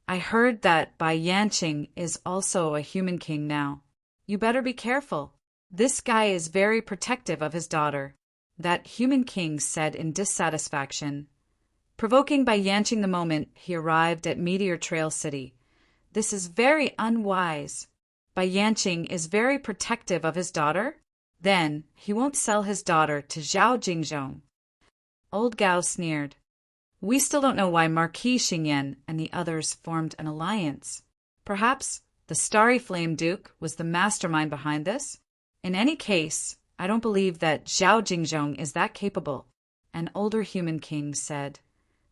A: I heard that Bai Yanqing is also a human king now. You better be careful. This guy is very protective of his daughter, that human king said in dissatisfaction, provoking Bai Yanqing the moment he arrived at Meteor Trail City. This is very unwise. Bai Yanqing is very protective of his daughter? Then he won't sell his daughter to Zhao Jingzhong. Old Gao sneered. We still don't know why Marquis Xingyan and the others formed an alliance. Perhaps the Starry Flame Duke was the mastermind behind this? In any case, I don't believe that Zhao Jingzhong is that capable. An older human king said.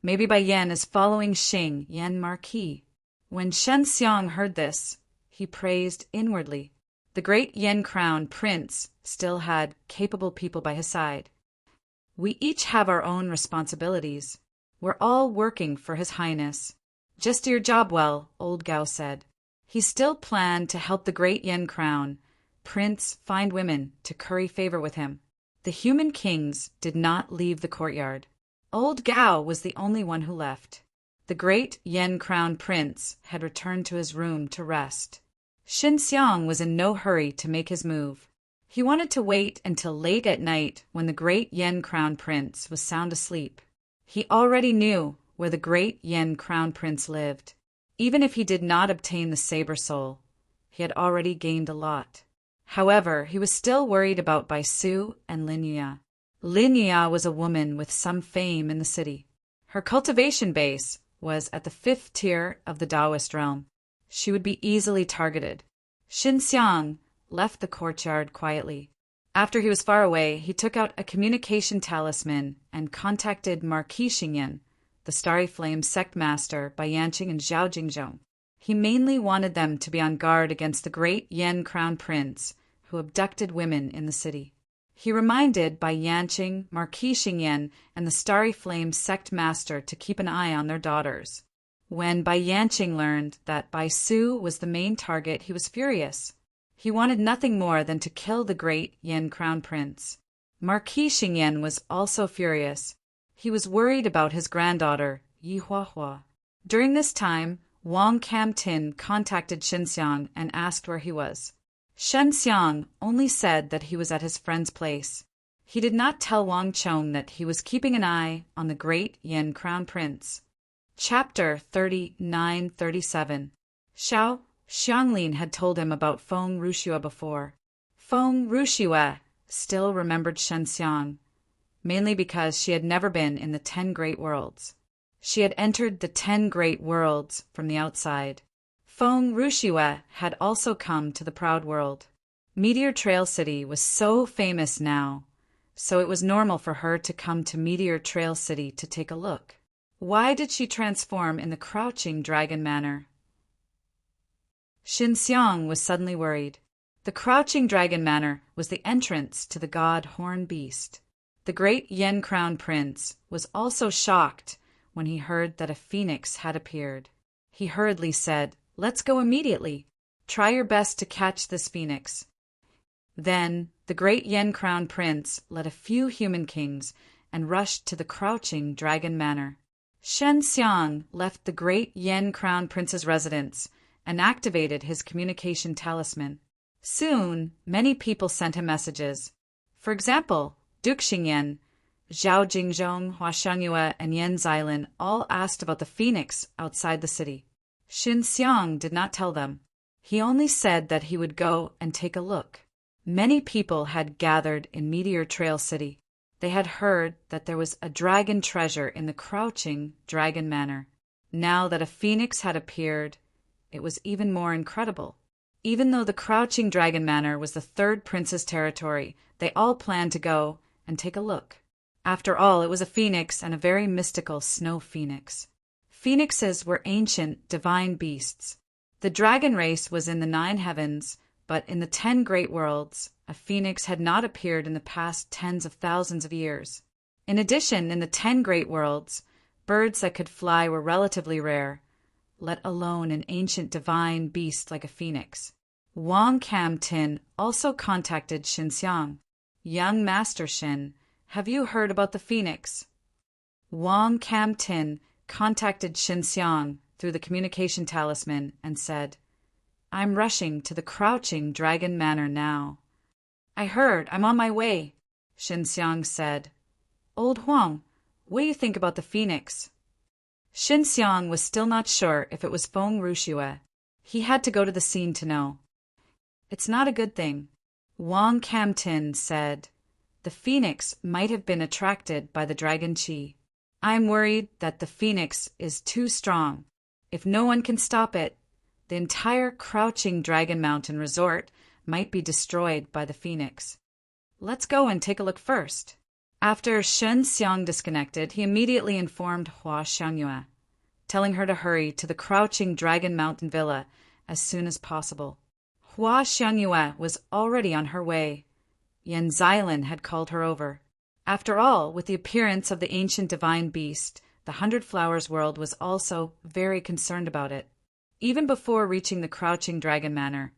A: Maybe Bai Yan is following Xing Yan Marquis. When Shen Xiang heard this, he praised inwardly. The great Yen Crown Prince still had capable people by his side. We each have our own responsibilities. We're all working for His Highness. Just do your job well, Old Gao said. He still planned to help the great Yen Crown Prince find women to curry favor with him. The human kings did not leave the courtyard. Old Gao was the only one who left. The great Yen Crown Prince had returned to his room to rest. Xin Xiang was in no hurry to make his move. He wanted to wait until late at night when the great Yen Crown Prince was sound asleep. He already knew where the great Yen Crown Prince lived. Even if he did not obtain the Saber Soul, he had already gained a lot. However, he was still worried about Baisu and Linya. Linya was a woman with some fame in the city. Her cultivation base was at the 5th tier of the Taoist realm. She would be easily targeted. Xin Xiang left the courtyard quietly. After he was far away, he took out a communication talisman and contacted Marquis Xingyan, the Starry Flame sect master Bai Yanqing and Zhao Jingzhong. He mainly wanted them to be on guard against the great Yen Crown Prince who abducted women in the city. He reminded Bai Yanqing, Marquis Xingyan, and the Starry Flame sect master to keep an eye on their daughters. When Bai Yanqing learned that Baisu was the main target, he was furious. He wanted nothing more than to kill the great Yen Crown Prince. Marquis Xingyan was also furious. He was worried about his granddaughter, Yi Huahua. During this time, Wang Camtin contacted Xinxiang and asked where he was. Xinxiang only said that he was at his friend's place. He did not tell Wang Chong that he was keeping an eye on the great Yen Crown Prince. Chapter 39-37. Xiao Xianglin had told him about Feng Rushua before. Feng Rushua still remembered Xinxiang, mainly because she had never been in the 10 Great Worlds. She had entered the 10 Great Worlds from the outside. Feng Rushua had also come to the Proud World. Meteor Trail City was so famous now, so it was normal for her to come to Meteor Trail City to take a look. Why did she transform in the crouching dragon manner? Xinxiang was suddenly worried. The crouching dragon manner was the entrance to the god Horn Beast. The great Yen Crown Prince was also shocked when he heard that a phoenix had appeared. He hurriedly said, "Let's go immediately. Try your best to catch this phoenix." Then the great Yen Crown Prince led a few human kings and rushed to the crouching dragon manor. Shen Xiang left the great Yen Crown Prince's residence and activated his communication talisman. Soon, many people sent him messages. For example, Duke Xingyan, Zhao Jingzhong, Hua Shangyue, and Yan Xilin all asked about the phoenix outside the city. Xin Xiang did not tell them. He only said that he would go and take a look. Many people had gathered in Meteor Trail City. They had heard that there was a dragon treasure in the crouching dragon manor. Now that a phoenix had appeared, it was even more incredible. Even though the crouching dragon manor was the 3rd prince's territory, they all planned to go and take a look. After all, it was a phoenix and a very mystical snow phoenix. Phoenixes were ancient, divine beasts. The dragon race was in the 9 heavens, but in the 10 great worlds, a phoenix had not appeared in the past tens of thousands of years. In addition, in the 10 great worlds, birds that could fly were relatively rare, let alone an ancient divine beast like a phoenix. Wang Kam-tin also contacted Xinxiang. Young Master Xin, have you heard about the phoenix? Wang Kam-tin contacted Xinxiang through the communication talisman and said, I'm rushing to the Crouching Dragon Manor now. I heard, I'm on my way, Xinxiang said. Old Huang, what do you think about the phoenix? Xinxiang was still not sure if it was Feng Rushue. He had to go to the scene to know. It's not a good thing. Wang Kam-tin said, the phoenix might have been attracted by the dragon chi. I'm worried that the phoenix is too strong. If no one can stop it, the entire Crouching Dragon Mountain resort might be destroyed by the phoenix. Let's go and take a look first. After Shen Xiang disconnected, he immediately informed Hua Xiangyue, telling her to hurry to the Crouching Dragon Mountain Villa as soon as possible. Hua Xiangyue was already on her way. Yan Xilin had called her over. After all, with the appearance of the ancient divine beast, the 100 Flowers world was also very concerned about it. Even before reaching the Crouching Dragon Manor,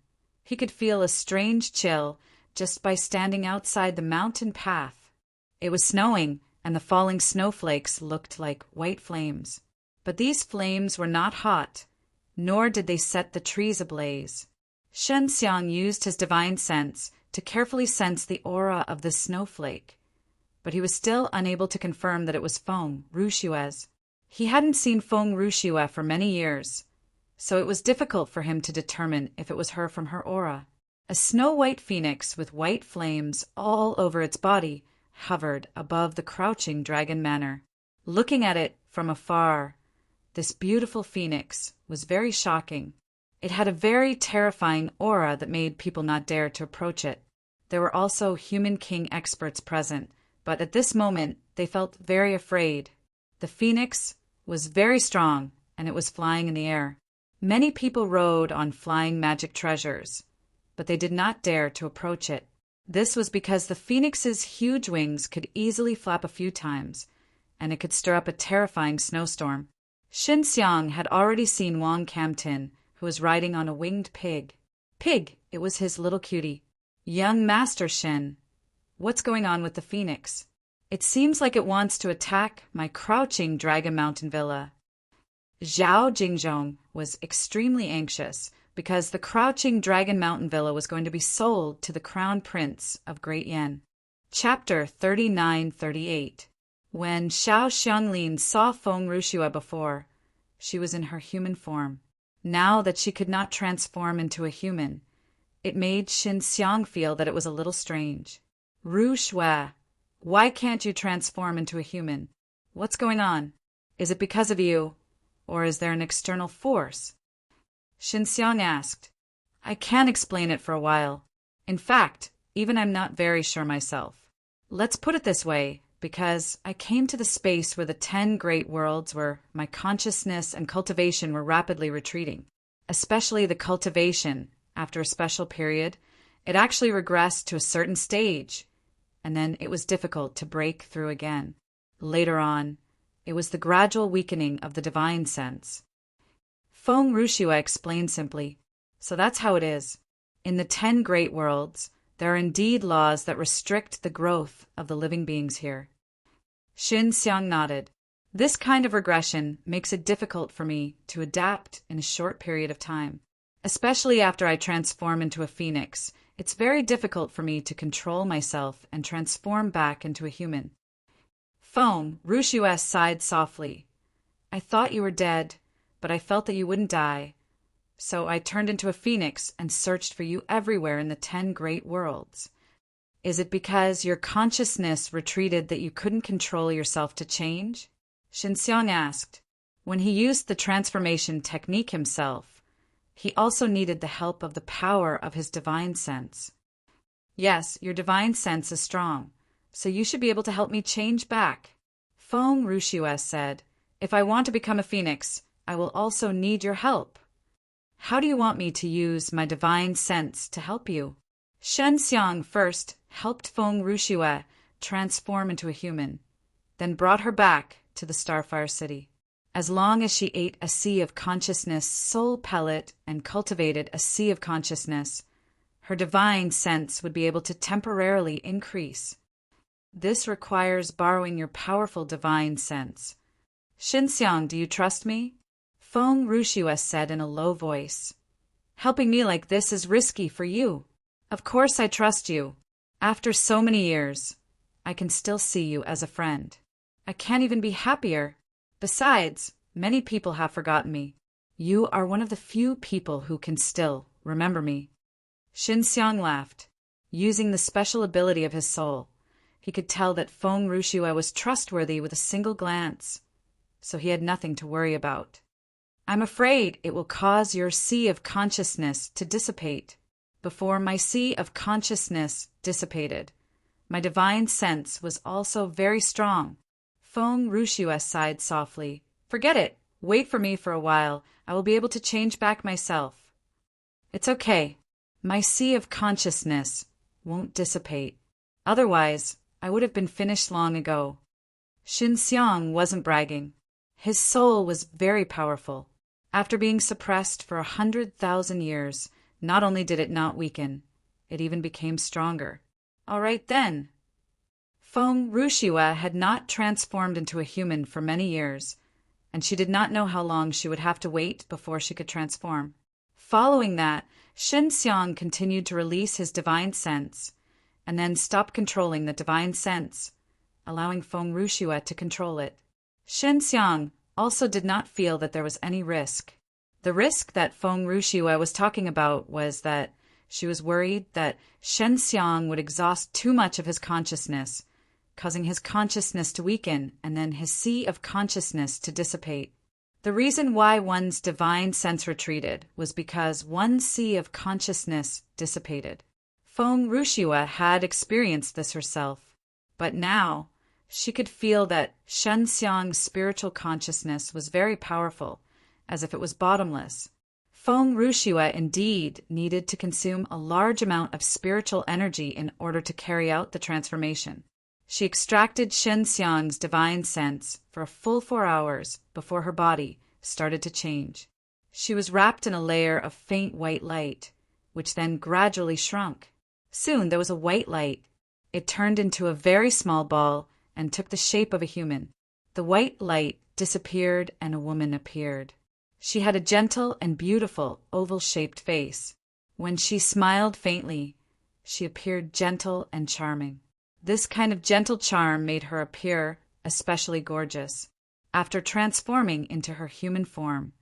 A: he could feel a strange chill just by standing outside the mountain path. It was snowing, and the falling snowflakes looked like white flames. But these flames were not hot, nor did they set the trees ablaze. Shen Xiang used his divine sense to carefully sense the aura of the snowflake, but he was still unable to confirm that it was Feng Rushue's. He hadn't seen Feng Rushue for many years, so it was difficult for him to determine if it was her from her aura. A snow-white phoenix with white flames all over its body hovered above the Crouching Dragon Manor. Looking at it from afar, this beautiful phoenix was very shocking. It had a very terrifying aura that made people not dare to approach it. There were also human king experts present, but at this moment they felt very afraid. The phoenix was very strong, and it was flying in the air. Many people rode on flying magic treasures, but they did not dare to approach it. This was because the phoenix's huge wings could easily flap a few times, and it could stir up a terrifying snowstorm. Xin Xiang had already seen Wang Kam-tin, who was riding on a winged pig. Pig, it was his little cutie. Young Master Xin, what's going on with the phoenix? It seems like it wants to attack my Crouching Dragon Mountain Villa. Zhao Jingzhong was extremely anxious because the Crouching Dragon Mountain Villa was going to be sold to the Crown Prince of Great Yan. Chapter 39-38. When Xiao Xianglin saw Feng Rushue before, she was in her human form. Now that she could not transform into a human, it made Xin Xiang feel that it was a little strange. Rushue, why can't you transform into a human? What's going on? Is it because of you, or is there an external force? Xin Xiang asked. I can't explain it for a while. In fact, even I'm not very sure myself. Let's put it this way, because I came to the space where the 10 great worlds where my consciousness and cultivation were rapidly retreating. Especially the cultivation, after a special period, it actually regressed to a certain stage, and then it was difficult to break through again. Later on, it was the gradual weakening of the divine sense. Feng Rushue explained simply, so that's how it is. In the 10 great worlds, there are indeed laws that restrict the growth of the living beings here. Xin Xiang nodded. This kind of regression makes it difficult for me to adapt in a short period of time. Especially after I transform into a phoenix, it's very difficult for me to control myself and transform back into a human. Feng Rushue sighed softly. I thought you were dead, but I felt that you wouldn't die. So I turned into a phoenix and searched for you everywhere in the 10 great worlds. Is it because your consciousness retreated that you couldn't control yourself to change? Xin Xiang asked. When he used the transformation technique himself, he also needed the help of the power of his divine sense. Yes, your divine sense is strong, so you should be able to help me change back. Feng Rushue said, If I want to become a phoenix, I will also need your help. How do you want me to use my divine sense to help you? Shen Xiang first helped Feng Rushue transform into a human, then brought her back to the Starfire City. As long as she ate a sea of consciousness soul pellet and cultivated a sea of consciousness, her divine sense would be able to temporarily increase. This requires borrowing your powerful divine sense. Xinxiang, do you trust me? Feng Rushue said in a low voice. Helping me like this is risky for you. Of course I trust you. After so many years, I can still see you as a friend. I can't even be happier. Besides, many people have forgotten me. You are one of the few people who can still remember me. Xinxiang laughed. Using the special ability of his soul, he could tell that Feng Rushue was trustworthy with a single glance, so he had nothing to worry about. I'm afraid it will cause your sea of consciousness to dissipate. Before my sea of consciousness dissipated, my divine sense was also very strong. Feng Rushue sighed softly. Forget it. Wait for me for a while. I will be able to change back myself. It's okay. My sea of consciousness won't dissipate. Otherwise, I would have been finished long ago. Xinxiang wasn't bragging. His soul was very powerful. After being suppressed for 100,000 years, not only did it not weaken, it even became stronger. All right then. Feng Rushue had not transformed into a human for many years, and she did not know how long she would have to wait before she could transform. Following that, Xinxiang continued to release his divine sense, and then stop controlling the divine sense, allowing Feng Rushue to control it. Xinxiang also did not feel that there was any risk. The risk that Feng Rushue was talking about was that she was worried that Xinxiang would exhaust too much of his consciousness, causing his consciousness to weaken and then his sea of consciousness to dissipate. The reason why one's divine sense retreated was because one's sea of consciousness dissipated. Feng Rushue had experienced this herself, but now she could feel that Xinxiang's spiritual consciousness was very powerful, as if it was bottomless. Feng Rushue indeed needed to consume a large amount of spiritual energy in order to carry out the transformation. She extracted Xinxiang's divine sense for a full 4 hours before her body started to change. She was wrapped in a layer of faint white light, which then gradually shrunk. Soon there was a white light. It turned into a very small ball and took the shape of a human. The white light disappeared and a woman appeared. She had a gentle and beautiful oval-shaped face. When she smiled faintly, she appeared gentle and charming. This kind of gentle charm made her appear especially gorgeous. After transforming into her human form,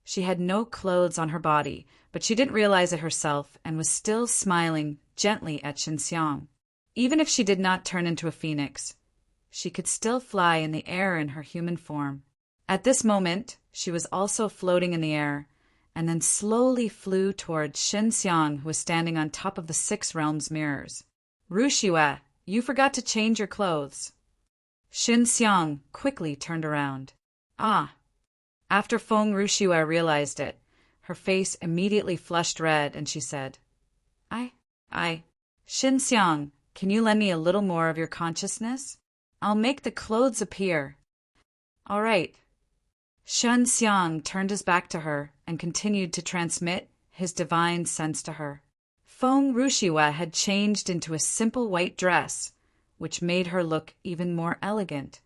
A: she had no clothes on her body, but she didn't realize it herself and was still smiling gently at Xinxiang. Even if she did not turn into a phoenix, she could still fly in the air in her human form. At this moment, she was also floating in the air, and then slowly flew towards Xinxiang, who was standing on top of the 6 realms mirrors. Rushue, you forgot to change your clothes. Xinxiang quickly turned around. Ah! After Feng Rushue realized it, her face immediately flushed red, and she said, Xinxiang, can you lend me a little more of your consciousness? I'll make the clothes appear. All right. Xinxiang turned his back to her and continued to transmit his divine sense to her. Feng Rushue had changed into a simple white dress, which made her look even more elegant.